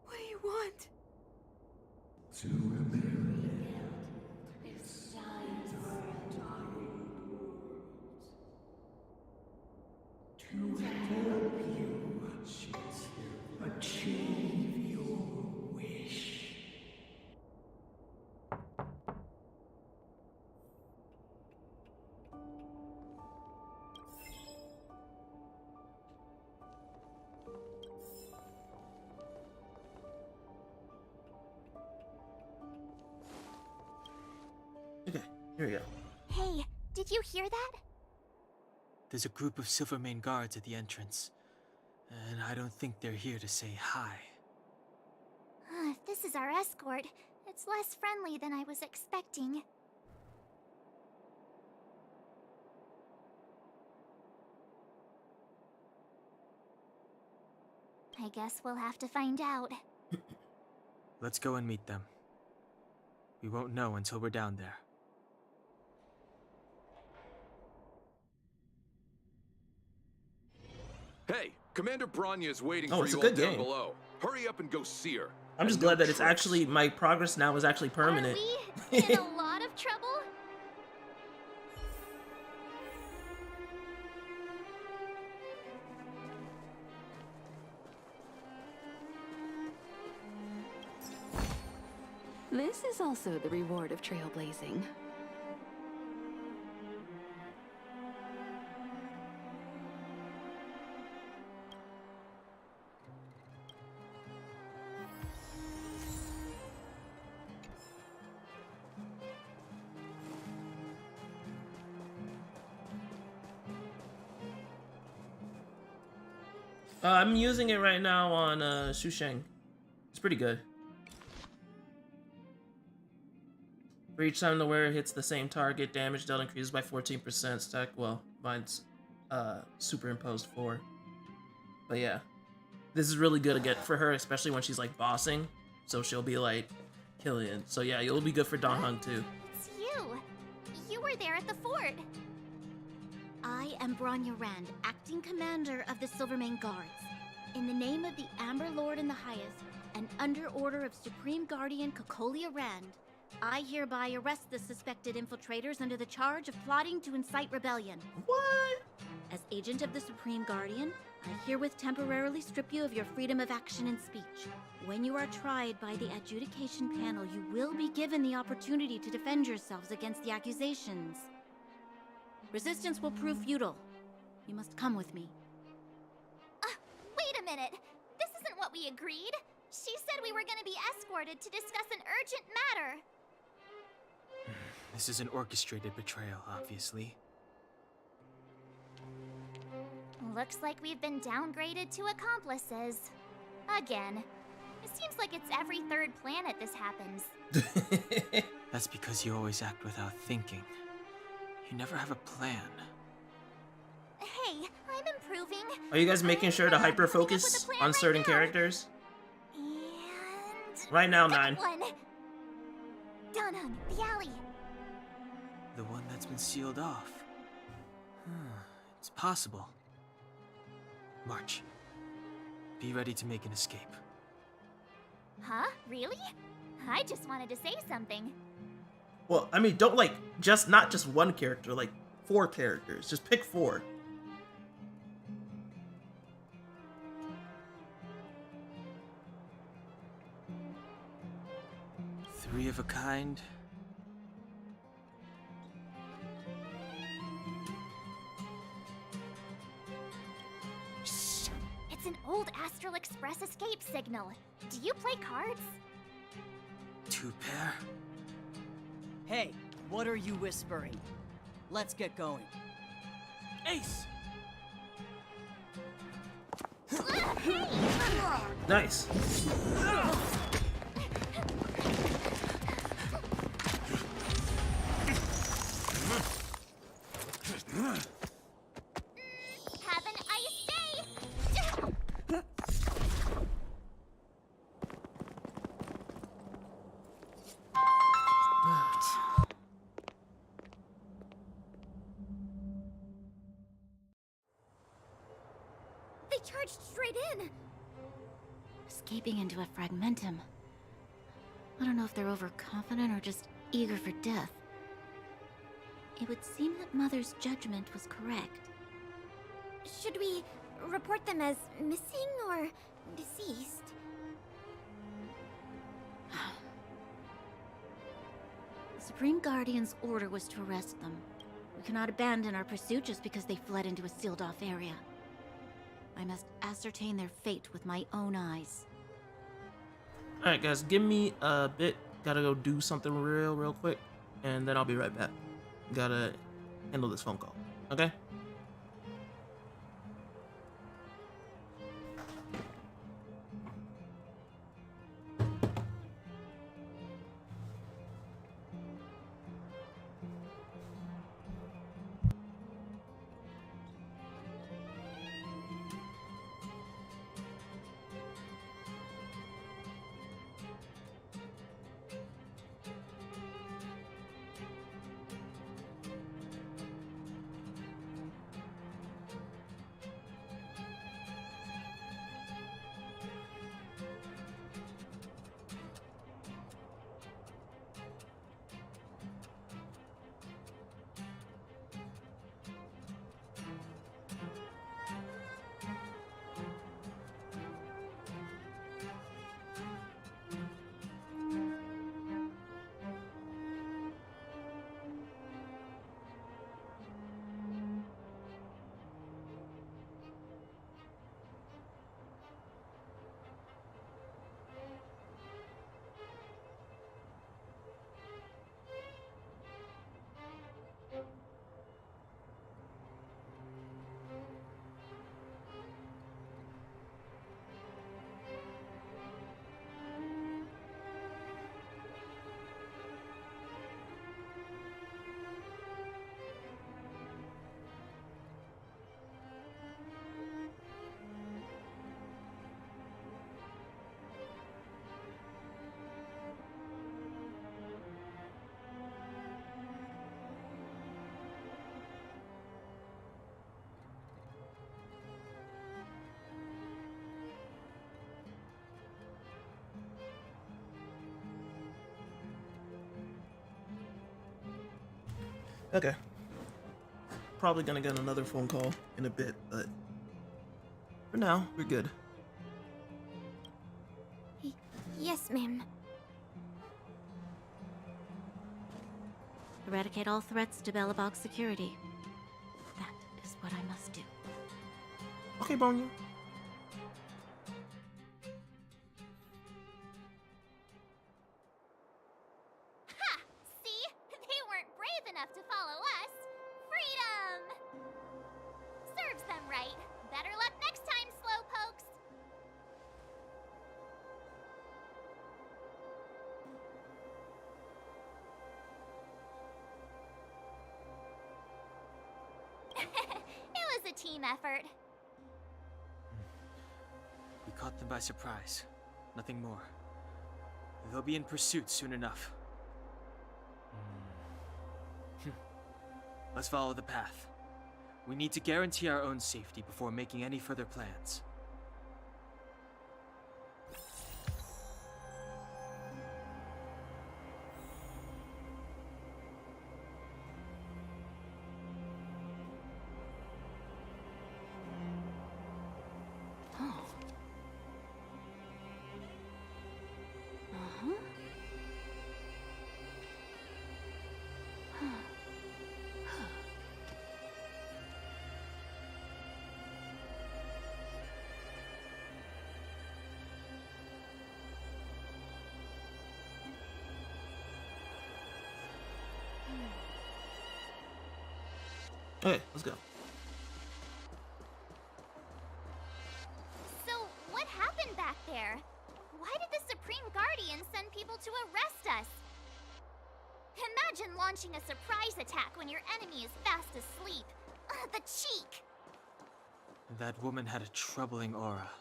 What do you want? To rebuild its to help you achieve your wish. Okay, here we go. Hey, did you hear that? There's a group of Silvermane guards at the entrance, and I don't think they're here to say hi. If this is our escort, it's less friendly than I was expecting. I guess we'll have to find out. Let's go and meet them. We won't know until we're down there. Hey, Commander Bronya is waiting Oh, for it's you a all good down game. below. Hurry up and go see her. I'm just And glad no that it's tricks. actually, my progress now is actually permanent. Are we in a lot of trouble? This is also the reward of trailblazing. I'm using it right now on Shusheng. It's pretty good. For each time the wearer hits the same target, damage dealt increases by 14%. Stack, well, mine's superimposed 4. But yeah, this is really good again for her, especially when she's like bossing. So she'll be like killing it. So yeah, it'll be good for Dan Heng too. It's you. You were there at the fort. I am Bronya Rand, acting commander of the Silvermane Guards. In the name of the Amber Lord in the Highest, and under order of Supreme Guardian Kokolia Rand, I hereby arrest the suspected infiltrators under the charge of plotting to incite rebellion. What? As agent of the Supreme Guardian, I herewith temporarily strip you of your freedom of action and speech. When you are tried by the adjudication panel, you will be given the opportunity to defend yourselves against the accusations. Resistance will prove futile. You must come with me. Wait a minute! This isn't what we agreed! She said we were gonna be escorted to discuss an urgent matter! This is an orchestrated betrayal, obviously. Looks like we've been downgraded to accomplices. Again. It seems like it's every third planet this happens. That's because you always act without thinking. You never have a plan. Hey, I'm improving. Are you guys making sure to hyper focus on certain characters? Right now, 9. One. Dunham, the alley. The one that's been sealed off. It's possible. March. Be ready to make an escape. Huh? Really? I just wanted to say something. Well, I mean, don't like not just one character, like 4 characters. Just pick 4. Three of a kind. Shh! It's an old Astral Express escape signal. Do you play cards? 2 pair. Hey, what are you whispering? Let's get going. Ace! Nice. Have an ice day! They charged straight in! Escaping into a fragmentum. I don't know if they're overconfident or just eager for death. It would seem that Mother's judgment was correct. Should we report them as missing or deceased? The Supreme Guardian's order was to arrest them. We cannot abandon our pursuit just because they fled into a sealed-off area. I must ascertain their fate with my own eyes. Alright guys, give me a bit. Gotta go do something real quick, and then I'll be right back. Gotta handle this phone call, okay? Okay. Probably gonna get another phone call in a bit, but for now, we're good. Yes, ma'am. Eradicate all threats to Belobog's security. That is what I must do. Okay, Bonya. Ha! See? They weren't brave enough to follow us. Freedom! Serves them right. Better luck next time, slowpokes. It was a team effort. We caught them by surprise. Nothing more. They'll be in pursuit soon enough. Let's follow the path. We need to guarantee our own safety before making any further plans. Okay, let's go. So, what happened back there? Why did the Supreme Guardian send people to arrest us? Imagine launching a surprise attack when your enemy is fast asleep. The cheek! That woman had a troubling aura.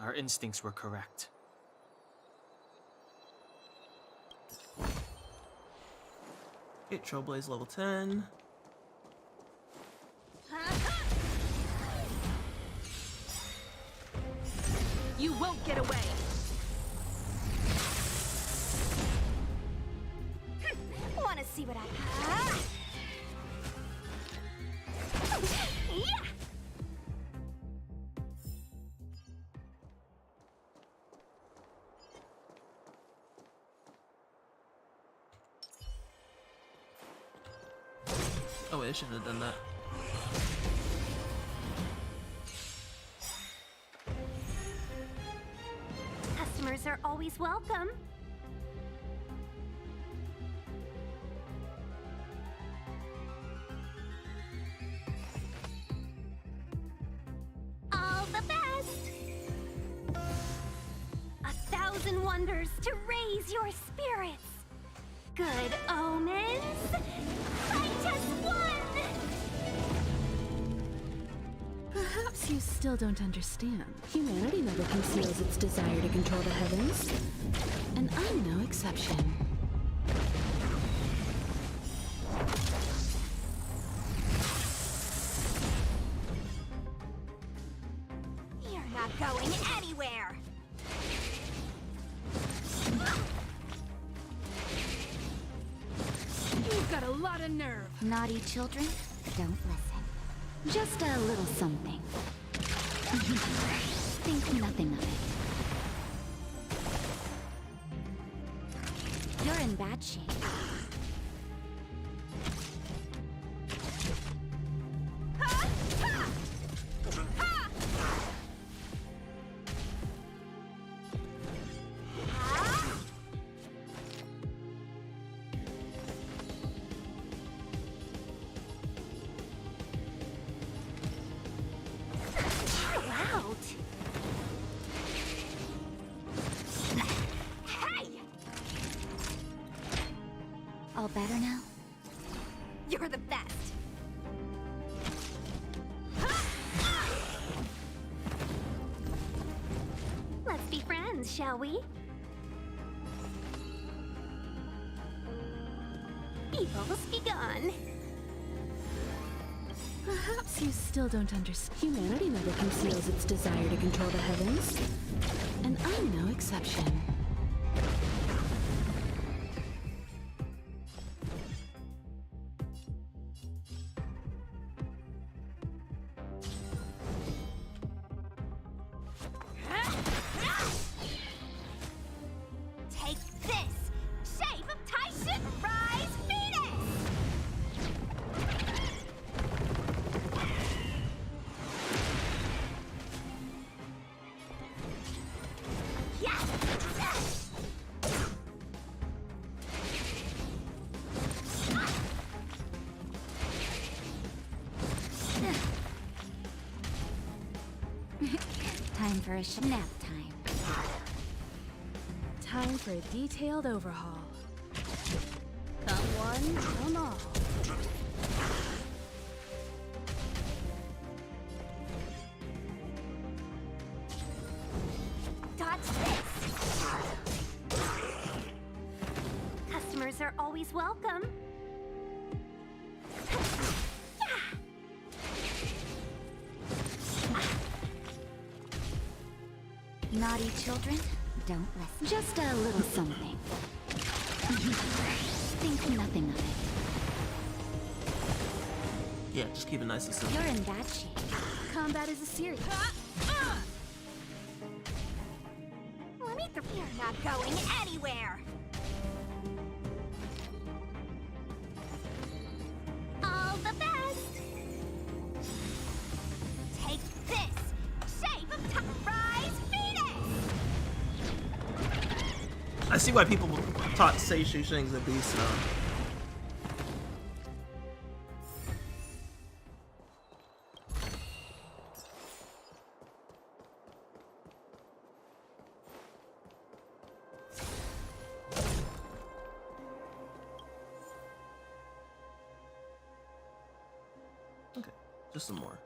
Our instincts were correct. Okay, Trailblaze level 10. You won't get away! Wanna see what I Yeah! Oh wait, I shouldn't have done that. Customers are always welcome. All the best! 1,000 wonders to raise your spirits. Good omens. Fight as one! Perhaps you still don't understand. Humanity never conceals its desire to control the heavens. And I'm no exception. You're not going anywhere! You've got a lot of nerve. Naughty children, don't listen. Just a little something. Think nothing of it. You're in bad shape. All better now? You're the best. Let's be friends, shall we? Evils be gone. Perhaps you still don't understand. Humanity never conceals its desire to control the heavens. And I'm no exception. Take this! Shape of Tyson, rise Venus! Time for a nap time. Time for a detailed overhaul. Come one, come all. Dodge this! Customers are always welcome. Yeah. Naughty children, don't listen. Just a little something. Think nothing of it. Yeah, just keep it nice and simple. You're in bad shape. Combat is a series. Let me through. You're not going anywhere. All the best. Take this. Shape of Rise Phoenix. I see why people say Shishing's a beast now. Okay, just some more.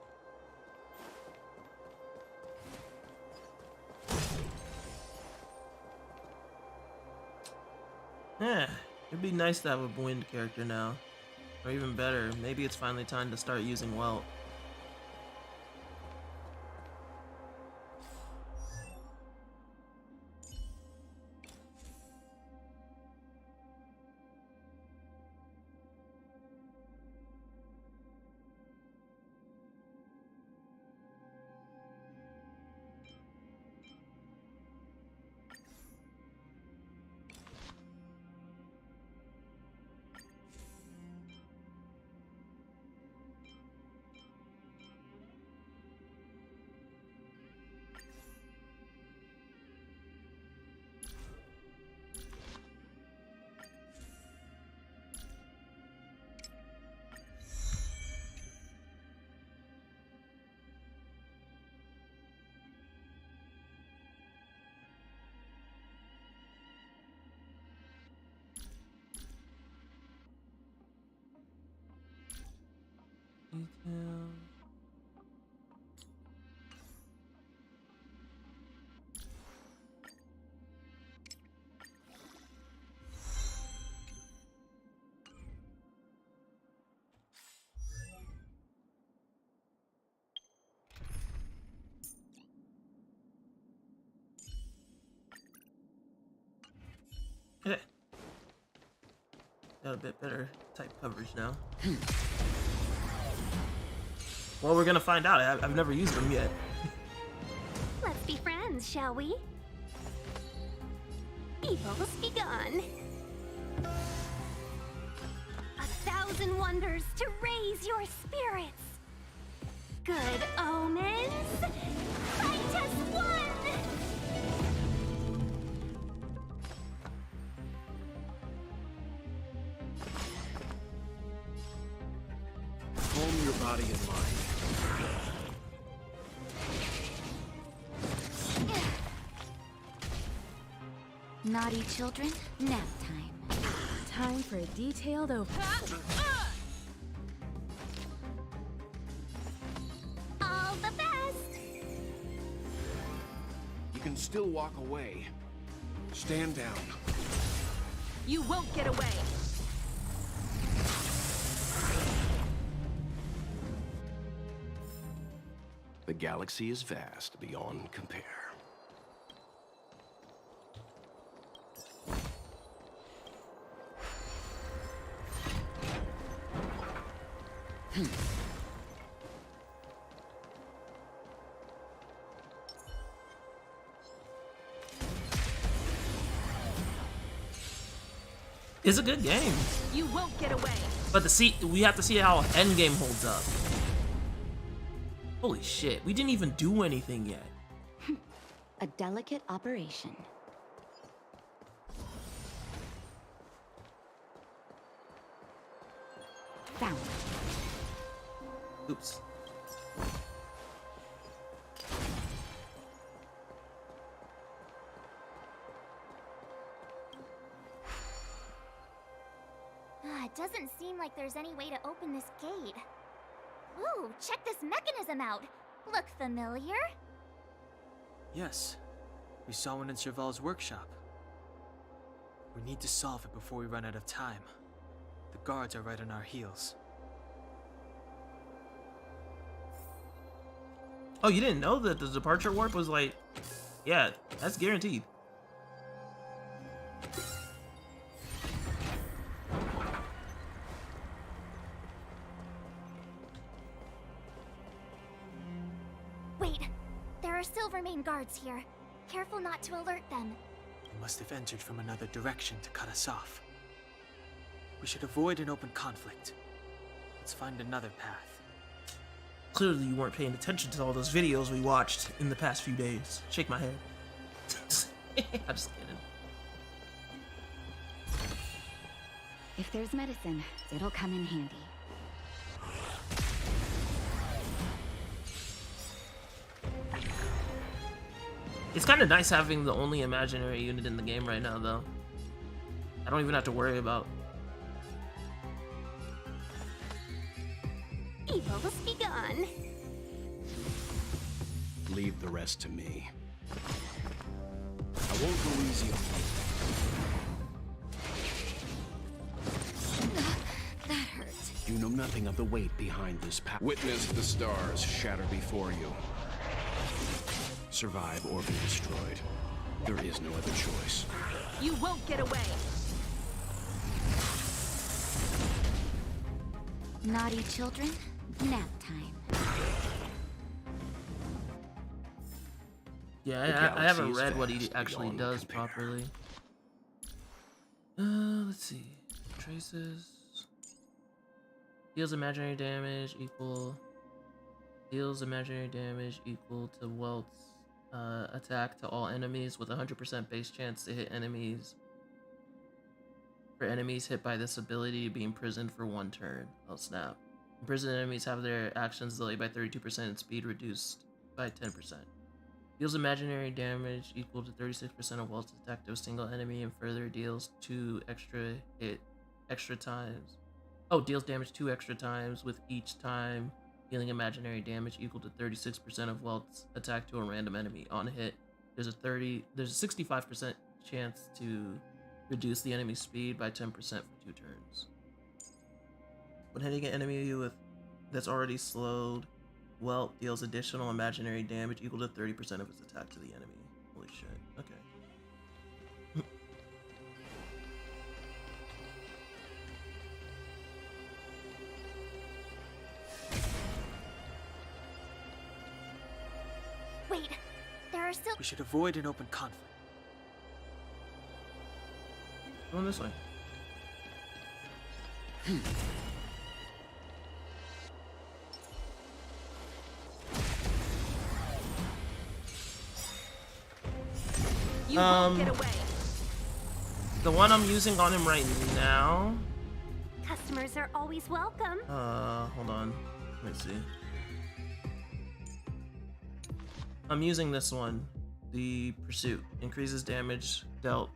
Yeah, it'd be nice to have a wind character now. Or even better, maybe it's finally time to start using Welt. Detail. Okay. Got a bit better type coverage now. Well, we're gonna find out. I've never used them yet. Let's be friends, shall we? Evil's begun. 1,000 wonders to raise your spirits. Good omens. Fight as one. Calm your body and mind. Naughty children, nap time. Time for a detailed overview. All the best. You can still walk away. Stand down. You won't get away. The galaxy is vast beyond compare. It's a good game. You won't get away. But we have to see how Endgame holds up. Holy shit, we didn't even do anything yet. A delicate operation. Found. Oops. It doesn't seem like there's any way to open this gate. Ooh, check this mechanism out. Look familiar? Yes. We saw one in Serval's workshop. We need to solve it before we run out of time. The guards are right on our heels. Oh, you didn't know that the departure warp was like Yeah, that's guaranteed. Wait, there are Silvermane guards here. Careful not to alert them. They must have entered from another direction to cut us off. We should avoid an open conflict. Let's find another path. Clearly you weren't paying attention to all those videos we watched in the past few days. Shake my head. I'm just kidding. If there's medicine, it'll come in handy. It's kind of nice having the only imaginary unit in the game right now, though. I don't even have to worry about. Evils be gone. Leave the rest to me. I won't go easy on you. That hurt. You know nothing of the weight behind this power. Witness the stars shatter before you. Survive or be destroyed. There is no other choice. You won't get away. Naughty children, nap time. Yeah, I haven't read what he actually does properly. Let's see. Traces. Deals imaginary damage equal. Deals imaginary damage equal to Welt's attack to all enemies with 100% base chance to hit enemies. For enemies hit by this ability, be imprisoned for 1 turn. Oh snap. Imprisoned enemies have their actions delayed by 32% and speed reduced by 10%. Deals imaginary damage equal to 36% of Welt's attack to a single enemy and further deals 2 extra times. Oh, deals damage 2 extra times with each time dealing imaginary damage equal to 36% of Welt's attack to a random enemy. On hit, there's a 65% chance to reduce the enemy's speed by 10% for 2 turns. When hitting an enemy that's already slowed, Welt deals additional imaginary damage equal to 30% of its attack to the enemy. Holy shit. Okay. Wait, there are still. We should avoid an open conflict. Going this way. You won't get away. The one I'm using on him right now. Customers are always welcome. Hold on. Let me see. I'm using this one. The Pursuit increases damage dealt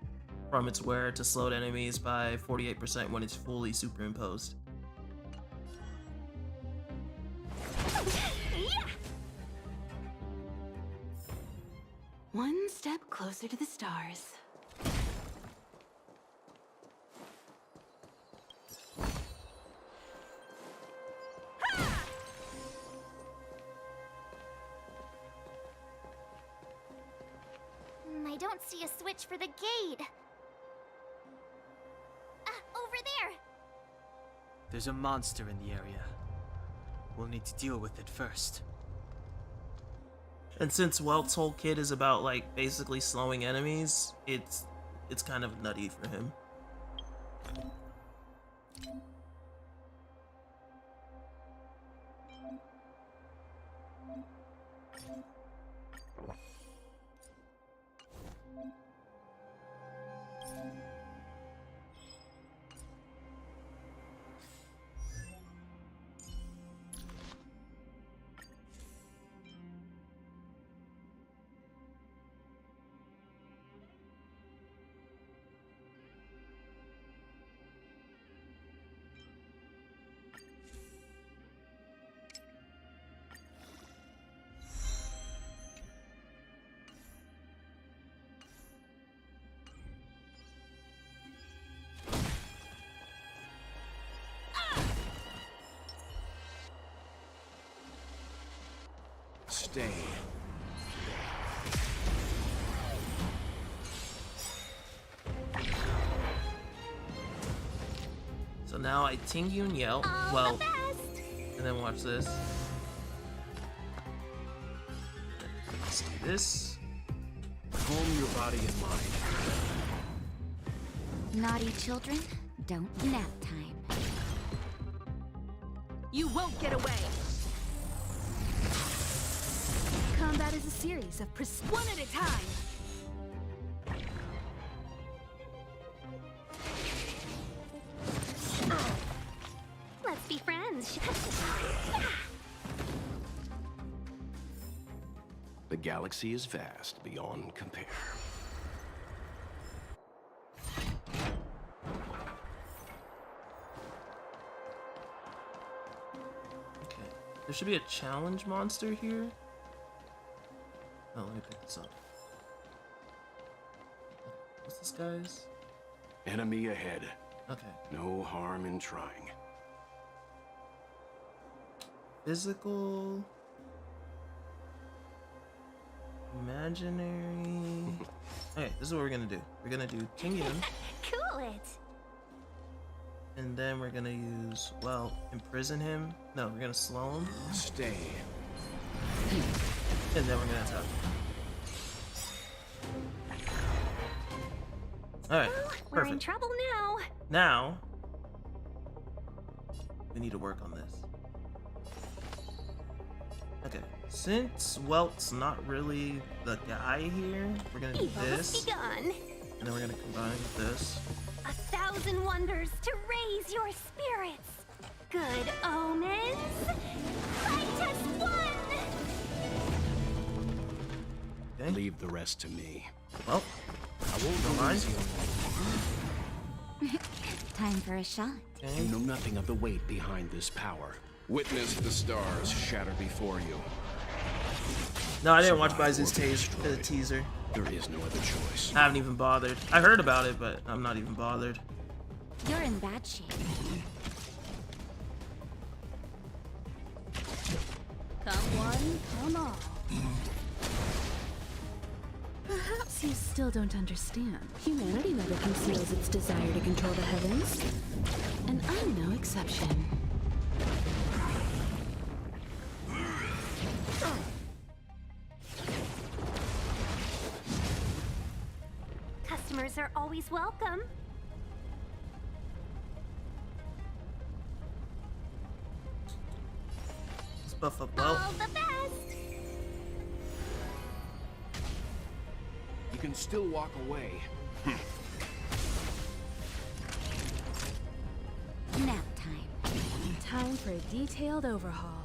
from its wearer to slowed enemies by 48% when it's fully superimposed. One step closer to the stars. I don't see a switch for the gate. Over there. There's a monster in the area. We'll need to deal with it first. And since Welt's whole kit is about like basically slowing enemies, it's kind of nutty for him. Stay. now I ting you and yell. Well, and then watch this. Let's do this. Calm your body and mind. Naughty children, don't nap time. You won't get away. Combat is a series of one at a time. Let's be friends. The galaxy is vast beyond compare. Okay, there should be a challenge monster here. Oh, let me pick this up. What's this guy's? Enemy ahead. Okay. No harm in trying. Physical. Imaginary. Okay, this is what we're gonna do. We're gonna do Tingyun. Cool it. And then we're gonna use, well, imprison him. No, we're gonna slow him. Stay. And then we're gonna attack. Alright, We're in perfect. trouble now. Now, we need to work on this. Okay, since Welt's not really the guy here, we're gonna do Evil has this. begun. And then we're gonna combine with this. 1,000 wonders to raise your spirits. Good omens. Fight as one. Okay. Leave the rest to me. Well, I won't go mind. Time for a shot. You know nothing of the weight behind this power. Witness the stars shatter before you. No, I didn't watch Baizu's teaser. There is no other choice. I haven't even bothered. I heard about it, but I'm not even bothered. You're in bad shape. Come one, come all. Perhaps you still don't understand. Humanity never conceals its desire to control the heavens. And I'm no exception. Customers are always welcome. Let's buff up well. All the best. You can still walk away. Nap time. Time for a detailed overhaul.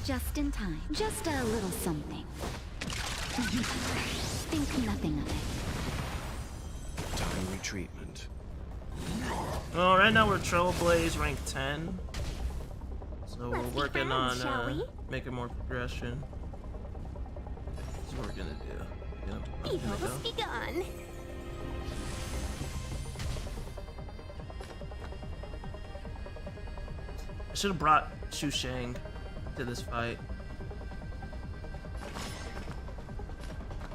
Just in time. Just a little something. Think nothing of it. Time retreatment. Well, right now we're Trailblaze rank 10. So we're Let's be working friends, shall on we? making more progression. This is what we're gonna do. Evil Gonna has go. begun. I should have brought Shu Shang to this fight.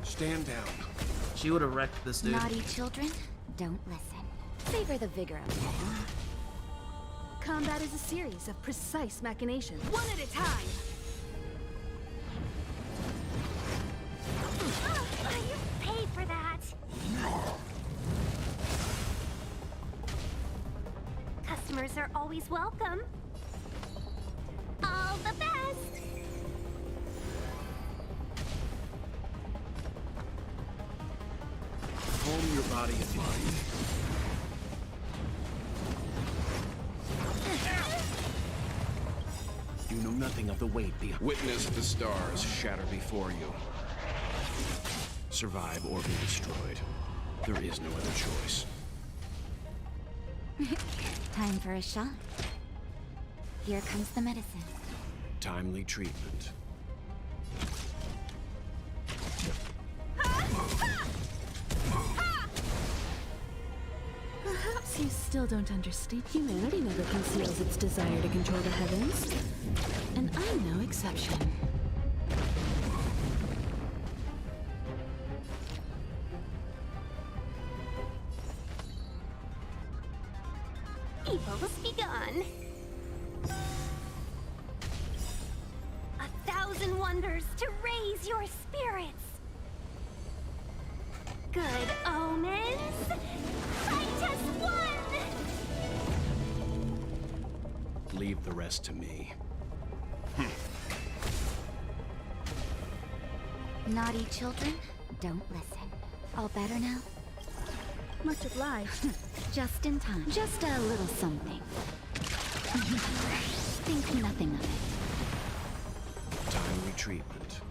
Stand down. She would have wrecked this dude. Naughty children, don't listen. Savor the vigor of it. Combat is a series of precise machinations. One at a time. You paid for that. Customers are always welcome. All the best. Calm your body and mind. You know nothing of the weight behind. Witness the stars shatter before you. Survive or be destroyed. There is no other choice. Time for a shot. Here comes the medicine. Timely treatment. Perhaps you still don't understand. Humanity never conceals its desire to control the heavens. And I'm no exception. Evils be gone. 1,000 wonders to raise your spirits. Good omens. Fight as one. Leave the rest to me. Naughty children, don't listen. All better now? Much obliged. Just in time. Just a little something. Think nothing of it. Timely treatment.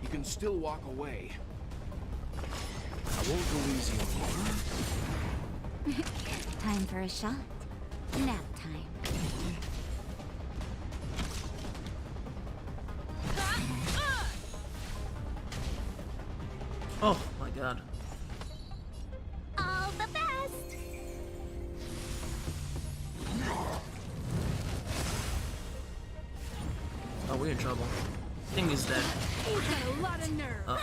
You can still walk away. I won't go easy on you. Time for a shot. Nap time. Oh my god. All the best. Oh, we're in trouble. Thing is dead. You've got a lot of nerve.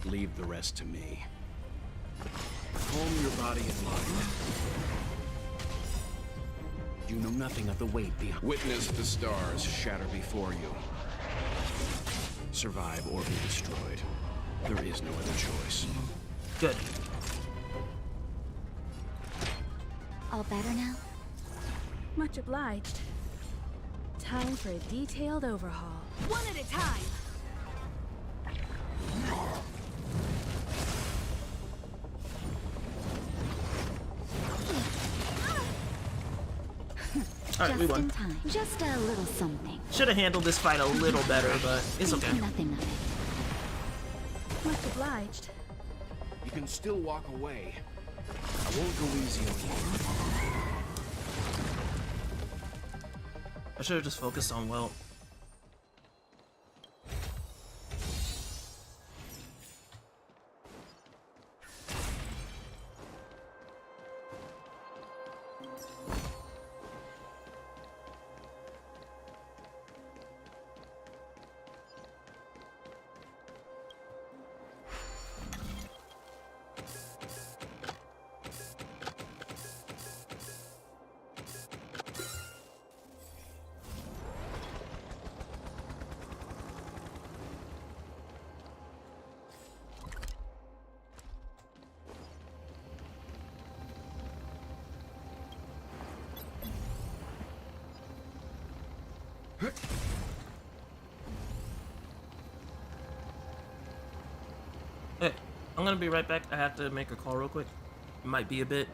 Leave the rest to me. Calm your body and mind. You know nothing of the weight behind. Witness the stars shatter before you. Survive or be destroyed. There is no other choice. Good. All better now? Much obliged. Time for a detailed overhaul. One at a time. Alright, we Just won. in time. Just a little something. Should have handled this fight a little better, but it's Think okay. nothing of it. Much obliged. You can still walk away. I won't go easy on you. I should have just focused on Welt. Hey, I'm gonna be right back. I have to make a call real quick. It might be a bit.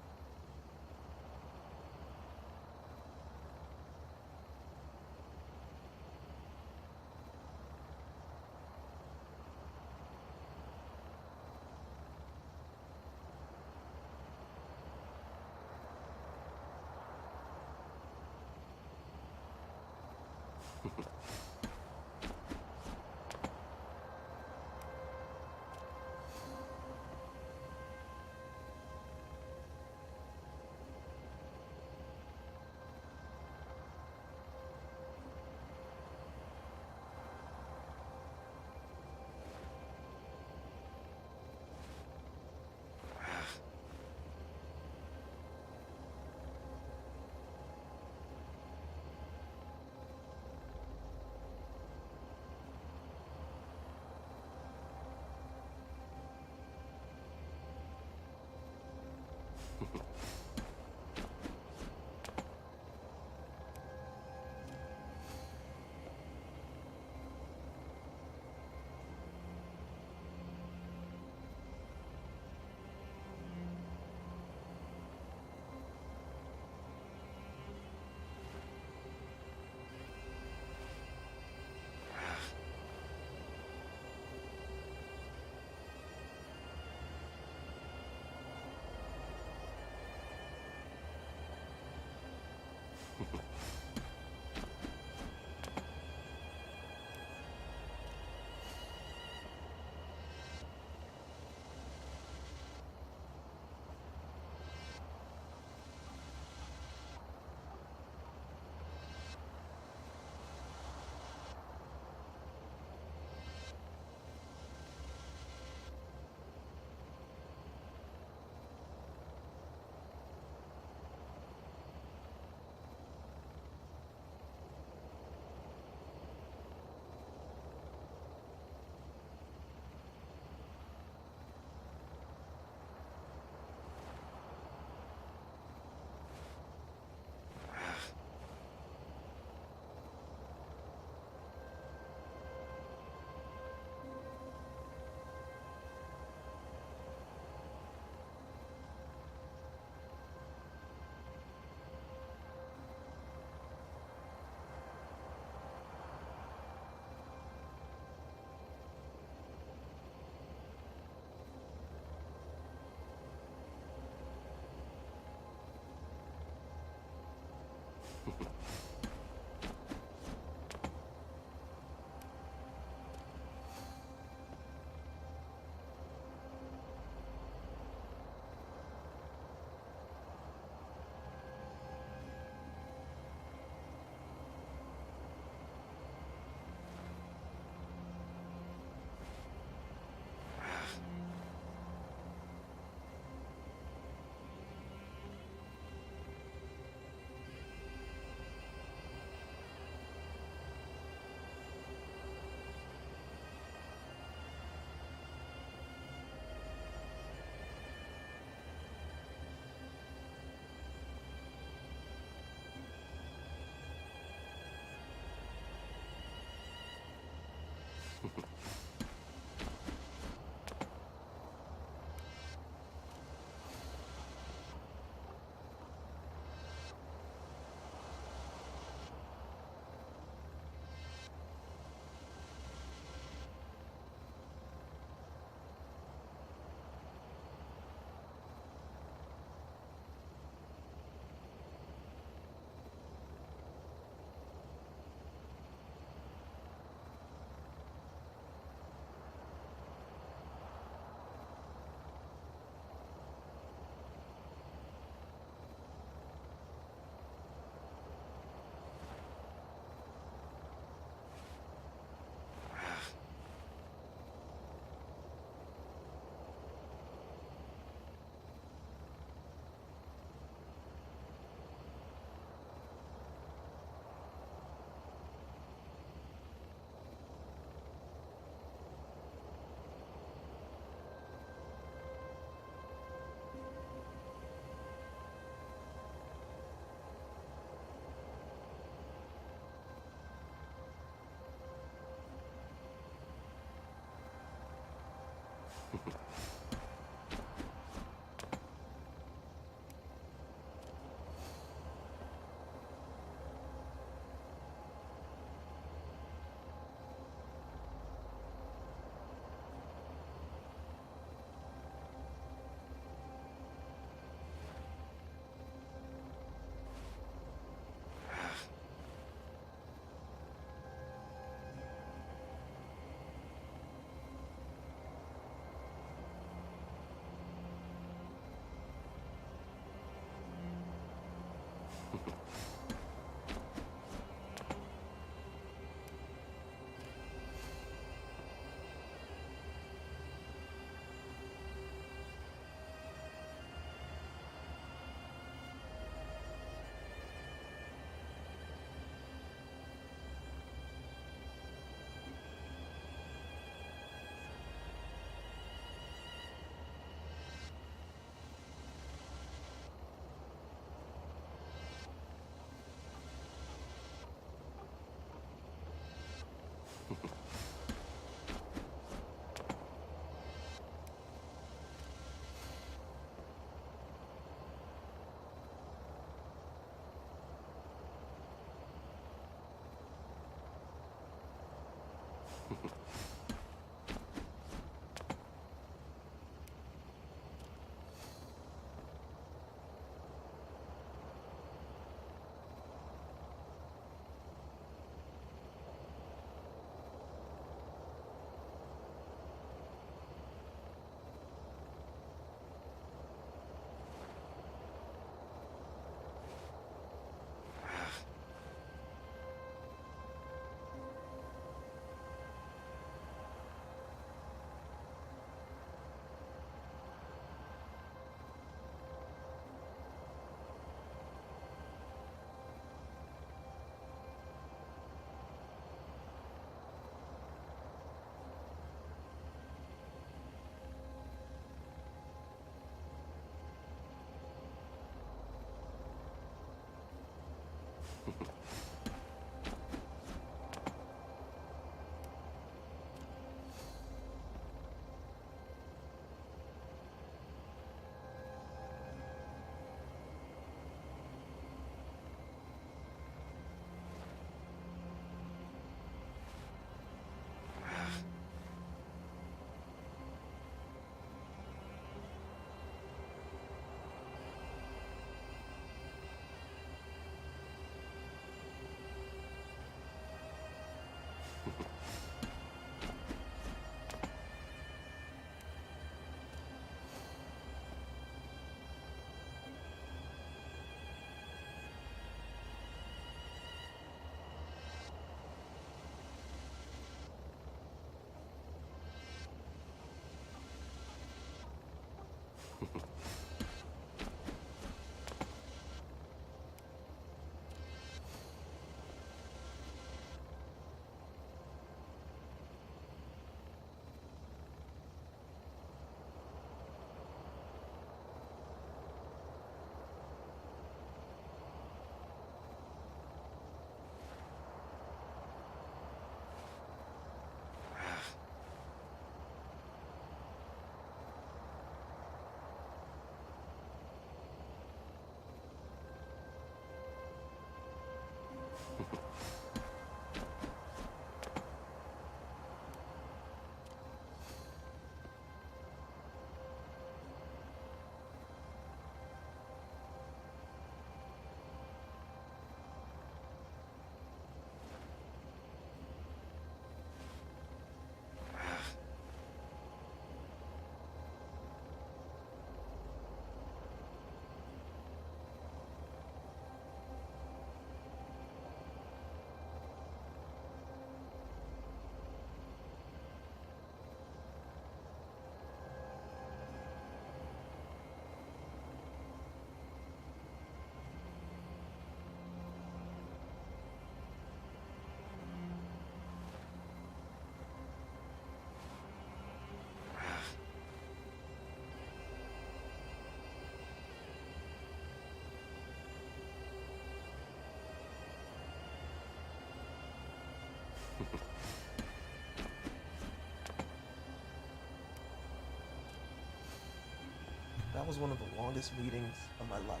That was one of the longest meetings of my life.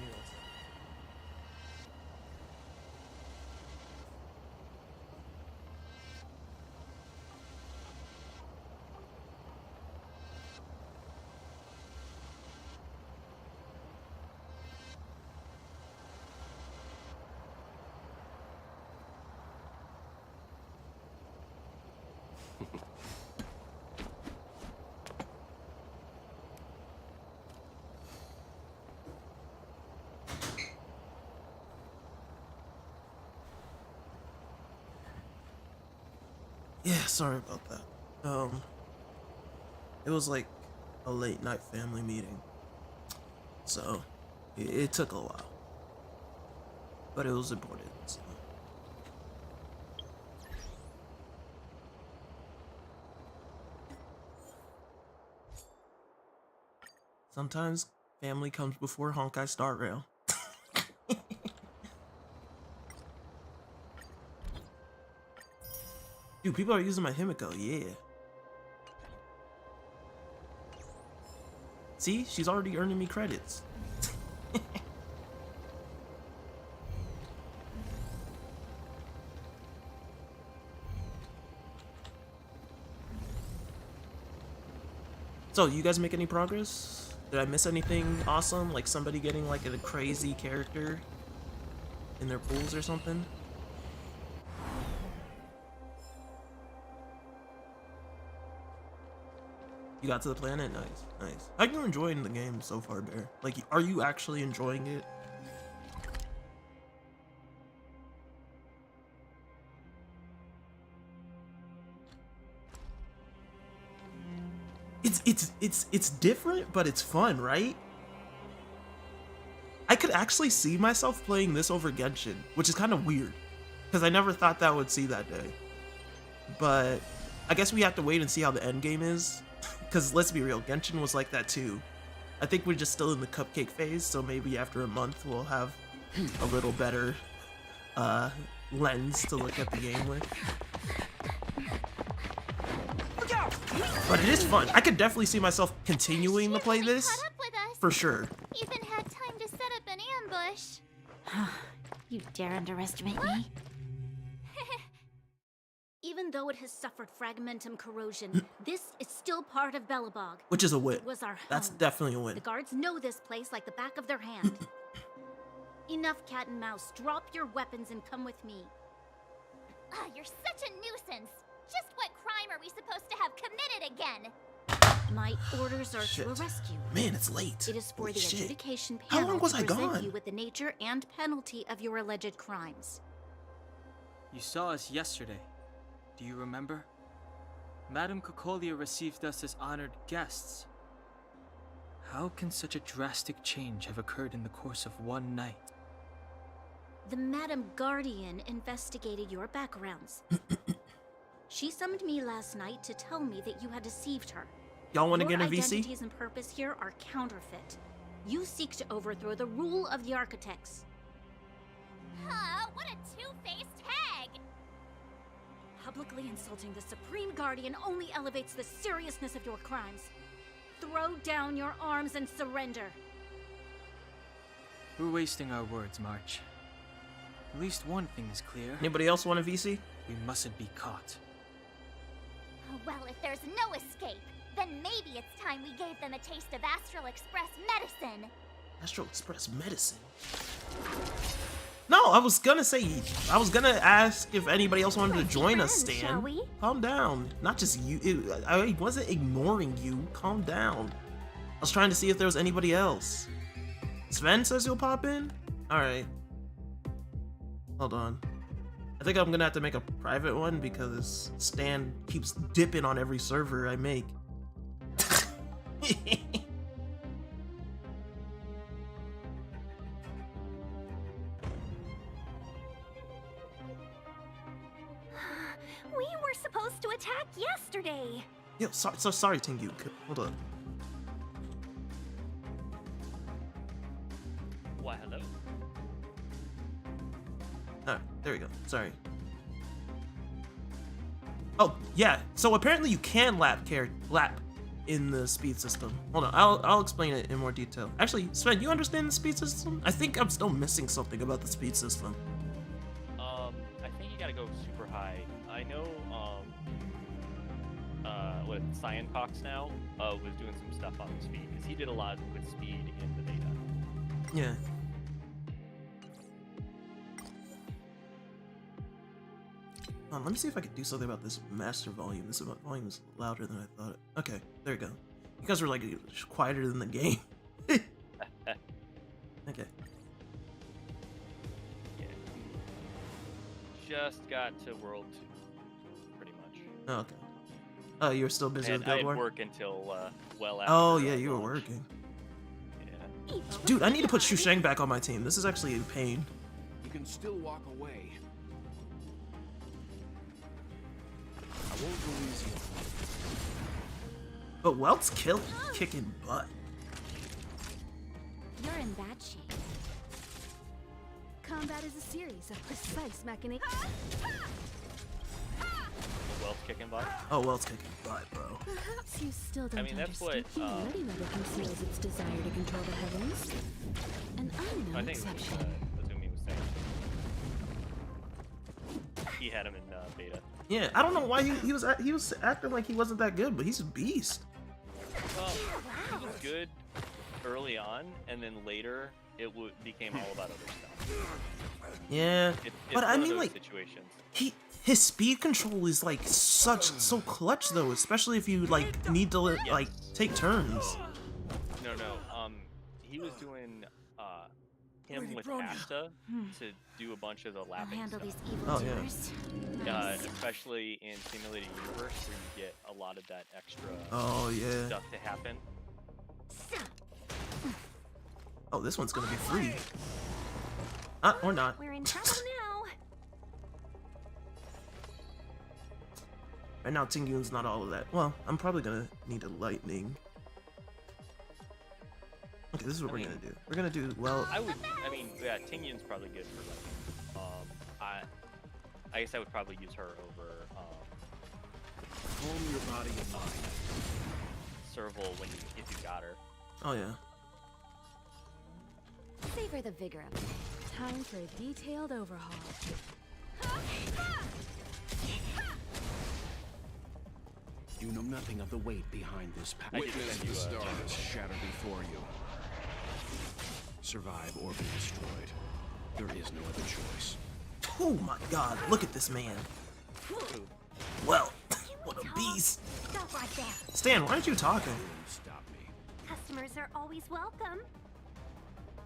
You know, yeah, sorry about that. It was like a late night family meeting, so it took a while, but it was important. So. Sometimes family comes before Honkai Star Rail. Dude, people are using my Himiko, yeah. See, she's already earning me credits. So, you guys make any progress? Did I miss anything awesome? Like somebody getting like a crazy character in their pools or something? You got to the planet? Nice, nice. How are you enjoying the game so far, Bear? Like, are you actually enjoying it? It's different, but it's fun, right? I could actually see myself playing this over Genshin, which is kind of weird, because I never thought that I would see that day. But I guess we have to wait and see how the end game is. Because let's be real, Genshin was like that too. I think we're just still in the cupcake phase, so maybe after a month we'll have a little better lens to look at the game with. But it is fun. I could definitely see myself continuing to play this for sure. Even had time to set up an ambush. You dare underestimate me? Even though it has suffered fragmentum corrosion, this is still part of Belobog. Which is a win. It was our That's home. definitely a win. The guards know this place like the back of their hand. Enough cat and mouse. Drop your weapons and come with me. Ah, you're such a nuisance. Just what crime are we supposed to have committed again? My orders are Shit. to a rescue. Man, it's late. It is for Holy the shit. adjudication How panel long was to I present gone? you with the nature and penalty of your alleged crimes. You saw us yesterday. Do you remember? Madame Cocolia received us as honored guests. How can such a drastic change have occurred in the course of one night? The Madam Guardian investigated your backgrounds. She summoned me last night to tell me that you had deceived her. Y'all want to Your get a VC? identities and purpose here are counterfeit. You seek to overthrow the rule of the architects. Huh, what a two-faced hag! Publicly insulting the Supreme Guardian only elevates the seriousness of your crimes. Throw down your arms and surrender. We're wasting our words, March. At least one thing is clear. Anybody else want a VC? We mustn't be caught. Well, if there's no escape, then maybe it's time we gave them a taste of Astral Express medicine. Astral Express medicine. No, I was gonna ask if anybody else wanted to join us, Stan. shall we? Calm down. Not just you. I wasn't ignoring you. Calm down. I was trying to see if there was anybody else. Sven says you'll pop in? Alright. Hold on. I think I'm gonna have to make a private one because Stan keeps dipping on every server I make. We were supposed to attack yesterday. Yo, sorry, Tengu. Hold on. Why, hello. Alright, there we go. Sorry. Oh, yeah. So apparently you can lap in the speed system. Hold on, I'll explain it in more detail. Actually, Sven, you understand the speed system? I think I'm still missing something about the speed system. I think you gotta go super high. I know, what Cyan Cox now was doing some stuff on the speed because he did a lot with speed in the beta. Yeah. Let me see if I could do something about this master volume. This volume is louder than I thought. Okay, there we go. You guys were like quieter than the game. Okay. Yeah. Just got to World 2, pretty much. Oh, okay. Oh, you were still busy with I Guild had War? work until well after. Oh yeah, you were working. Yeah. Dude, I need to put Shu Sheng back on my team. This is actually a pain. You can still walk away. I won't go easy on you. But Welt's kicking butt. You're in bad shape. Combat is a series of precise mechanics. Welt's kicking butt. Oh, Welt's kicking butt, bro. Perhaps you still don't I mean, that's what, understand. Humanity never conceals its desire to control the heavens. And I'm no I think exception. that's what he was saying. He had him in beta. Yeah, I don't know why he was acting like he wasn't that good, but he's a beast. Well, he was good early on, and then later it became all about other stuff. Yeah, but I mean, like, situations. his speed control is like so clutch though, especially if you like need to like take turns. No, he was doing him with Asta to do a bunch of the lapping Handle stuff. these evil Oh, doers. yeah. Especially in Simulated Universe, where you get a lot of that extra stuff to happen. Oh, this one's gonna be free. Or not. We're in trouble now. Right now, Tingyun's not all of that. Well, I'm probably gonna need a lightning. Okay, this is what we're gonna do. We're gonna do, well... I mean, yeah, Tingyun's probably good for like, I guess I would probably use her over Calm your body and mind. Serval if you got her. Oh yeah. Savor the vigor of it. Time for a detailed overhaul. You know nothing of the weight behind this path. Witness the stars. Shatter before you. Survive or be destroyed. There is no other choice. Oh my god, look at this man. Well, what a beast. Stop right there. Stan, why aren't you talking? Stop me. Customers are always welcome.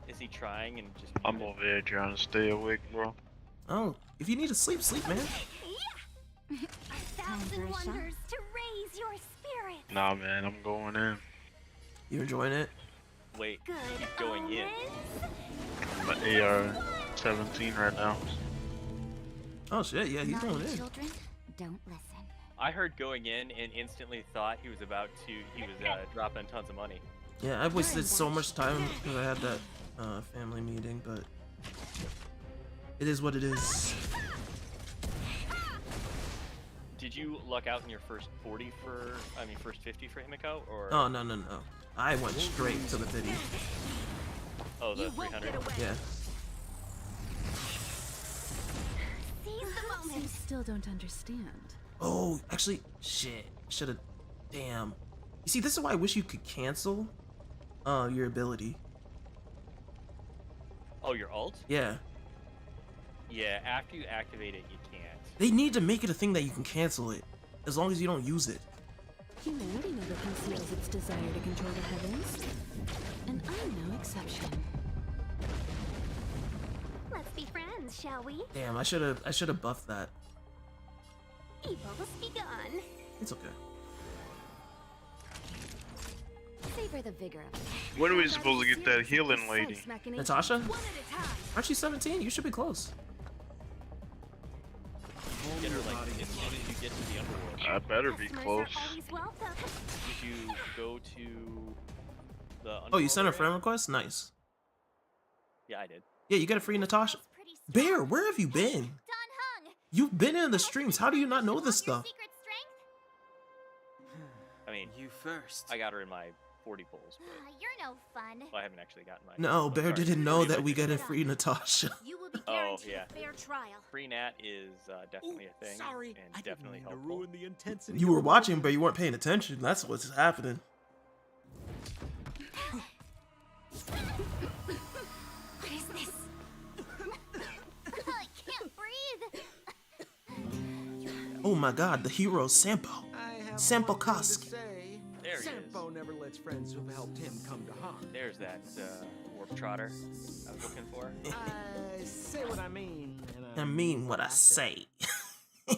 Is he trying and just? I'm over here trying to stay awake, bro. Oh, if you need to sleep, sleep, man. A thousand wonders to raise your spirit. Nah, man, I'm going in. You enjoying it? Wait, he's going in. I'm at AR-17 right now. Oh shit, yeah, he's Naughty going in. children, don't listen. I heard going in and instantly thought he was dropping tons of money. Yeah, I wasted so much time because I had that family meeting, but it is what it is. Did you luck out in your first 50 for Himiko, or? Oh, no. I went straight to the 50. Oh, the 300? Yeah. I still don't understand. Oh, actually, shit. Should've. Damn. You see, this is why I wish you could cancel your ability. Oh, your ult? Yeah. Yeah, after you activate it, you can't. They need to make it a thing that you can cancel it, as long as you don't use it. Humanity never conceals its desire to control the heavens. And I'm no exception. Let's be friends, shall we? Damn, I should've buffed that. Evils begun. It's okay. Savor the vigor of it. When are we supposed to get that healing lady? Natasha? Aren't you 17? You should be close. Get her like as soon as you get to the underworld. I better be close. Did you go to the underworld? Oh, you sent a area? friend request? Nice. Yeah, I did. Yeah, you got a free Natasha. Bear, where have you been? You've been in the streams. How do you not know this stuff? I mean, you first. I got her in my 40 pulls, but You're no fun. well, I haven't actually gotten my. No, oh, Bear sorry. didn't know that we get a free Natasha. You will be Oh guaranteed yeah. a fair trial. Free Nat is definitely a thing. Sorry, and I didn't definitely mean to helpful. ruin the intensity. You were watching, but you weren't paying attention. That's what's happening. What is this? I can't breathe. Oh my god, the hero Sampo. Sampo Kosk. There he Sampo never lets friends who've helped him come to harm. There's that warp trotter I was looking for. I say what I mean. And I mean what I say. They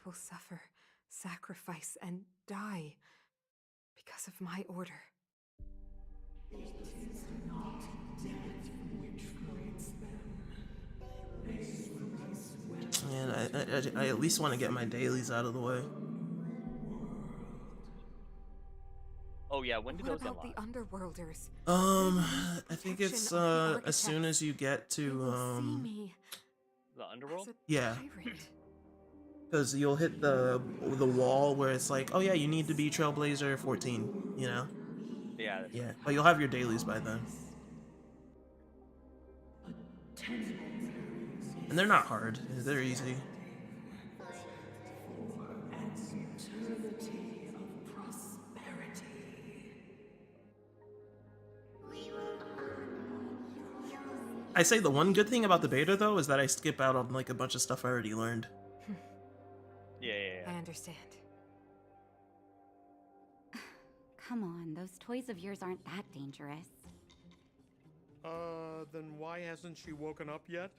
will suffer, sacrifice, and die because of my order. And I at least want to get my dailies out of the way. Oh yeah, when did What those about unlock? the Underworlders? I think it's as soon as you get to The underworld? yeah. Because you'll hit the wall where it's like, oh yeah, you need to be Trailblazer 14, you know? Yeah. Yeah, but you'll have your dailies by then. And they're not hard, they're easy. I say the one good thing about the beta though is that I skip out on like a bunch of stuff I already learned. Yeah. I understand. Come on, those toys of yours aren't that dangerous. Then why hasn't she woken up yet?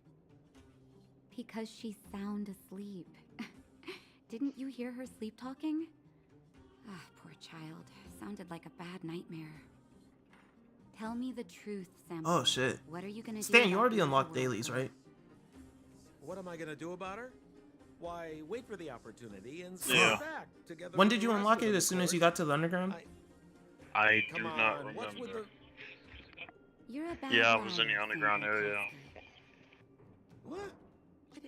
Because she's sound asleep. Didn't you hear her sleep talking? Ah, poor child. Sounded like a bad nightmare. Tell me the truth, Sam. Oh shit. What are you gonna do? Stan, you about already the unlocked underworld? dailies, right? What am I gonna do about her? Why, wait for the opportunity and Yeah. sit back together When with did the you rest unlock of it? them, As soon of as you course. got to the underground? I do Come not on, what's with remember. You're a bad Yeah, I was lad, in the underground Santa area. What?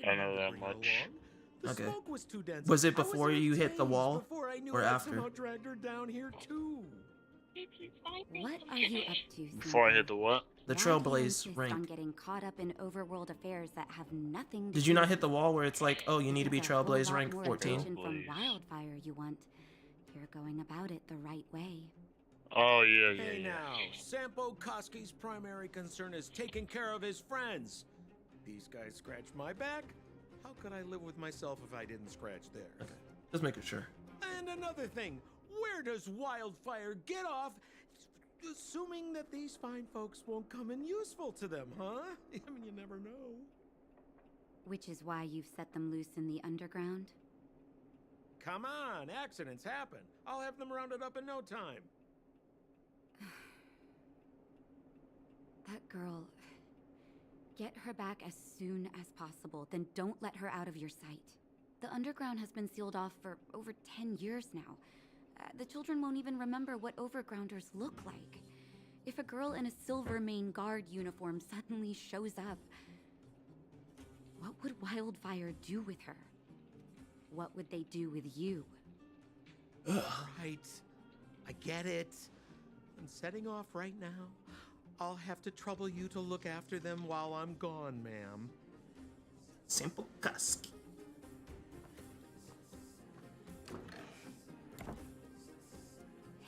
I know that much. The Okay. smoke was too dense. Was it I before in a you hit the daze wall, before I knew or I'd after? somehow dragged her down here too. What are you up to, Before I Santa? hit the what? The Why do you Trailblaze insist on rank. getting caught up in overworld affairs that have nothing to Did do you not with hit the wall where it's like, oh, you need to be There's a whole Trailblaze lot rank more 14? attention from Wildfire you want. You're going about it the right way. Oh, yeah, yeah, Hey yeah. now, Sampo Koski's primary concern is taking care of his friends. These guys scratched my back. How could I live with myself if I didn't scratch theirs? Okay, just making sure. And another thing, where does Wildfire get off, assuming that these fine folks won't come in useful to them, huh? I mean, you never know. Which is why you've set them loose in the underground? Come on, accidents happen. I'll have them rounded up in no time. That girl... Get her back as soon as possible, then don't let her out of your sight. The underground has been sealed off for over 10 years now. The children won't even remember what overgrounders look like. If a girl in a silver main guard uniform suddenly shows up, what would Wildfire do with her? What would they do with you? Right. I get it. I'm setting off right now. I'll have to trouble you to look after them while I'm gone, ma'am. Simple Kusk.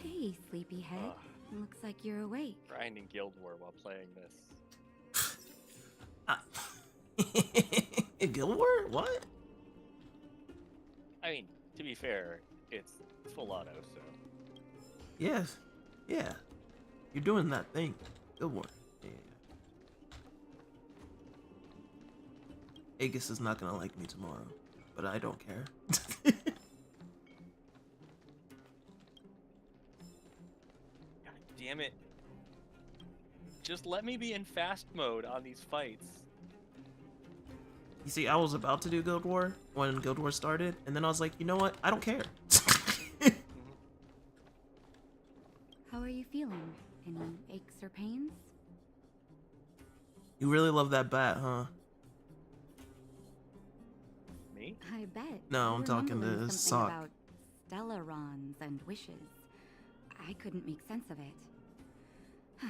Hey, sleepyhead. Looks like you're awake. Grinding Guild War while playing this. Guild War? What? I mean, to be fair, it's full auto, so. Yes. Yeah. You're doing that thing. Guild War. Yeah. Aegis is not gonna like me tomorrow, but I don't care. God damn it. Just let me be in fast mode on these fights. You see, I was about to do Guild War when Guild War started, and then I was like, you know what? I don't care. How are you feeling? Any aches or pains? You really love that bat, huh? Me? I bet. No, You I'm were talking mumbling to something Sock. about Stellarons and wishes. I couldn't make sense of it.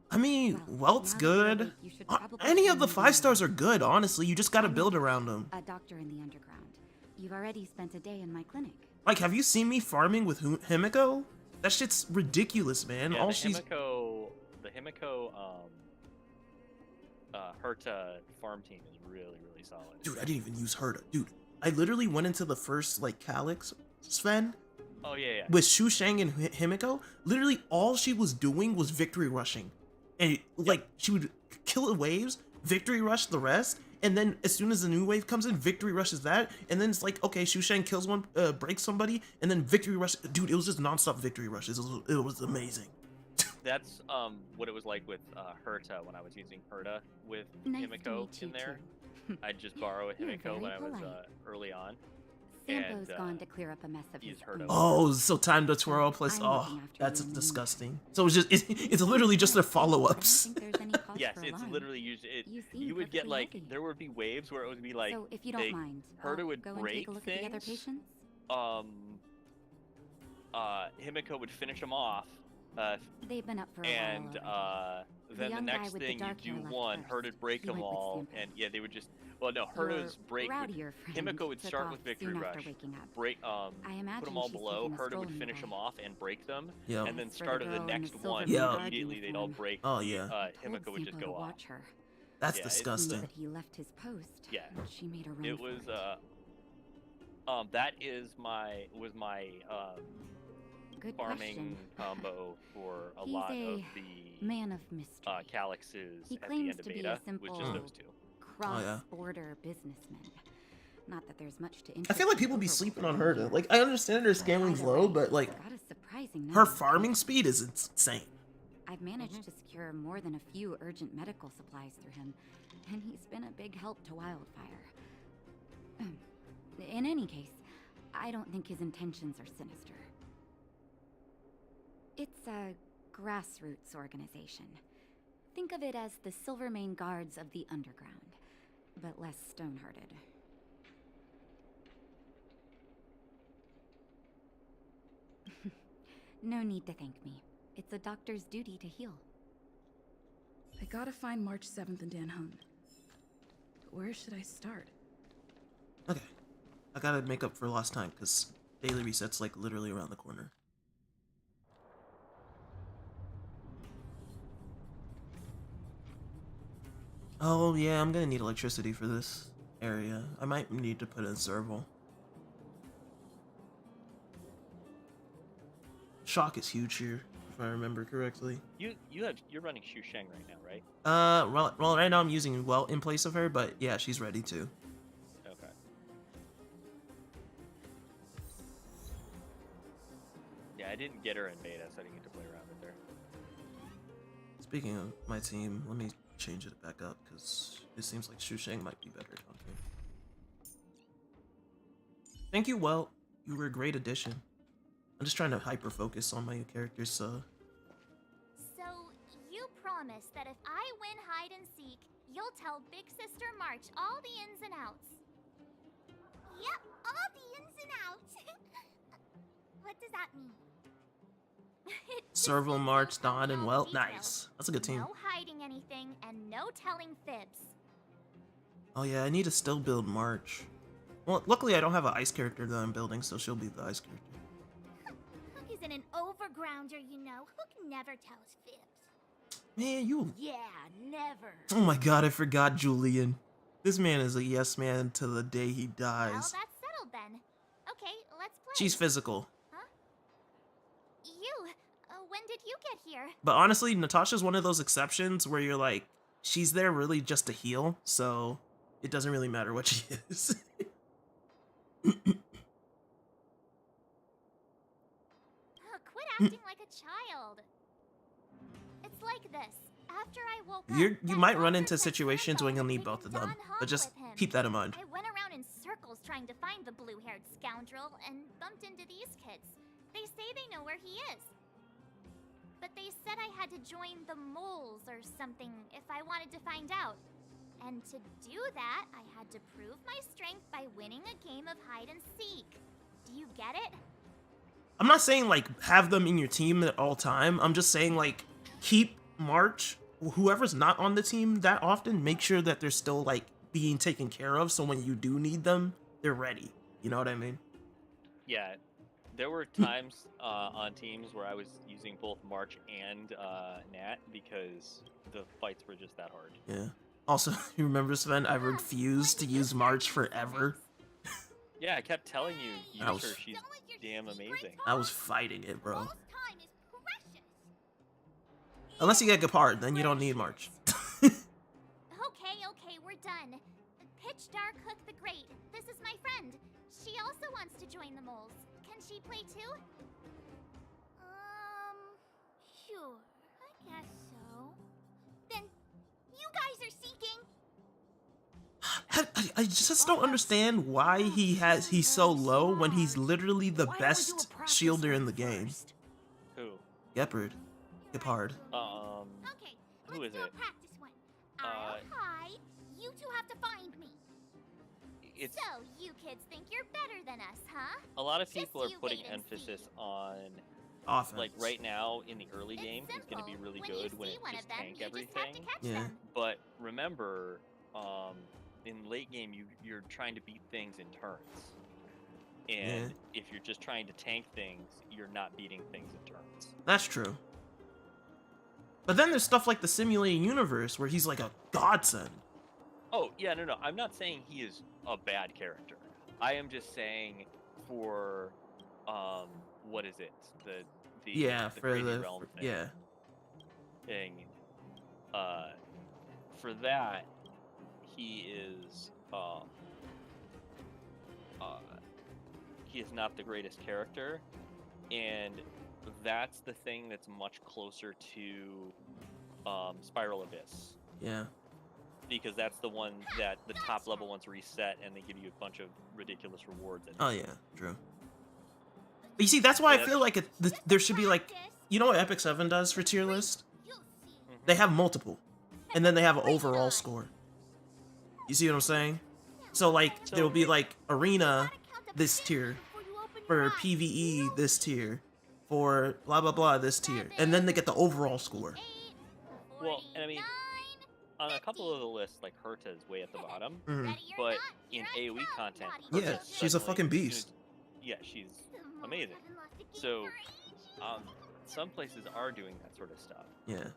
I mean, Welt's good. You should Uh, probably Any of the find 5-stars are good, honestly. You just gotta build around them. a doctor in the underground. You've already spent a day in my clinic. Like, have you seen me farming with Himiko? That shit's ridiculous, man. Yeah, All the she's... Himiko, Herta farm team is really, really solid. Dude, I didn't even use Herta. Dude, I literally went into the first, like, Calyx, Sven, Oh, yeah, yeah. with Shu Shang and Himiko. Literally, all she was doing was victory rushing. And, like, she would kill the waves, victory rush the rest, and then as soon as the new wave comes in, victory rushes that, and then it's like, okay, Shu Shang kills one, breaks somebody, and then victory rush. Dude, it was just nonstop victory rushes. It was amazing. That's what it was like with Herta when I was using Herta with Nice to Himiko meet you in there. too. I'd just borrow a You're Himiko very when I was polite. early on. Sampo's and, gone to clear up a mess of his use Herta. own. Oh, so time to twirl plus, I'm oh, looking after that's you and disgusting. So it's just, it's literally just their follow-ups. Yes, it's literally usually seem you would get perfectly like healthy. there would be waves where it would be like So if you don't mind, Herta I'll would go and break take a look at the other things. patients. Himiko would finish them off. They've been up for a and while then the young guy next with the thing you dark do hair left one, first. Herta'd break He them went with all, Sampo. and yeah, they would just. Well, no, Your Herta's break. rowdier friend Himiko would took start off with victory soon rush, after waking up. break I put imagine them all she's below. taking a Herta stroll would finish nearby. them off and break them, Yeah. and then As for start the of the girl in the next silver one. Yeah. Immediately they'd all break. Oh, yeah. Himiko would just Sampo go to off. watch her. That's Yeah, disgusting. But he left his post. Yeah. And she made a run It for was it. that is my Good farming question. combo for a He's lot a of the man of mystery. Calyxes He at the claims end of to be beta, a simple which is those two. cross-border businessman. Not that there's much to I feel like people be sleeping on Herta. Like, I understand her scaling's low, but, like, Got a surprising her number of farming speed is insane. I've managed to secure more than a few urgent medical supplies through him, and he's been a big help to Wildfire. In any case, I don't think his intentions are sinister. It's a grassroots organization. Think of it as the Silvermane Guards of the Underground, but less stone-hearted. No need to thank me. It's a doctor's duty to heal. I gotta find March 7th in Danhun. But where should I start? Okay. I gotta make up for lost time, because daily reset's like literally around the corner. Oh yeah, I'm gonna need electricity for this area. I might need to put in serval. Shock is huge here, if I remember correctly. You're running Shu Sheng right now, right? Well, right now I'm using Welt in place of her, but yeah, she's ready too. Okay. Yeah, I didn't get her in beta, so I didn't get to play around with her. Speaking of my team, let me change it back up, because it seems like Shu Sheng might be better talking. Thank you, Welt. You were a great addition. I'm just trying to hyper-focus on my characters, so... So, you promise that if I win hide and seek, you'll tell Big Sister March all the ins and outs. Yep, all the ins and outs. What does that mean? Serval, March, Dawn, and Welt. Nice. That's a good team. No hiding anything and no telling fibs. Oh yeah, I need to still build March. Well, luckily I don't have an ice character that I'm building, so she'll be the ice character. Hook isn't an overgrounder, you know. Hook never tells fibs. Man, you... Yeah, never. Oh my god, I forgot Julian. This man is a yes man till the day he dies. Well, that's settled then. Okay, let's play. She's physical. You, when did you get here? But honestly, Natasha's one of those exceptions where you're like, she's there really just to heal, so it doesn't really matter what she is. Quit acting like a child. It's like this. After I woke up, You might run into situations when you'll need both of them, but just keep that in mind. I went around in circles trying to find the blue-haired scoundrel and bumped into these kids. They say they know where he is. But they said I had to join the moles or something if I wanted to find out. And to do that, I had to prove my strength by winning a game of hide and seek. Do you get it? I'm not saying like have them in your team at all time. I'm just saying like keep March, whoever's not on the team that often, make sure that they're still like being taken care of, so when you do need them, they're ready. You know what I mean? Yeah, there were times on teams where I was using both March and Nat because the fights were just that hard. Yeah. Also, you remember, Sven, I refused to use March forever. Yeah, I kept telling you, use her, she's damn amazing. I was fighting it, bro. Unless you get Gepard, then you don't need March. Okay, we're done. Pitch Dark Hook the Great. This is my friend. She also wants to join the moles. Can she play too? Sure. I guess so. Then you guys are seeking. I just don't understand why he's so low when he's literally the best shielder in the game. Who? Gepard. Who is it? Practice one. I'll hide. You two have to find me. So you kids think you're better than us, huh? A lot of people Just are you putting wait and emphasis on offense. Like right now in the early game, he's going to be really good when it just tank everything. But remember, in late game, you're trying to beat things in turns. And if you're just trying to tank things, you're not beating things in turns. That's true. But then there's stuff like the simulated universe where he's like a godsend. Oh, yeah, no. I'm not saying he is a bad character. I am just saying for, what is it? The Crazy Realm thing. For that, he is, he is not the greatest character, and that's the thing that's much closer to Spiral Abyss. Yeah. Because that's the one that the top level ones reset and they give you a bunch of ridiculous rewards. Oh yeah, true. But you see, that's why I feel like there should be like, you know what Epic 7 does for tier list? They have multiple. and then they have an overall score. You see what I'm saying? So like there will be like arena this tier, for PvE this tier, for blah blah blah this tier, and then they get the overall score. Well, and I mean, on a couple of the lists, like Herta is way at the bottom, Mhm. but in AoE content, Yeah, Herta she's a suddenly, fucking as soon beast. as- yeah, she's amazing. So, some places are doing that sort of stuff. Yeah.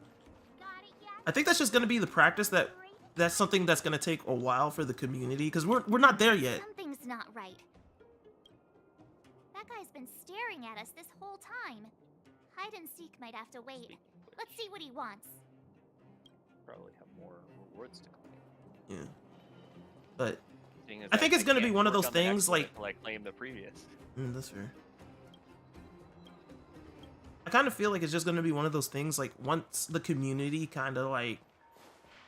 I think that's just gonna be the practice that's something that's gonna take a while for the community, because we're not there yet. Something's not right. That guy's been staring at us this whole time. Hide and seek might have to wait. Let's see what he wants. Probably have more rewards to claim. Yeah. But Seeing as I think it's gonna be can't one of work those on the next things one like until I claim the previous. that's fair. I kind of feel like it's just gonna be one of those things like once the community kind of like,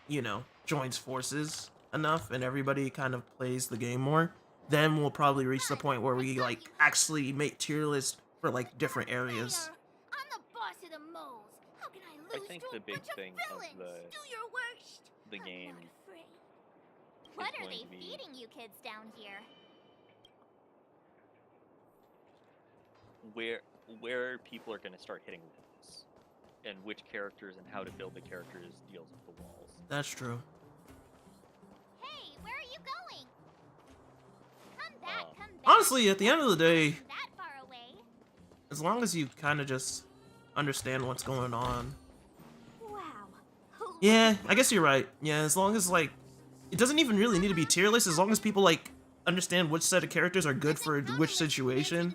you know, joins forces enough and everybody kind of plays the game more, then we'll probably reach the point where we like actually make tier lists for like different areas. I'm the boss of the moles. How can I I lose think to the a big bunch thing of of villains? the Do your worst. game What are going they to be- feeding you kids down here? where people are going to start hitting walls, and which characters and how to build the characters deals with the walls. That's true. Hey, where are you going? Come back, come back. Honestly, at the end of the day, That far away. as long as you kind of just understand what's going on. Wow. Yeah, I guess you're right. Yeah, as long as like it doesn't even really need to be tier list, as long as people like understand which set of characters are good for which situation,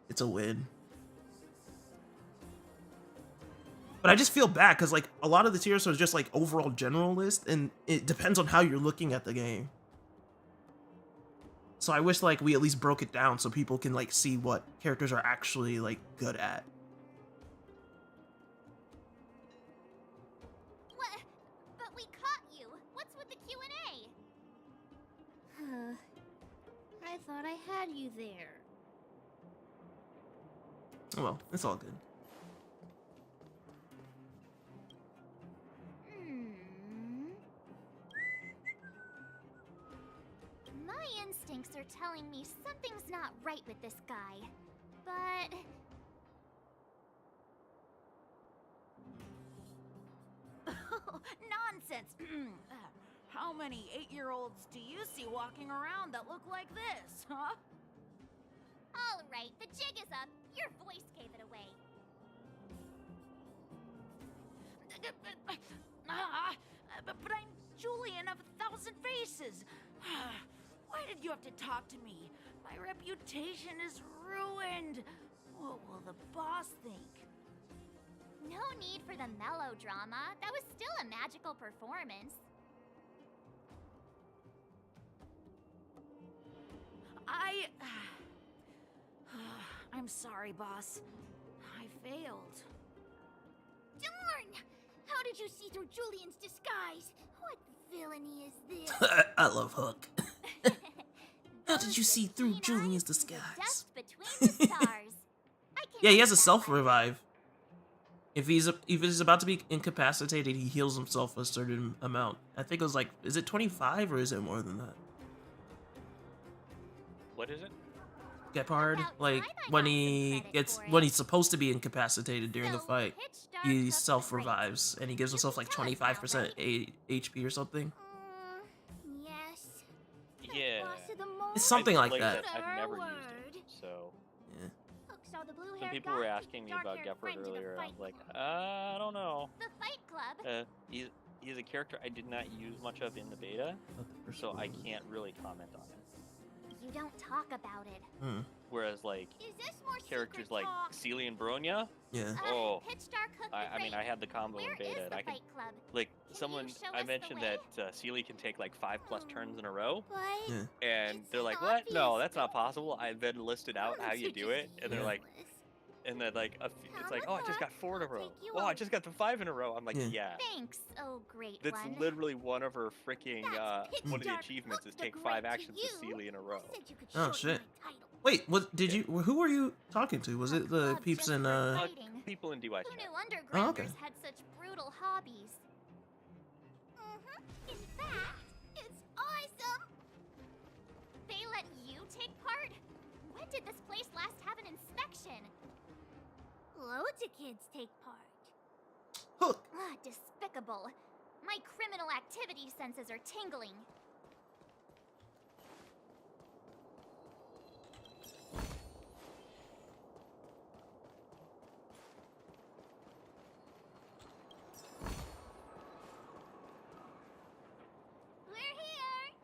it's a win. But I just feel bad because like a lot of the tiers are just like overall general list, and it depends on how you're looking at the game. So I wish like we at least broke it down so people can like see what characters are actually like good at. What? But we caught you. What's with the Q&A? I thought I had you there. Oh well, it's all good. My instincts are telling me something's not right with this guy. But... Nonsense! How many 8-year-olds do you see walking around that look like this, huh? All right, the jig is up. Your voice gave it away. But I'm Julian of 1,000 Faces. Why did you have to talk to me? My reputation is ruined. What will the boss think? No need for the melodrama. That was still a magical performance. I'm sorry, boss. I failed. Darn! How did you see through Julian's disguise? What villainy is this? I love Hook. How did you see through Julian's disguise? Dust between the stars. Yeah, he has a self revive. If he's about to be incapacitated, he heals himself a certain amount. I think it was like, is it 25 or is it more than that? What is it? Gepard, like when he's supposed to be incapacitated during the fight, he self revives and he gives himself like 25% HP or something. Yes. Yeah. It's something like I that. I've never used it, so. Some people were asking me about Gepard earlier. I was like, I don't know. The Fight Club. He's a character I did not use much of in the beta, so I can't really comment on it. You don't talk about it. Whereas like Is this more characters secret like talk? Celie and Bronya, yeah. Oh, Pitch Dark Hook the I mean, I had the combo Where in beta, is and the I can Fight Club? like Can someone you show I us the mentioned way? that Celie can take like 5+ turns in a row, What? Yeah. and they're like, "What? No, that's not possible." I then listed out how you do it, and they're like, and then like it's like, "Oh, I just got 4 in a row. Oh, I just got the 5 in a row." I'm like, "Yeah." Thanks, oh great That's one. literally one of her freaking Pitch one of the Dark achievements Hook is the take Great 5 to actions you. to Celie in a row. Said you could Oh shorten shit. my title. Wait, what did you? Who were you talking to? Was it the peeps in people in DY Who chat. knew undergrounders Oh, okay. had such brutal hobbies? In fact, it's awesome! They let you take part? When did this place last have an inspection? Loads of kids take part. Hook. Despicable. My criminal activity senses are tingling.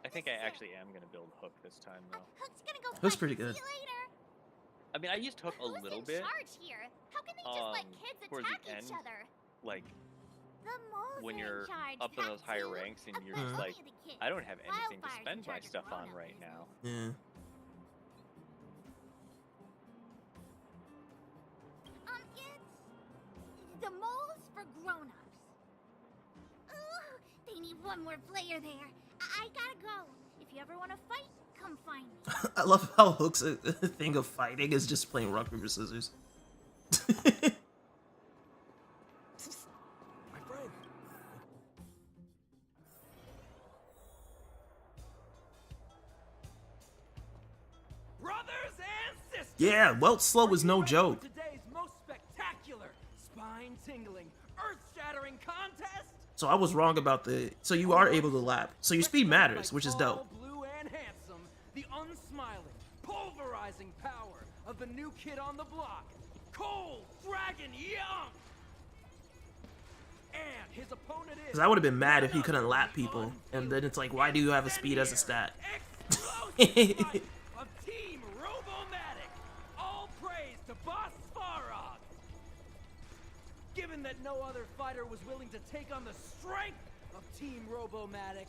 I think I actually am gonna build Hook this time though. Hook's gonna go Hook's fight. pretty good. See you later. I mean, I used Hook a little Who's bit. in charge here? How can they just let kids towards attack the each end, other? like The moles when are you're in charge, up in those not higher you. ranks and you're But just only like, the kids. I don't have anything to Wildfire's spend in my charge of stuff on grown-up right now. Yeah. It's the moles for grown-ups. Ooh, they need one more player there. I gotta go. If you ever want to fight, come find me. I love how Hook's a thing of fighting is just playing rock paper scissors. My friend. Brothers and sisters. Yeah, Welt Slow is no joke. Today's most spectacular, spine-tingling, earth-shattering contest. So I was wrong about so you are able to lap. So your speed matters, which is dope. Tall, blue, and handsome, the unsmiling, pulverizing power of the new kid on the block, Cold Dragon Young. And his opponent is. Because I would have been mad if he couldn't lap people. And then it's like, why do you have a speed as a stat? Of Team Robomatic. All praise to Boss Svarog. Given that no other fighter was willing to take on the strength of Team Robomatic,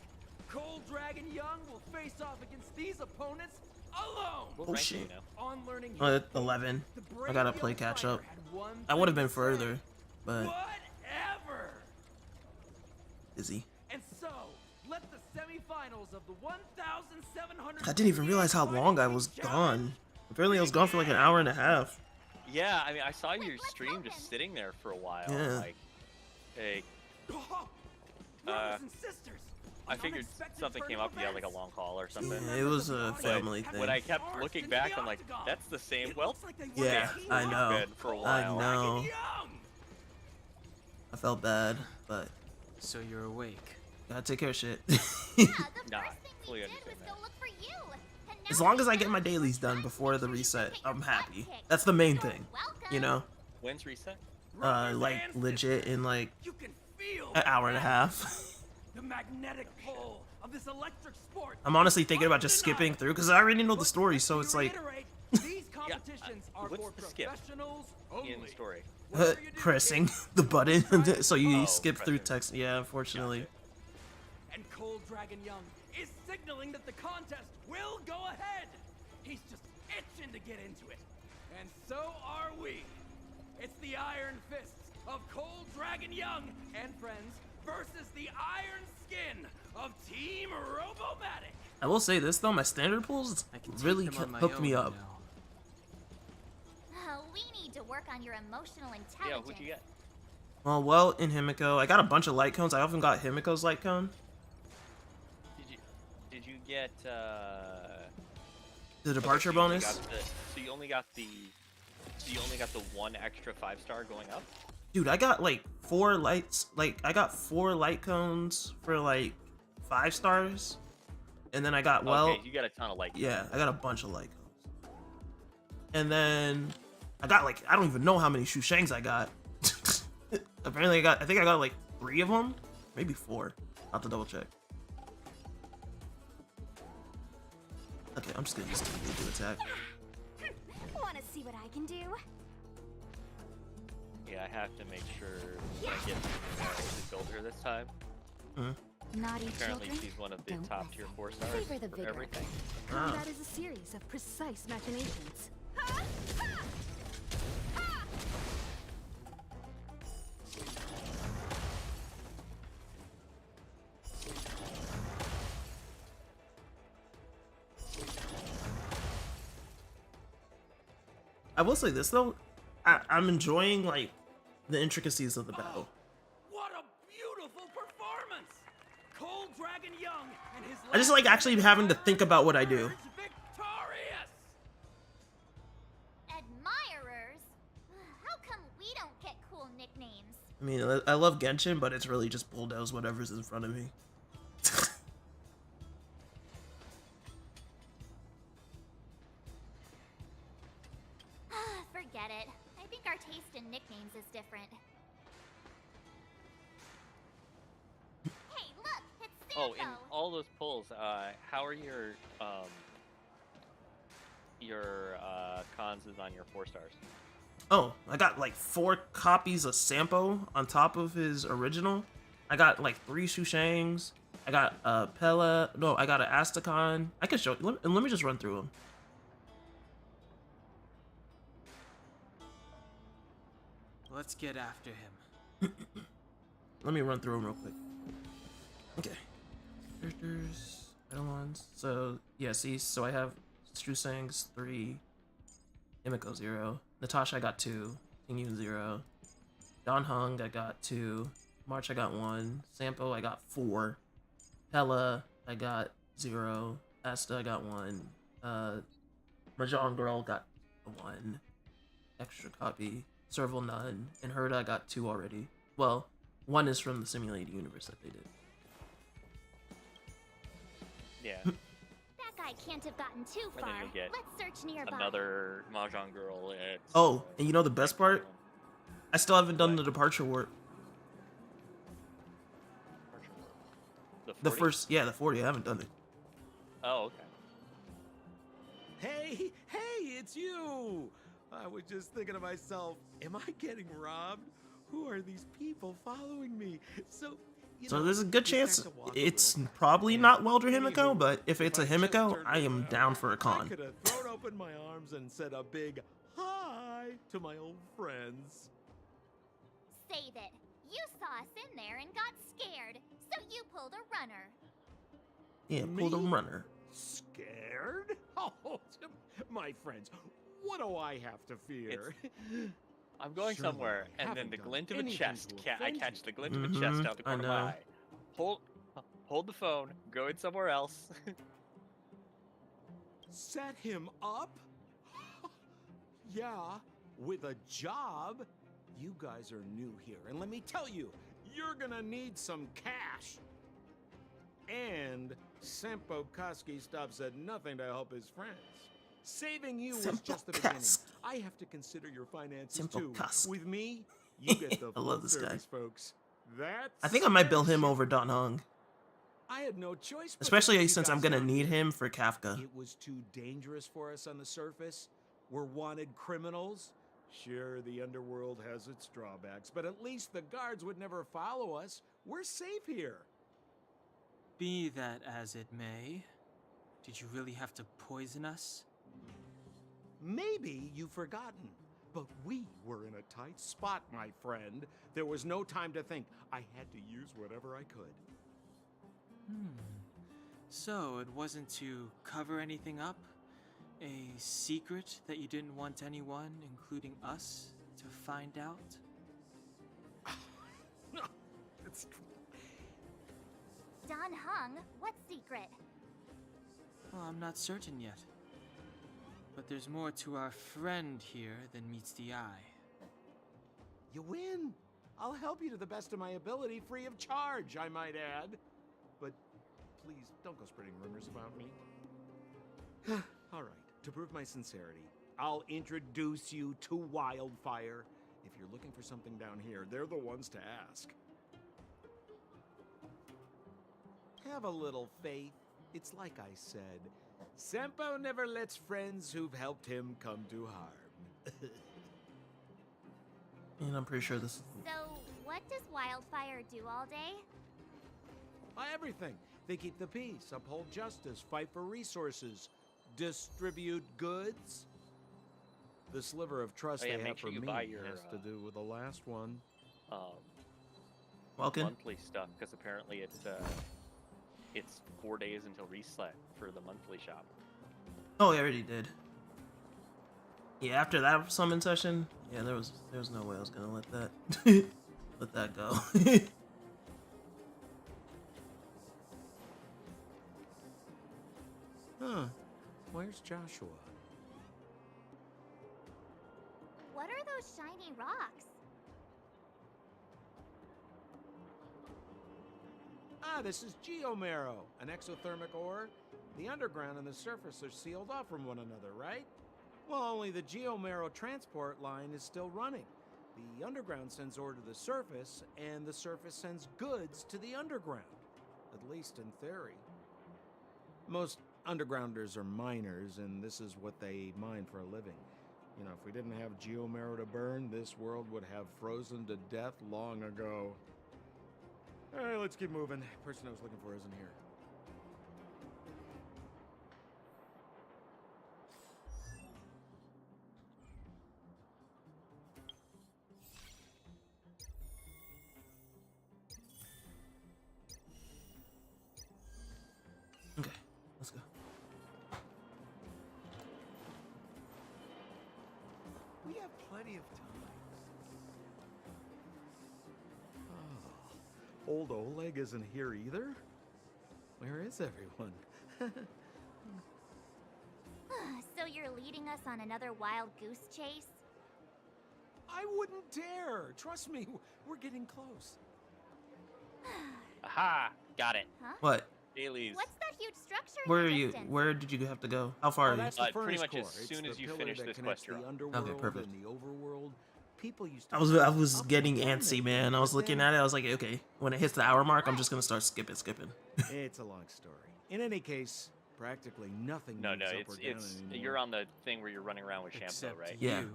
Cold Dragon Young will face off against these opponents alone. Oh shit. On learning 11. I gotta play catch up. I would have been further, but whatever. busy. And so, let the semifinals of the 1,700. I didn't even realize how long I was gone. Apparently I was gone for like an hour and a half. Yeah, I mean, I saw your stream just sitting there for a while. Yeah. Like, hey, Brothers and sisters. I figured something came up. You had like a long call or something. Yeah, it was a family But thing. when I kept looking back, I'm like, that's the same. Well, Yeah, I know. For a I while. know. I felt bad, but So you're awake. gotta take care of shit. Nah, fully understand that. As long as I get my dailies done before the reset, I'm happy. That's the main thing, you know? When's reset? Like legit in like You can feel an hour and a half. the magnetic pull of this electric sport. I'm honestly thinking about just skipping through because I already know the story, so it's like These competitions are What's for the skip professionals in the story? pressing the button so you Oh, skip through pressing. text. Yeah, unfortunately. And Cold Dragon Young is signaling that the contest will go ahead. He's just itching to get into it. And so are we. It's the Iron Fists of Cold Dragon Young and friends versus the Iron Skin of Team Robomatic. I will say this though, my standard pulls really them on my hooked me own up. now. We need to work on your emotional Yeah, intelligence. who'd you get? Well, in Himiko, I got a bunch of light cones. I often got Himiko's light cone. Did you get The departure so you only bonus. got so you only got the one extra 5-star going up? Dude, I got like 4 lights. Like I got 4 light cones for like 5 stars, and then I got Okay, you got a ton of light. Yeah, I got a bunch of light cones, and then I got like I don't even know how many Shushangs I got. Apparently, I think I got like 3 of them, maybe 4. I'll have to double check. Okay, I'm just gonna use TV to attack. Want to see what I can do? Yeah, I have to make sure when I get to build her this time. Naughty Apparently, children, she's one of the don't top tier 4 stars Savor the for vigor. everything. Combat is a series of precise machinations. I will say this though, I'm enjoying like the intricacies of the battle. What a beautiful performance! Cold Dragon Young and his I just like actually having to think about what I do. victorious! Admirers? How come we don't get cool nicknames? I mean, I love Genshin, but it's really just bulldoze whatever's in front of me. Forget it. I think our taste in nicknames is different. Hey, look! It's Oh, Sampo! in all those polls, how are your cons on your 4 stars? Oh, I got like 4 copies of Sampo on top of his original. I got like 3 Shushangs. I got Pella. No, I got an Astacon. I can show. Let me just run through them. Let's get after him. Let me run through them real quick. Okay. Characters, item ones. So yeah, see. So I have Shushangs 3, Himiko 0, Natasha I got 2, Tingyu 0, Don Hung I got 2, March I got 1, Sampo I got 4, Pella I got 0, Asta I got 1, Mahjong Girl got 1, extra copy, Serval none, and Herda I got 2 already. Well, 1 is from the simulated universe that they did. Yeah. That guy can't have gotten too And far. then you'll get Let's search nearby. another Mahjong Girl. Oh, and you know the best part? I still haven't done the departure warp. The 40? The 40. I haven't done it. Oh, okay. Hey, it's you! I was just thinking to myself, am I getting robbed? Who are these people following me? So there's a good chance it's probably not Welder Himiko, but if it's a Himiko, I am down for a I con. could have thrown open my arms and said a big hi to my old friends. Save it. You saw us in there and got scared, so you pulled a runner. Yeah, pull the runner. Scared? Oh, my friends, what do I have to fear? I'm going Surely somewhere, I and then haven't the done glint of a anything chest. to I offend catch you. the glint of a chest out the corner of my know. eye. Hold the phone. Go in somewhere else. Set him up? Yeah, with a job. You guys are new here, and let me tell you, you're gonna need some cash. And Sampo Koski stops at nothing to help his friends. Saving you was just the beginning. I have to consider your finances too. With me, you get the I love this guy. service, folks. That's I think I might bill him over Don Hung. I had no choice. But to Especially put you since guys I'm gonna on. need him for Kafka. It was too dangerous for us on the surface. We're wanted criminals. Sure, the underworld has its drawbacks, but at least the guards would never follow us. We're safe here. Be that as it may, did you really have to poison us? Maybe you've forgotten, but we were in a tight spot, my friend. There was no time to think. I had to use whatever I could. So it wasn't to cover anything up? A secret that you didn't want anyone, including us, to find out? It's... Don Hung, what secret? Well, I'm not certain yet. But there's more to our friend here than meets the eye. You win. I'll help you to the best of my ability, free of charge, I might add. But please, don't go spreading rumors about me. All right, to prove my sincerity, I'll introduce you to Wildfire. If you're looking for something down here, they're the ones to ask. Have a little faith. It's like I said, Sampo never lets friends who've helped him come to harm. And I'm pretty sure this is... So, what does Wildfire do all day? Everything. They keep the peace, uphold justice, fight for resources, distribute goods. The sliver of trust Oh, yeah, they make have sure for you me buy your, has to do with the last one. Welcome. Monthly stuff, because apparently it's 4 days until reset for the monthly shop. Oh, I already did. Yeah, after that summon session, yeah, there was no way I was gonna let that let that go. Huh. Where's Joshua? What are those shiny rocks? Ah, this is geomarrow, an exothermic ore. The underground and the surface are sealed off from one another, right? Well, only the geomarrow transport line is still running. The underground sends ore to the surface, and the surface sends goods to the underground. At least in theory. Most undergrounders are miners, and this is what they mine for a living. You know, if we didn't have geomarrow to burn, this world would have frozen to death long ago. Alright, let's keep moving. Person I was looking for isn't here. Okay, let's go. We have plenty of time. Oh, old Oleg isn't here either? Where is everyone? So you're leading us on another wild goose chase? I wouldn't dare. Trust me, we're getting close. Aha! Got it. Huh? What? Dailies. What's that huge structure in Where the are you? distance? Where did you have to go? How far are you? That's the Pretty furnace much core. as It's soon the as you pillar finish that this connects quest, you're the on. underworld Okay, perfect. and the overworld. People used to I was up getting and down antsy, it, man. I was but looking then- at it. I was like, okay, when it hits the hour mark, I'm just gonna start skipping. It's a long story. In any case, practically nothing No, moves up it's or down anymore. you're on the thing where you're running around with Shampoo, Except right? Yeah. you.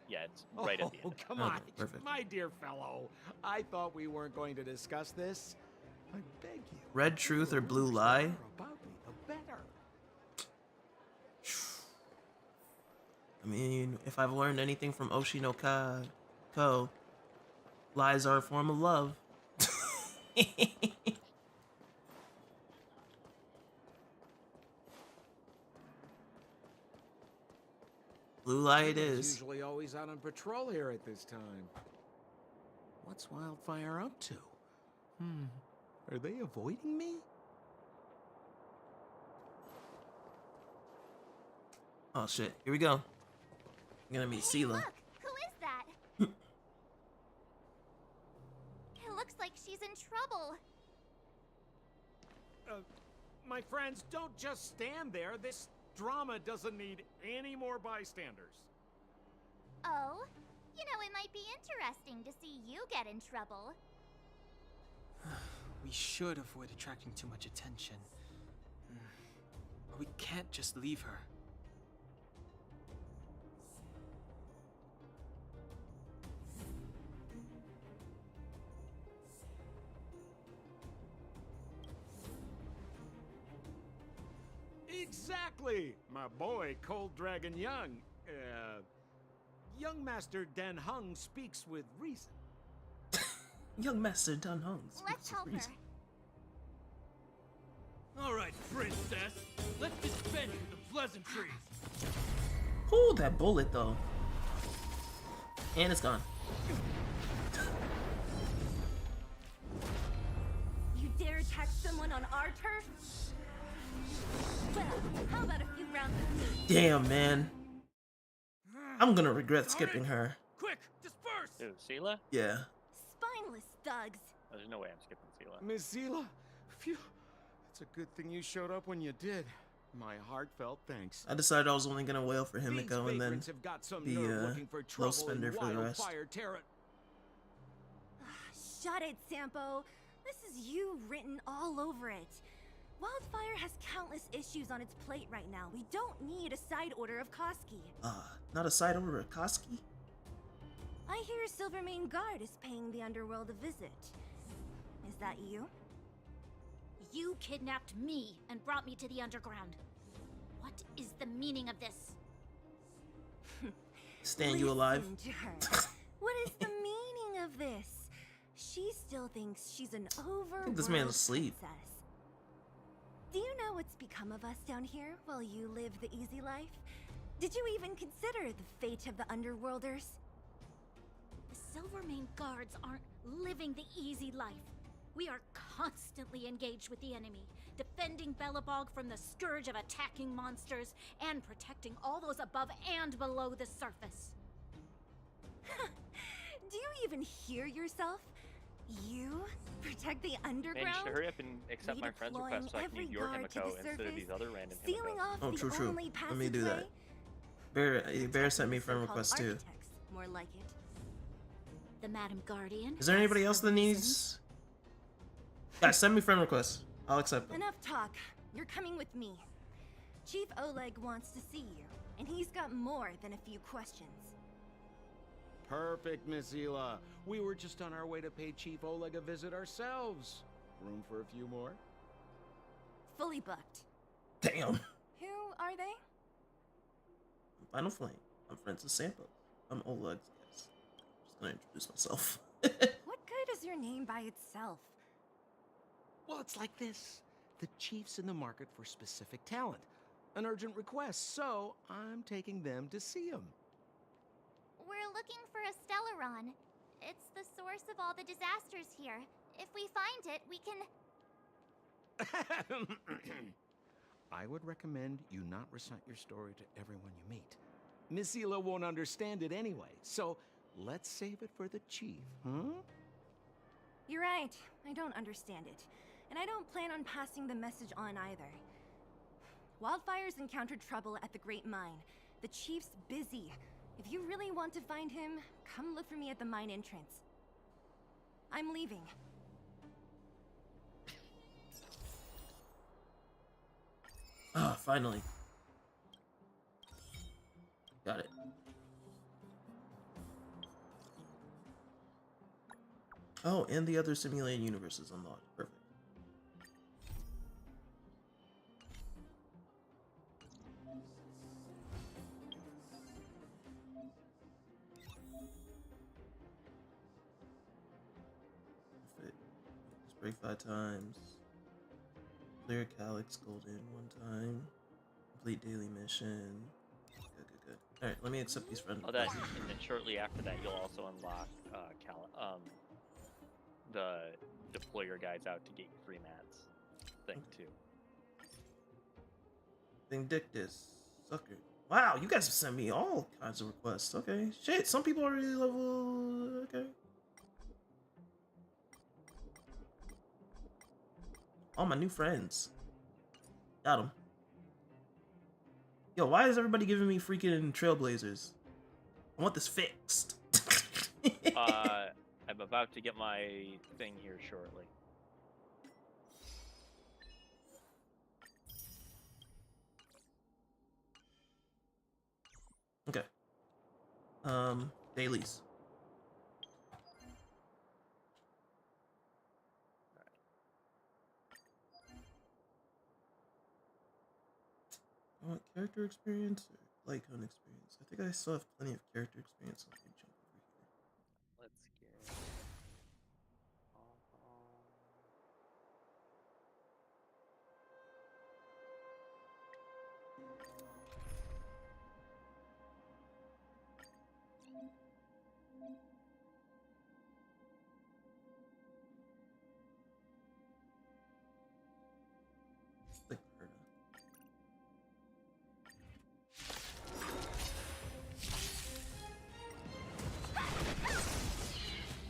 Yeah, it's right at the end. Oh, of it. come Okay, on, perfect. my dear fellow. I thought we weren't going to discuss this. I beg you. Red truth or blue The lie? more about me, the better. I mean, if I've learned anything from Oshi no Ko, lies are a form of love. Blue lie it She's is. usually always out on patrol here at this time. What's Wildfire up to? Are they avoiding me? Oh shit, here we go. I'm gonna meet Hey, Sela. look! Who is that? It looks like she's in trouble. My friends, don't just stand there. This drama doesn't need any more bystanders. Oh? You know, it might be interesting to see you get in trouble. We should avoid attracting too much attention. But we can't just leave her. Exactly! My boy, Cold Dragon Young. Young Master Dan Hung speaks with reason. Young Master Dan Hung. Let's help her. All right, princess. Let's dispense with the pleasantries. Ooh, that bullet though. And it's gone. You dare attack someone on our turf? Well, how about a few rounds of me? Damn, man. I'm gonna regret skipping her. Quick, disperse! Dude, Sela? Yeah. Spineless thugs. There's no way I'm skipping Sela. Miss Sela, phew. It's a good thing you showed up when you did. My heartfelt thanks. I decided I was only gonna wail for These Himiko and then vagrants have got some the nerve looking for low trouble spender in for the rest. Wildfire Terra. Shut it, Sampo. This is you written all over it. Wildfire has countless issues on its plate right now. We don't need a side order of Koski. Not a side order of Koski? I hear Silvermane Guard is paying the underworld a visit. Is that you? You kidnapped me and brought me to the underground. What is the meaning of this? Stand you alive? Listen to her. What is the meaning of this? She still thinks she's an overworld I think this man's asleep. princess. Do you know what's become of us down here while you live the easy life? Did you even consider the fate of the Underworlders? The Silvermane guards aren't living the easy life. We are constantly engaged with the enemy, defending Belobog from the scourge of attacking monsters and protecting all those above and below the surface. Do you even hear yourself? You protect the underground? Man, you should hurry up and accept my friend's request so I can use your Himiko instead of these other random Himikos. Oh, true. Let me do that. Bear sent me friend request too. More like it. The Madam Guardian. Is there anybody else that needs? Guys, send me friend requests. I'll accept them. Enough talk. You're coming with me. Chief Oleg wants to see you, and he's got more than a few questions. Perfect, Miss Hila. We were just on our way to pay Chief Oleg a visit ourselves. Room for a few more? Fully booked. Damn. Who are they? Final Flame. I'm friends with Sampo. I'm Oleg's guest. Just gonna introduce myself. What good is your name by itself? Well, it's like this. The chief's in the market for specific talent. An urgent request, so I'm taking them to see him. We're looking for a Stellaron. It's the source of all the disasters here. If we find it, we can... I would recommend you not recite your story to everyone you meet. Miss Hila won't understand it anyway, so let's save it for the chief, huh? You're right. I don't understand it. And I don't plan on passing the message on either. Wildfire's encountered trouble at the Great Mine. The chief's busy. If you really want to find him, come look for me at the mine entrance. I'm leaving. Ah, finally. Got it. Oh, and the other simulated universe is unlocked. Perfect. Just break 5 times. Clear Calyx Golden 1 time. Complete daily mission. Good. Alright, let me accept these friends. Oh, that, and then shortly after that, you'll also unlock the deploy your guys out to get you free mats thing too. Vindictus. Sucker. Wow, you guys have sent me all kinds of requests. Okay. Shit, some people are already level. Okay. All my new friends. Got them. Yo, why is everybody giving me freaking trailblazers? I want this fixed. I'm about to get my thing here shortly. Okay. Dailies. I want character experience or Lycon experience. I think I still have plenty of character experience. So I can jump over here. Let's get. Like Perna.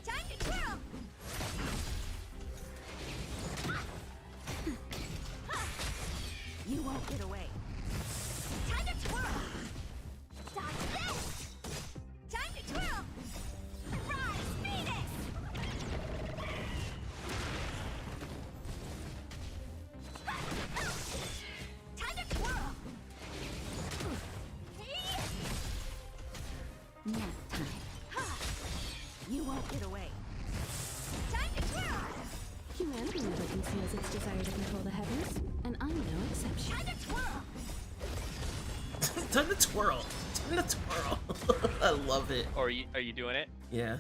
Time to twirl! You won't get away. Time to twirl! Stop this! Time to twirl! Rise, Phoenix! Time to twirl! Nap time. You won't get away. Time to twirl! Humanity never conceals its desire to control the heavens, and I'm no exception. Time to twirl! Time to twirl. Time to twirl. I love it. Or are you doing it? Yeah.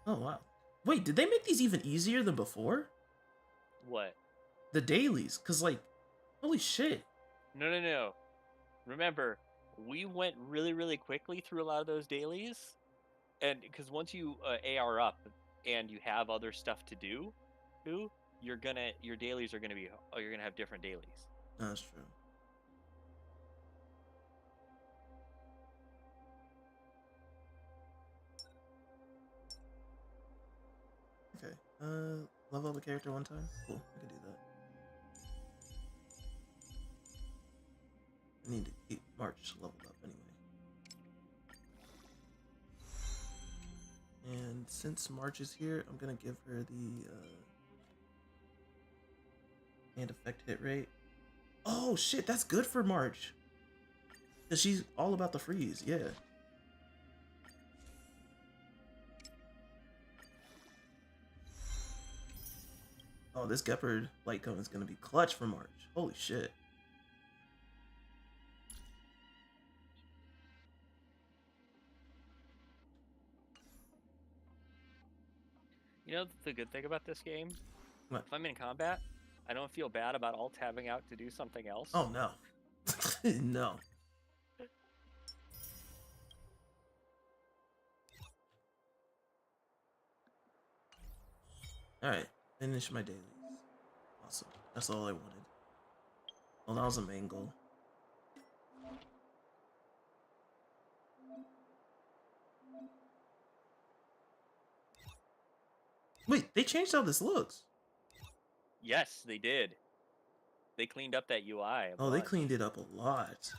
Oh wow. Wait, did they make these even easier than before? What? The dailies, cause like, holy shit. No. Remember, we went really quickly through a lot of those dailies, and because once you AR up and you have other stuff to do, your dailies are gonna be, you're gonna have different dailies. That's true. Okay. Level up a character one time. Cool. I can do that. I need to keep March leveled up anyway. And since March is here, I'm gonna give her the hand effect hit rate. Oh shit, that's good for March. Cause she's all about the freeze, yeah. Oh, this Gepard light cone is gonna be clutch for March. Holy shit. You know the good thing about this game? What? If I'm in combat, I don't feel bad about alt-tabbing out to do something else. Oh no. No. Alright, finish my dailies. Awesome. That's all I wanted. Well, that was the main goal. Wait, they changed how this looks. Yes, they did. They cleaned up that UI. Oh, they cleaned it up a lot.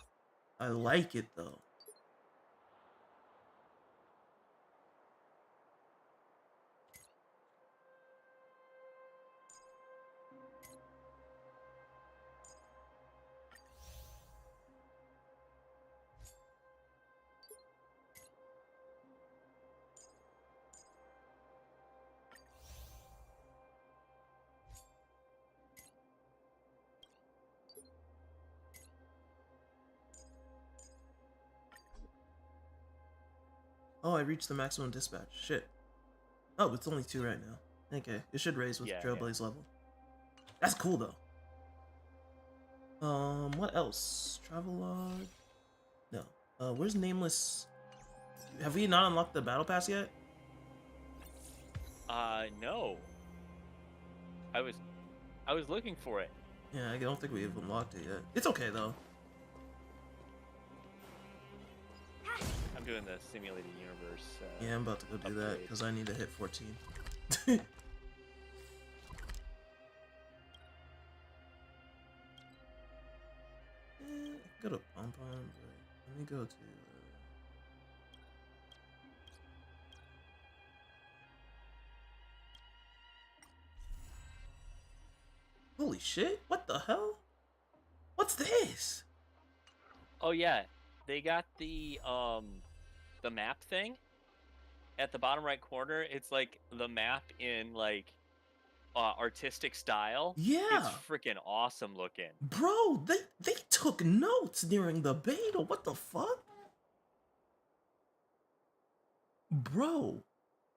I like it though. Oh, I reached the maximum dispatch. Shit. Oh, it's only 2 right now. Okay, it should raise with Trailblaze level. That's cool though. What else? Travelogue? No. Where's Nameless? Have we not unlocked the battle pass yet? No. I was looking for it. Yeah, I don't think we've unlocked it yet. It's okay though. I'm doing the simulated universe. Yeah, I'm about to go do that because I need to hit 14. Go to Pom Pom, but let me go to. Holy shit! What the hell? What's this? Oh yeah, they got the map thing at the bottom right corner. It's like the map in like artistic style. Yeah, it's freaking awesome looking. Bro, they took notes during the beta. What the fuck? Bro,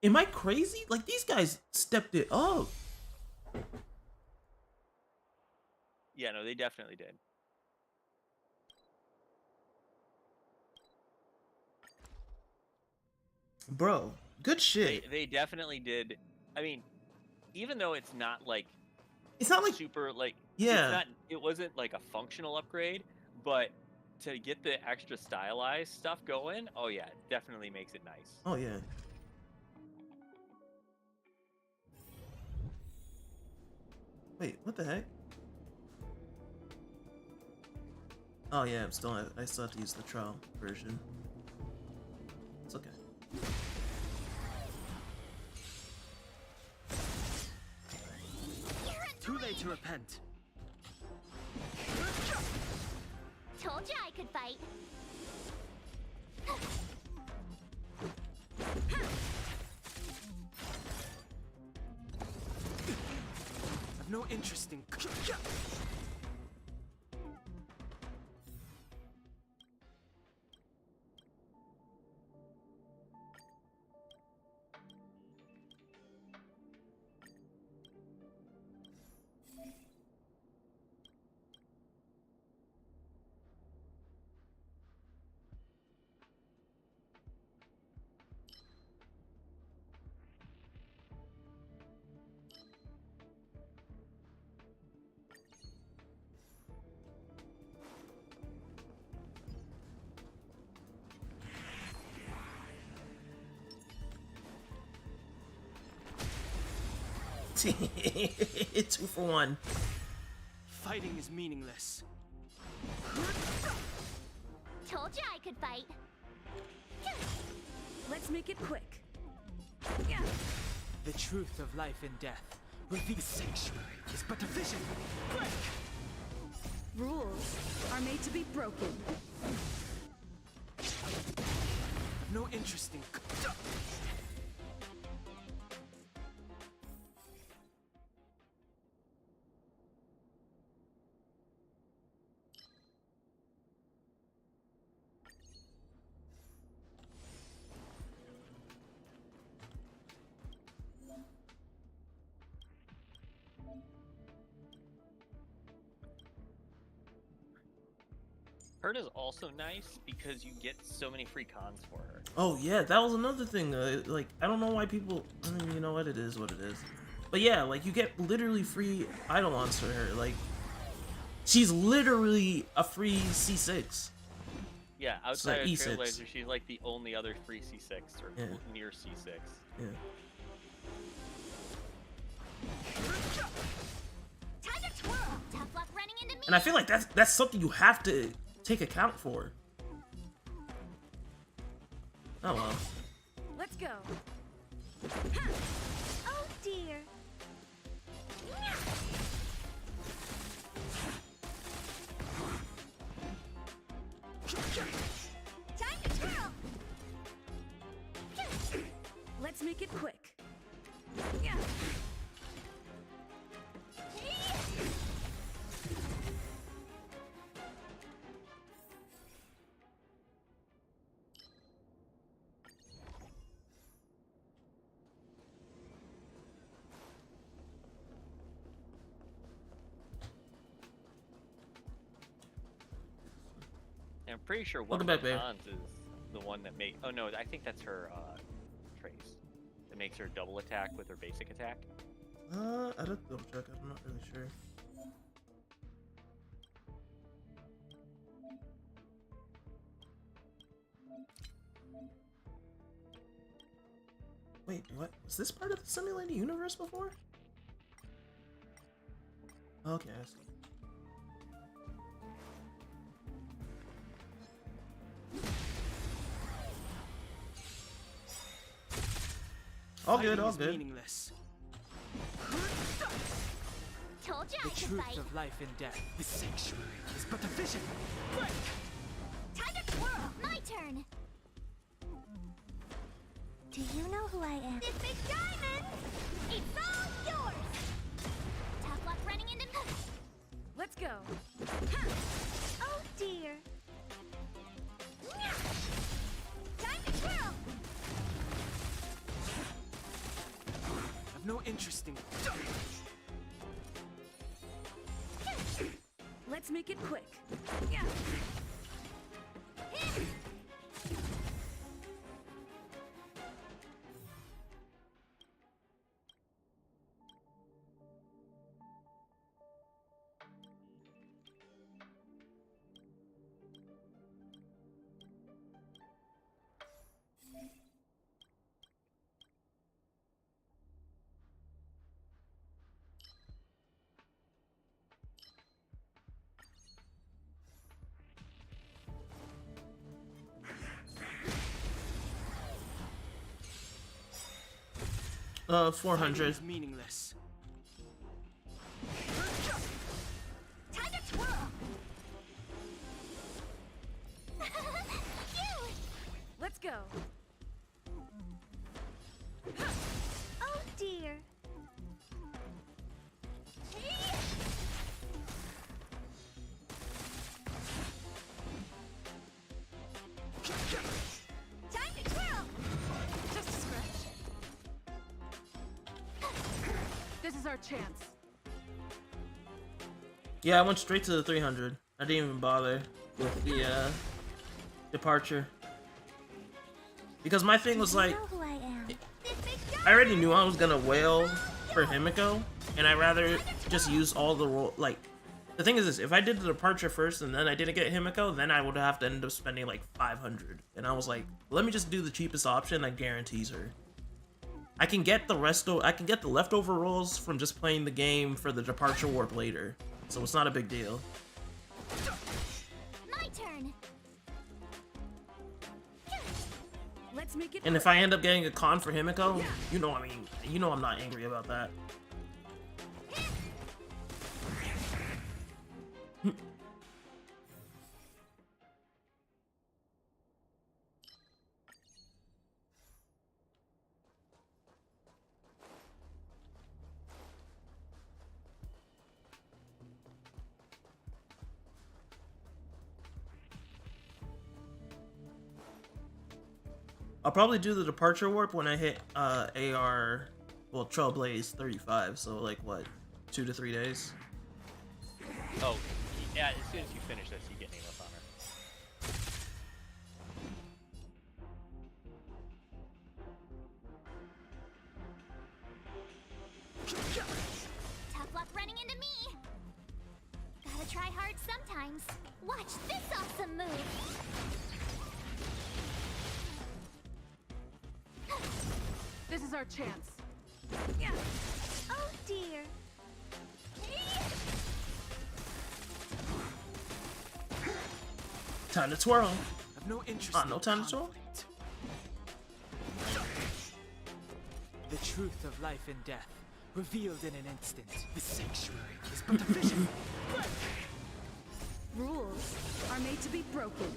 am I crazy? Like these guys stepped it up. Yeah, no, they definitely did. Bro, good shit. They definitely did. I mean, even though it's not like super like it wasn't like a functional upgrade, but to get the extra stylized stuff going, oh yeah, it definitely makes it nice. Oh yeah. Wait, what the heck? Oh yeah, I still have to use the trial version. It's okay. Too late to repent. Told you I could fight. I've no interest in. 2 for 1. Fighting is meaningless. Told you I could fight. Let's make it quick. The truth of life and death. The sanctuary is but a vision. Break! Rules are made to be broken. No interest in. Hurt is also nice because you get so many free cons for her. Oh yeah, that was another thing. Like, I don't know why people. I mean, you know what? It is what it is. But yeah, like you get literally free eidolons for her. Like, she's literally a free C6. Yeah, outside of E6. Trailblazer, she's like the only other free C6 or Yeah. near C6. Yeah. Time to twirl. Tough luck running into me. And I feel like that's something you have to take account for. Oh well. Let's go. Oh dear. Time to twirl. Let's make it quick. And I'm pretty sure one Welcome of back, the babe. cons is the one that make. Oh no, I think that's her trace. That makes her double attack with her basic attack. I'd have to double check. I'm not really sure. Wait, what? Was this part of the simulated universe before? Okay, I see. All good, all good. Meaningless. Told you I The could truth fight. of life and death. The sanctuary is but a vision. Break! Time to twirl. My turn. Do you know who I am? This big diamond. It's all yours. Tough luck running into me. Let's go. Oh dear. Time to twirl. I've no interest in. Let's make it quick. $400. Fighting is meaningless. Time to twirl. Let's go. Oh dear. Time to twirl. Just a scratch. This is our chance. Yeah, I went straight to the 300. I didn't even bother with the departure. Because my thing was like, You know who I am? I already knew I was gonna wail for Himiko, and I'd rather just use all the roll. Like, the thing is this, if I did the departure first and then I didn't get Himiko, then I would have to end up spending like 500. And I was like, let me just do the cheapest option that guarantees her. I can get the leftover rolls from just playing the game for the departure warp later, so it's not a big deal. My turn. Let's make it. And if I end up getting a con for Himiko, you know I'm not angry about that. I'll probably do the departure warp when I hit Trailblaze 35, so like what, 2 to 3 days? Oh, yeah, as soon as you finish this, you get Name of Honor. Tough luck running into me. Gotta try hard sometimes. Watch this awesome move. This is our chance. Oh dear. Time to twirl. I've no interest. No time to twirl. The truth of life and death, revealed in an instant. The sanctuary is but a vision. Rules are made to be broken.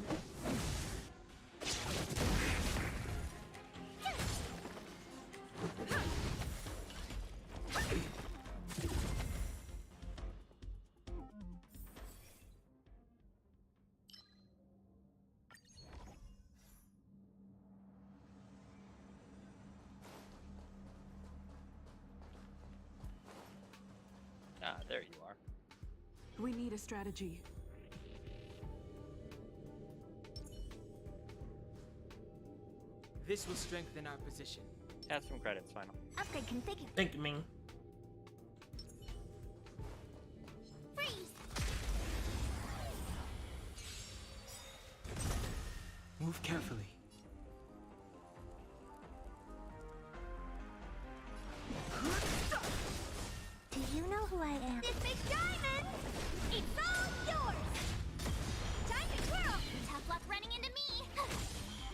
Ah, there you are. We need a strategy. This will strengthen our position. Have some credits, Final. Upgrade configured. Thank you, Ming. Freeze. Move carefully. Do you know who I am? This big diamond. It's all yours. Time to twirl. Tough luck running into me.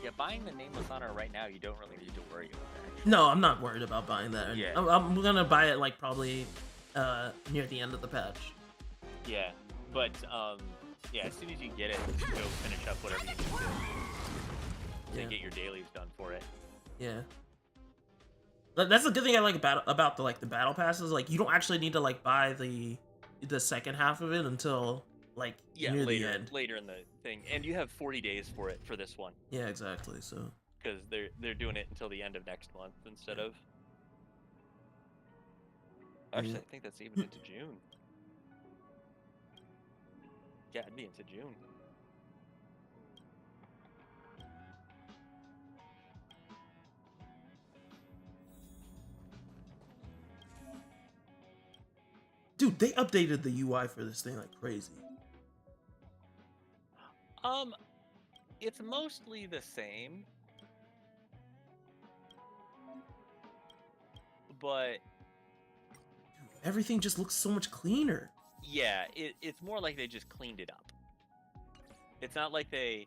Yeah, buying the Nameless Honor right now, you don't really need to worry about that. No, I'm not worried about buying that. Yeah. I'm gonna buy it like probably near the end of the patch. Yeah, but yeah, as soon as you get it, go finish up whatever you need to get your dailies done for it. Yeah. That's the good thing I like about the battle passes. Like, you don't actually need to like buy the second half of it until like near the end. Later in the thing, and you have 40 days for it for this one. Yeah, exactly. So because they're doing it until the end of next month instead of. Actually, I think that's even into June. Yeah, it'd be into June. dude, they updated the UI for this thing like crazy. It's mostly the same, but dude, everything just looks so much cleaner. Yeah, it's more like they just cleaned it up. It's not like they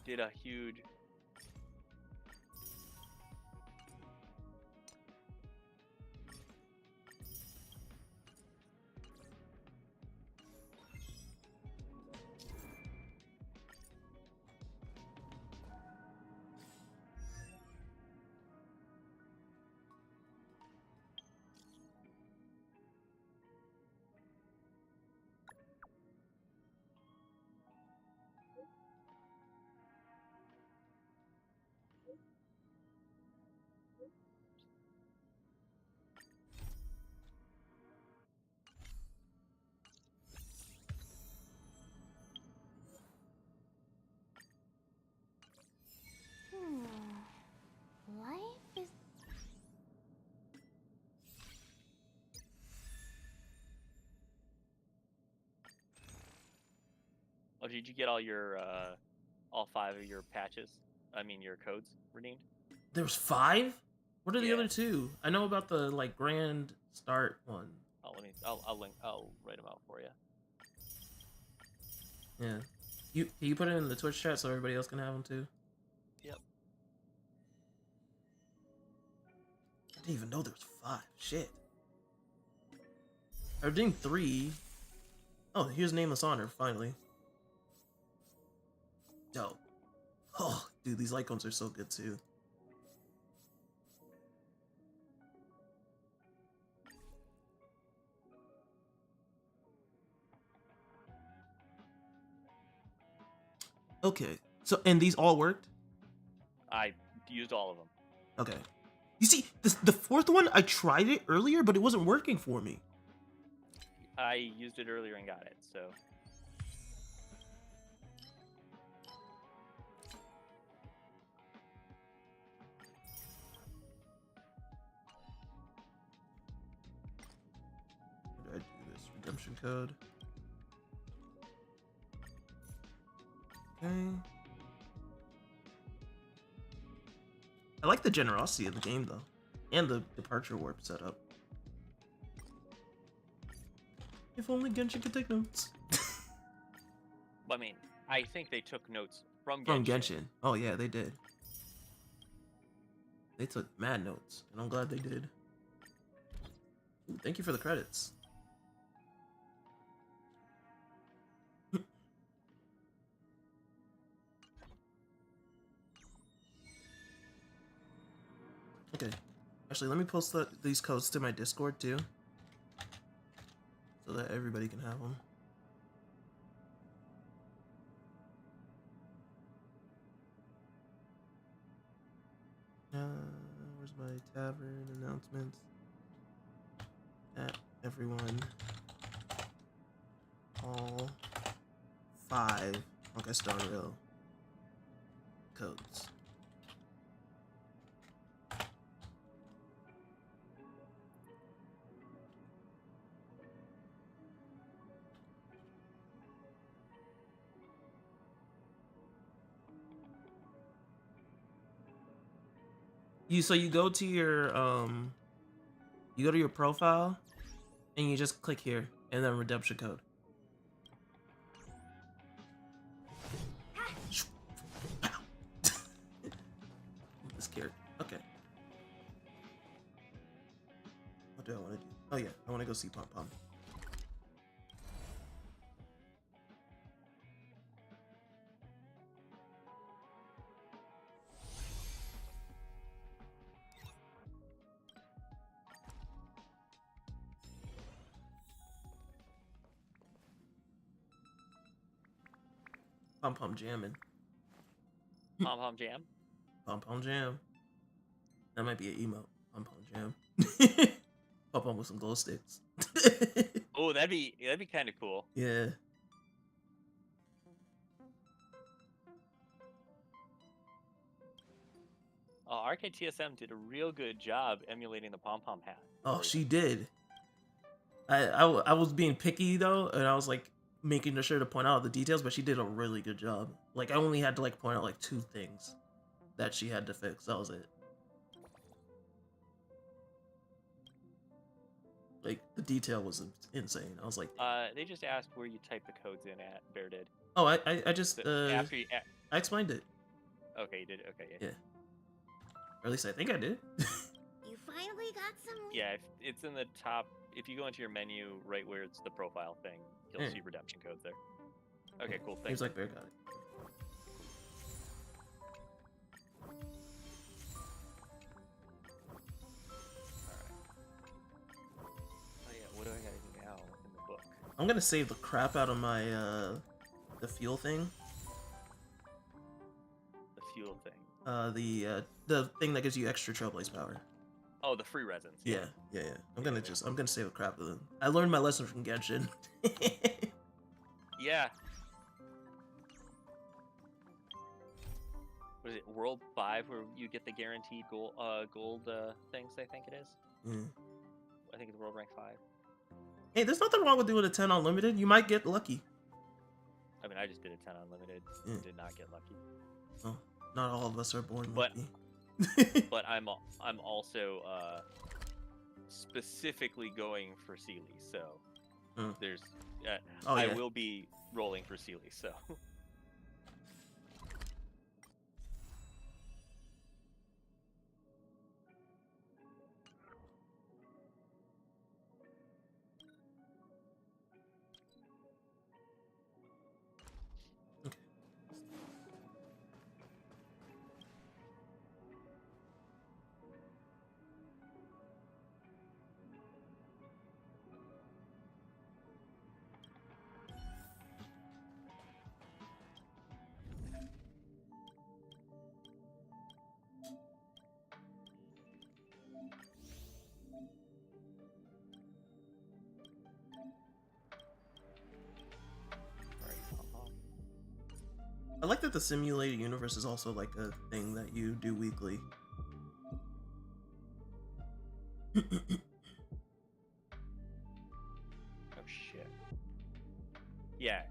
did a huge. Life is. Oh, did you get all your all 5 of your patches? I mean, your codes redeemed? There was 5? What are the other two? I know about the like grand start one. Oh, let me. I'll write them out for you. Yeah. You put it in the Twitch chat so everybody else can have them too. Yep. I didn't even know there was 5. Shit. I redeemed 3. Oh, here's Nameless Honor, finally. Dope. Oh, dude, these light cones are so good too. Okay, so, and these all worked? I used all of them. Okay. You see, the 4th one, I tried it earlier, but it wasn't working for me. I used it earlier and got it, so. How do I do this? Redemption code. Okay. I like the generosity of the game, though. And the departure warp setup. If only Genshin could take notes. I mean, I think they took notes from Genshin. From Genshin. Oh, yeah, they did. They took mad notes, and I'm glad they did. Ooh, thank you for the credits. Okay. Actually, let me post these codes to my Discord, too. So that everybody can have them. Where's my tavern announcements? At everyone. All 5 Honkai Star Rail codes. So you go to your profile and you just click here and then redemption code. This character. Okay. What do I want to do? Oh yeah, I want to go see Pom Pom. Pom Pom jamming. Pom Pom Jam? Pom Pom Jam. That might be an emote. Pom Pom Jam. Pom Pom with some glow sticks. Oh, that'd be kind of cool. Yeah. RKTSM did a real good job emulating the Pom Pom hat. Oh, she did. I was being picky though, and I was like making sure to point out the details, but she did a really good job. Like I only had to like point out like 2 things that she had to fix. That was it. Like the detail was insane. I was like, they just asked where you type the codes in at. Bear did. Oh, I just after I explained it. Okay, you did. Okay, yeah. Or at least I think I did. You finally got some. Yeah, it's in the top. If you go into your menu, right where it's the profile thing, you'll see redemption codes there. Okay, cool. Thanks. Seems like Bear got it. Oh yeah, what do I gotta do now in the book? I'm gonna save the crap out of my the fuel thing. The fuel thing. The thing that gives you extra Trailblaze power. Oh, the free resins. Yeah. I'm gonna save the crap of them. I learned my lesson from Genshin. Yeah. What is it, World 5, where you get the guaranteed gold things, I think it is? I think it's World Rank 5. Hey, there's nothing wrong with doing a 10 unlimited. You might get lucky. I mean, I just did a 10 unlimited. Did not get lucky. Oh, not all of us are born lucky. but I'm also specifically going for Sealy, so there's I will be rolling for Sealy, so. I like that the simulated universe is also like a thing that you do weekly. Oh shit. Yeah.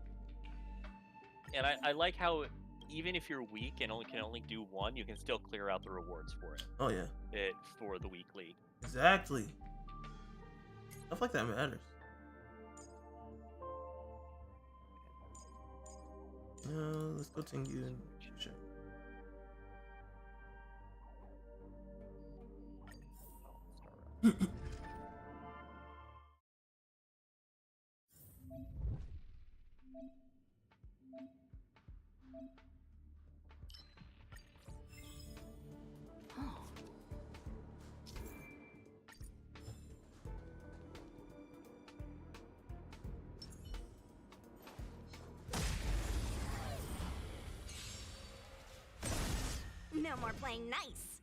And I like how even if you're weak and can only do one, you can still clear out the rewards for it. Oh yeah. For the weekly. Exactly. Stuff like that matters. Let's go Tengu and shit. No more playing nice.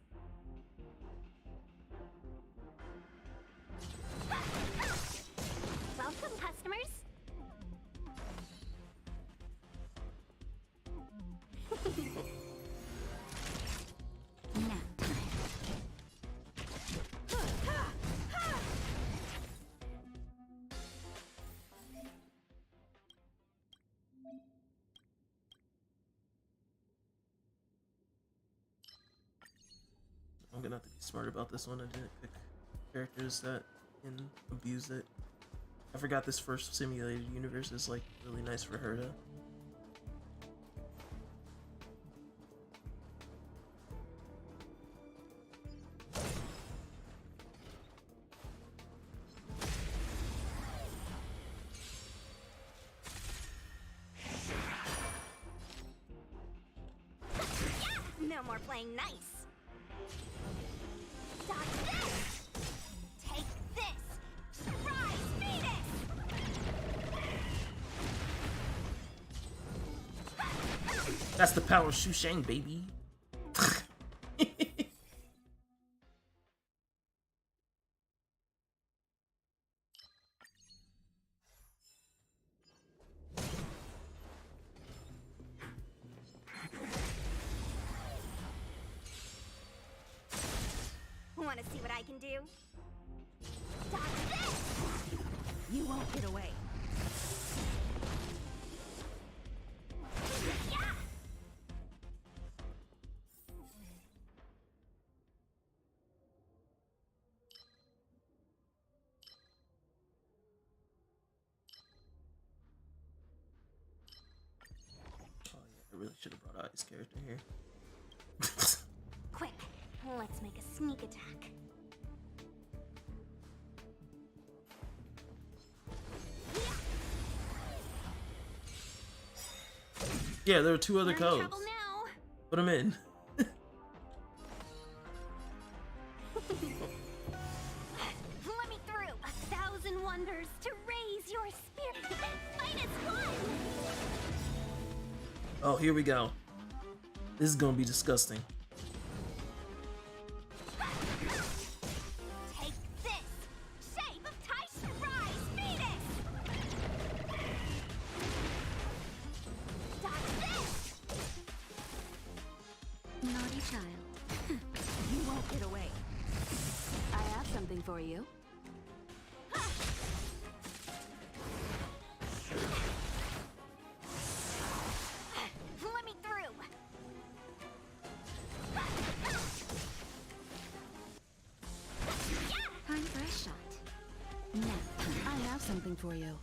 Welcome, customers. I'm gonna have to be smart about this one. I didn't pick characters that can abuse it. I forgot this first simulated universe is like really nice for her to. No more playing nice. Dodge this! Take this! Surprise Venus! That's the power of Shushang, baby. Want to see what I can do? Dodge this! You won't get away. Yeah! Oh yeah, I really should have brought out his character here. Quick, let's make a sneak attack. Yeah, there are two other We're in codes. trouble now. Put them in. Let me through. 1,000 wonders to raise your spirit. Fight as one. Oh, here we go. This is gonna be disgusting. Take this. Shape of Tyson Rise, Venus. Dodge this. Naughty child. You won't get away. I have something for you. Let me through. something for you.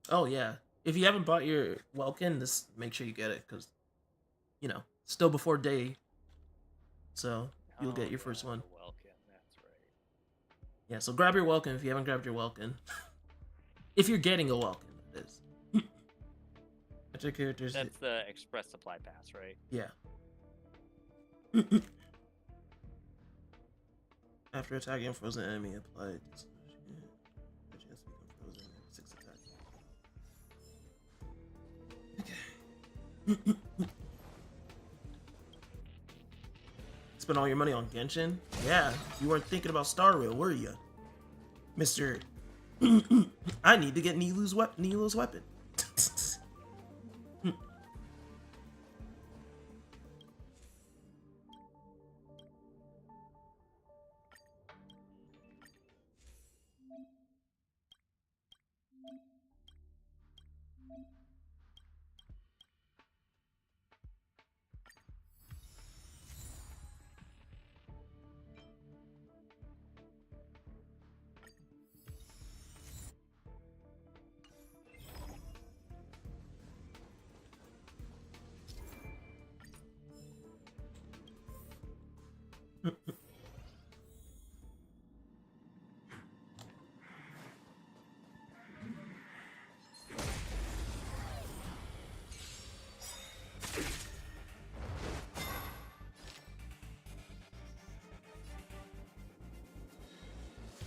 Oh yeah, if you haven't bought your Welkin, just make sure you get it, because, you know, still before day, so you'll get your first one. Welkin, that's right. Yeah, so grab your Welkin if you haven't grabbed your Welkin. If you're getting a Welkin, that is. What's your characters? That's the Express Supply Pass, right? Yeah. After attacking a frozen enemy, apply this. A chance to become frozen at 6 attack. Okay. Spend all your money on Genshin? Yeah, you weren't thinking about Star Rail, were you? Mr. I need to get Nilu's weapon.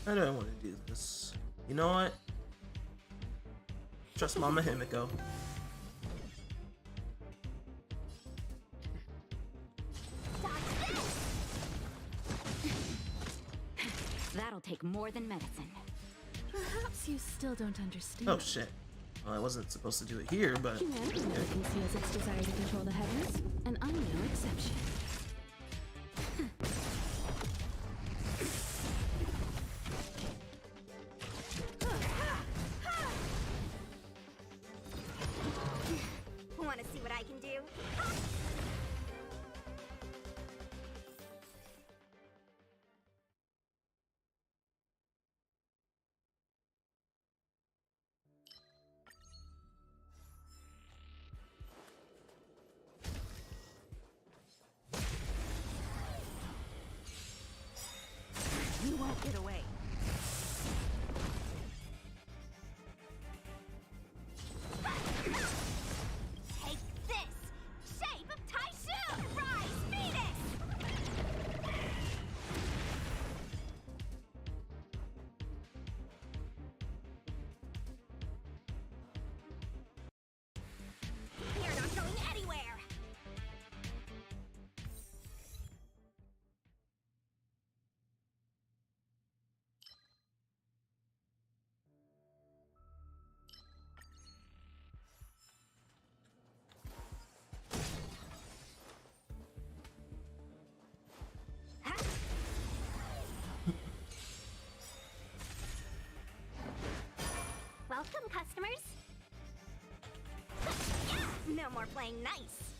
I don't want to do this. You know what? Trust Mama Himiko. That'll take more than medicine. Perhaps you still don't understand. Oh shit. Well, I wasn't supposed to do it here, but... Humanity never conceals its desire to control the heavens, and I'm no exception. Want to see what I can do? You won't get away. Take this! Shape of Typhoon! Rise, Phoenix! You're not going anywhere! Welcome, customers. No more playing nice.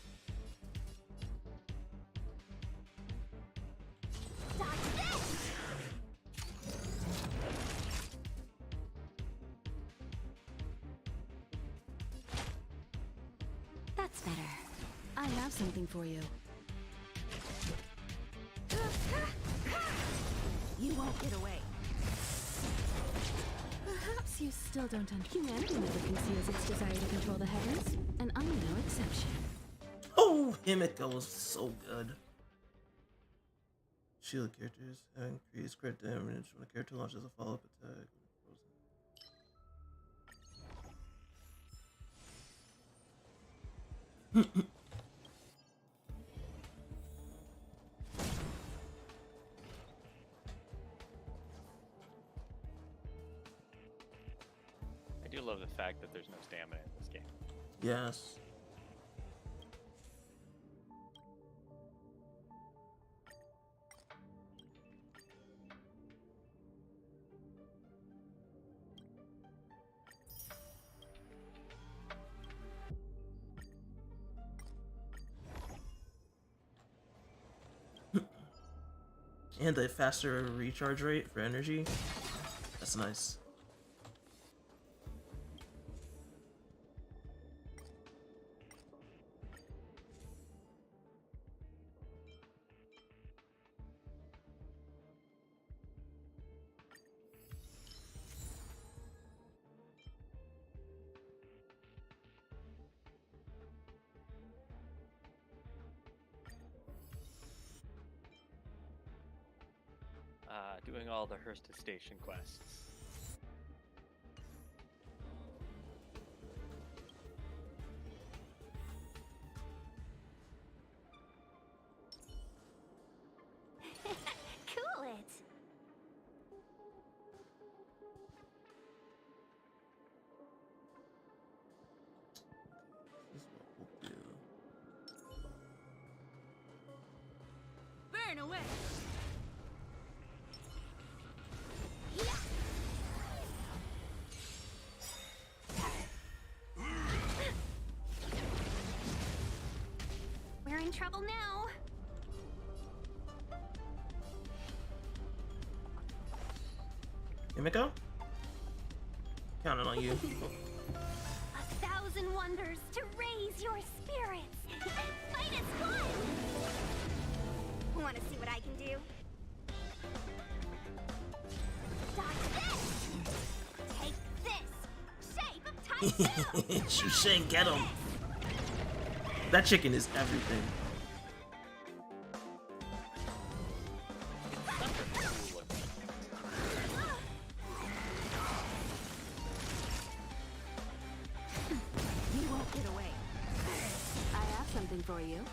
Dodge this! That's better. I have something for you. You won't get away. Perhaps you still don't understand. Humanity never conceals its desire to control the heavens, and I'm no exception. Oh, Himiko was so good. Shield characters have increased crit damage when a character launches a follow-up attack. I do love the fact that there's no stamina in this game. Yes. And a faster recharge rate for energy. That's nice. Doing all the Hearst Station quests. Cool it. Burn away. We're in trouble now. Himiko? Counting on you. 1,000 wonders to raise your spirits. Fight is fun. Want to see what I can do? Dodge this. Take this. Shape of typhoon. Shushan, get him. That chicken is everything. You won't get away. I have something for you.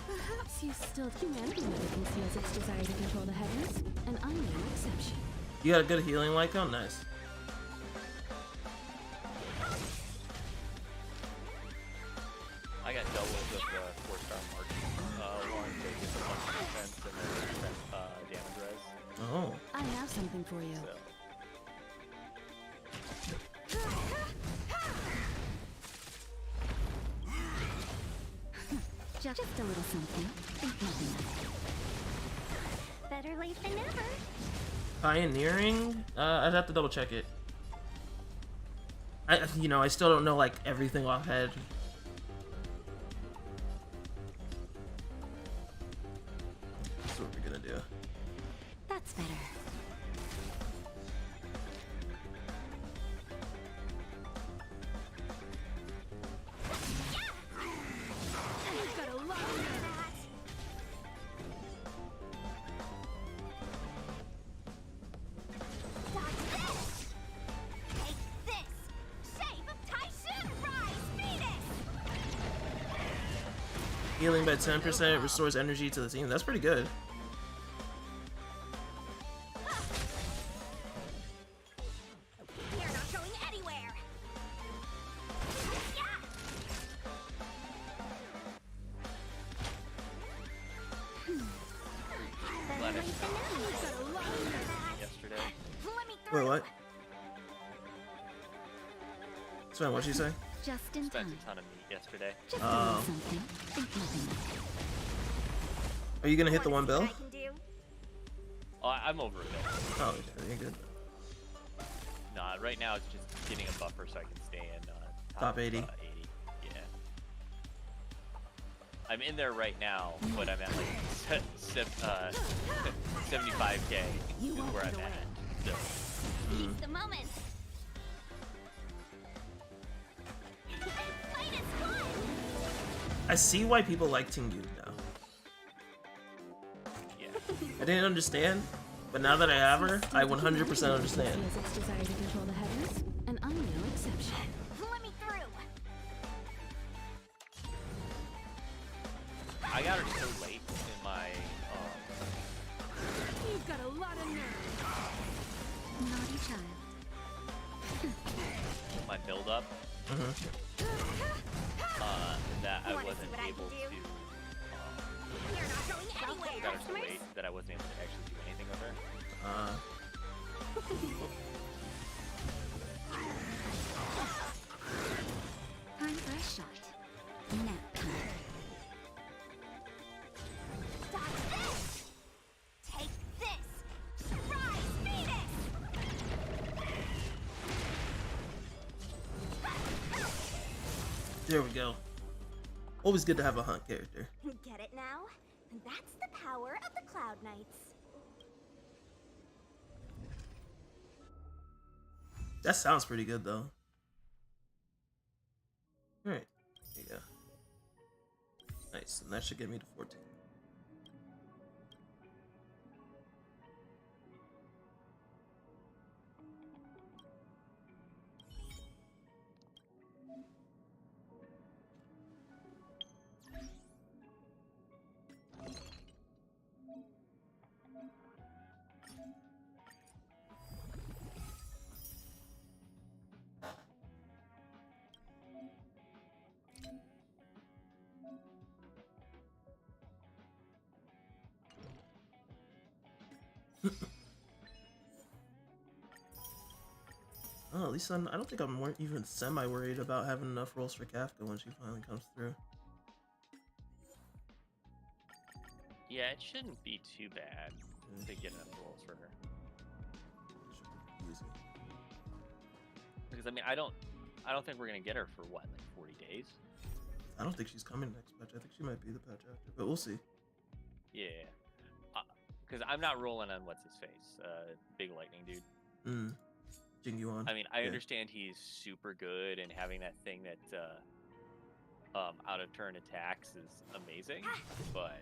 Perhaps you still humanity never conceals its desire to control the heavens, and I'm no exception. You got a good healing Lyco? Nice. I got double with the 4-star mark. One takes a bunch of defense and then damage res. Oh. I have something for you. So. Just a little something. Think nothing of it. Better late than never. Pioneering? I'd have to double check it. I still don't know like everything offhand. That's what we're gonna do. That's better. You've got a lot of that. Dodge this. Take this. Shape of Typhoon Rise, Venus. Healing by 10% restores energy to the team. That's pretty good. You're not going anywhere. Glad I found yesterday. Let me Wait, what? Sven, what'd you say? Just in Spent time. a ton of meat yesterday. Just a little something. Think nothing of it. Are you gonna hit the one bill? Oh, I'm over a bill. Oh, you're good. Nah, right now it's just getting a buffer so I can stay in Top 80. 80. Yeah. I'm in there right now, but I'm at like 75k is where I'm at. So. Seize the moment. Fight is fun. I see why people like Tengu now. Yeah. I didn't understand, but now that I have her, I 100% understand. Conceals its desire to control the heavens, and I'm no exception. Let me through. I got her so late in my You've got a lot of nerve. Naughty child. my build up that I wasn't able to You're not going anywhere. got her so late that I wasn't able to actually do anything with her. Time for a shot. Nap time. There we go. Always good to have a hunt character. Get it now? That's the power of the Cloud Knights. That sounds pretty good though. Alright, there you go. Nice, and that should get me to 14. Oh, at least I don't think I'm more even semi-worried about having enough rolls for Kafka when she finally comes through. Yeah, it shouldn't be too bad to get enough rolls for her. Easy. Because I mean, I don't think we're gonna get her for what, like 40 days. I don't think she's coming next patch. I think she might be the patch after, but we'll see. Yeah, because I'm not rolling on what's his face, big lightning dude. Jingyuan. I mean, I understand he's super good, and having that thing that out of turn attacks is amazing, but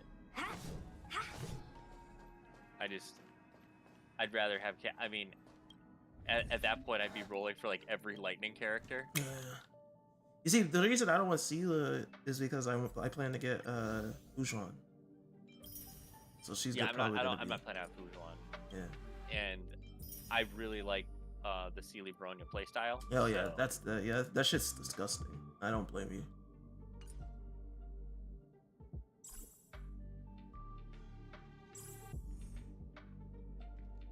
I'd rather have. I mean, at that point, I'd be rolling for like every lightning character. Yeah. You see, the reason I don't want Sela is because I plan to get Fujuan. So she's I'm not planning out Fujuan. Yeah. And I really like the Sealy Bronya playstyle. Oh yeah, that shit's disgusting. I don't blame you.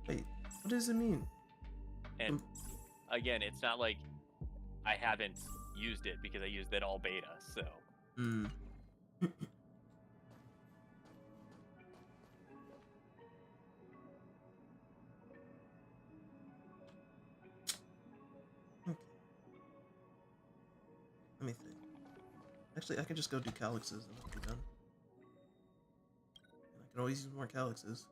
Wait, what does it mean? And again, it's not like I haven't used it because I used it all beta, so. Let me think. Actually, I can just go do Calyxes and I'll be done. And I can always use more Calyxes.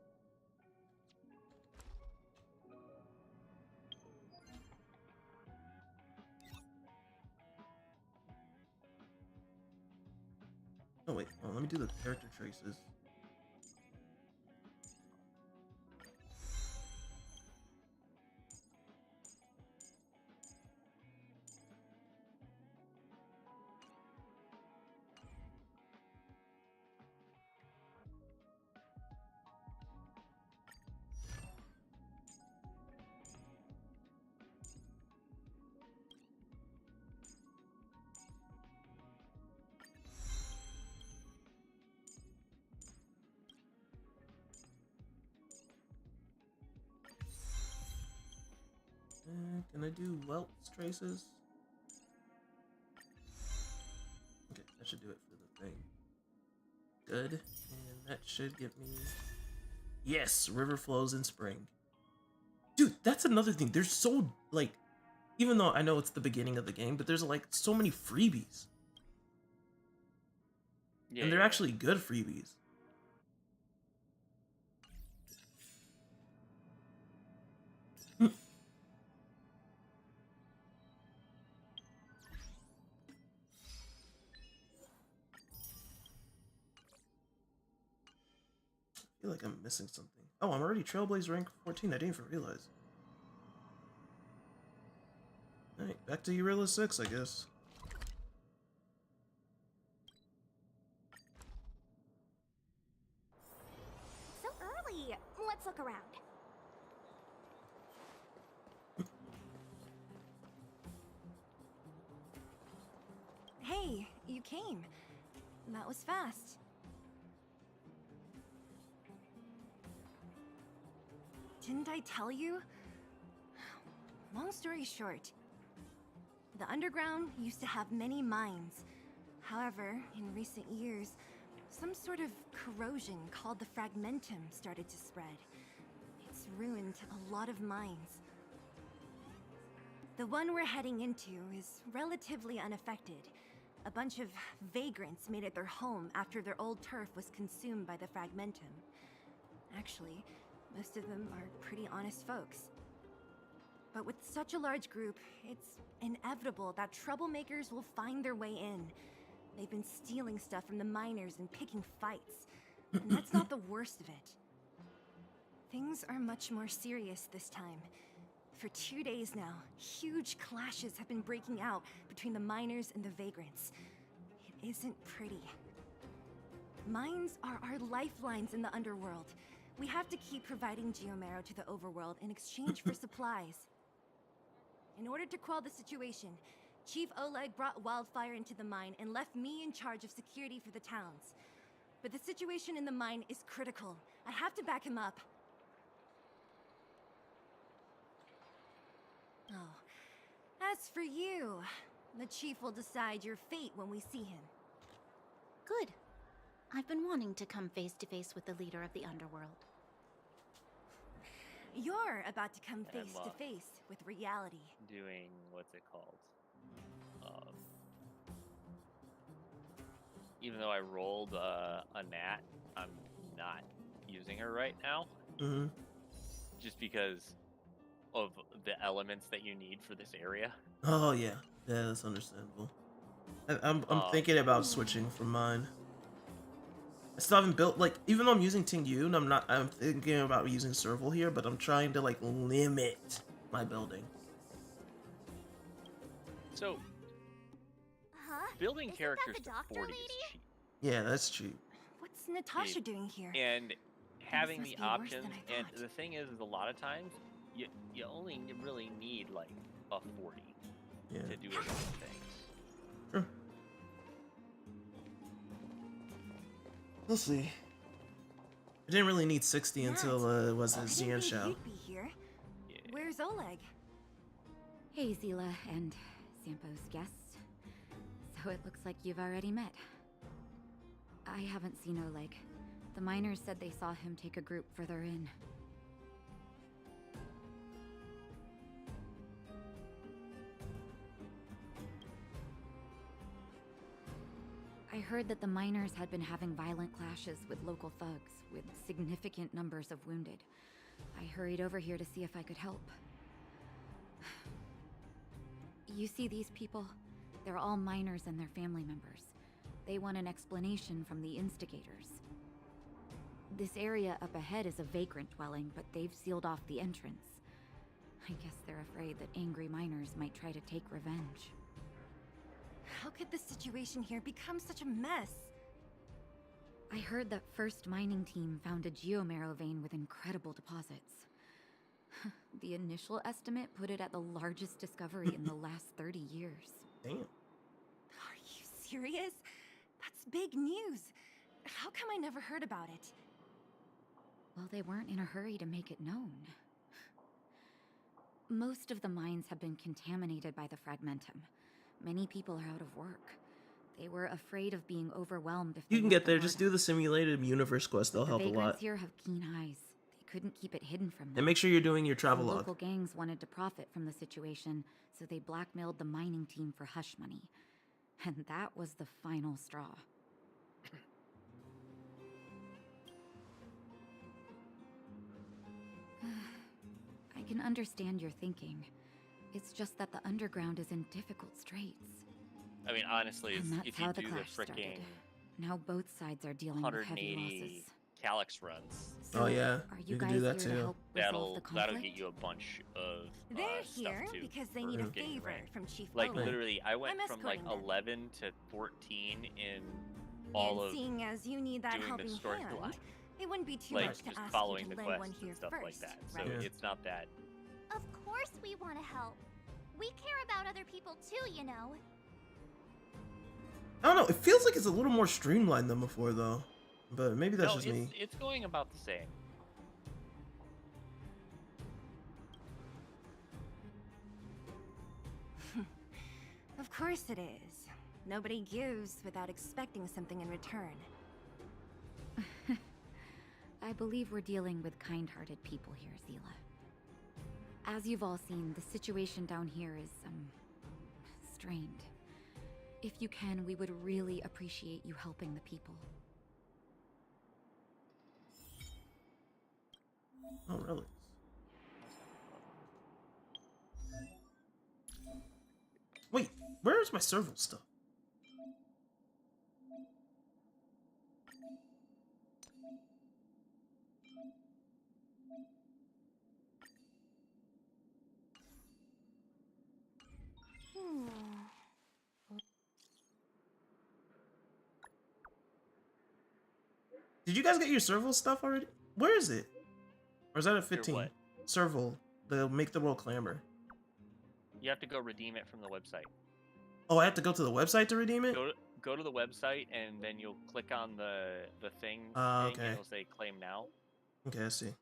Oh wait, let me do the character traces. Can I do Welt's traces? Okay, that should do it for the thing. Good, and that should get me... Yes, river flows in spring. Dude, that's another thing. There's so, like, even though I know it's the beginning of the game, but there's, like, so many freebies. Yeah, and they're actually good freebies. I feel like I'm missing something. Oh, I'm already Trailblaze rank 14. I didn't even realize. Alright, back to Eurilla 6, I guess. So early. Let's look around. Hey, you came. That was fast. Didn't I tell you? Long story short, the underground used to have many mines. However, in recent years, some sort of corrosion called the fragmentum started to spread. It's ruined a lot of mines. The one we're heading into is relatively unaffected, A bunch of vagrants made it their home after their old turf was consumed by the fragmentum. Actually, most of them are pretty honest folks. But with such a large group, it's inevitable that troublemakers will find their way in. They've been stealing stuff from the miners and picking fights. And that's not the worst of it. Things are much more serious this time. For 2 days now, huge clashes have been breaking out between the miners and the vagrants. It isn't pretty. Mines are our lifelines in the underworld. We have to keep providing geomarrow to the overworld in exchange for supplies. In order to quell the situation, Chief Oleg brought wildfire into the mine and left me in charge of security for the towns. But the situation in the mine is critical. I have to back him up. Oh, as for you, the Chief will decide your fate when we see him. Good. I've been wanting to come face to face with the leader of the underworld. You're about to come face to face with reality. Doing, what's it called? Even though I rolled a nat, I'm not using her right now. Mm-hmm. Just because of the elements that you need for this area. Oh yeah, that's understandable. I'm thinking about switching from mine. I still haven't built, like, even though I'm using Tingyun, I'm thinking about using Serval here, but I'm trying to like limit my building. So building characters to 40 is cheap. Yeah, that's cheap. What's Natasha doing here? And having must the be worse options, than I and thought. the thing is a lot of times you only really need like a 40 to do a lot of things. Sure. We'll see. I didn't really need 60 until was a Xian Shao. You'd be here. Where's Oleg? Hey, Zila and Sampo's guests. So it looks like you've already met. I haven't seen Oleg. The miners said they saw him take a group further in. I heard that the miners had been having violent clashes with local thugs, with significant numbers of wounded. I hurried over here to see if I could help. You see these people? They're all miners and their family members. They want an explanation from the instigators. This area up ahead is a vagrant dwelling, but they've sealed off the entrance. I guess they're afraid that angry miners might try to take revenge. How could the situation here become such a mess? I heard that first mining team found a geomarrow vein with incredible deposits. The initial estimate put it at the largest discovery in the last 30 years. Damn. Are you serious? That's big news. How come I never heard about it? Well, they weren't in a hurry to make it known. Most of the mines have been contaminated by the fragmentum. Many people are out of work. They were afraid of being overwhelmed if You they can let get the there. word Just do the simulated universe quest. They'll help a vagrants lot. here have keen eyes. They couldn't keep it hidden from them. And make sure you're doing your The travel log. local gangs wanted to profit from the situation, so they blackmailed the mining team for hush money. And that was the final straw. I can understand your thinking. It's just that the underground is in difficult straits. I mean, honestly, And that's if you how the do clash the freaking started. Now both sides are dealing with heavy 180 losses. calyx runs, Oh yeah, Are you can do that too. that'll get you a bunch of They're stuff here too because they for need a getting favor rank. from Chief Like Oleg. literally, I went I'm from like escorting them. 11 to 14 in all And of seeing as you need that doing the helping story hand, line. it wouldn't be too Like much to just ask following you the to lend one quests here and stuff first, like that. So right? it's not that. Of course we want to help. We care about other people too, you know. I don't know. It feels like it's a little more streamlined than before, though. But maybe that's No, just it's, me. it's going about the same. Of course it is. Nobody gives without expecting something in return. I believe we're dealing with kind-hearted people here, Zila. As you've all seen, the situation down here is, strained. If you can, we would really appreciate you helping the people. Oh, really? Wait, where's my serval stuff? Did you guys get your serval stuff already? Where is it? Or is that at 15? What? Serval, the make the world clamor. You have to go redeem it from the website. Oh, I have to go to the website to redeem it? Go to the website, and then you'll click on the thing, okay. and it'll say claim now. Okay, I see.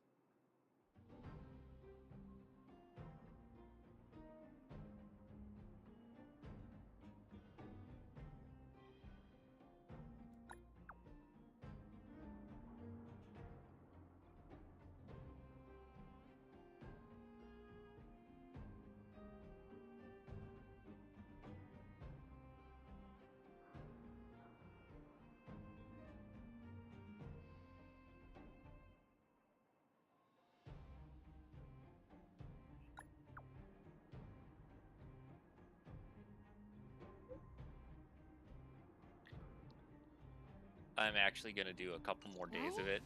I'm actually gonna do a couple more days of it,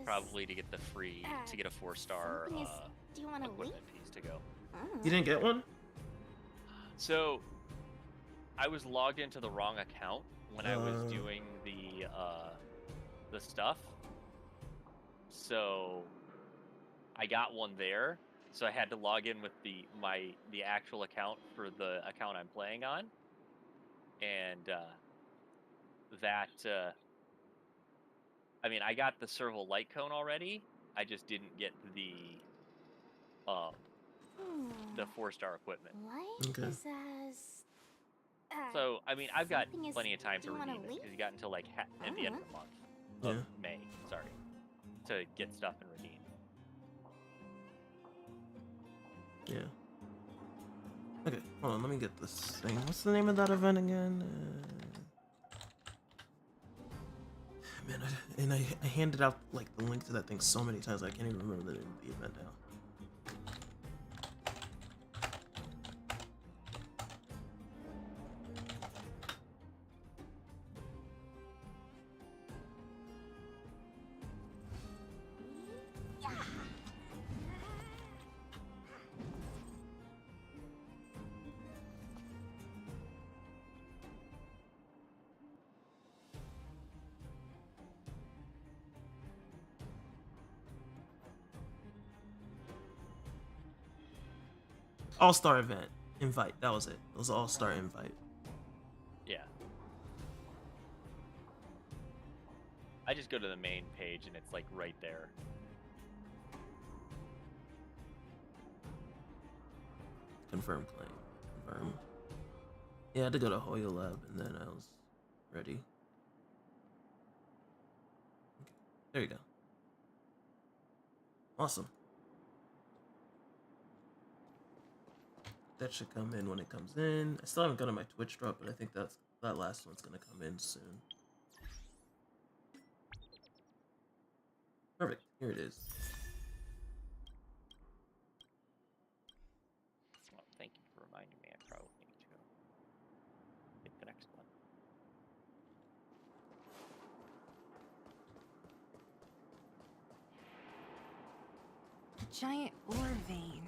probably to get the free, to get a 4-star Do you want to leave? equipment piece to go. You didn't get one? So, I was logged into the wrong account when I was doing the stuff. So, I got one there. So I had to log in with the actual account for the account I'm playing on, and I mean, I got the serval light cone already. I just didn't get the 4-star equipment. Okay. So I mean, I've got plenty of time to redeem it because you got until like at the end of the month of May, sorry, to get stuff and redeem. Yeah. Okay, hold on. Let me get this thing. What's the name of that event again? Man, I handed out like the link to that thing so many times I can't even remember the name of the event now. All-star event. Invite. That was it. It was all-star invite. Yeah. I just go to the main page and it's like right there. Confirm claim. Confirm. Yeah, I had to go to Hoyo Lab and then I was ready. Okay. There you go. Awesome. That should come in when it comes in. I still haven't gotten my Twitch drop, but I think that last one's gonna come in soon. Perfect. Here it is. Well, thank you for reminding me. I probably need to hit the next one. The giant ore vein.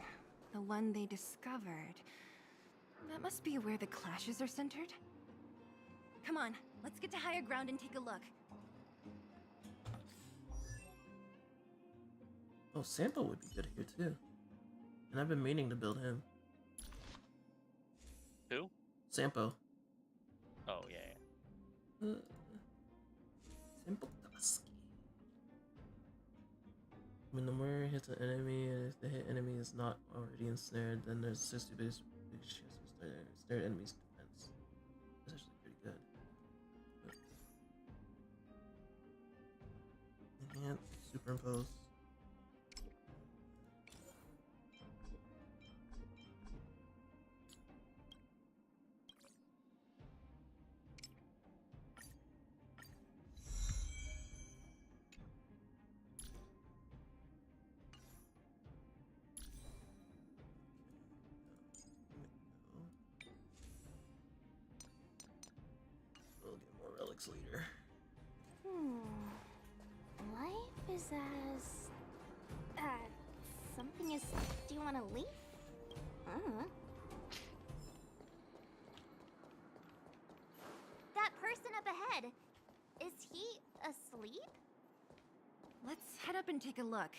The one they discovered. That must be where the clashes are centered. Come on, let's get to higher ground and take a look. Oh, Sampo would be good here too. And I've been meaning to build him. Who? Sampo. Oh, yeah. Sampo Dusky. When the murder hits an enemy, and if the hit enemy is not already ensnared, then there's 60 base chance to snare enemy's defense. That's actually pretty good. Enhance, superimpose. Works leader. Life is as... something is... Do you want to leave? That person up ahead, is he asleep? Let's head up and take a look.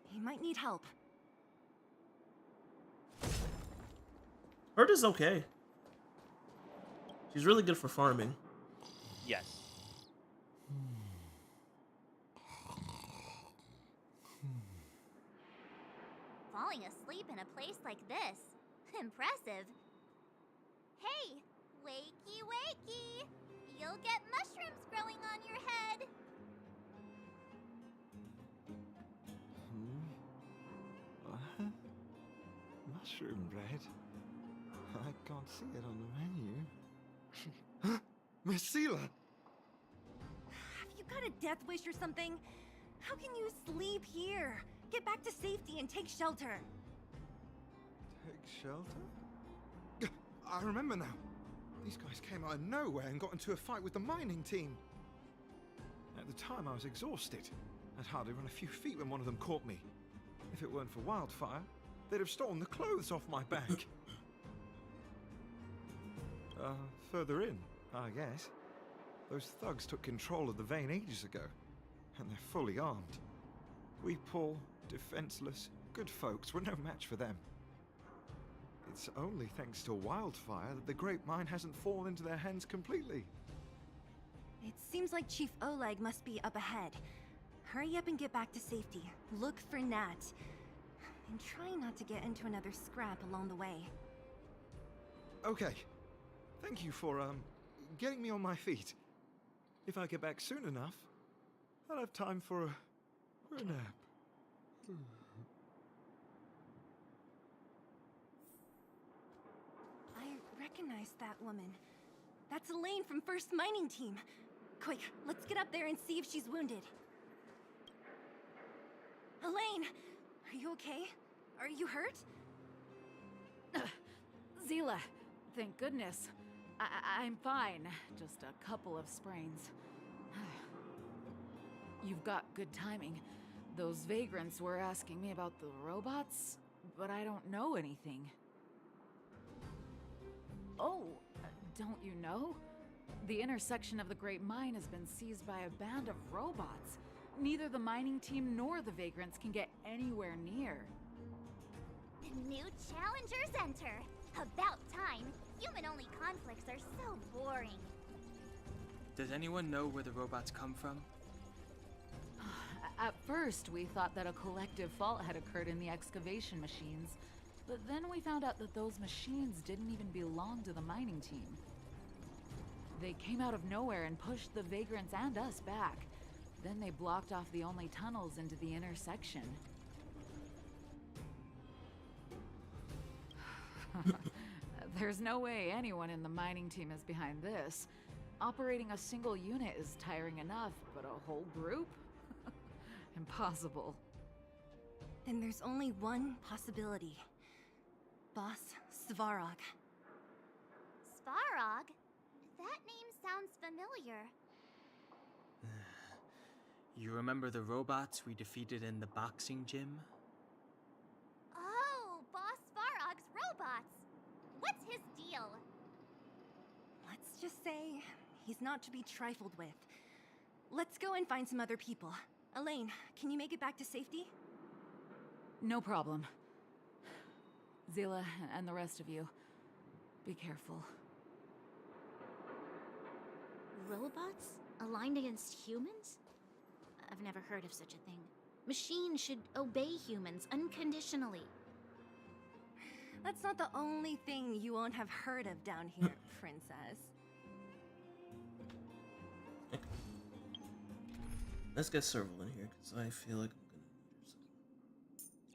He might need help. Herta's okay. She's really good for farming. Yes. Falling asleep in a place like this. Impressive. Hey, wakey wakey! You'll get mushrooms growing on your head. What? Mushroom bread? I can't see it on the menu. Miss Seela! Have you got a death wish or something? How can you sleep here? Get back to safety and take shelter. Take shelter? I remember now. These guys came out of nowhere and got into a fight with the mining team. At the time, I was exhausted. I'd hardly run a few feet when one of them caught me. If it weren't for Wildfire, they'd have stolen the clothes off my back. Further in, I guess. Those thugs took control of the vein ages ago, and they're fully armed. We poor, defenseless, good folks were no match for them. It's only thanks to Wildfire that the Great Mine hasn't fallen into their hands completely. It seems like Chief Oleg must be up ahead. Hurry up and get back to safety. Look for Nat. And try not to get into another scrap along the way. Okay. Thank you for, getting me on my feet. If I get back soon enough, I'll have time for a nap. I recognize that woman. That's Elaine from First Mining Team. Quick, let's get up there and see if she's wounded. Elaine! Are you okay? Are you hurt? Seela, thank goodness. I'm fine. Just a couple of sprains. You've got good timing. Those vagrants were asking me about the robots, but I don't know anything. Oh, don't you know? The intersection of the Great Mine has been seized by a band of robots. Neither the mining team nor the vagrants can get anywhere near. New challengers enter. About time. Human-only conflicts are so boring. Does anyone know where the robots come from? At first, we thought that a collective fault had occurred in the excavation machines, but then we found out that those machines didn't even belong to the mining team. They came out of nowhere and pushed the vagrants and us back. Then they blocked off the only tunnels into the intersection. There's no way anyone in the mining team is behind this. Operating a single unit is tiring enough, but a whole group? Impossible. Then there's only one possibility. Boss Svarog. Svarog? That name sounds familiar. You remember the robots we defeated in the boxing gym? Oh, Boss Svarog's robots. What's his deal? Let's just say he's not to be trifled with. Let's go and find some other people. Elaine, can you make it back to safety? No problem. Seela and the rest of you, be careful. Robots? Aligned against humans? I've never heard of such a thing. Machines should obey humans unconditionally. That's not the only thing you won't have heard of down here, princess. Let's get Serval in here, because I feel like I'm gonna do something.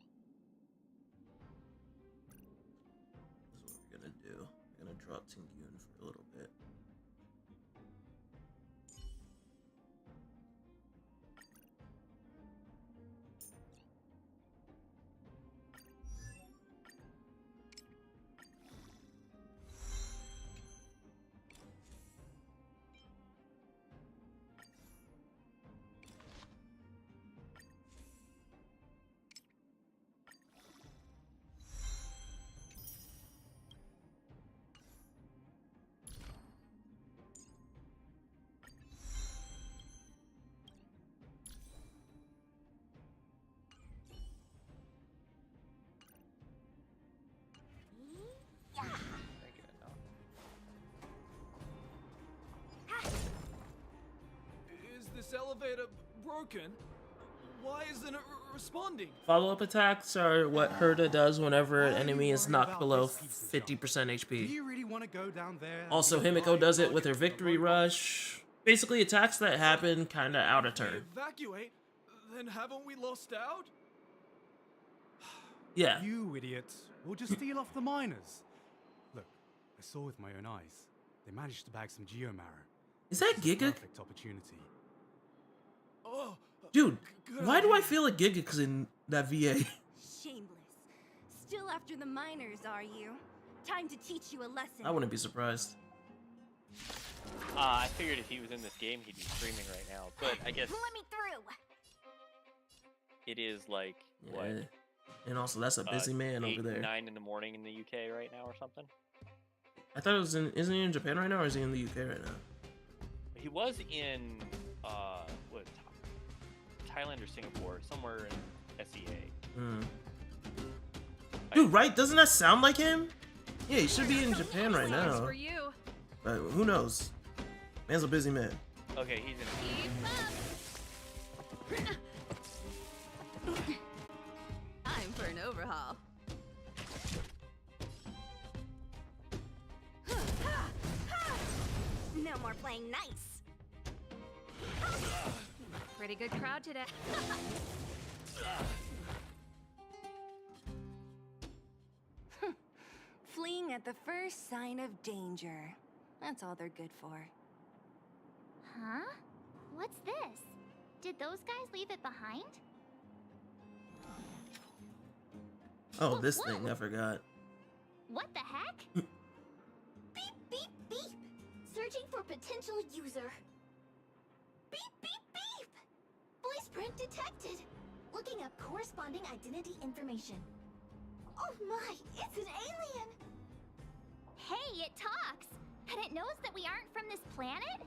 This is what we're gonna do. We're gonna drop Tingyun for a little bit. this elevator broken? Why isn't it responding? Follow-up attacks are what Herta does whenever an enemy is knocked below 50% HP. Do you really want to go down there? Also, Himiko does it with her victory rush. Basically, attacks that happen kinda out of turn. Evacuate? Then haven't we lost out? Yeah. You idiots. We'll just steal off the miners. Look, I saw with my own eyes. They managed to bag some geomarrow. Is that This is a Giga? perfect opportunity. Oh, Dude, why do I feel like Giga's in that VA? Shameless. Still after the miners, are you? Time to teach you a lesson. I wouldn't be surprised. I figured if he was in this game, he'd be streaming right now. But I guess Let me through. it is like what? Yeah. And also, that's a busy man 8, over there. 9 in the morning in the UK right now, or something. I thought it was in. Isn't he in Japan right now, or is he in the UK right now? He was in what? Thailand or Singapore, somewhere in SEA. Hmm. Dude, right? Doesn't that sound like him? Yeah, he should be in Japan right now. For you. But who knows? Man's a busy man. Okay, he's in. Time for an overhaul. No more playing nice. Pretty good crowd today. Fleeing at the first sign of danger. That's all they're good for. Huh? What's this? Did those guys leave it behind? Oh, this thing, I forgot. What the heck? Beep, beep, beep. Searching for potential user. Beep, beep, beep. Voice print detected. Looking up corresponding identity information. Oh my, it's an alien. Hey, it talks. And it knows that we aren't from this planet?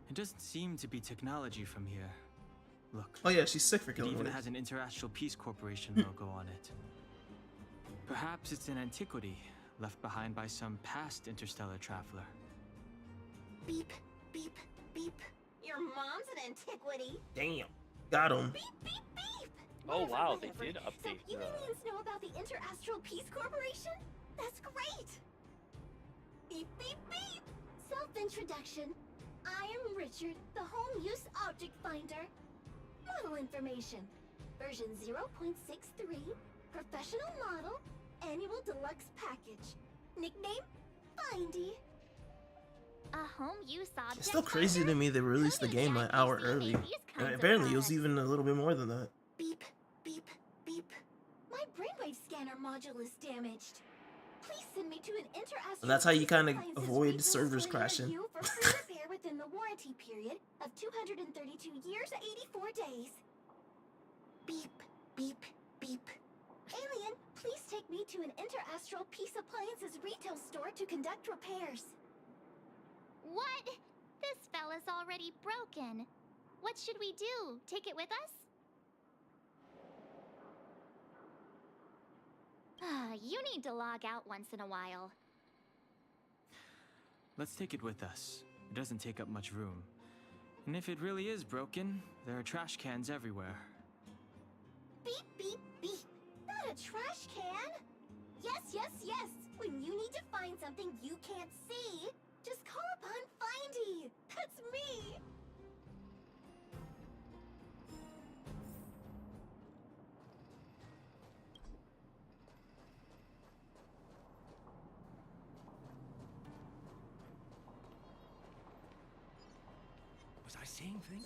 It doesn't seem to be technology from here. Look. Oh yeah, she's sick for It killing even it. has an Interastral Peace Corporation logo on it. Perhaps it's an antiquity left behind by some past interstellar traveler. Beep, beep, beep. Your mom's an antiquity. Damn. Got him. Beep, beep, beep. Oh wow, they Whatever. did So update you the. aliens know about the Interastral Peace Corporation? That's great. Beep, beep, beep. Self-introduction. I am Richard, the home use object finder. Model information. Version 0.63. Professional model. Annual deluxe package. Nickname? Findy. A home use object. It's still crazy to me they released the game an hour early. And apparently it was even a little bit more than that. Beep, beep, beep. My brainwave scanner module is damaged. Please send me to an Interastral. And that's how you kind of Appliances avoid retail servers store near crashing. you for free repair within the warranty period of 232 years, 84 days. Beep, beep, beep. Alien, please take me to an Interastral Peace Appliances retail store to conduct repairs. What? This fella's already broken. What should we do? Take it with us? You need to log out once in a while. Let's take it with us. It doesn't take up much room. And if it really is broken, there are trash cans everywhere. Beep, beep, beep. Not a trash can. Yes, yes, yes. When you need to find something you can't see, just call upon Findy. That's me. Was I seeing things?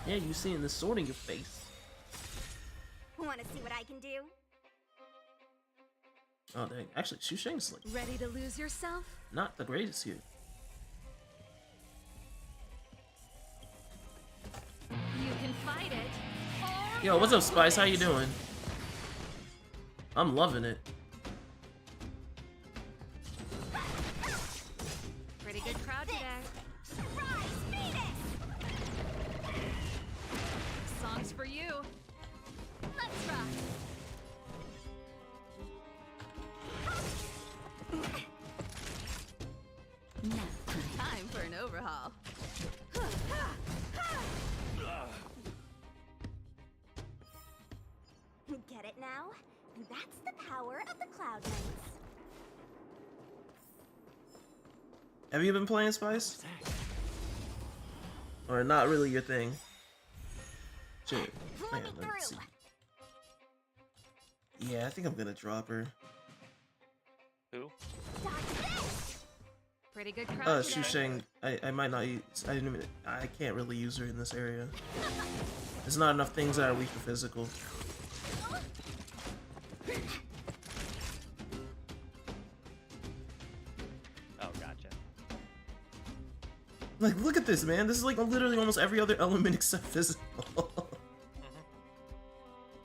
Yeah, you seeing the sword in your face. Want to see what I can do? Oh dang, actually Xu Sheng's like Ready to lose yourself? not the greatest here. You can fight it. Yo, what's up, Spice? How you doing? I'm loving it. Pretty good crowd today. Songs for you. Let's rock. Time for an overhaul. Cloud Knights. Have you been playing Spice? Or not really your thing? Shit. Man, let's see. Yeah, I think I'm gonna drop her. Who? Pretty good crowd today. Shusheng. I might not use. I can't really use her in this area. There's not enough things that are weak to physical. Oh, gotcha. Like, look at this, man. This is like literally almost every other element except physical.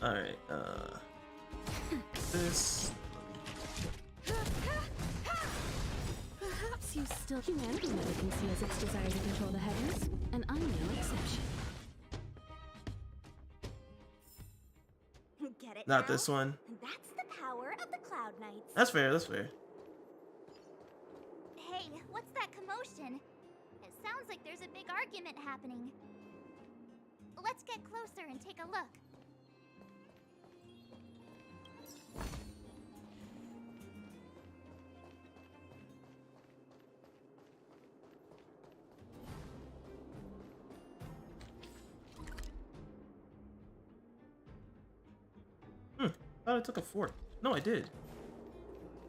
Alright, this. Perhaps you still humanity never conceals its desire to control the heavens, and I'm no exception. Get it Not now? this one. That's the power of the Cloud Knights. That's fair, that's fair. Hey, what's that commotion? It sounds like there's a big argument happening. Let's get closer and take a look. Thought I took a fort. No, I did.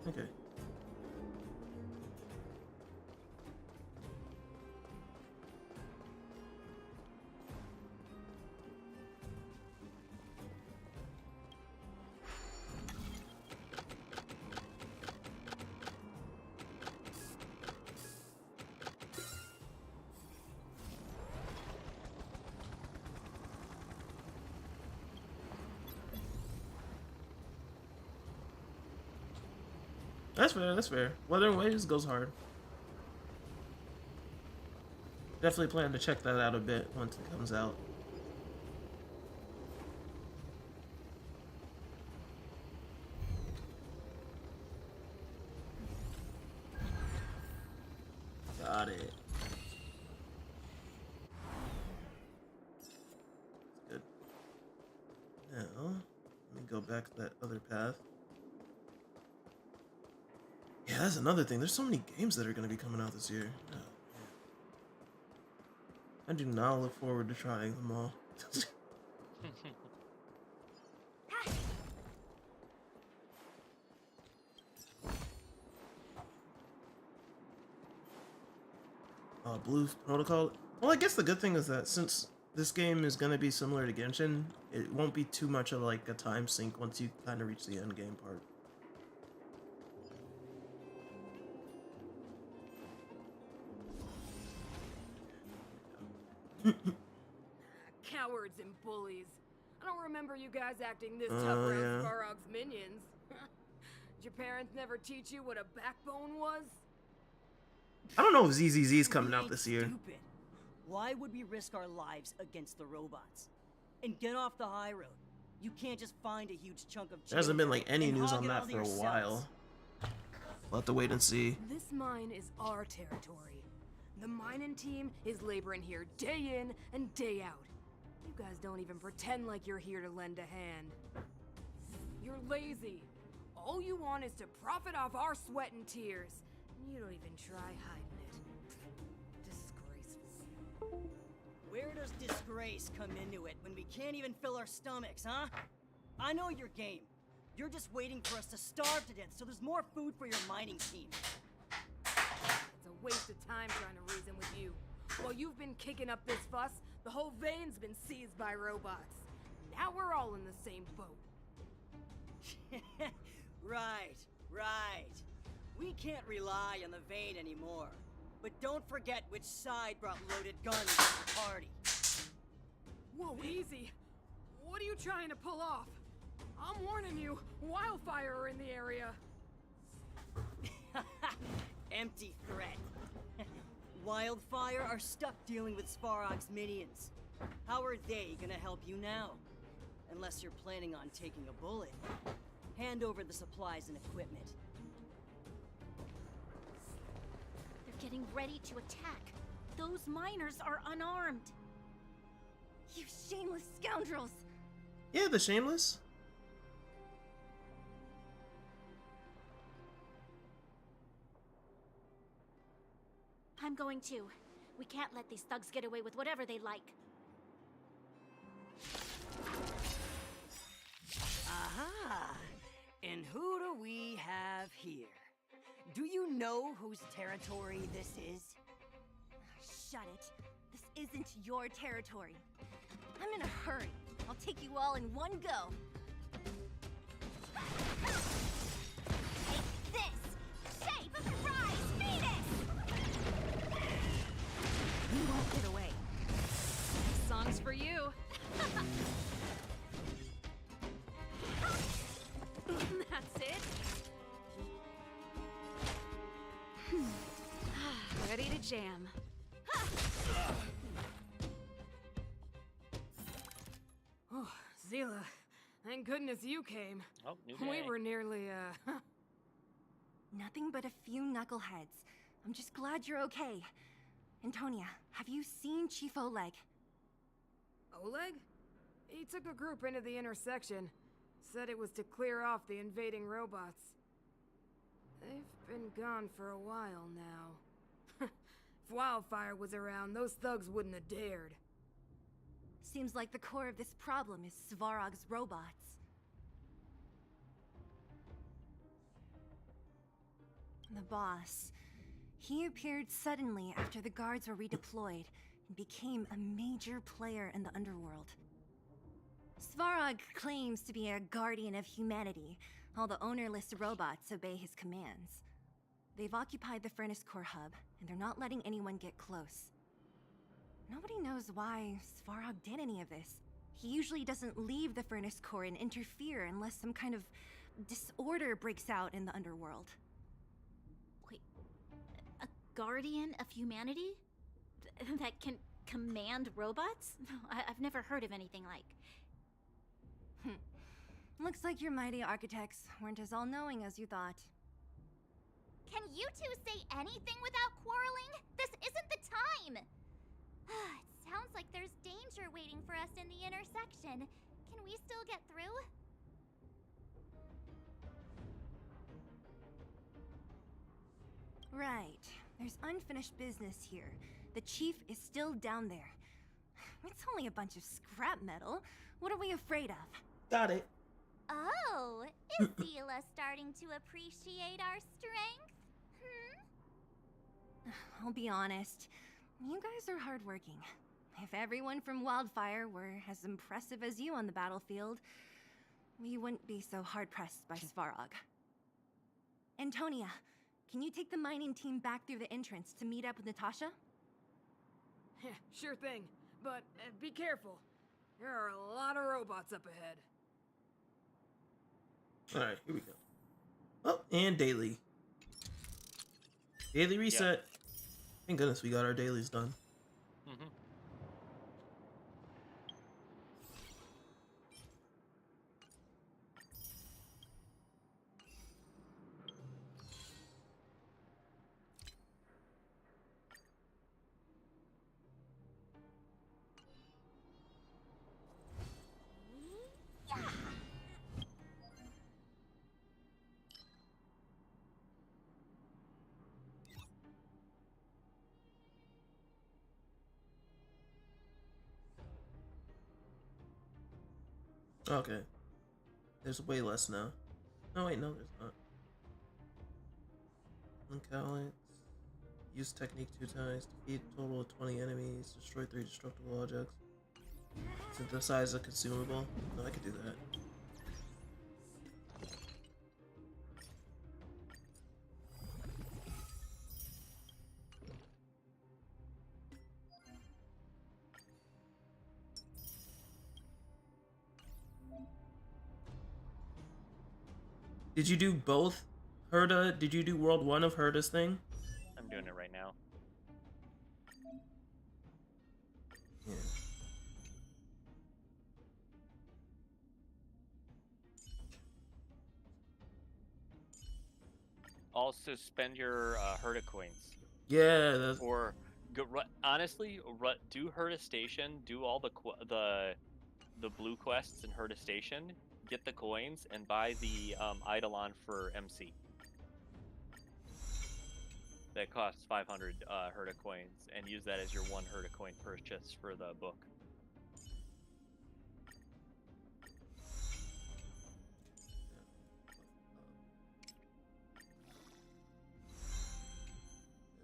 Okay. That's fair, that's fair. Weather Waves goes hard. Definitely plan to check that out a bit once it comes out. Got it. That's good. Now, let me go back to that other path. Yeah, that's another thing. There's so many games that are going to be coming out this year. Oh, man. I do not look forward to trying them all. Blue Protocol. Well, I guess the good thing is that since this game is going to be similar to Genshin, it won't be too much of like a time sink once you kind of reach the end game part. Cowards and bullies. I don't remember you guys acting this tough around Svarog's minions. Did your parents never teach you what a backbone was? I don't know if ZZZ's coming out this year. Stupid. Why would we risk our lives against the robots? And get off the high road. You can't just find a huge chunk of There hasn't been like any news on that for a while. We'll have to wait and see. This mine is our territory. The mining team is laboring here day in and day out. You guys don't even pretend like you're here to lend a hand. You're lazy. All you want is to profit off our sweat and tears. You don't even try hiding it. Disgraceful. Where does disgrace come into it when we can't even fill our stomachs, huh? I know your game. You're just waiting for us to starve to death so there's more food for your mining team. It's a waste of time trying to reason with you. While you've been kicking up this fuss, the whole vein's been seized by robots. Now we're all in the same boat. Right. We can't rely on the vein anymore. But don't forget which side brought loaded guns to the party. Whoa, easy. What are you trying to pull off? I'm warning you, wildfire are in the area. Empty threat. Wildfire are stuck dealing with Svarog's minions. How are they gonna help you now? Unless you're planning on taking a bullet. Hand over the supplies and equipment. They're getting ready to attack. Those miners are unarmed. You shameless scoundrels! Yeah, the shameless. I'm going too. We can't let these thugs get away with whatever they like. Aha! And who do we have here? Do you know whose territory this is? Shut it. This isn't your territory. I'm in a hurry. I'll take you all in one go. Take this! Shape of the Rise Phoenix! You won't get away. This song's for you. That's it. Ready to jam. Oh, Zila, thank goodness you came. Oh, new We day. were nearly, Nothing but a few knuckleheads. I'm just glad you're okay. Antonia, have you seen Chief Oleg? Oleg? He took a group into the intersection. Said it was to clear off the invading robots. They've been gone for a while now. If Wildfire was around, those thugs wouldn't have dared. Seems like the core of this problem is Svarog's robots. The boss. He appeared suddenly after the guards were redeployed and became a major player in the underworld. Svarog claims to be a guardian of humanity. All the ownerless robots obey his commands. They've occupied the Furnace Core hub, and they're not letting anyone get close. Nobody knows why Svarog did any of this. He usually doesn't leave the Furnace Core and interfere unless some kind of disorder breaks out in the underworld. Wait, a guardian of humanity? That can command robots? I've never heard of anything like. Looks like your mighty architects weren't as all-knowing as you thought. Can you two say anything without quarreling? This isn't the time! It sounds like there's danger waiting for us in the intersection. Can we still get through? Right. There's unfinished business here. The chief is still down there. It's only a bunch of scrap metal. What are we afraid of? Got it. Oh, is Zila starting to appreciate our strength? I'll be honest. You guys are hardworking. If everyone from Wildfire were as impressive as you on the battlefield, we wouldn't be so hard-pressed by Svarog. Antonia, can you take the mining team back through the entrance to meet up with Natasha? Yeah, sure thing. But be careful. There are a lot of robots up ahead. Alright, here we go. Oh, and daily. Daily reset. Yep. Thank goodness we got our dailies done. Mm-hmm. Okay. There's way less now. No, wait, no, there's not. Honkai. Use technique 2 times. Defeat a total of 20 enemies. Destroy 3 destructible objects. Synthesize a consumable. No, I could do that. Did you do both, Herda? Did you do World 1 of Herda's thing? I'm doing it right now. Yeah. Also, spend your Herda coins. Yeah, that's... Or, honestly, do Herda Station, do all the blue quests in Herda Station, get the coins, and buy the Eidolon for MC. that costs 500 Herta coins, and use that as your 1 Herta coin purchase for the book.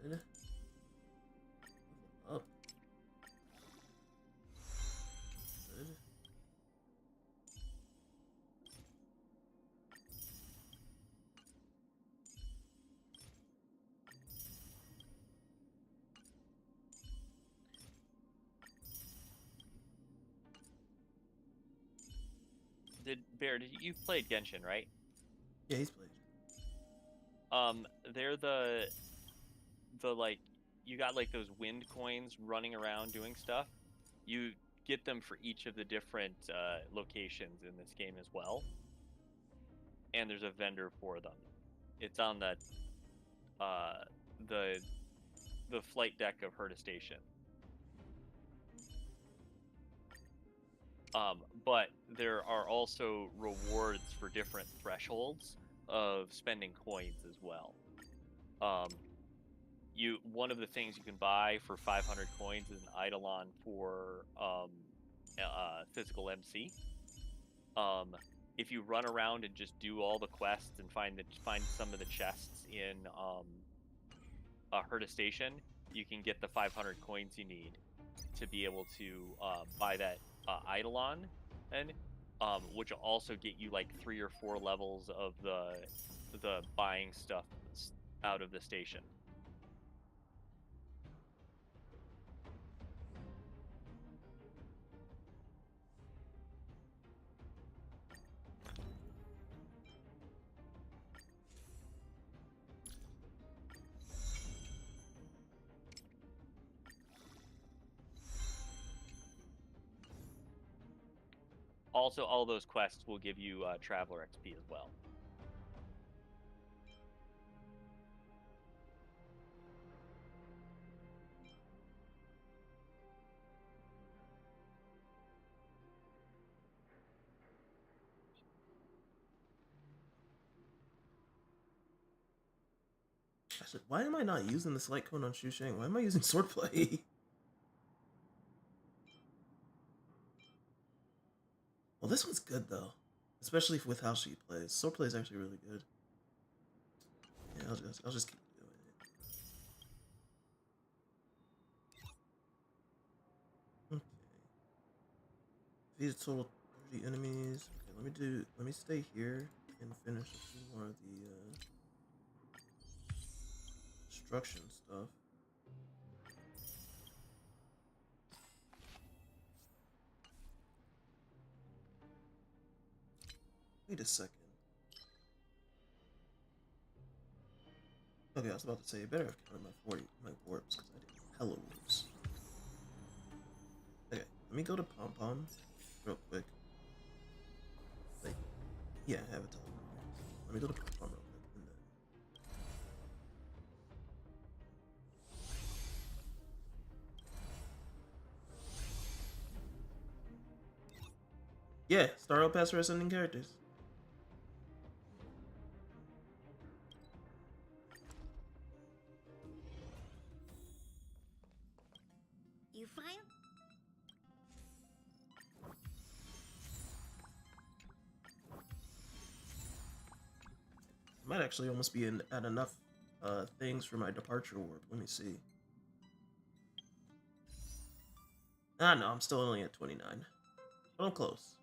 Good. Up. Good. Bear, you played Genshin, right? Yeah, he's played. They're the like, you got like those wind coins running around doing stuff. You get them for each of the different locations in this game as well. And there's a vendor for them. It's on the flight deck of Herta Station. But there are also rewards for different thresholds of spending coins as well. One of the things you can buy for 500 coins is an Eidolon for physical MC. If you run around and just do all the quests and find some of the chests in Herta Station, you can get the 500 coins you need to be able to buy that Eidolon, and which will also get you like 3 or 4 levels of the buying stuff out of the station. Also, all those quests will give you Traveler XP as well. I said, why am I not using the select code on Shusheng? Why am I using swordplay? Well, this one's good though, especially with how she plays. Swordplay is actually really good. Yeah, I'll just keep doing it. Okay. Defeat a total 30 enemies. Okay, let me stay here and finish a few more of the destruction stuff. Wait a second. Okay, I was about to say, I better have counted my warps, because I did hella warps. Okay, let me go to Pom Pom real quick. Like, yeah, I have a teleporter. Let me go to Pom Pom real quick, and then... Yeah, Star Rail Pass for ascending characters. You fine? Might actually almost be at enough things for my departure warp. Let me see. Ah, no, I'm still only at 29. But I'm close.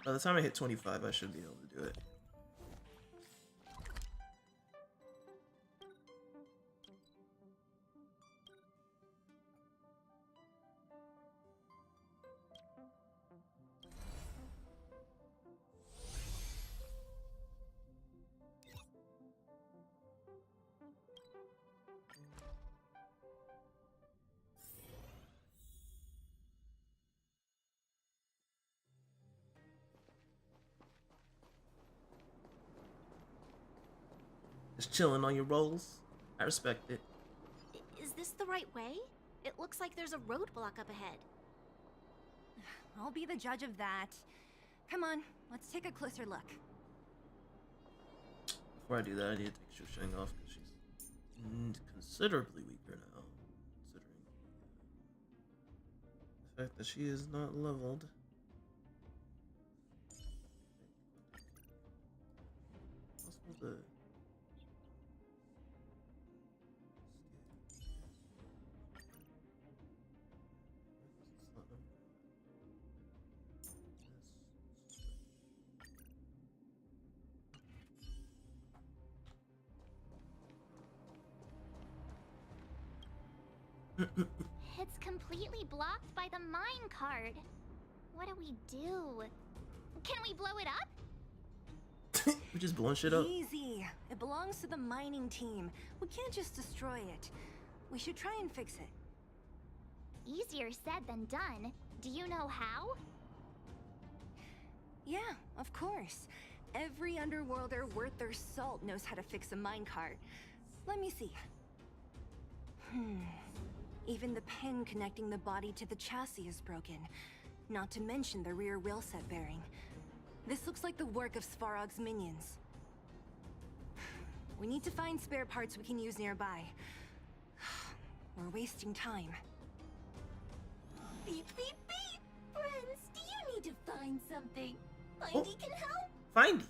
By the time I hit 25, I should be able to do it. Just chilling on your rolls. I respect it. Is this the right way? It looks like there's a roadblock up ahead. I'll be the judge of that. Come on, let's take a closer look. Before I do that, I need to take Shu Sheng off because she's considerably weaker now, considering the fact that she is not leveled. Possible to It's completely blocked by the mine cart. What do we do? Can we blow it up? we just blowing shit up. Easy. It belongs to the mining team. We can't just destroy it. We should try and fix it. Easier said than done. Do you know how? Yeah, of course. Every underworlder worth their salt knows how to fix a minecart. Let me see. Even the pin connecting the body to the chassis is broken. Not to mention the rear wheel set bearing. This looks like the work of Svarog's minions. We need to find spare parts we can use nearby. We're wasting time. Beep, beep, beep! Friends, do you need to find something? Findy can help? Findy!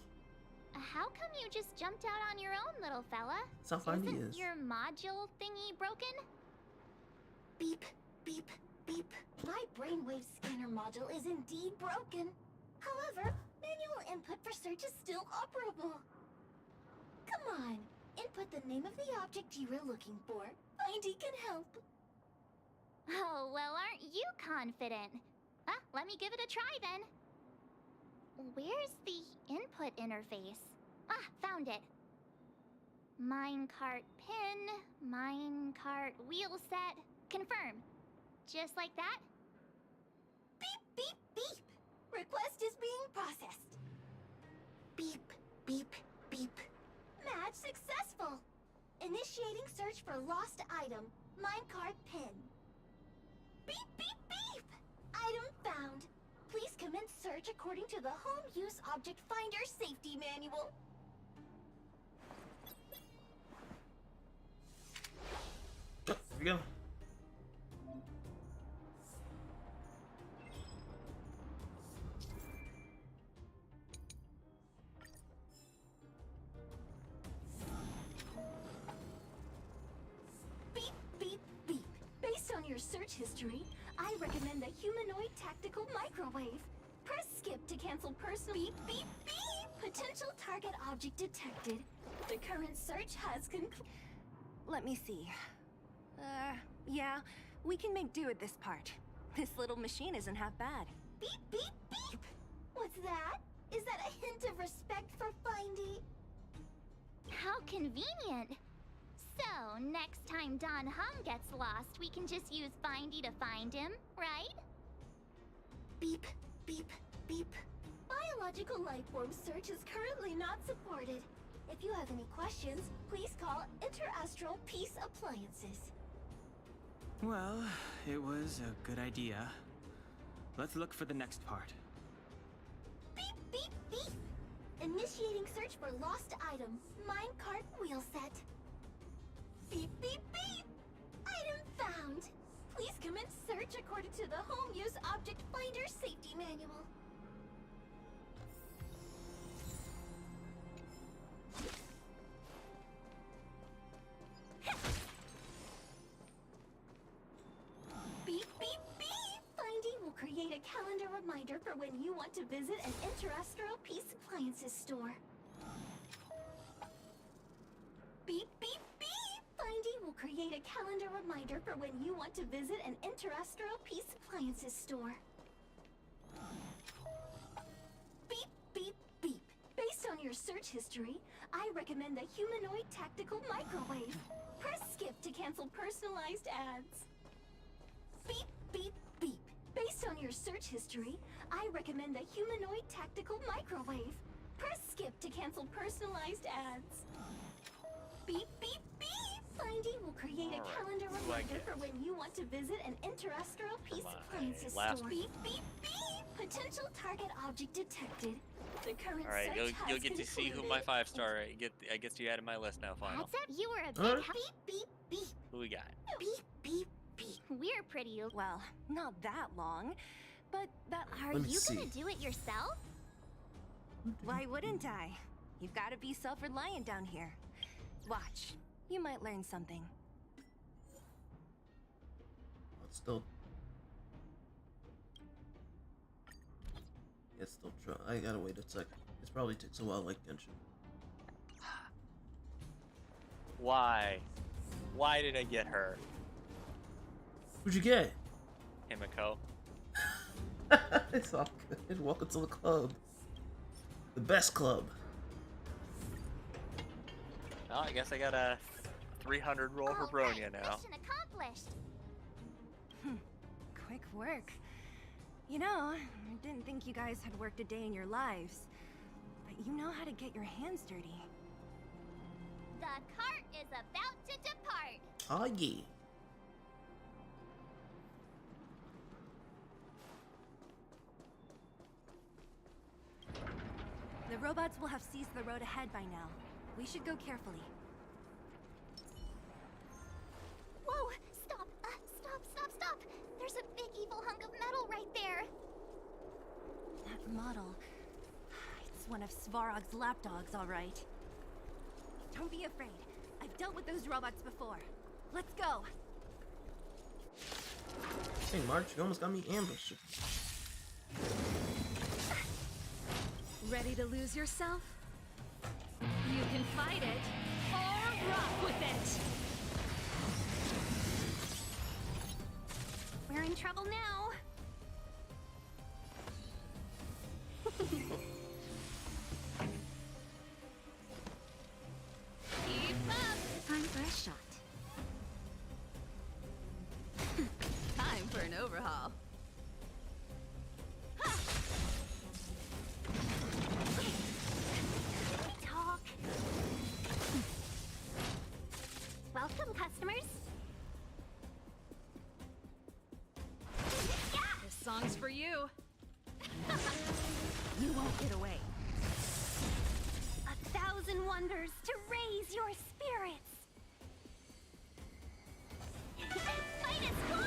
How come you just jumped out on your own, little fella? That's how Findy Isn't is. your module thingy broken? Beep, beep, beep. My brainwave scanner module is indeed broken. However, manual input for search is still operable. Come on, input the name of the object you were looking for. Findy can help. Oh, well, aren't you confident? Let me give it a try then. Where's the input interface? Found it. Minecart pin, minecart wheel set, confirm. Just like that? Beep, beep, beep. Request is being processed. Beep, beep, beep. Match successful. Initiating search for lost item, minecart pin. Beep, beep, beep. Item found. Please commence search according to the Home Use Object Finder Safety Manual. There we go. Beep, beep, beep. Based on your search history, I recommend the humanoid tactical microwave. Press skip to cancel personal. Beep, beep, beep. Potential target object detected. The current search has concluded. Let me see. Yeah, we can make do with this part. This little machine isn't half bad. Beep, beep, beep. What's that? Is that a hint of respect for Findy? How convenient. So, next time Don Hum gets lost, we can just use Findy to find him, right? Beep, beep, beep. Biological life form search is currently not supported. If you have any questions, please call Interastral Peace Appliances. Well, it was a good idea. Let's look for the next part. Beep, beep, beep. Initiating search for lost item, minecart wheel set. Beep, beep, beep. Item found. Please commence search according to the Home Use Object Finder Safety Manual. Beep, beep, beep! Findy will create a calendar reminder for when you want to visit an Interastral Peace Appliances store. Beep, beep, beep! Findy will create a calendar reminder for when you want to visit an Interastral Peace Appliances store. Beep, beep, beep. Based on your search history, I recommend the humanoid tactical microwave. Press skip to cancel personalized ads. Beep, beep, beep. Based on your search history, I recommend the humanoid tactical microwave. Press skip to cancel personalized ads. Beep, beep, beep. Findy will create a calendar reminder for when you want to visit an Interastral Peace Appliances store. Beep, beep, beep. Potential target object detected. The current All right, search you'll has get to see who concluded. my 5-star. I guess you added my list now. Final. That's it. You were a Huh? big Beep, beep, beep, Who we got? beep, beep, beep. We're pretty. Well, not that long, but that. Are Let me you see. gonna do it yourself? Why wouldn't I? You've got to be self-reliant down here. Watch, you might learn something. It's still. It's still trying. I gotta wait a second. It probably takes a while, like Genshin. Why? Why did I get her? Who'd you get? Himiko. It's all good. Welcome to the club. The best club. Oh, I guess I got a 300 roll for Bronya now. Mission accomplished. Quick work. You know, I didn't think you guys had worked a day in your lives, but you know how to get your hands dirty. The cart is about to depart. Oh yeah. The robots will have seized the road ahead by now. We should go carefully. Whoa! Stop! Stop! There's a big evil hunk of metal right there. That model. It's one of Svarog's lapdogs, all right. Don't be afraid. I've dealt with those robots before. Let's go. Hey, March, you almost got me ambushed. Ready to lose yourself? You can fight it or rock with it. We're in trouble now. Keep up. Time for a shot. Time for an overhaul. Talk. Welcome, customers. This song's for you. You won't get away. 1,000 wonders to raise your spirits. Fight is fun.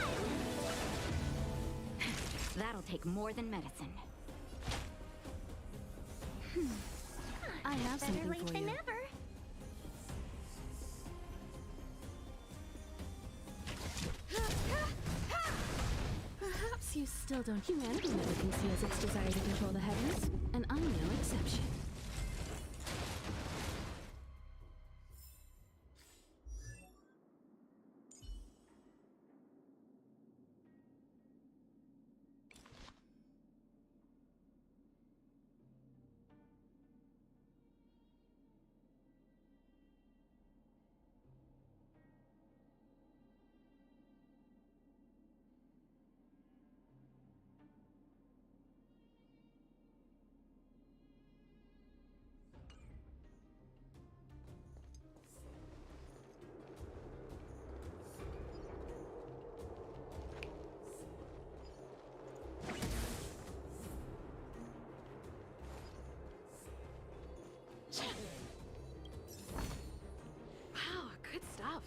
That'll take more than medicine. I have Better something late for than you. never. Perhaps you still don't. Humanity never conceals its desire to control the heavens, and I'm no exception. Wow, good stuff.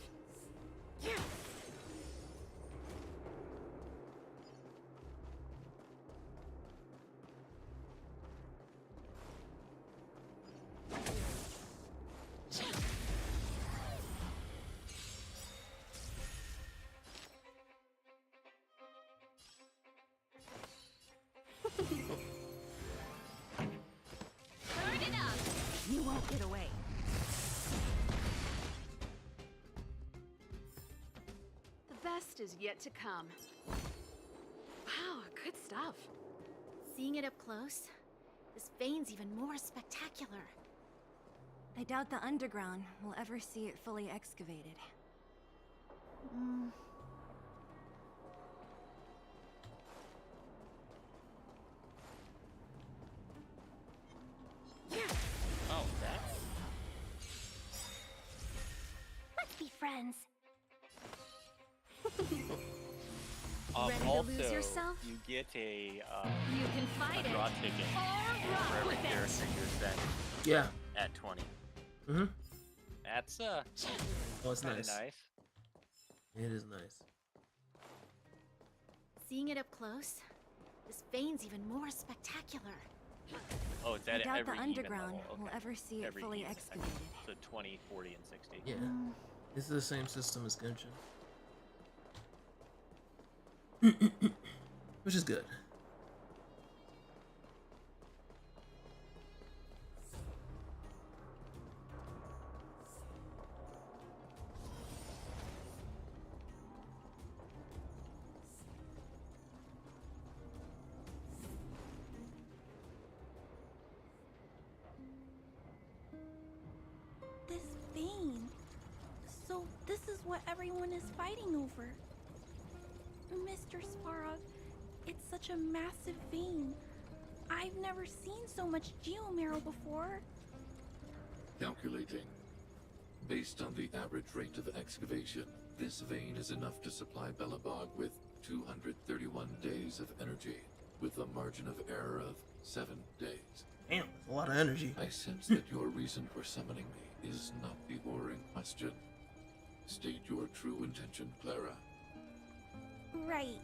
Turn it up. You won't get away. The best is yet to come. Wow, good stuff. Seeing it up close, this vein's even more spectacular. I doubt the underground will ever see it fully excavated. Oh, that? Let's be friends. Ready also, to lose yourself? you get a You can fight a it, draw ticket or rock for every with it. character you're sent. Yeah. At 20. Mm-hmm. That's Oh, it's kinda nice. It is nice. Seeing it up close, this vein's even more spectacular. Oh, it's I at doubt every the even underground level. will Okay. ever see it Every fully even excavated. So 20, 40, and 60. Yeah. This is the same system as Genshin. Which is good. This vein. So this is what everyone is fighting over. Mr. Svarog, it's such a massive vein. I've never seen so much geomarrow before. Calculating. Based on the average rate of excavation, this vein is enough to supply Belobog with 231 days of energy, with a margin of error of 7 days. Damn, that's a lot of energy. I sense that your reason for summoning me is not the or in question. State your true intention, Clara. Right.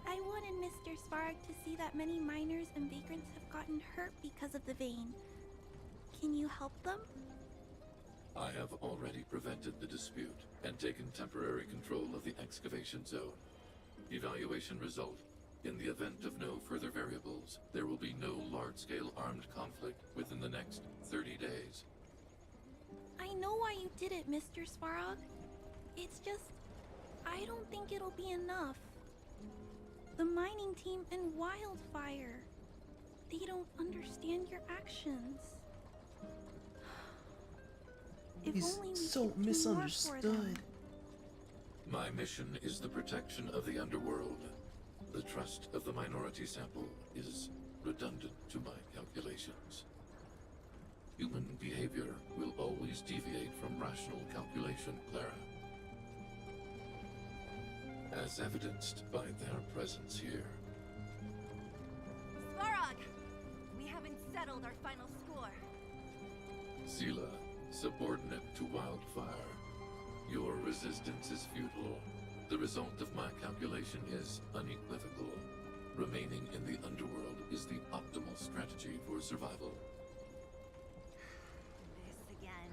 I wanted Mr. Svarog to see that many miners and vagrants have gotten hurt because of the vein. Can you help them? I have already prevented the dispute and taken temporary control of the excavation zone. Evaluation result. In the event of no further variables, there will be no large-scale armed conflict within the next 30 days. I know why you did it, Mr. Svarog. It's just, I don't think it'll be enough. The mining team and Wildfire, they don't understand your actions. If He's only we so could do more for misunderstood. them. My mission is the protection of the underworld. The trust of the minority sample is redundant to my calculations. Human behavior will always deviate from rational calculation, Clara. As evidenced by their presence here. Svarog! We haven't settled our final score. Sela, subordinate to Wildfire. Your resistance is futile. The result of my calculation is unequivocal. Remaining in the underworld is the optimal strategy for survival. This again.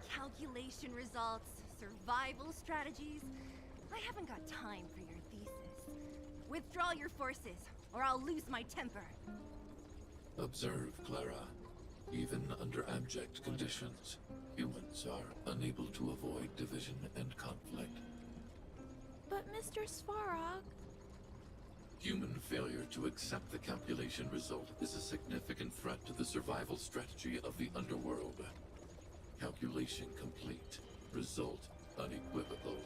Calculation results, survival strategies. I haven't got time for your thesis. Withdraw your forces, or I'll lose my temper. Observe, Clara. Even under abject conditions, humans are unable to avoid division and conflict. But Mr. Svarog... Human failure to accept the calculation result is a significant threat to the survival strategy of the underworld. Calculation complete. Result unequivocal.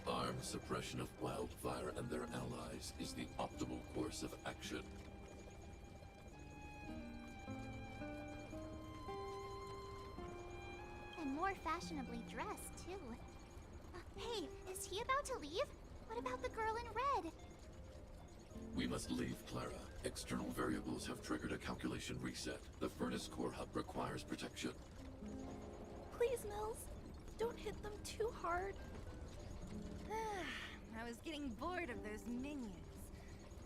Armed suppression of Wildfire and their allies is the optimal course of action. And more fashionably dressed, too. Hey, is he about to leave? What about the girl in red? We must leave, Clara. External variables have triggered a calculation reset. The furnace core hub requires protection. Please, Mills, don't hit them too hard. I was getting bored of those minions.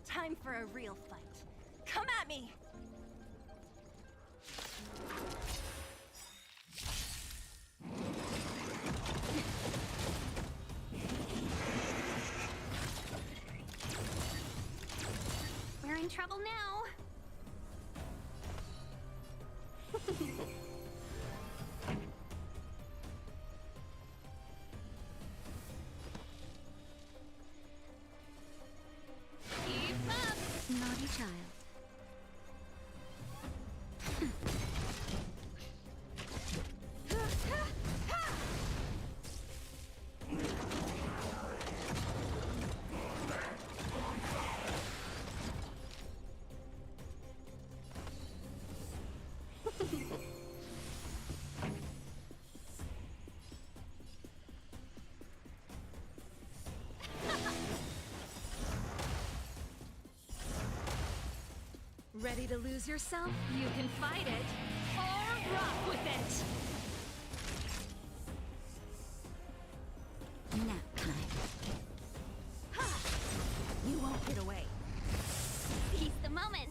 Time for a real fight. Come at me! We're in trouble now. Keep up! Naughty child. Ready to lose yourself? You can fight it or rock with it. Nap time. You won't get away. Seize the moment.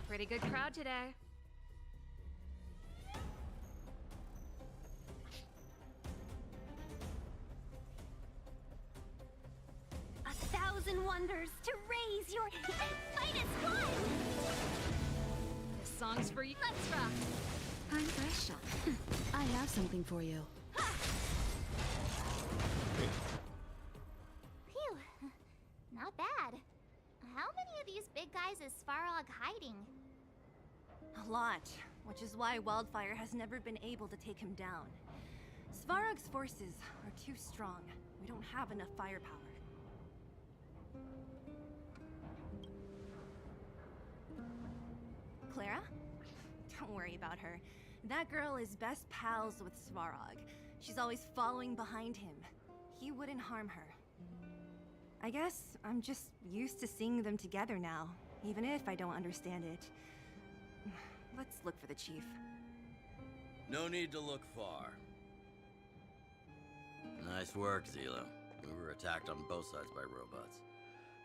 Pretty good crowd today. A thousand wonders to raise your finest one. This song's for you. Let's rock. I'm Grisha. I have something for you. Phew. Not bad. How many of these big guys is Svarog hiding? A lot, which is why Wildfire has never been able to take him down. Svarog's forces are too strong. We don't have enough firepower. Clara? Don't worry about her. That girl is best pals with Svarog. She's always following behind him. He wouldn't harm her. I guess I'm just used to seeing them together now, even if I don't understand it. Let's look for the chief. No need to look far. Nice work, Zilo. We were attacked on both sides by robots.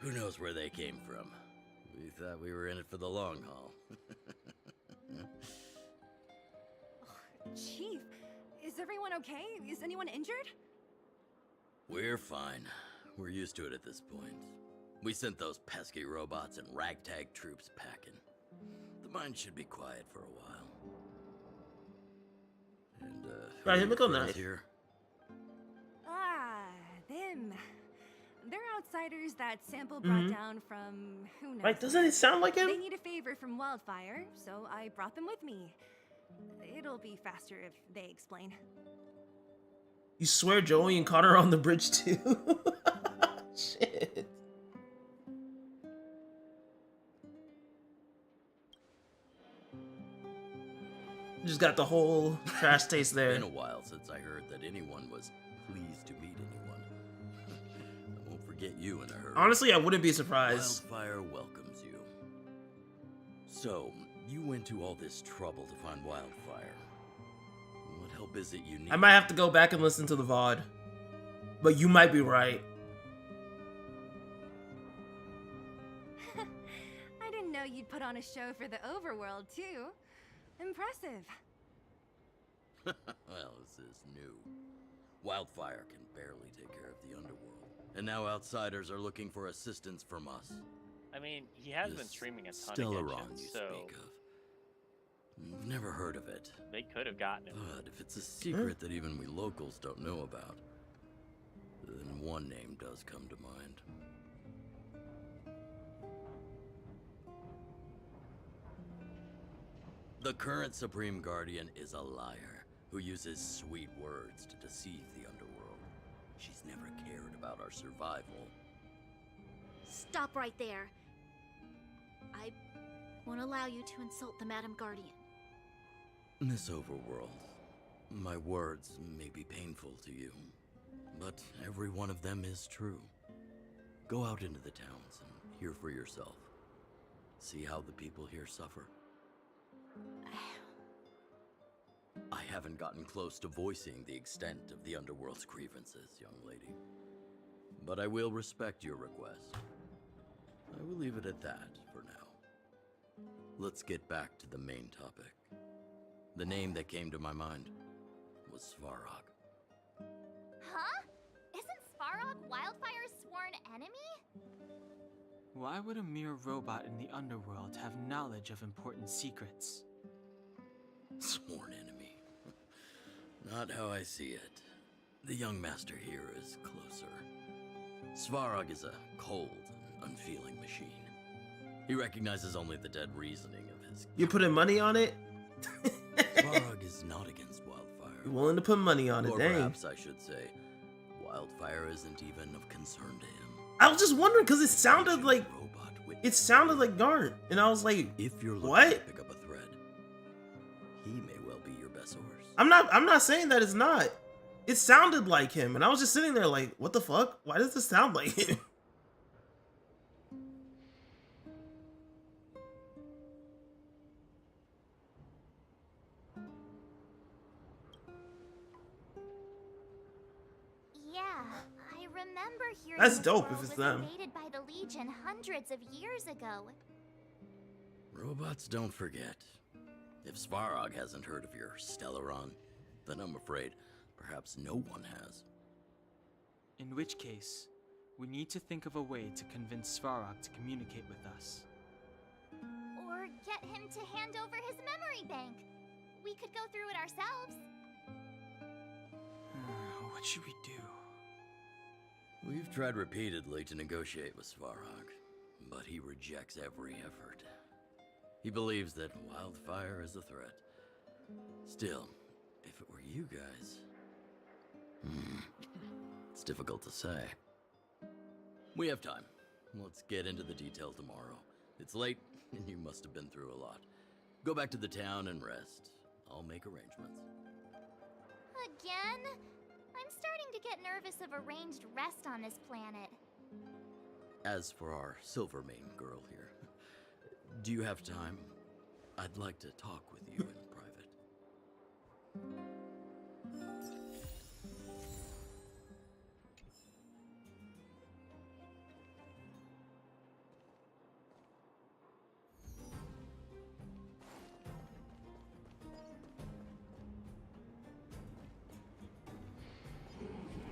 Who knows where they came from? We thought we were in it for the long haul. Chief, is everyone okay? Is anyone injured? We're fine. We're used to it at this point. We sent those pesky robots and ragtag troops packing. The mine should be quiet for a while. And, Right, here we go, friends nice. here? Ah, them. They're outsiders that Sample brought down from who knows. Right, doesn't it sound like him? They need a favor from Wildfire, so I brought them with me. It'll be faster if they explain. You swear Joey and Connor are on the bridge too? Shit. Just got the whole trash taste there. It's been a while since I heard that anyone was pleased to meet anyone. I won't forget you in a hurry. Honestly, I wouldn't be surprised. Wildfire welcomes you. So, you went to all this trouble to find Wildfire. What help is it you need? I might have to go back and listen to the VOD. But you might be right. I didn't know you'd put on a show for the overworld, too. Impressive. Well, this is new. Wildfire can barely take care of the underworld. And now outsiders are looking for assistance from us. I mean, he has been streaming a ton of Stellaron Genshin, you so speak of. I've never heard of it. they could have gotten him. But if it's a secret that even we locals don't know about, then one name does come to mind. The current Supreme Guardian is a liar who uses sweet words to deceive the underworld. She's never cared about our survival. Stop right there. I won't allow you to insult the Madam Guardian. This overworld, my words may be painful to you, but every one of them is true. Go out into the towns and hear for yourself. See how the people here suffer. I haven't gotten close to voicing the extent of the underworld's grievances, young lady. But I will respect your request. I will leave it at that for now. Let's get back to the main topic. The name that came to my mind was Svarog. Huh? Isn't Svarog Wildfire's sworn enemy? Why would a mere robot in the underworld have knowledge of important secrets? Sworn enemy. Not how I see it. The young master here is closer. Svarog is a cold and unfeeling machine. He recognizes only the dead reasoning of his... You putting money on it? Svarog is not against Wildfire. You willing to put money on it, Or dang. perhaps I should say, Wildfire isn't even of concern to him. I was just wondering because it sounded like It sounded like Garnt, and I was like, if you're looking what? to pick up a thread, he may well be your best source. I'm not saying that it's not. It sounded like him, and I was just sitting there like, what the fuck? Why does this sound like him? Yeah, I remember hearing That's this dope world if it's was them. invaded by the Legion hundreds of years ago. Robots don't forget. If Svarog hasn't heard of your Stellaron, then I'm afraid perhaps no one has. In which case, we need to think of a way to convince Svarog to communicate with us. Or get him to hand over his memory bank. We could go through it ourselves. What should we do? We've tried repeatedly to negotiate with Svarog, but he rejects every effort. He believes that wildfire is a threat. Still, if it were you guys... it's difficult to say. We have time. Let's get into the details tomorrow. It's late, and you must have been through a lot. Go back to the town and rest. I'll make arrangements. Again? I'm starting to get nervous of arranged rest on this planet. As for our Silvermane girl here, do you have time? I'd like to talk with you in private.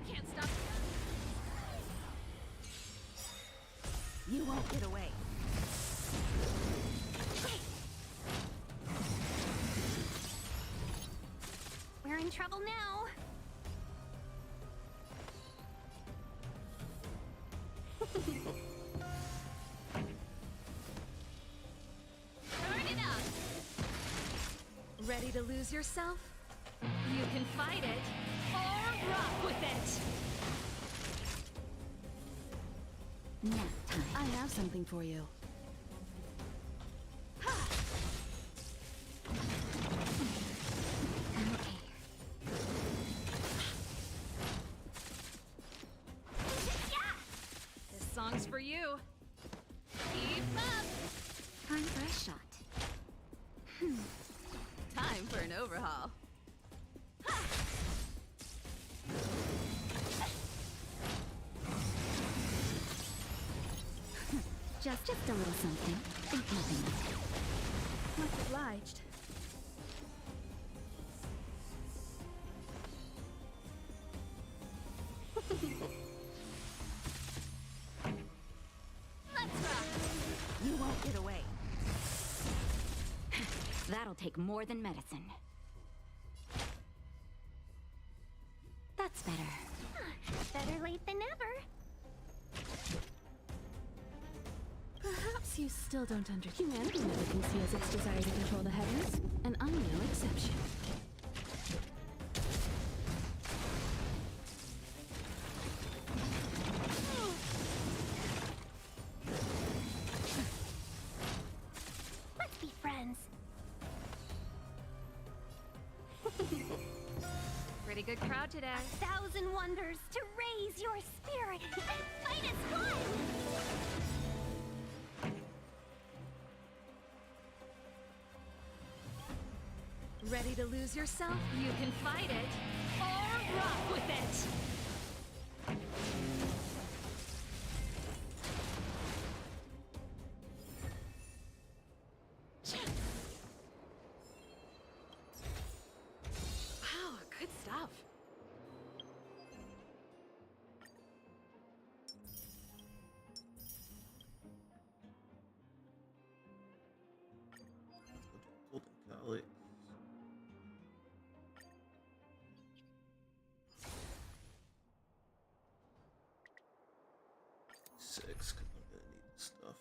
Can't stop. You won't get away. We're in trouble now. Turn it up. Ready to lose yourself? You can fight it or rock with it. Nap time. I have something for you. This song's for you. Keep up. Time for a shot. Time for an overhaul. Just a little something. Think nothing of it. Much obliged. Let's rock. You won't get away. That'll take more than medicine. That's better. Better late than never. Perhaps you still don't understand. Humanity never conceals its desire to control the heavens, and I'm no exception. Let's be friends. Pretty good crowd today. 1,000 wonders to raise your spirit and fight as one. Ready to lose yourself? You can fight it or rock with it. Wow, good stuff. Golly. Six, 'cause I'm gonna need this stuff.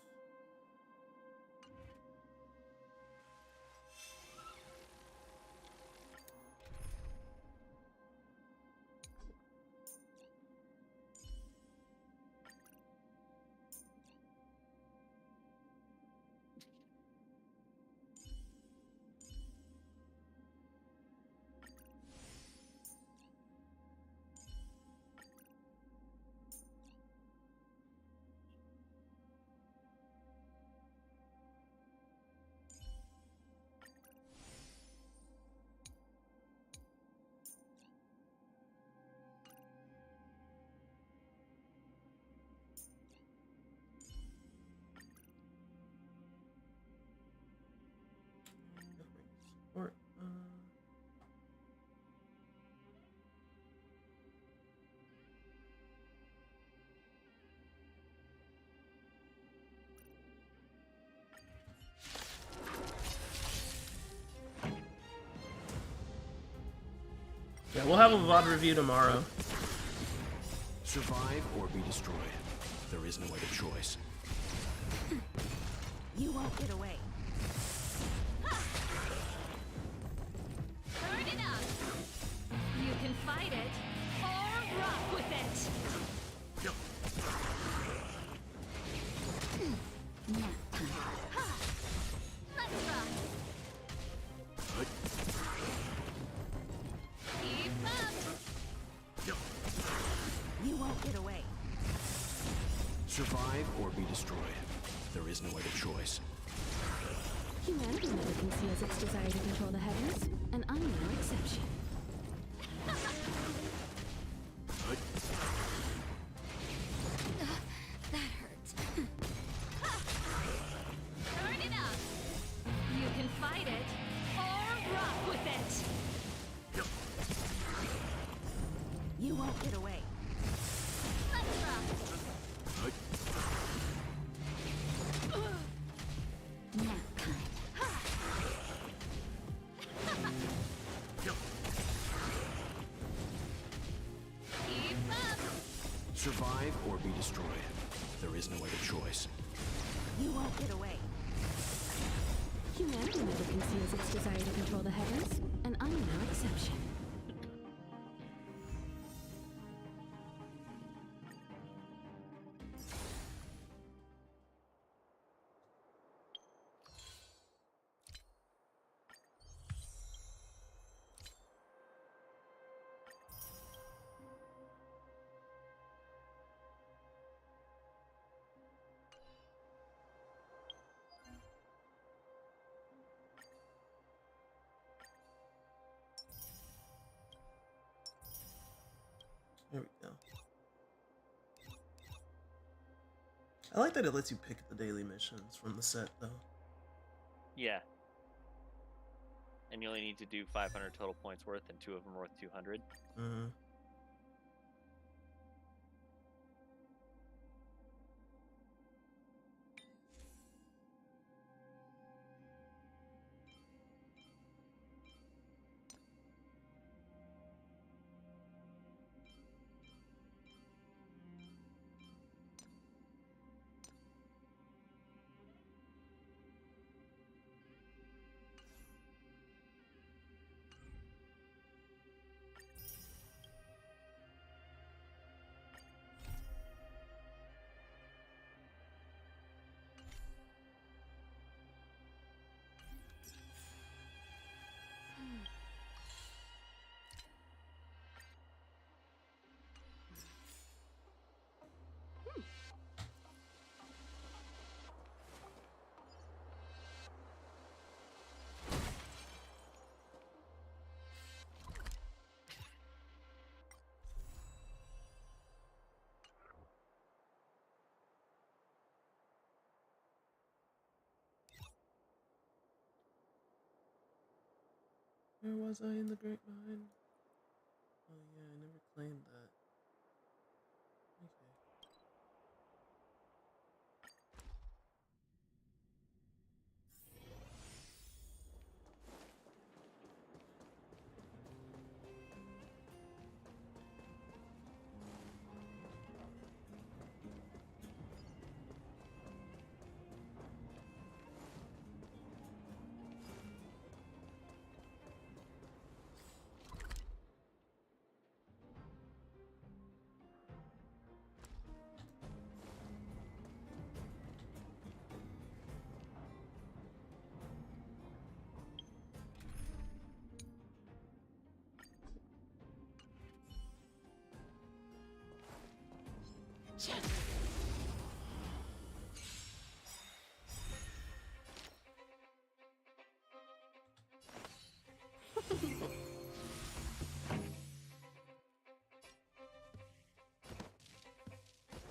Yeah, we'll have a VOD review tomorrow. Survive or be destroyed. There is no other choice. You won't get away. Turn it up. You can fight it or rock with it. Let's rock. Keep up. You won't get away. Survive or be destroyed. There is no other choice. Humanity never conceals its desire to control the heavens, and I'm no exception. That hurts. Turn it up. You can fight it or rock with it. You won't get away. Let's rock. Keep up. Survive or be destroyed. There is no other choice. You won't get away. Humanity never conceals its desire to control the heavens, and I'm no exception. There we go. I like that it lets you pick the daily missions from the set, though. Yeah. And you only need to do 500 total points worth, and 2 of them are worth 200. Mm-hmm. Where was I in the grapevine? Oh yeah, I never claimed that. Okay.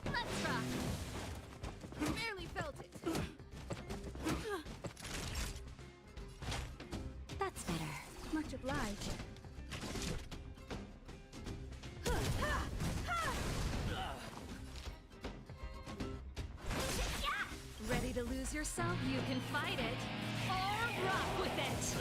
Let's rock. Barely felt it. That's better. Much obliged. Ready to lose yourself? You can fight it or rock with it.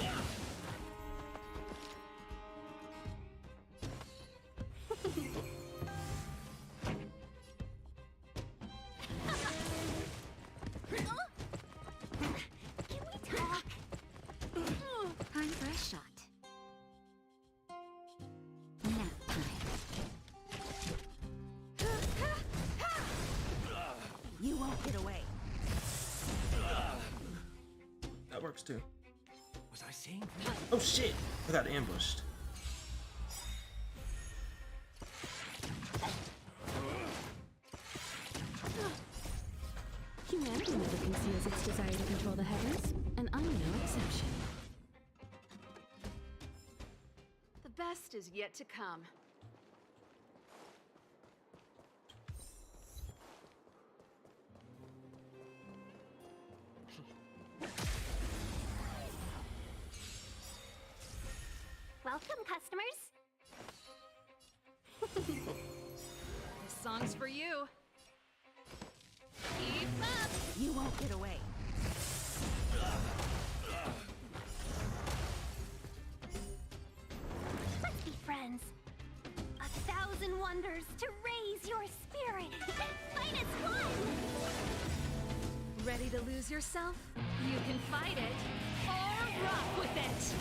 get away. That works too. Was I seeing? Oh shit! I got ambushed. Humanity never conceals its desire to control the heavens, and I'm no exception. The best is yet to come. Welcome, customers. This song's for you. Keep up! You won't get away. Let's be friends. 1,000 wonders to raise your spirit. Fight as one. Ready to lose yourself? You can fight it, or rock with it!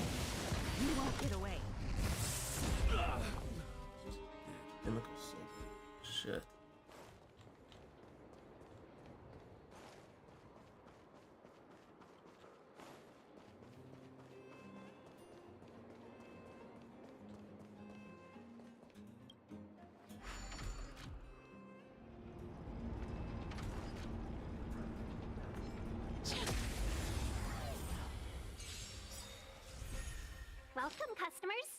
You won't get away. Chemical soap. Shit. Welcome, customers.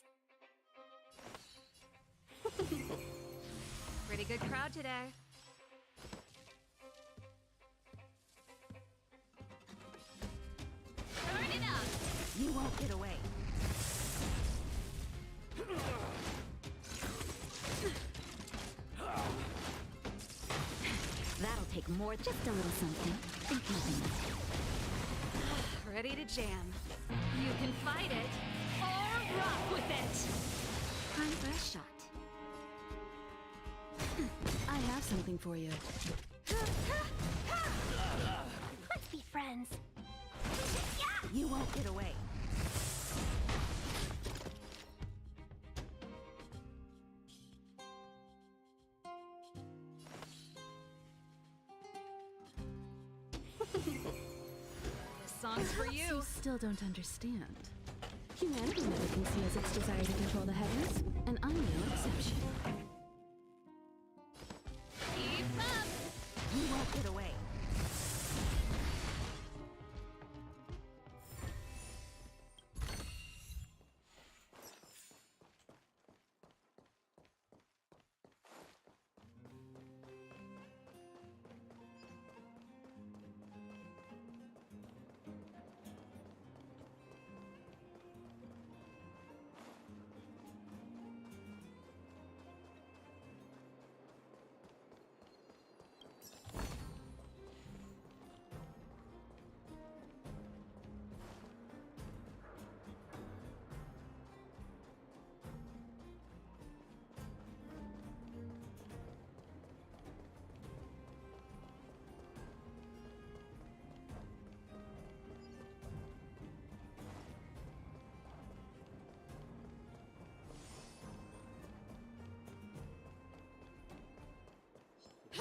Pretty good crowd today. Turn it up! You won't get away. That'll take more, just a little something. Think nothing. Ready to jam. You can fight it, or rock with it! Time for a shot. I have something for you. Let's be friends. You won't get away. This song's for Perhaps you. You still don't understand. Humanity never conceals its desire to control the heavens, and I'm no exception. Keep up! You won't get away.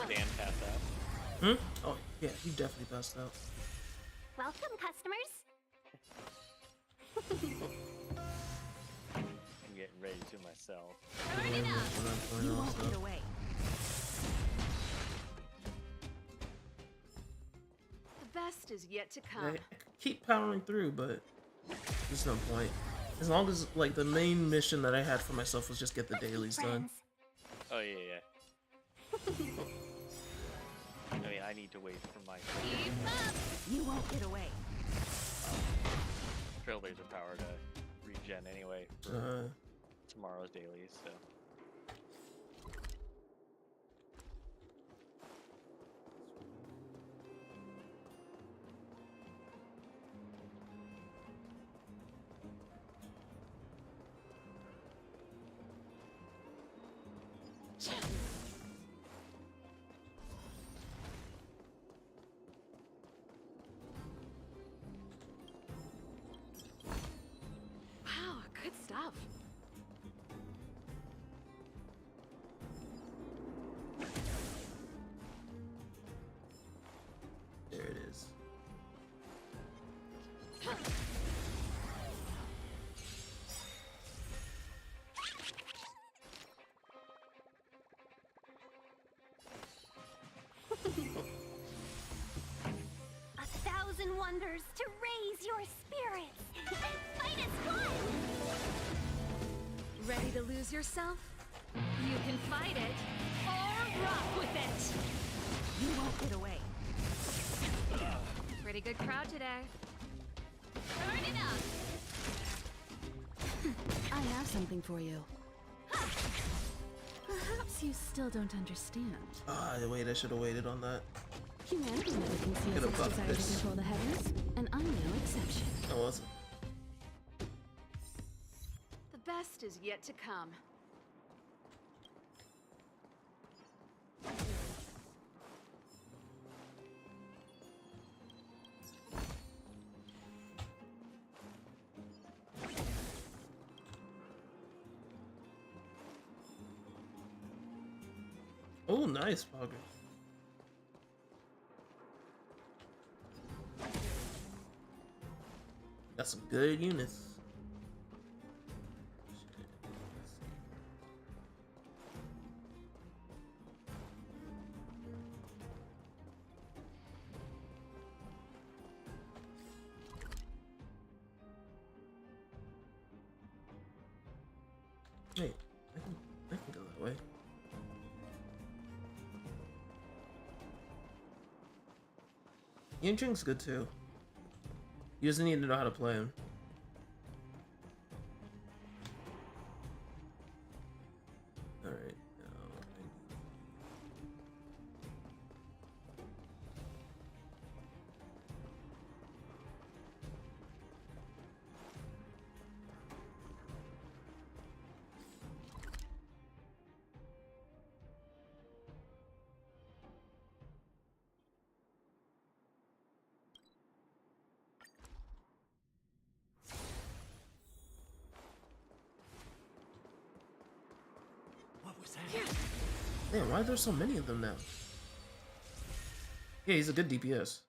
Dan passed out. Hmm? Oh, yeah, you definitely passed out. Welcome, customers. I'm getting ready to myself. Turn it up! You won't get away. The best is yet to come. I keep powering through, but there's no point. As long as, like, the main mission that I had for myself was just get the dailies done. Oh yeah, yeah. I mean, I need to wait for my Keep up! You won't get away. Trailblazer power to regen anyway for tomorrow's dailies, so. Wow, good stuff. thunders to raise your spirits. Fight as one! Ready to lose yourself? You can fight it, or rock with it! You won't get away. Pretty good crowd today. Turn it up! I have something for you. Perhaps you still don't understand. Ah, wait, I should have waited on that. Humanity never conceals its desire to control the heavens, and I'm no exception. I wasn't. The best is yet to come. Oh, nice, Fogger. Got some good units. Wait, I can go that way. Yinching's good too. You just need to know how to play him. Alright. Man, why are there so many of them now? Yeah, he's a good DPS.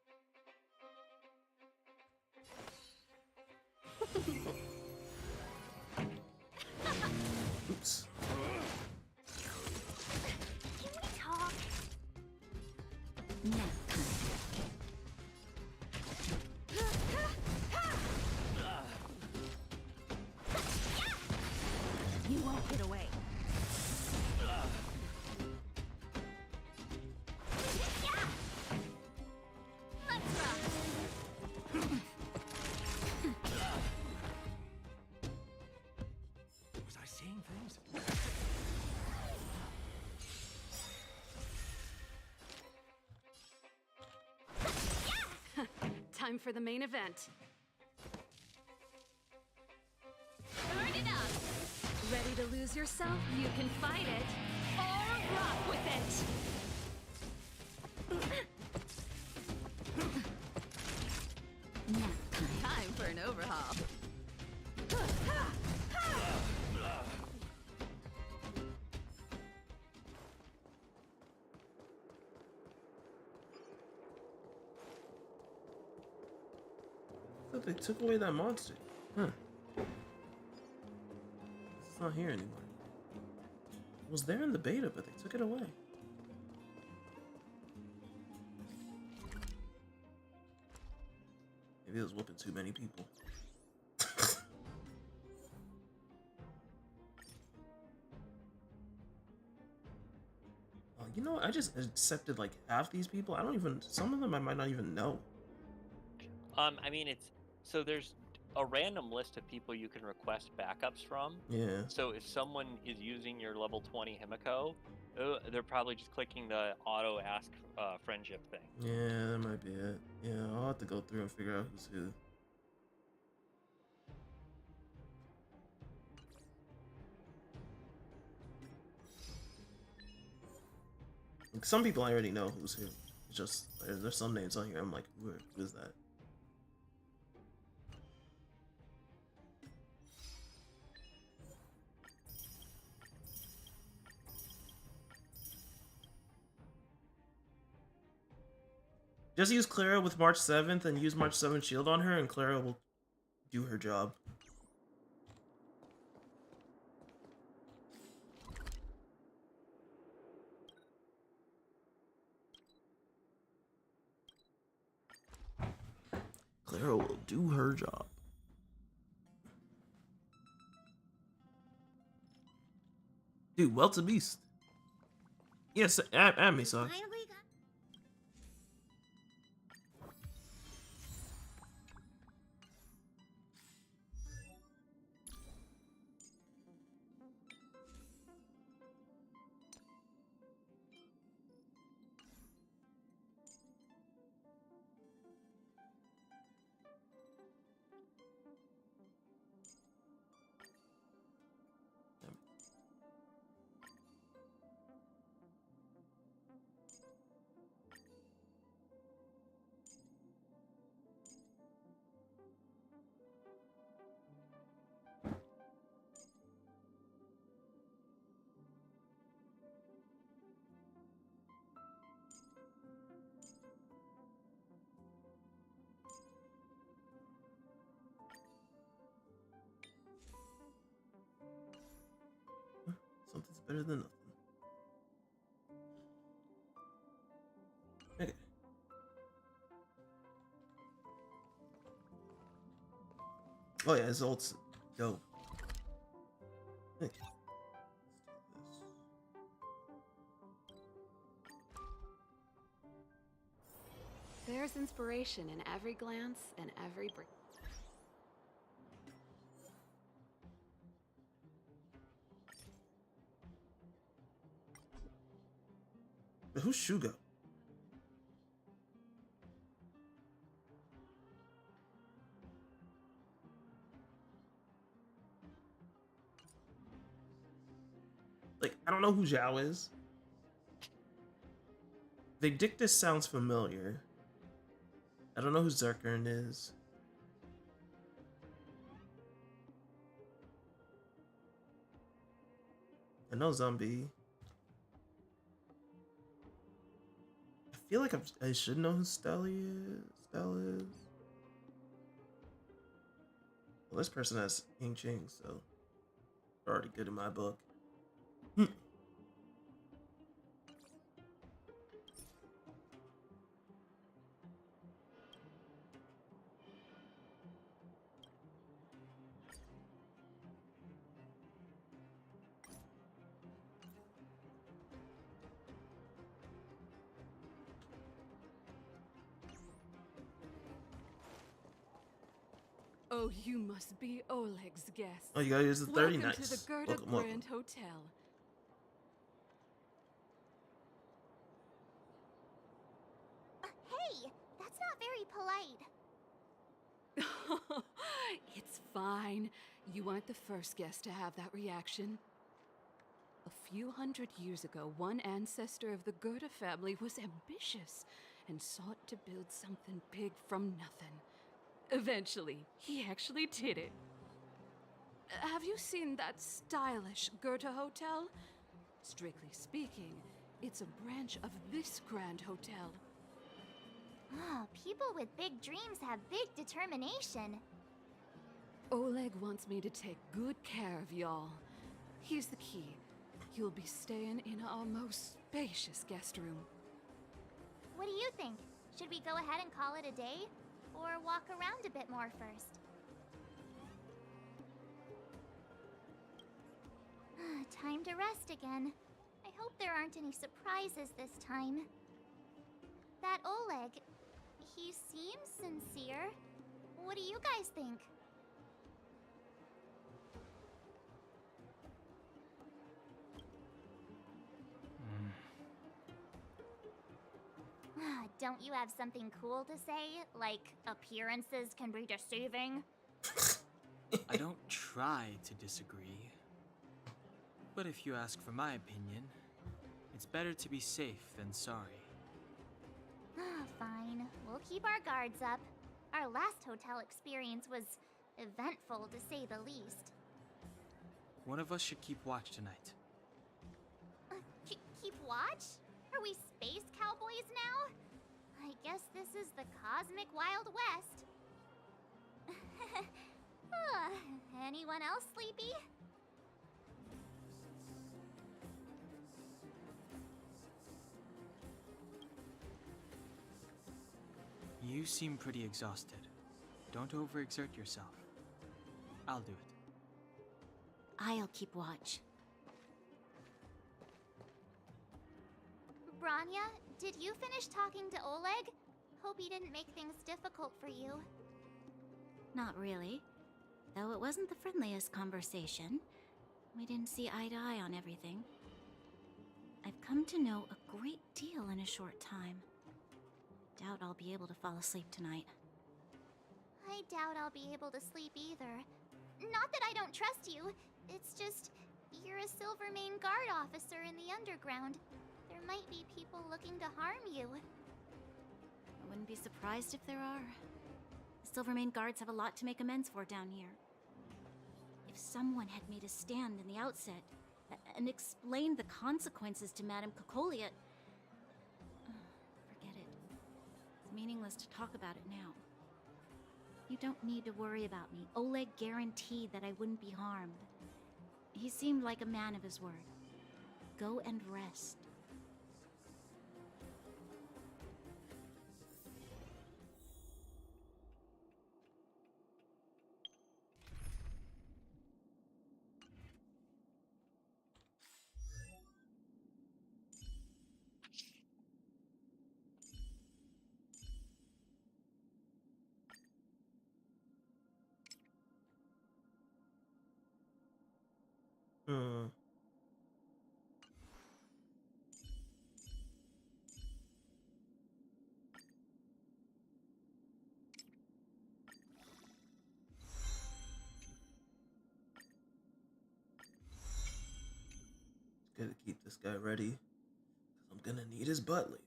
Oops. Can we talk? You won't get away. Was I seeing things? Time for the main event. Turn it up! Ready to lose yourself? You can fight it, or rock with it! Time for an overhaul. I thought they took away that monster. Huh. It's not here anymore. It was there in the beta, but they took it away. Maybe it was whooping too many people. You know what? I just accepted like half these people. I don't even, some of them I might not even know. I mean, so there's a random list of people you can request backups from. Yeah. So if someone is using your level 20 Himiko, they're probably just clicking the auto ask friendship thing. Yeah, that might be it. Yeah, I'll have to go through and figure out who's who. Like, some people I already know who's who. It's just there's some names on here. I'm like, who is that? Just use Clara with March 7th and use March 7th shield on her, and Clara will do her job. do her job. Dude, well to beast. Yes, add me, so. Something's better than nothing. Okay. Oh yeah, his ult's dope. Okay. There's inspiration in every glance and every breath. But who's Shugo? Like, I don't know who Zhao is. Vindictus sounds familiar. I don't know who Zerkern is. I know Zombie. I feel like I should know who Stella is. Well, this person has Ying Ching, so they're already good in my book. Oh, you must be Oleg's guest. Oh, you gotta use the 30. Welcome Nice. to the Gerda Welcome, welcome. Grand Hotel. Hey, that's not very polite. It's fine. You aren't the first guest to have that reaction. A few hundred years ago, one ancestor of the Gerda family was ambitious and sought to build something big from nothing. Eventually, he actually did it. Have you seen that stylish Gerda Hotel? Strictly speaking, it's a branch of this Grand Hotel. Oh, people with big dreams have big determination. Oleg wants me to take good care of y'all. Here's the key. You'll be staying in our most spacious guest room. What do you think? Should we go ahead and call it a day? Or walk around a bit more first? Time to rest again. I hope there aren't any surprises this time. That Oleg, he seems sincere. What do you guys think? Don't you have something cool to say? Like, appearances can be deceiving? I don't try to disagree. But if you ask for my opinion, it's better to be safe than sorry. Fine. We'll keep our guards up. Our last hotel experience was eventful, to say the least. One of us should keep watch tonight. Keep watch? Are we space cowboys now? I guess this is the cosmic Wild West. Anyone else sleepy? You seem pretty exhausted. Don't Don't overexert yourself. I'll do it. I'll keep watch. Branya, did you finish talking to Oleg? Hope he didn't make things difficult for you. Not really. Though it wasn't the friendliest conversation. We didn't see eye to eye on everything. I've come to know a great deal in a short time. Doubt I'll be able to fall asleep tonight. I doubt I'll be able to sleep either. Not that I don't trust you. It's just, you're a Silvermane Guard officer in the underground. There might be people looking to harm you. I wouldn't be surprised if there are. The Silvermane Guards have a lot to make amends for down here. If someone had made a stand in the outset and explained the consequences to Madame Cocolia... forget it. It's meaningless to talk about it now. You don't need to worry about me. Oleg guaranteed that I wouldn't be harmed. He seemed like a man of his word. Go and rest. Gotta keep this guy ready, because I'm gonna need his butt later.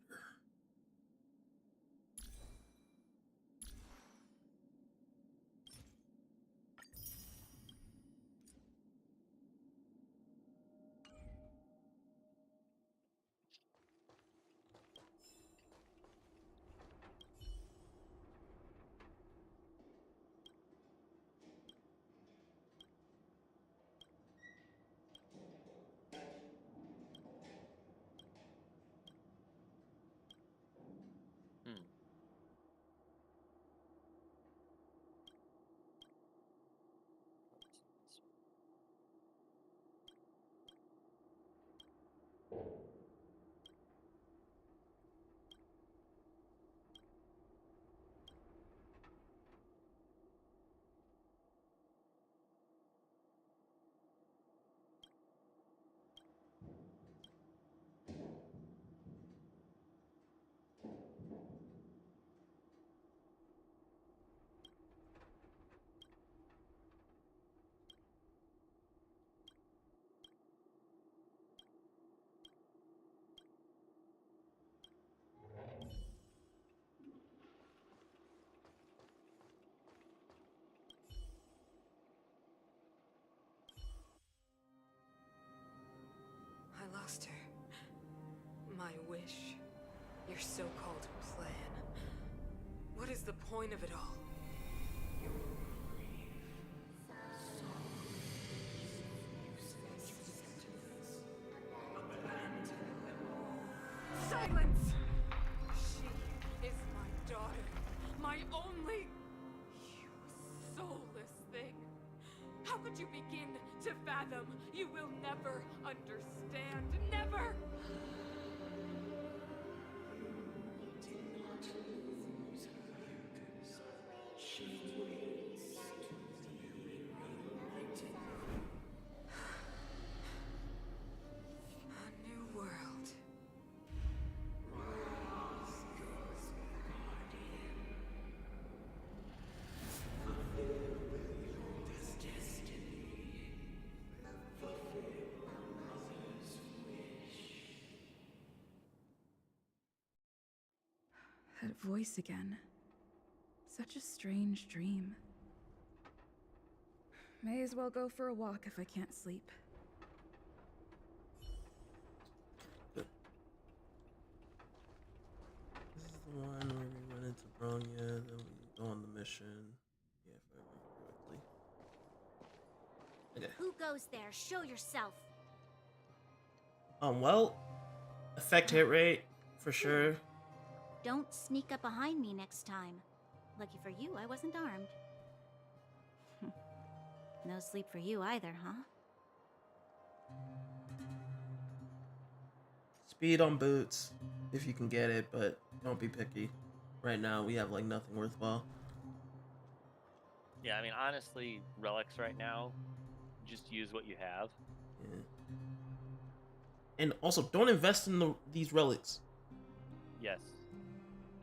I lost her. My wish. Your so-called plan. What is the point of it all? Silence! She is my daughter. My only... You soulless thing. How could you begin to fathom? You will never understand. Never! A new world. That voice again. Such a strange dream. May as well go for a walk if I can't sleep. This is the one where we went into Bronya, then we go on the mission. Yeah, if I remember correctly. Okay. Who goes there? Show yourself. Well, effect hit rate, for sure. Don't sneak up behind me next time. Lucky for you, I wasn't armed. No sleep for you either, huh? Speed on boots, if you can get it, but don't be picky. Right now, we have like nothing worthwhile. Yeah, I mean, honestly, relics right now, just use what you have. Yeah. And also, don't invest in these relics. Yes.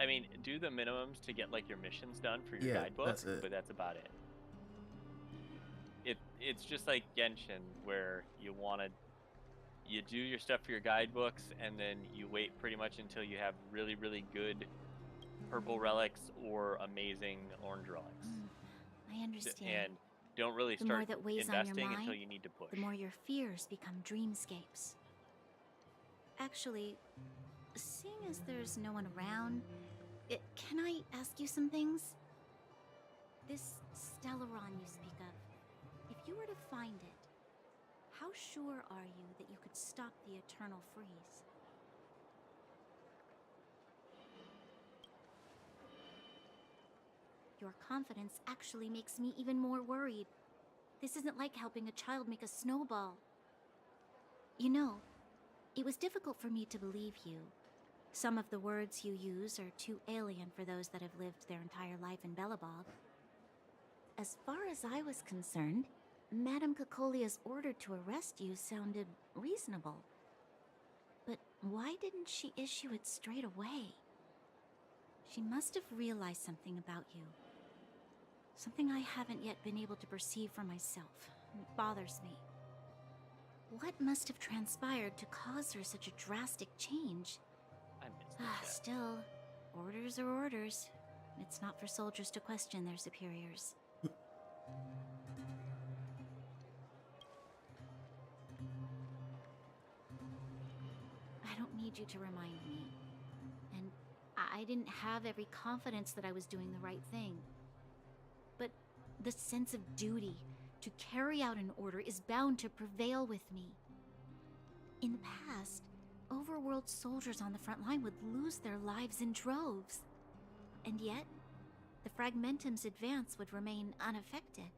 I mean, do the minimums to get like your missions done for your guidebook, that's it. but that's about it. It's just like Genshin, where you do your stuff for your guidebooks, and then you wait pretty much until you have really, really good purple relics or amazing orange relics. I understand. And don't really The more start that weighs on your investing mind, until you need to push. the more your fears become dreamscapes. Actually, seeing as there's no one around, can I ask you some things? This Stellaron you speak of, if you were to find it, how sure are you that you could stop the eternal freeze? Your confidence actually makes me even more worried. This isn't like helping a child make a snowball. You know, it was difficult for me to believe you. Some of the words you use are too alien for those that have lived their entire life in Belobog. As far as I was concerned, Madame Cocolia's order to arrest you sounded reasonable. But why didn't she issue it straight away? She must have realized something about you. Something I haven't yet been able to perceive for myself. It bothers me. What must have transpired to cause her such a drastic change? I missed that. Still, orders are orders. It's not for soldiers to question their superiors. I don't need you to remind me. And I didn't have every confidence that I was doing the right thing. But the sense of duty to carry out an order is bound to prevail with me. In the past, overworld soldiers on the front line would lose their lives in droves. And yet, the Fragmentum's advance would remain unaffected.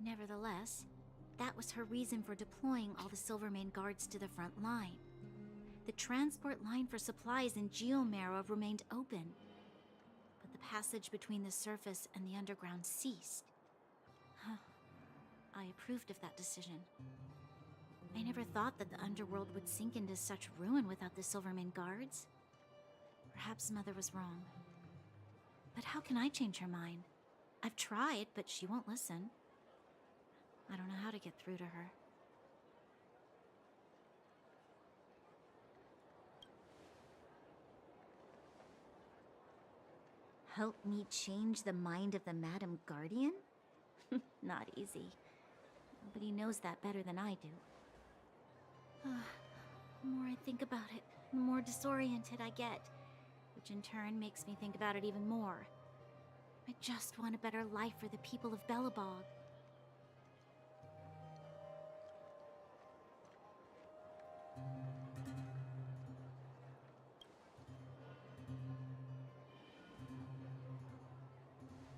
Nevertheless, that was her reason for deploying all the Silvermane guards to the front line. The transport line for supplies in Geomera remained open, but the passage between the surface and the underground ceased. I approved of that decision. I never thought that the underworld would sink into such ruin without the Silvermane guards. Perhaps Mother was wrong. But how can I change her mind? I've tried, but she won't listen. I don't know how to get through to her. Help me change the mind of the Madam Guardian? Not easy. Nobody knows that better than I do. The more I think about it, the more disoriented I get, which in turn makes me think about it even more. I just want a better life for the people of Belobog.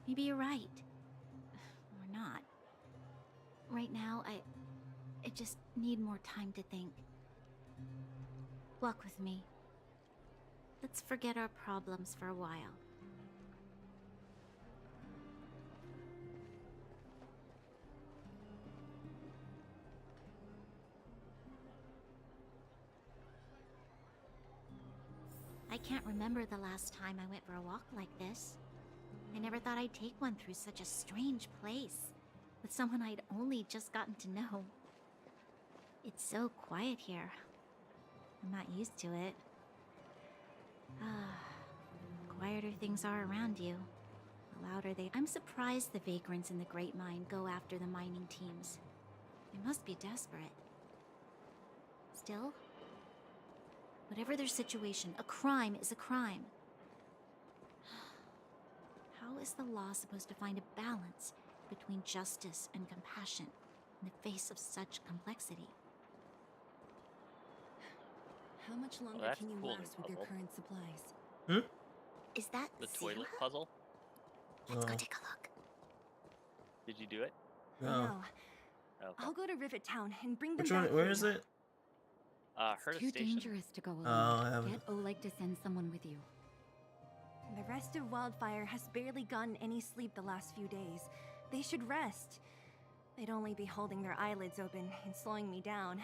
Maybe you're right. Or not. Right now, I just need more time to think. Walk with me. Let's forget our problems for a while. I can't remember the last time I went for a walk like this. I never thought I'd take one through such a strange place, with someone I'd only just gotten to know. It's so quiet here. I'm not used to it. Quieter things are around you, the louder they... I'm surprised the vagrants in the Great Mine go after the mining teams. They must be desperate. Still, whatever their situation, a crime is a crime. How is the law supposed to find a balance between justice and compassion in the face of such complexity? How much longer can you last with your current supplies? Is that the Zero? toilet puzzle? Let's go take a look. Did you do it? No. No. Okay. I'll go to Rivet Town and bring them Which back. one? Where is it? Heard Too station. dangerous to go alone. Oh, Get Oleg to send someone with you. The rest of Wildfire has barely gotten any sleep the last few days. They should rest. They'd only be holding their eyelids open and slowing me down.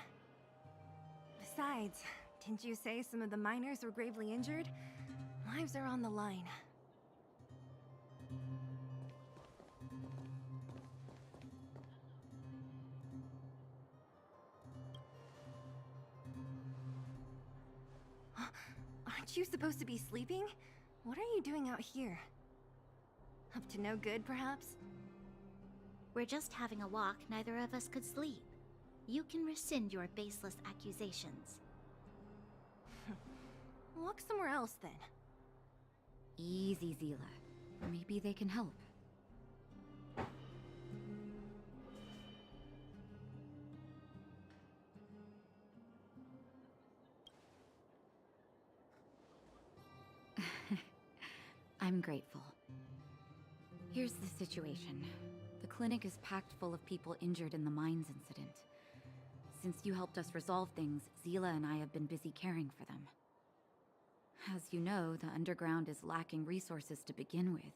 Besides, didn't you say some of the miners were gravely injured? Lives are on the line. Aren't you supposed to be sleeping? What are you doing out here? Up to no good, perhaps? We're just having a walk. Neither of us could sleep. You can rescind your baseless accusations. Walk somewhere else, then. Easy, Zila. Maybe they can help. I'm grateful. Here's the situation. The clinic is packed full of people injured in the mines incident. Since you helped us resolve things, Zila and I have been busy caring for them. As you know, the underground is lacking resources to begin with.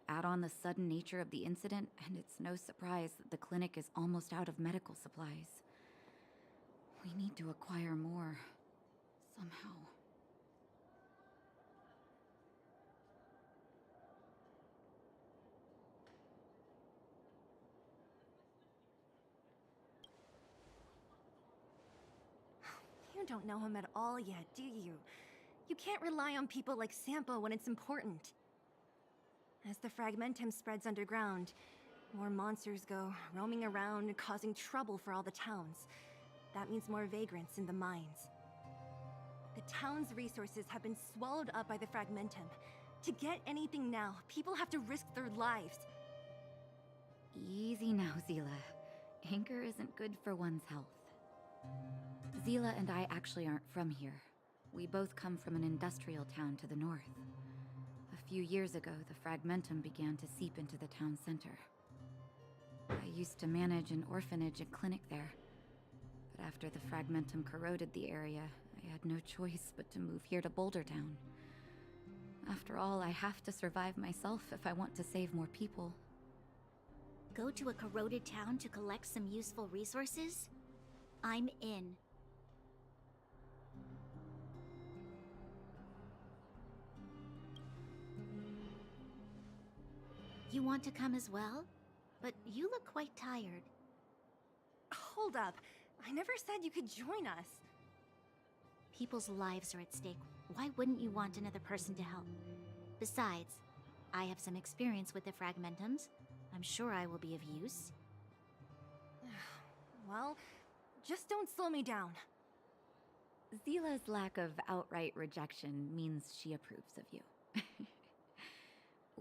Add on the sudden nature of the incident, and it's no surprise that the clinic is almost out of medical supplies. We need to acquire more, somehow. You don't know him at all yet, do you? You can't rely on people like Sampo when it's important. As the fragmentum spreads underground, more monsters go roaming around, causing trouble for all the towns. That means more vagrants in the mines. The town's resources have been swallowed up by the fragmentum. To get anything now, people have to risk their lives. Easy now, Zila. Anger isn't good for one's health. Zila and I actually aren't from here. We both come from an industrial town to the north. A few years ago, the fragmentum began to seep into the town center. I used to manage an orphanage and clinic there. But after the fragmentum corroded the area, I had no choice but to move here to Boulder Town. After all, I have to survive myself if I want to save more people. Go to a corroded town to collect some useful resources? I'm in. You want to come as well? But you look quite tired. Hold up. I never said you could join us. People's lives are at stake. Why wouldn't you want another person to help? Besides, I have some experience with the fragmentums. I'm sure I will be of use. Well, just don't slow me down. Zila's lack of outright rejection means she approves of you.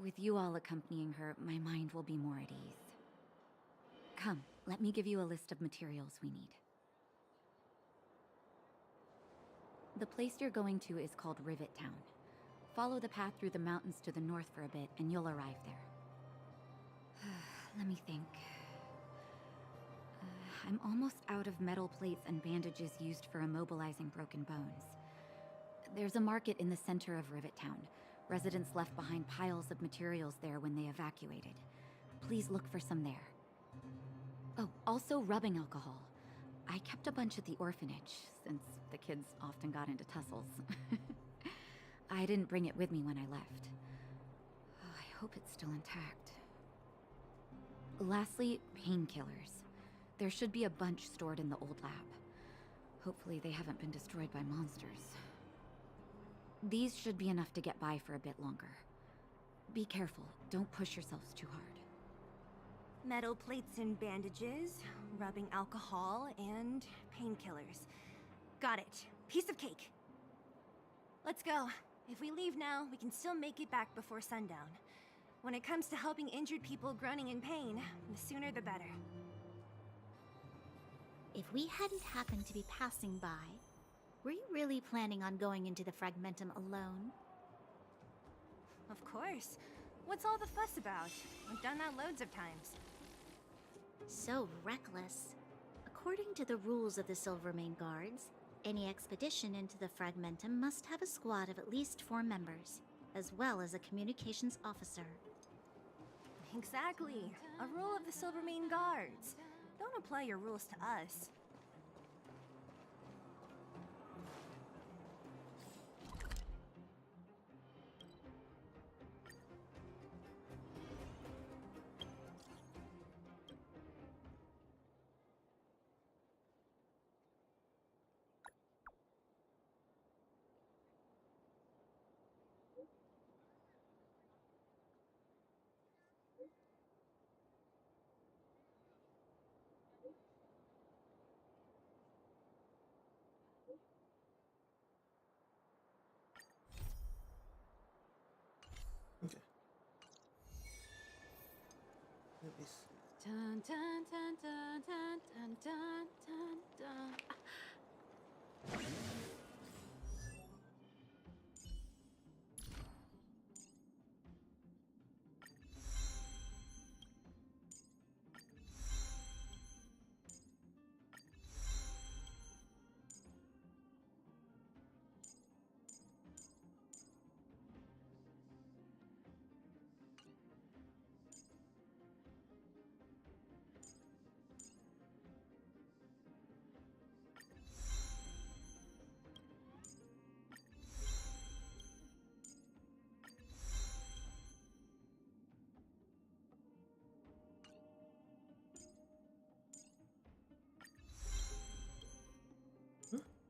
With you all accompanying her, my mind will be more at ease. Come, let me give you a list of materials we need. The place you're going to is called Rivet Town. Follow the path through the mountains to the north for a bit, and you'll arrive there. Let me think. I'm almost out of metal plates and bandages used for immobilizing broken bones. There's a market in the center of Rivet Town. Residents left behind piles of materials there when they evacuated. Please look for some there. Oh, also rubbing alcohol. I kept a bunch at the orphanage, since the kids often got into tussles. I didn't bring it with me when I left. Oh, I hope it's still intact. Lastly, painkillers. There should be a bunch stored in the old lab. Hopefully they haven't been destroyed by monsters. These should be enough to get by for a bit longer. Be careful, don't push yourselves too hard. Metal plates and bandages, rubbing alcohol, and painkillers. Got it. Piece of cake. Let's go. If we leave now, we can still make it back before sundown. When it comes to helping injured people groaning in pain, the sooner the better. If we hadn't happened to be passing by, were you really planning on going into the fragmentum alone? Of course. What's all the fuss about? I've done that loads of times. So reckless. According to the rules of the Silvermane Guards, any expedition into the Fragmentum must have a squad of at least 4 members, as well as a communications officer. Exactly. A rule of the Silvermane Guards. Don't apply your rules to us. Okay. Let me see. Dun, dun, dun, dun, dun, dun, dun, dun, dun.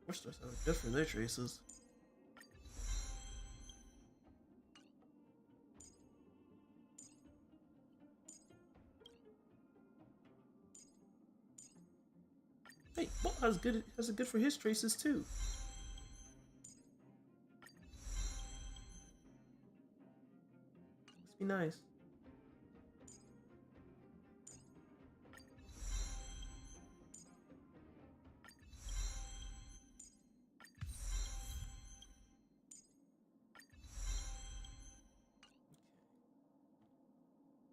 We're supposed to have good for their traces. Hey, Ball has it good for his traces too. Must be nice.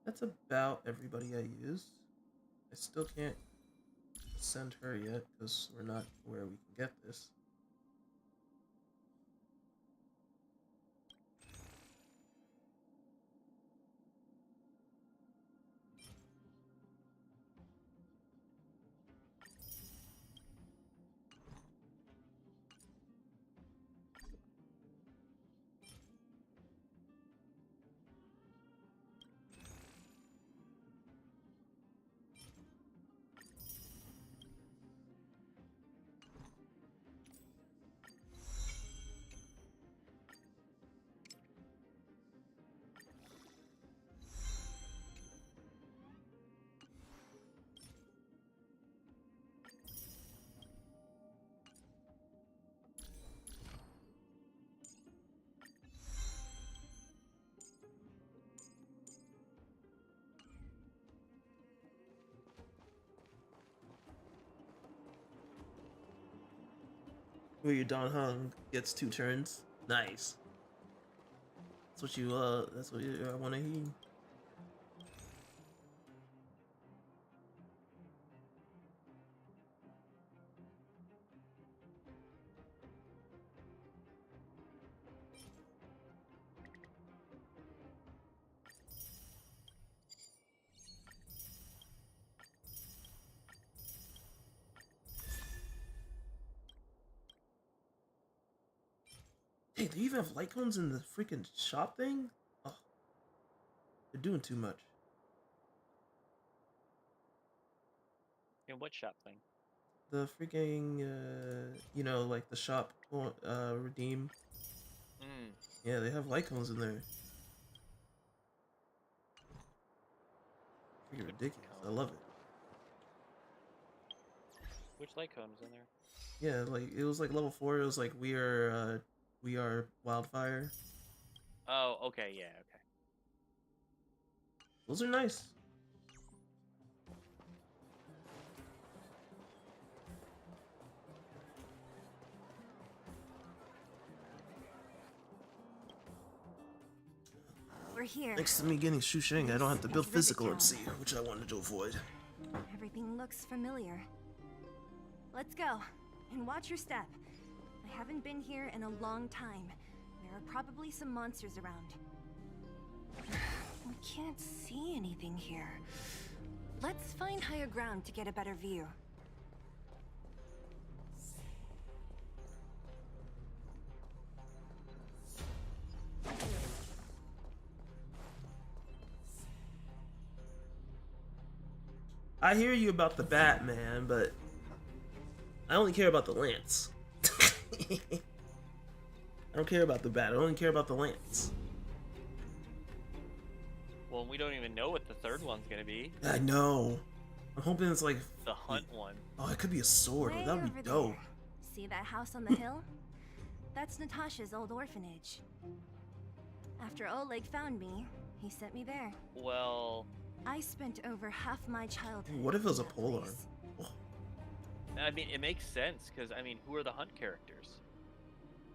That's about everybody I use. I still can't send her yet because we're not where we can get this. Where your Don Hung gets 2 turns. Nice. That's what you want to hear. Hey, do you even have light cones in the freaking shop thing? Oh, they're doing too much. In what shop thing? The freaking, you know, like the shop, redeem. Yeah, they have light cones in there. Freaking ridiculous. I love it. Which light comes in there? Yeah, like it was like level 4. It was like we are wildfire. Oh, okay, yeah, okay. Those are nice. We're here. Thanks to me getting Shusheng, I don't have to build physical MC, which I wanted to avoid. looks familiar. Let's go, and watch your step. I haven't been here in a long time. There are probably some monsters around. We can't see anything here. Let's find higher ground to get a better view. I hear you about the Batman, but I only care about the lance. I don't care about the bat. I only care about the lance. Well, we don't even know what the third one's gonna be. I know. I'm hoping it's like The hunt one. Oh, it could be a sword. Way That would be over dope. there. See that house on the hill? That's Natasha's old orphanage. After Oleg found me, he sent me there. Well, I spent over half my childhood. What if it was a in that polearm? place. I mean, it makes sense because I mean, who are the hunt characters?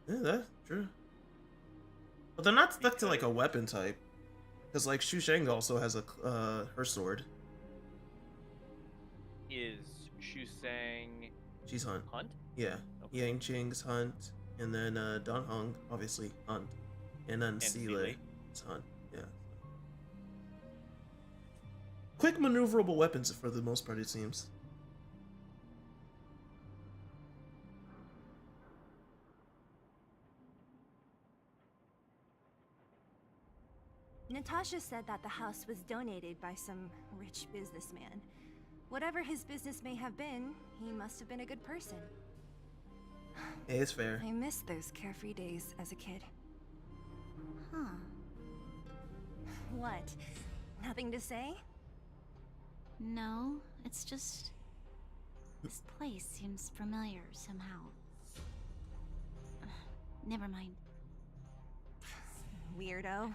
Yeah, that's true. But they're not stuck to like a weapon type, because like Shu Sheng also has a her sword. Is Shu Sang? She's hunt. Hunt? Yeah. Yang Qing's hunt, and then Don Hong obviously hunt, and then Seeley is hunt. Yeah. Quick maneuverable weapons for the most part, it seems. Natasha said that the house was donated by some rich businessman. Whatever his business may have been, he must have been a good person. Hey, it's fair. I miss those carefree days as a kid. Huh. What? Nothing to say? No, it's just... This place seems familiar somehow. Never mind. Weirdo.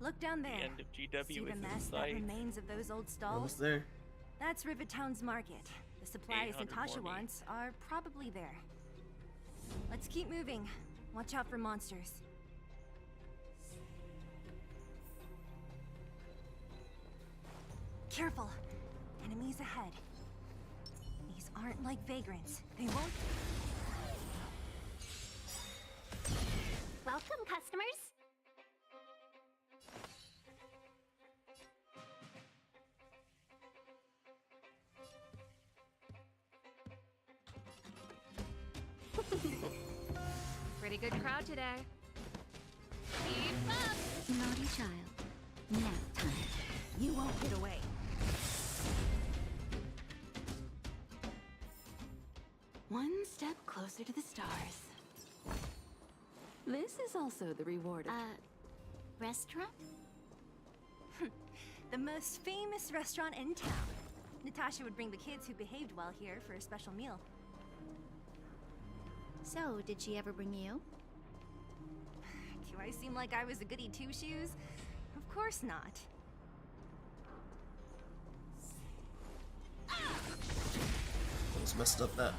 Look down there. The end of GW See is the in mess that sight. remains of those old stalls? Almost there. That's Rivet Town's market. The supplies 800 Natasha more wants are probably there. Let's keep moving. Watch out for monsters. Careful. Enemies ahead. These aren't like vagrants. They won't... Welcome, customers. Pretty good crowd today. Keep up! Naughty child. Nap time. You won't get away. One step closer to the stars. This is also the reward of... Restaurant? The most famous restaurant in town. Natasha would bring the kids who behaved well here for a special meal. So, did she ever bring you? Do I seem like I was a goody two-shoes? Of course not. Almost messed up that.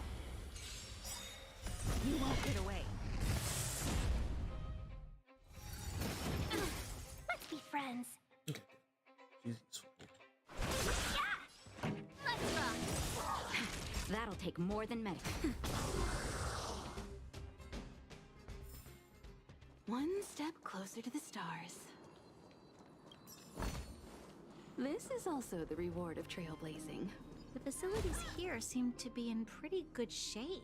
You won't get away. Let's be friends. Jesus. Let's rock. That'll take more than medic. One step closer to the stars. This is also the reward of trailblazing. The facilities here seem to be in pretty good shape.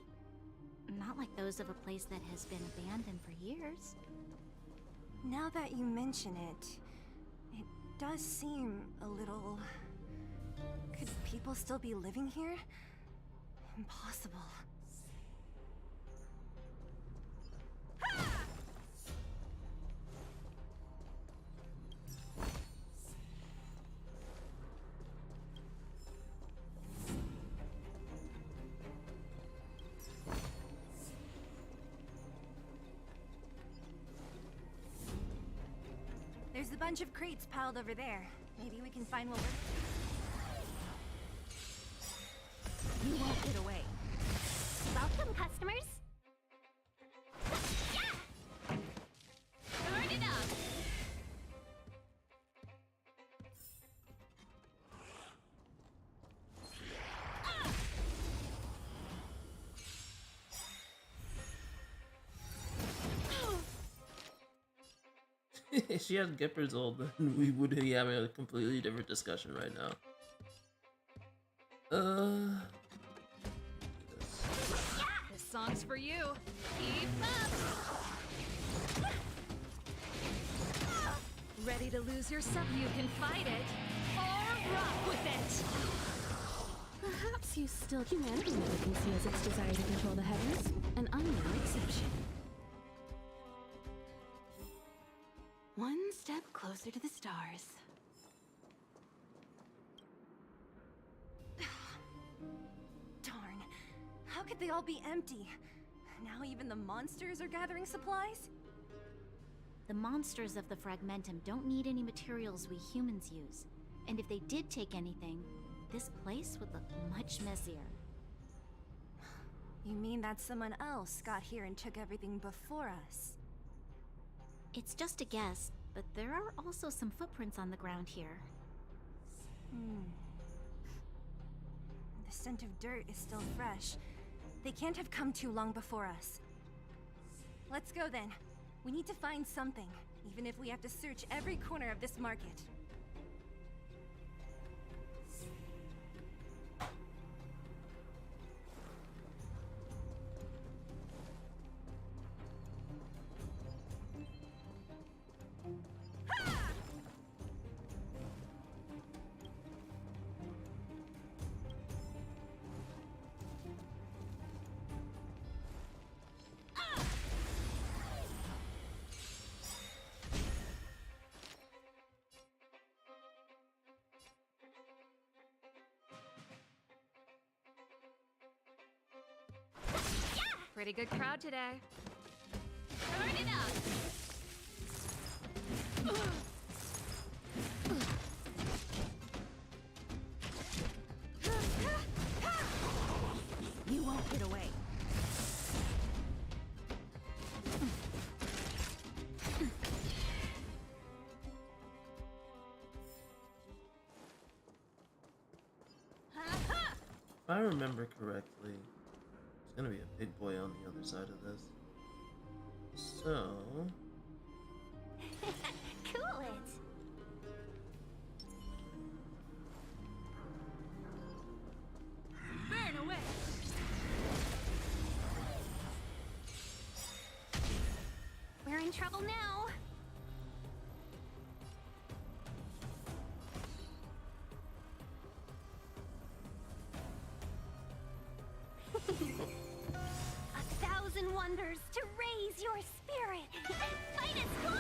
Not like those of a place that has been abandoned for years. Now that you mention it, it does seem a little... Could people still be living here? Impossible. There's a bunch of crates piled over there. Maybe we can find what we're... You won't get away. Welcome, customers. Turn it up! If she had Gipper's old, then we would be having a completely different discussion right now. This song's for you. Keep up. Ready to lose yourself? You can fight it or rock with it. Perhaps you still humanity never conceals its desire to control the heavens, and I'm no exception. One step closer to the stars. Darn. How could they all be empty? Now even the monsters are gathering supplies? The monsters of the Fragmentum don't need any materials we humans use. And if they did take anything, this place would look much messier. You mean that someone else got here and took everything before us? It's just a guess, but there are also some footprints on the ground here. The scent of dirt is still fresh. They can't have come too long before us. Let's go then. We need to find something, even if we have to search every corner of this market. Pretty good crowd today. Turn it up! You won't get away. If I remember correctly, there's gonna be a big boy on the other side of this. So... Cool it! Burn away! We're in trouble now! A thousand wonders to raise your spirit and fight as one!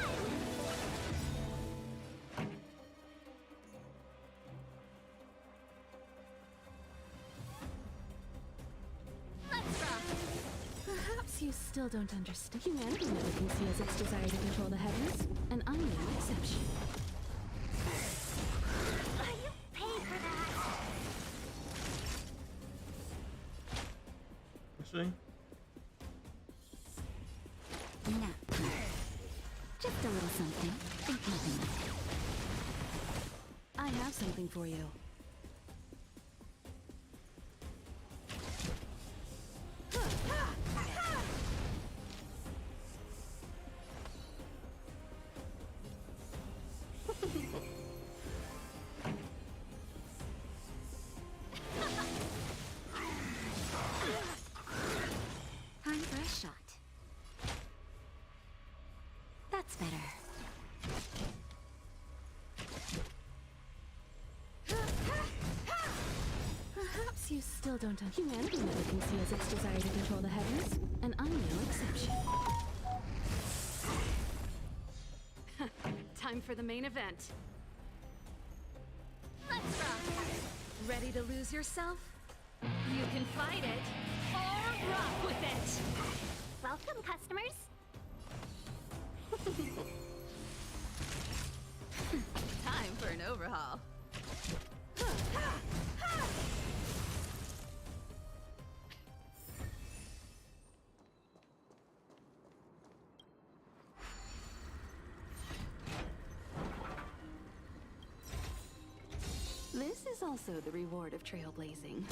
Let's rock! Perhaps you still don't understand. Humanity never conceals its desire to control the heavens, and I'm no exception. You paid for that! Actually, No. Just a little something. Think nothing of it. I have something for you. Time for a shot. That's better. Perhaps you still don't understand. Humanity never conceals its desire to control the heavens, and I'm no exception. Time for the main event. Let's rock! Ready to lose yourself? You can fight it or rock with it. Welcome, customers! Time for an overhaul. This is also the reward of trailblazing.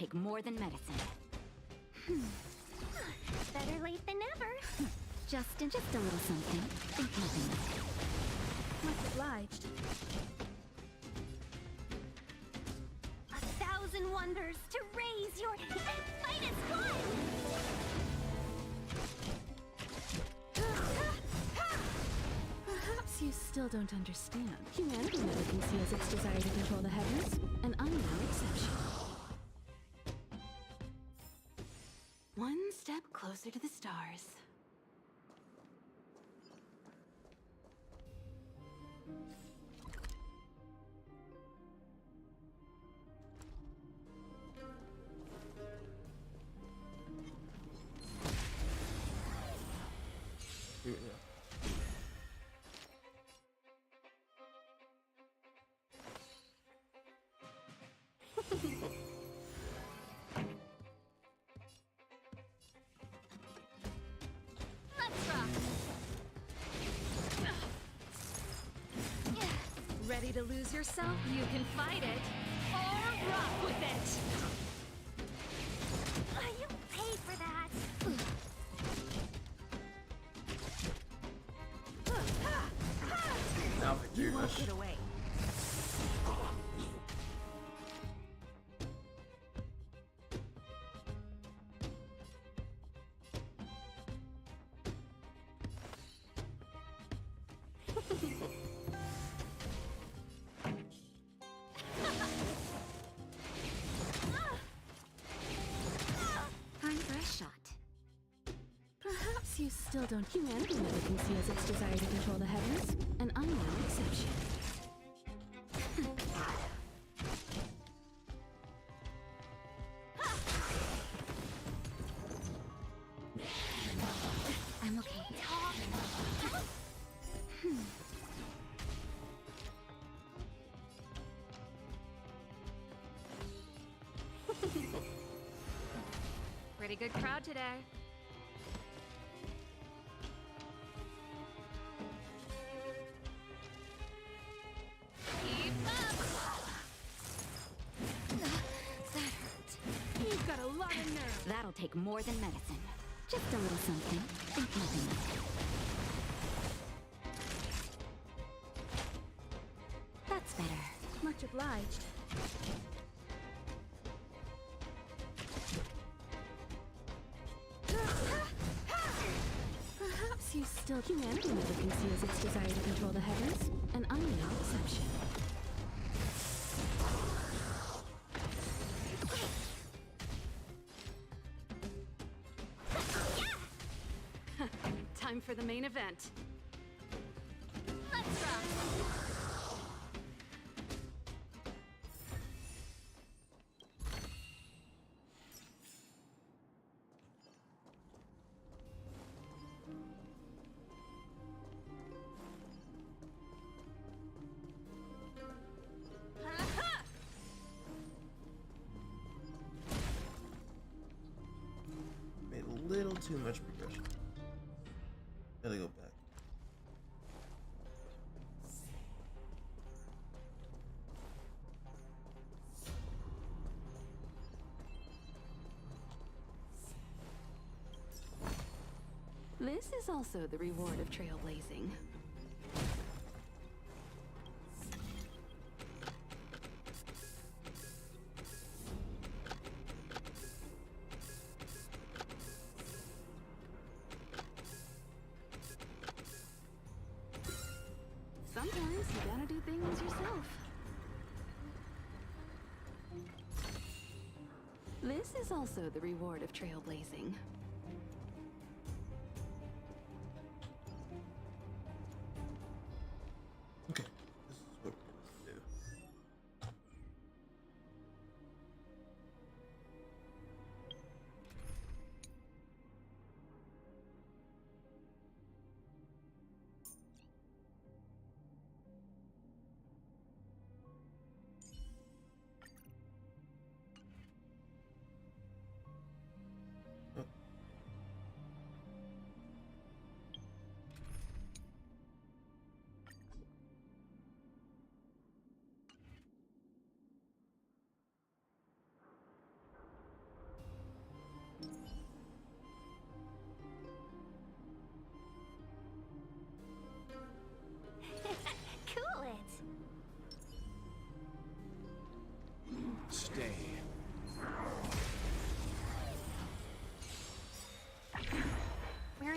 take more than medicine. Better late than never. Just a little something. Think nothing of it. Much obliged. 1,000 wonders to raise your finest one! Perhaps you still don't understand. Humanity never conceals its desire to control the heavens, and I'm no exception. One step closer to the stars. Here we go. Let's rock. Ready to lose yourself? You can fight it or rock with it. You paid for that. Now You won't get away. Time for a shot. Perhaps you still don't. Humanity never conceals its desire to control the heavens, and I'm no exception. I'm okay. Pretty good crowd today. Keep up. That hurt. You've got a lot of nerve. That'll take more than medicine. Just a little something. Think nothing of it. That's better. Much obliged. Perhaps you still. Humanity never conceals its desire to control the heavens, and I'm no exception. Time for the main event. Let's rock. Made a little too much progression. Gotta go back. This is also the reward of trailblazing. Sometimes you gotta do things yourself. This is also the reward of trailblazing. Okay, this is what we're gonna do.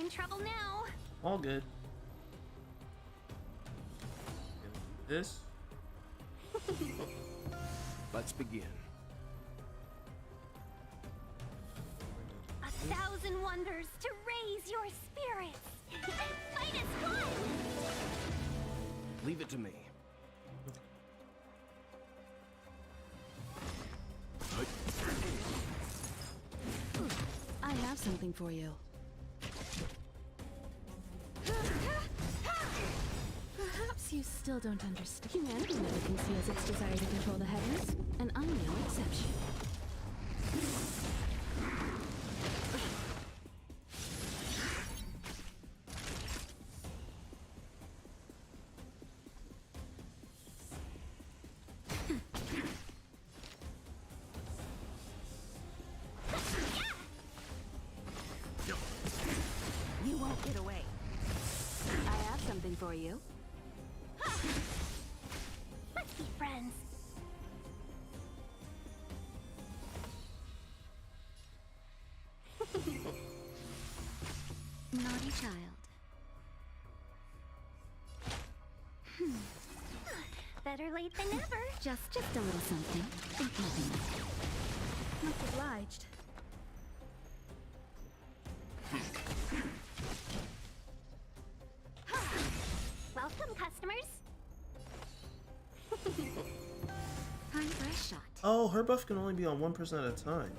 in trouble now. All good. This. Let's begin. 1,000 wonders to raise your spirits. Fight is fun. Leave it to me. I have something for you. Perhaps you still don't understand. Humanity never conceals its desire to control the heavens, and I'm no exception. You won't get away. I have something for you. Let's be friends. Naughty child. Better late than never. Just a little something. Think nothing of it. Much obliged. Welcome, customers. Time for a shot. Oh, her buff can only be on one person at a time.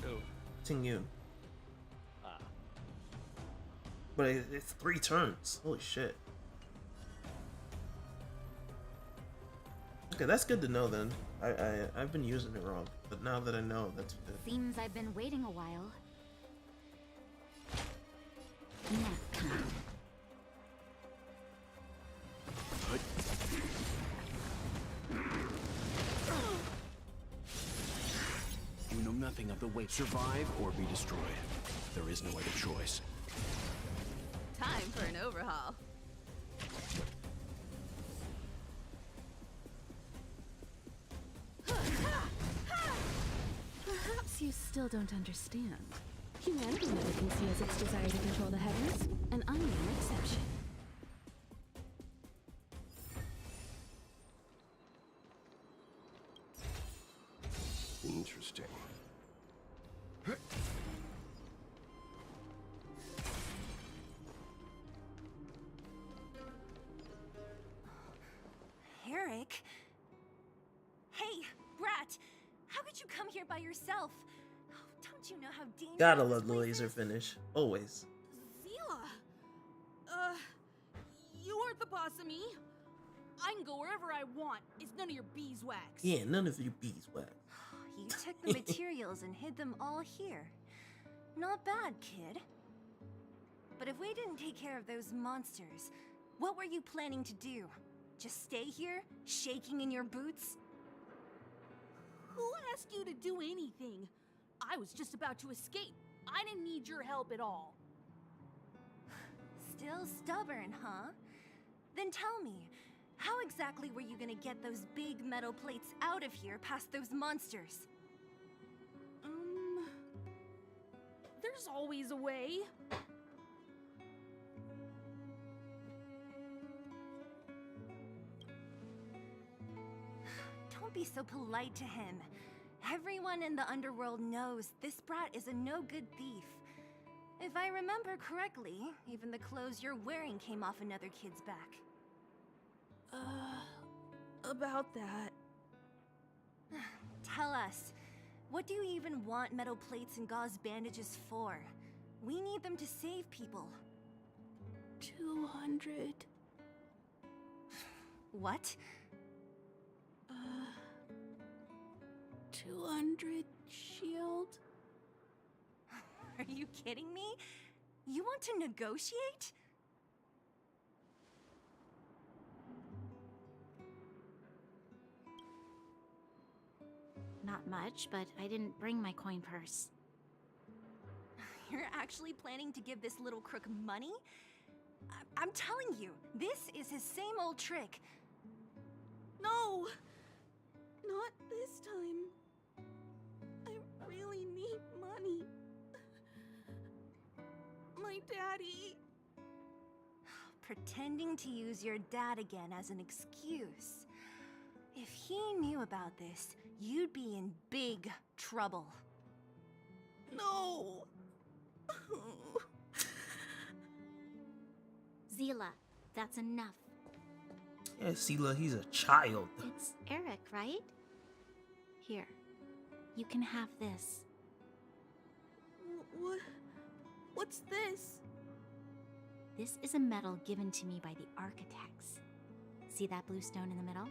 Who? Ting Yun. Ah. But it's 3 turns. Holy shit. Okay, that's good to know then. I've been using it wrong, but now that I know, that's good. Seems I've been waiting a while. Nap time. You know nothing of the way. Survive or be destroyed. There is no other choice. Time for an overhaul. Perhaps you still don't understand. Humanity never conceals its desire to control the heavens, and I'm no exception. Interesting. Eric? Hey, Brat! How could you come here by yourself? Oh, don't you know how dangerous Gotta this love the place laser is? finish. Always. Zila! You aren't the boss of me. I can go wherever I want. It's none of your beeswax. Yeah, none of your beeswax. You took the materials and hid them all here. Not bad, kid. But if we didn't take care of those monsters, what were you planning to do? Just stay here, shaking in your boots? Who asked you to do anything? I was just about to escape. I didn't need your help at all. Still stubborn, huh? Then tell me, how exactly were you gonna get those big metal plates out of here past those monsters? There's always a way. Don't be so polite to him. Everyone in the underworld knows this brat is a no-good thief. If I remember correctly, even the clothes you're wearing came off another kid's back. About that. Tell us, what do you even want metal plates and gauze bandages for? We need them to save people. 200. What? 200 shield? Are you kidding me? You want to negotiate? Not much, but I didn't bring my coin purse. You're actually planning to give this little crook money? I'm telling you, this is his same old trick. No! Not this time. I really need money. My my daddy. Pretending to use your dad again as an excuse. If he knew about this, you'd be in big trouble. No. Zila, that's enough. Yeah, Sela, he's a child. It's Eric, right? Here, you can have this. What's this? This is a medal given to me by the architects. See that blue stone in the middle?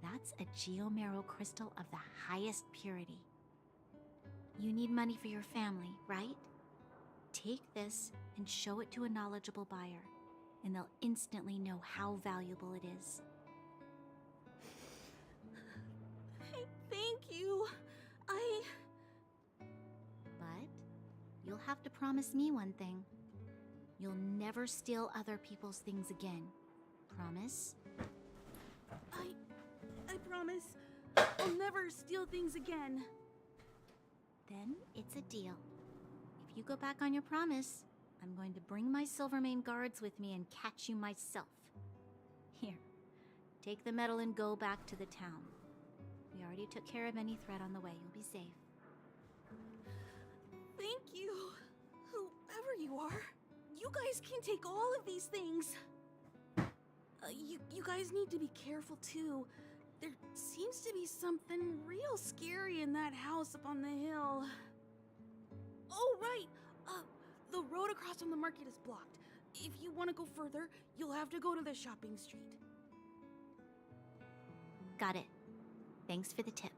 That's a geomarrow crystal of the highest purity. You need money for your family, right? Take this and show it to a knowledgeable buyer, and they'll instantly know how valuable it is. Thank you. But you'll have to promise me one thing. You'll never steal other people's things again. Promise? I promise. I'll never steal things again. Then it's a deal. If you go back on your promise, I'm going to bring my Silvermane guards with me and catch you myself. Here, take the medal and go back to the town. We already took care of any threat on the way. You'll be safe. Thank you. Whoever you are, you guys can take all of these things. You guys need to be careful too. There seems to be something real scary in that house up on the hill. Oh, right. The road across from the market is blocked. If you want to go further, you'll have to go to the shopping street. Got it. Thanks for the tip.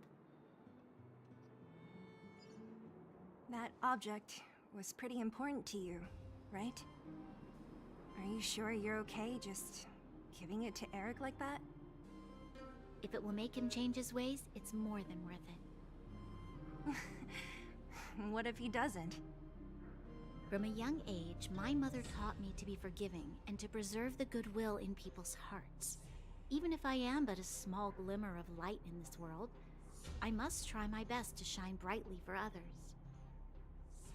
That object was pretty important to you, right? Are you sure you're okay just giving it to Eric like that? If it will make him change his ways, it's more than worth it. What if he doesn't? From a young age, my mother taught me to be forgiving and to preserve the goodwill in people's hearts. Even if I am but a small glimmer of light in this world, I must try my best to shine brightly for others.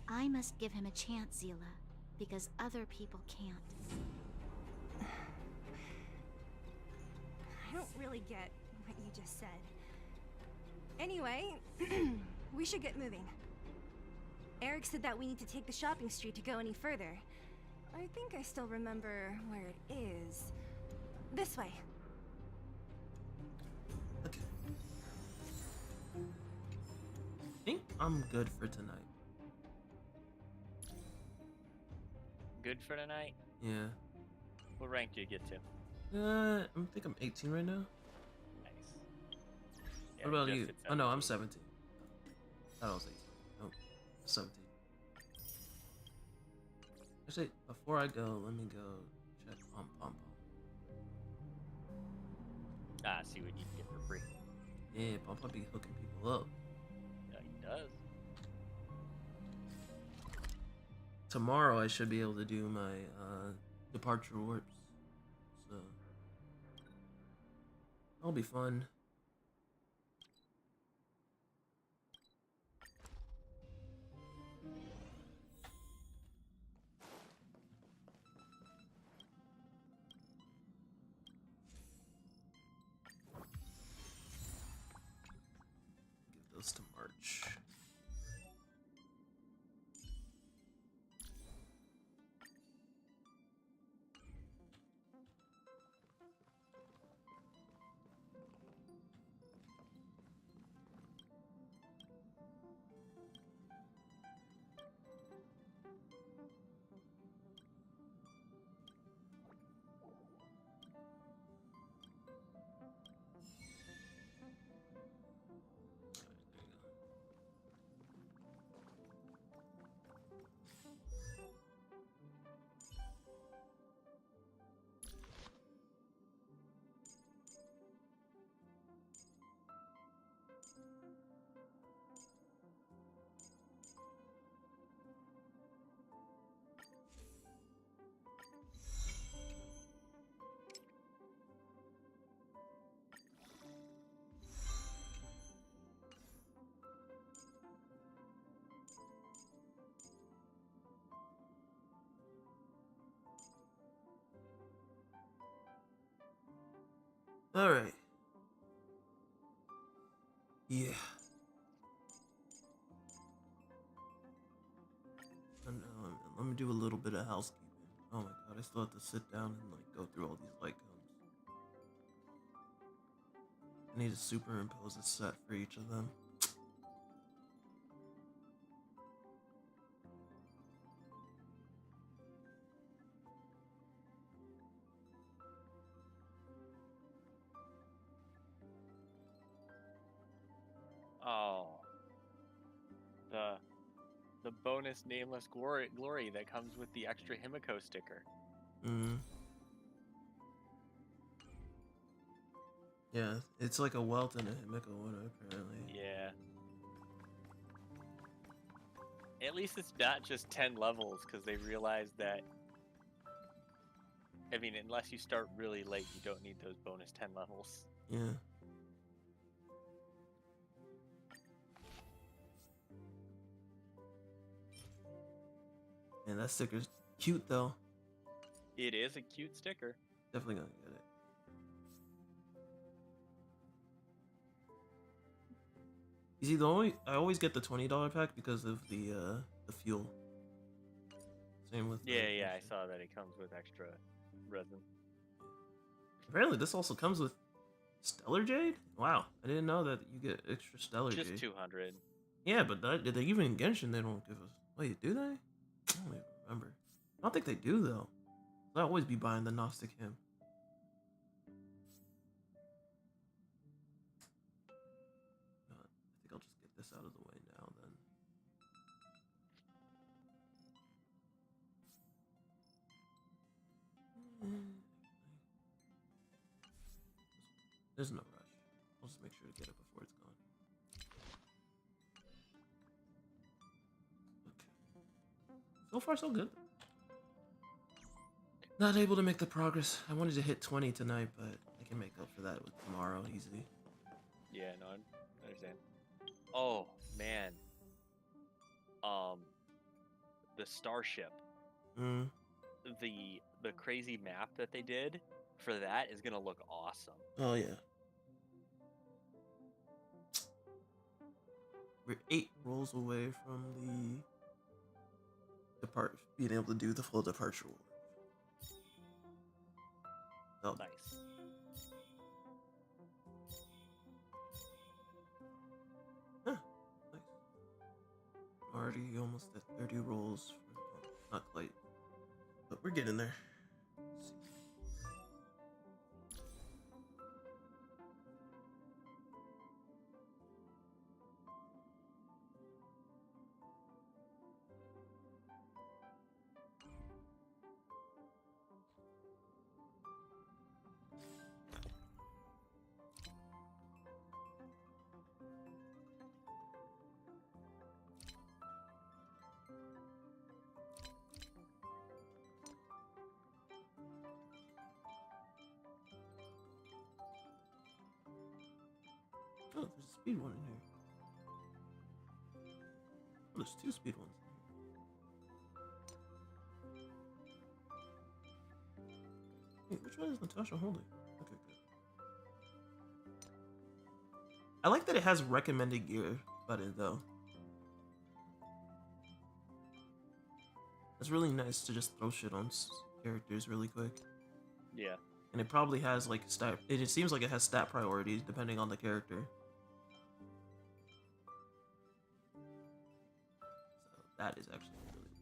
I must give him a chance, Zila, because other people can't. I don't really get what you just said. Anyway, we should get moving. Eric said that we need to take the shopping street to go any further. I think I still remember where it is. This way. Okay. I think I'm good for tonight. Good for tonight? Yeah. What rank do you get to? I think I'm 18 right now. Nice. What about you? Oh no, I'm 17. I thought I was 18. Oh, 17. Actually, before I go, let me go check on Pom Pom. Ah, see what you can get for free. Yeah, Pom Pom be hooking people up. Yeah, he does. Tomorrow I should be able to do my departure warps. So that'll be fun. Give those to March. All right. Yeah. And, let me do a little bit of housekeeping. Oh my god, I still have to sit down and like go through all these light cones. I need to superimpose a set for each of them. Oh, the bonus nameless glory that comes with the extra Himiko sticker. Mm. Yeah, it's like a welt and a Himiko one apparently. Yeah. At least it's not just 10 levels, because they realized that. I mean, unless you start really late, you don't need those bonus 10 levels. Yeah. And that sticker's cute though. It is a cute sticker. Definitely gonna get it. You see, I always get the $20 pack because of the fuel. Same with Yeah, I saw that it comes with extra resin. Apparently, this also comes with Stellar Jade. Wow, I didn't know that you get extra Stellar Jade. Just 200. Yeah, but even in Genshin they don't give us. Wait, do they? I don't even remember. I don't think they do though. I always be buying the Gnostic Hymn. I think I'll just get this out of the way now then. There's no rush. I'll just make sure to get it before it's gone. Okay. So far, so good. Not able to make the progress. I wanted to hit 20 tonight, but I can make up for that with tomorrow easily. Yeah, no, I understand. Oh, man. The Starship. Mm. The crazy map that they did for that is gonna look awesome. Oh yeah. We're 8 rolls away from being able to do the full departure roll. Oh. Nice. Huh. Nice. Already almost at 30 rolls. Not quite. But we're getting there. Let's see. Oh, there's a speed one in here. Oh, there's 2 speed ones. Wait, which one is Natasha holding? Okay, good. I like that it has recommended gear button though. It's really nice to just throw shit on characters really quick. Yeah. And it probably has like stat. It seems like it has stat priorities depending on the character. So that is actually really cool.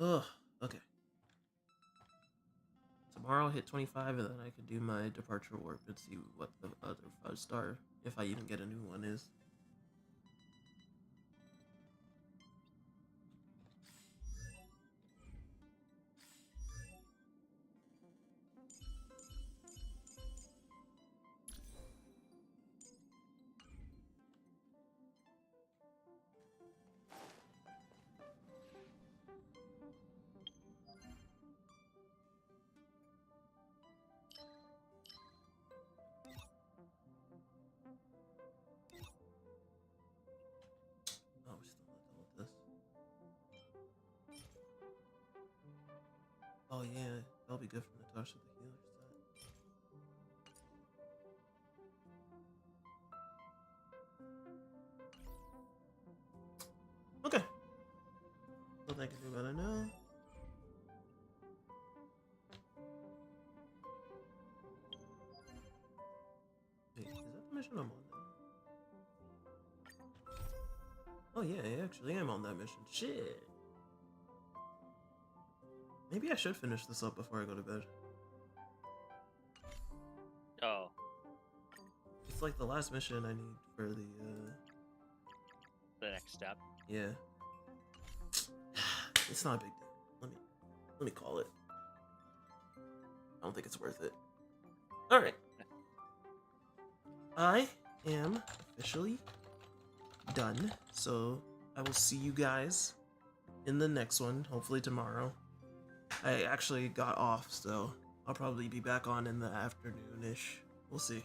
Ugh, okay. Tomorrow I'll hit 25 and then I could do my departure warp and see what the other 5-star, if I even get a new one, is. Oh, we're still not done with this. Oh yeah, that'll be good for Natasha the healer set. Okay. Nothing I can do about it now. Wait, is that the mission I'm on now? Oh yeah, I actually am on that mission. Shit. Maybe I should finish this up before I go to bed. Oh. It's like the last mission I need for the next step. Yeah. It's not a big deal. Let me call it. I don't think it's worth it. Alright. I am officially done. So I will see you guys in the next one, hopefully tomorrow. I actually got off, so I'll probably be back on in the afternoon-ish. We'll see.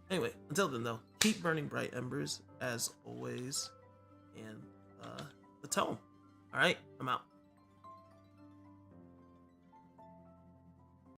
Anyway, until then though, keep burning bright embers as always, and Latom. Alright, I'm out.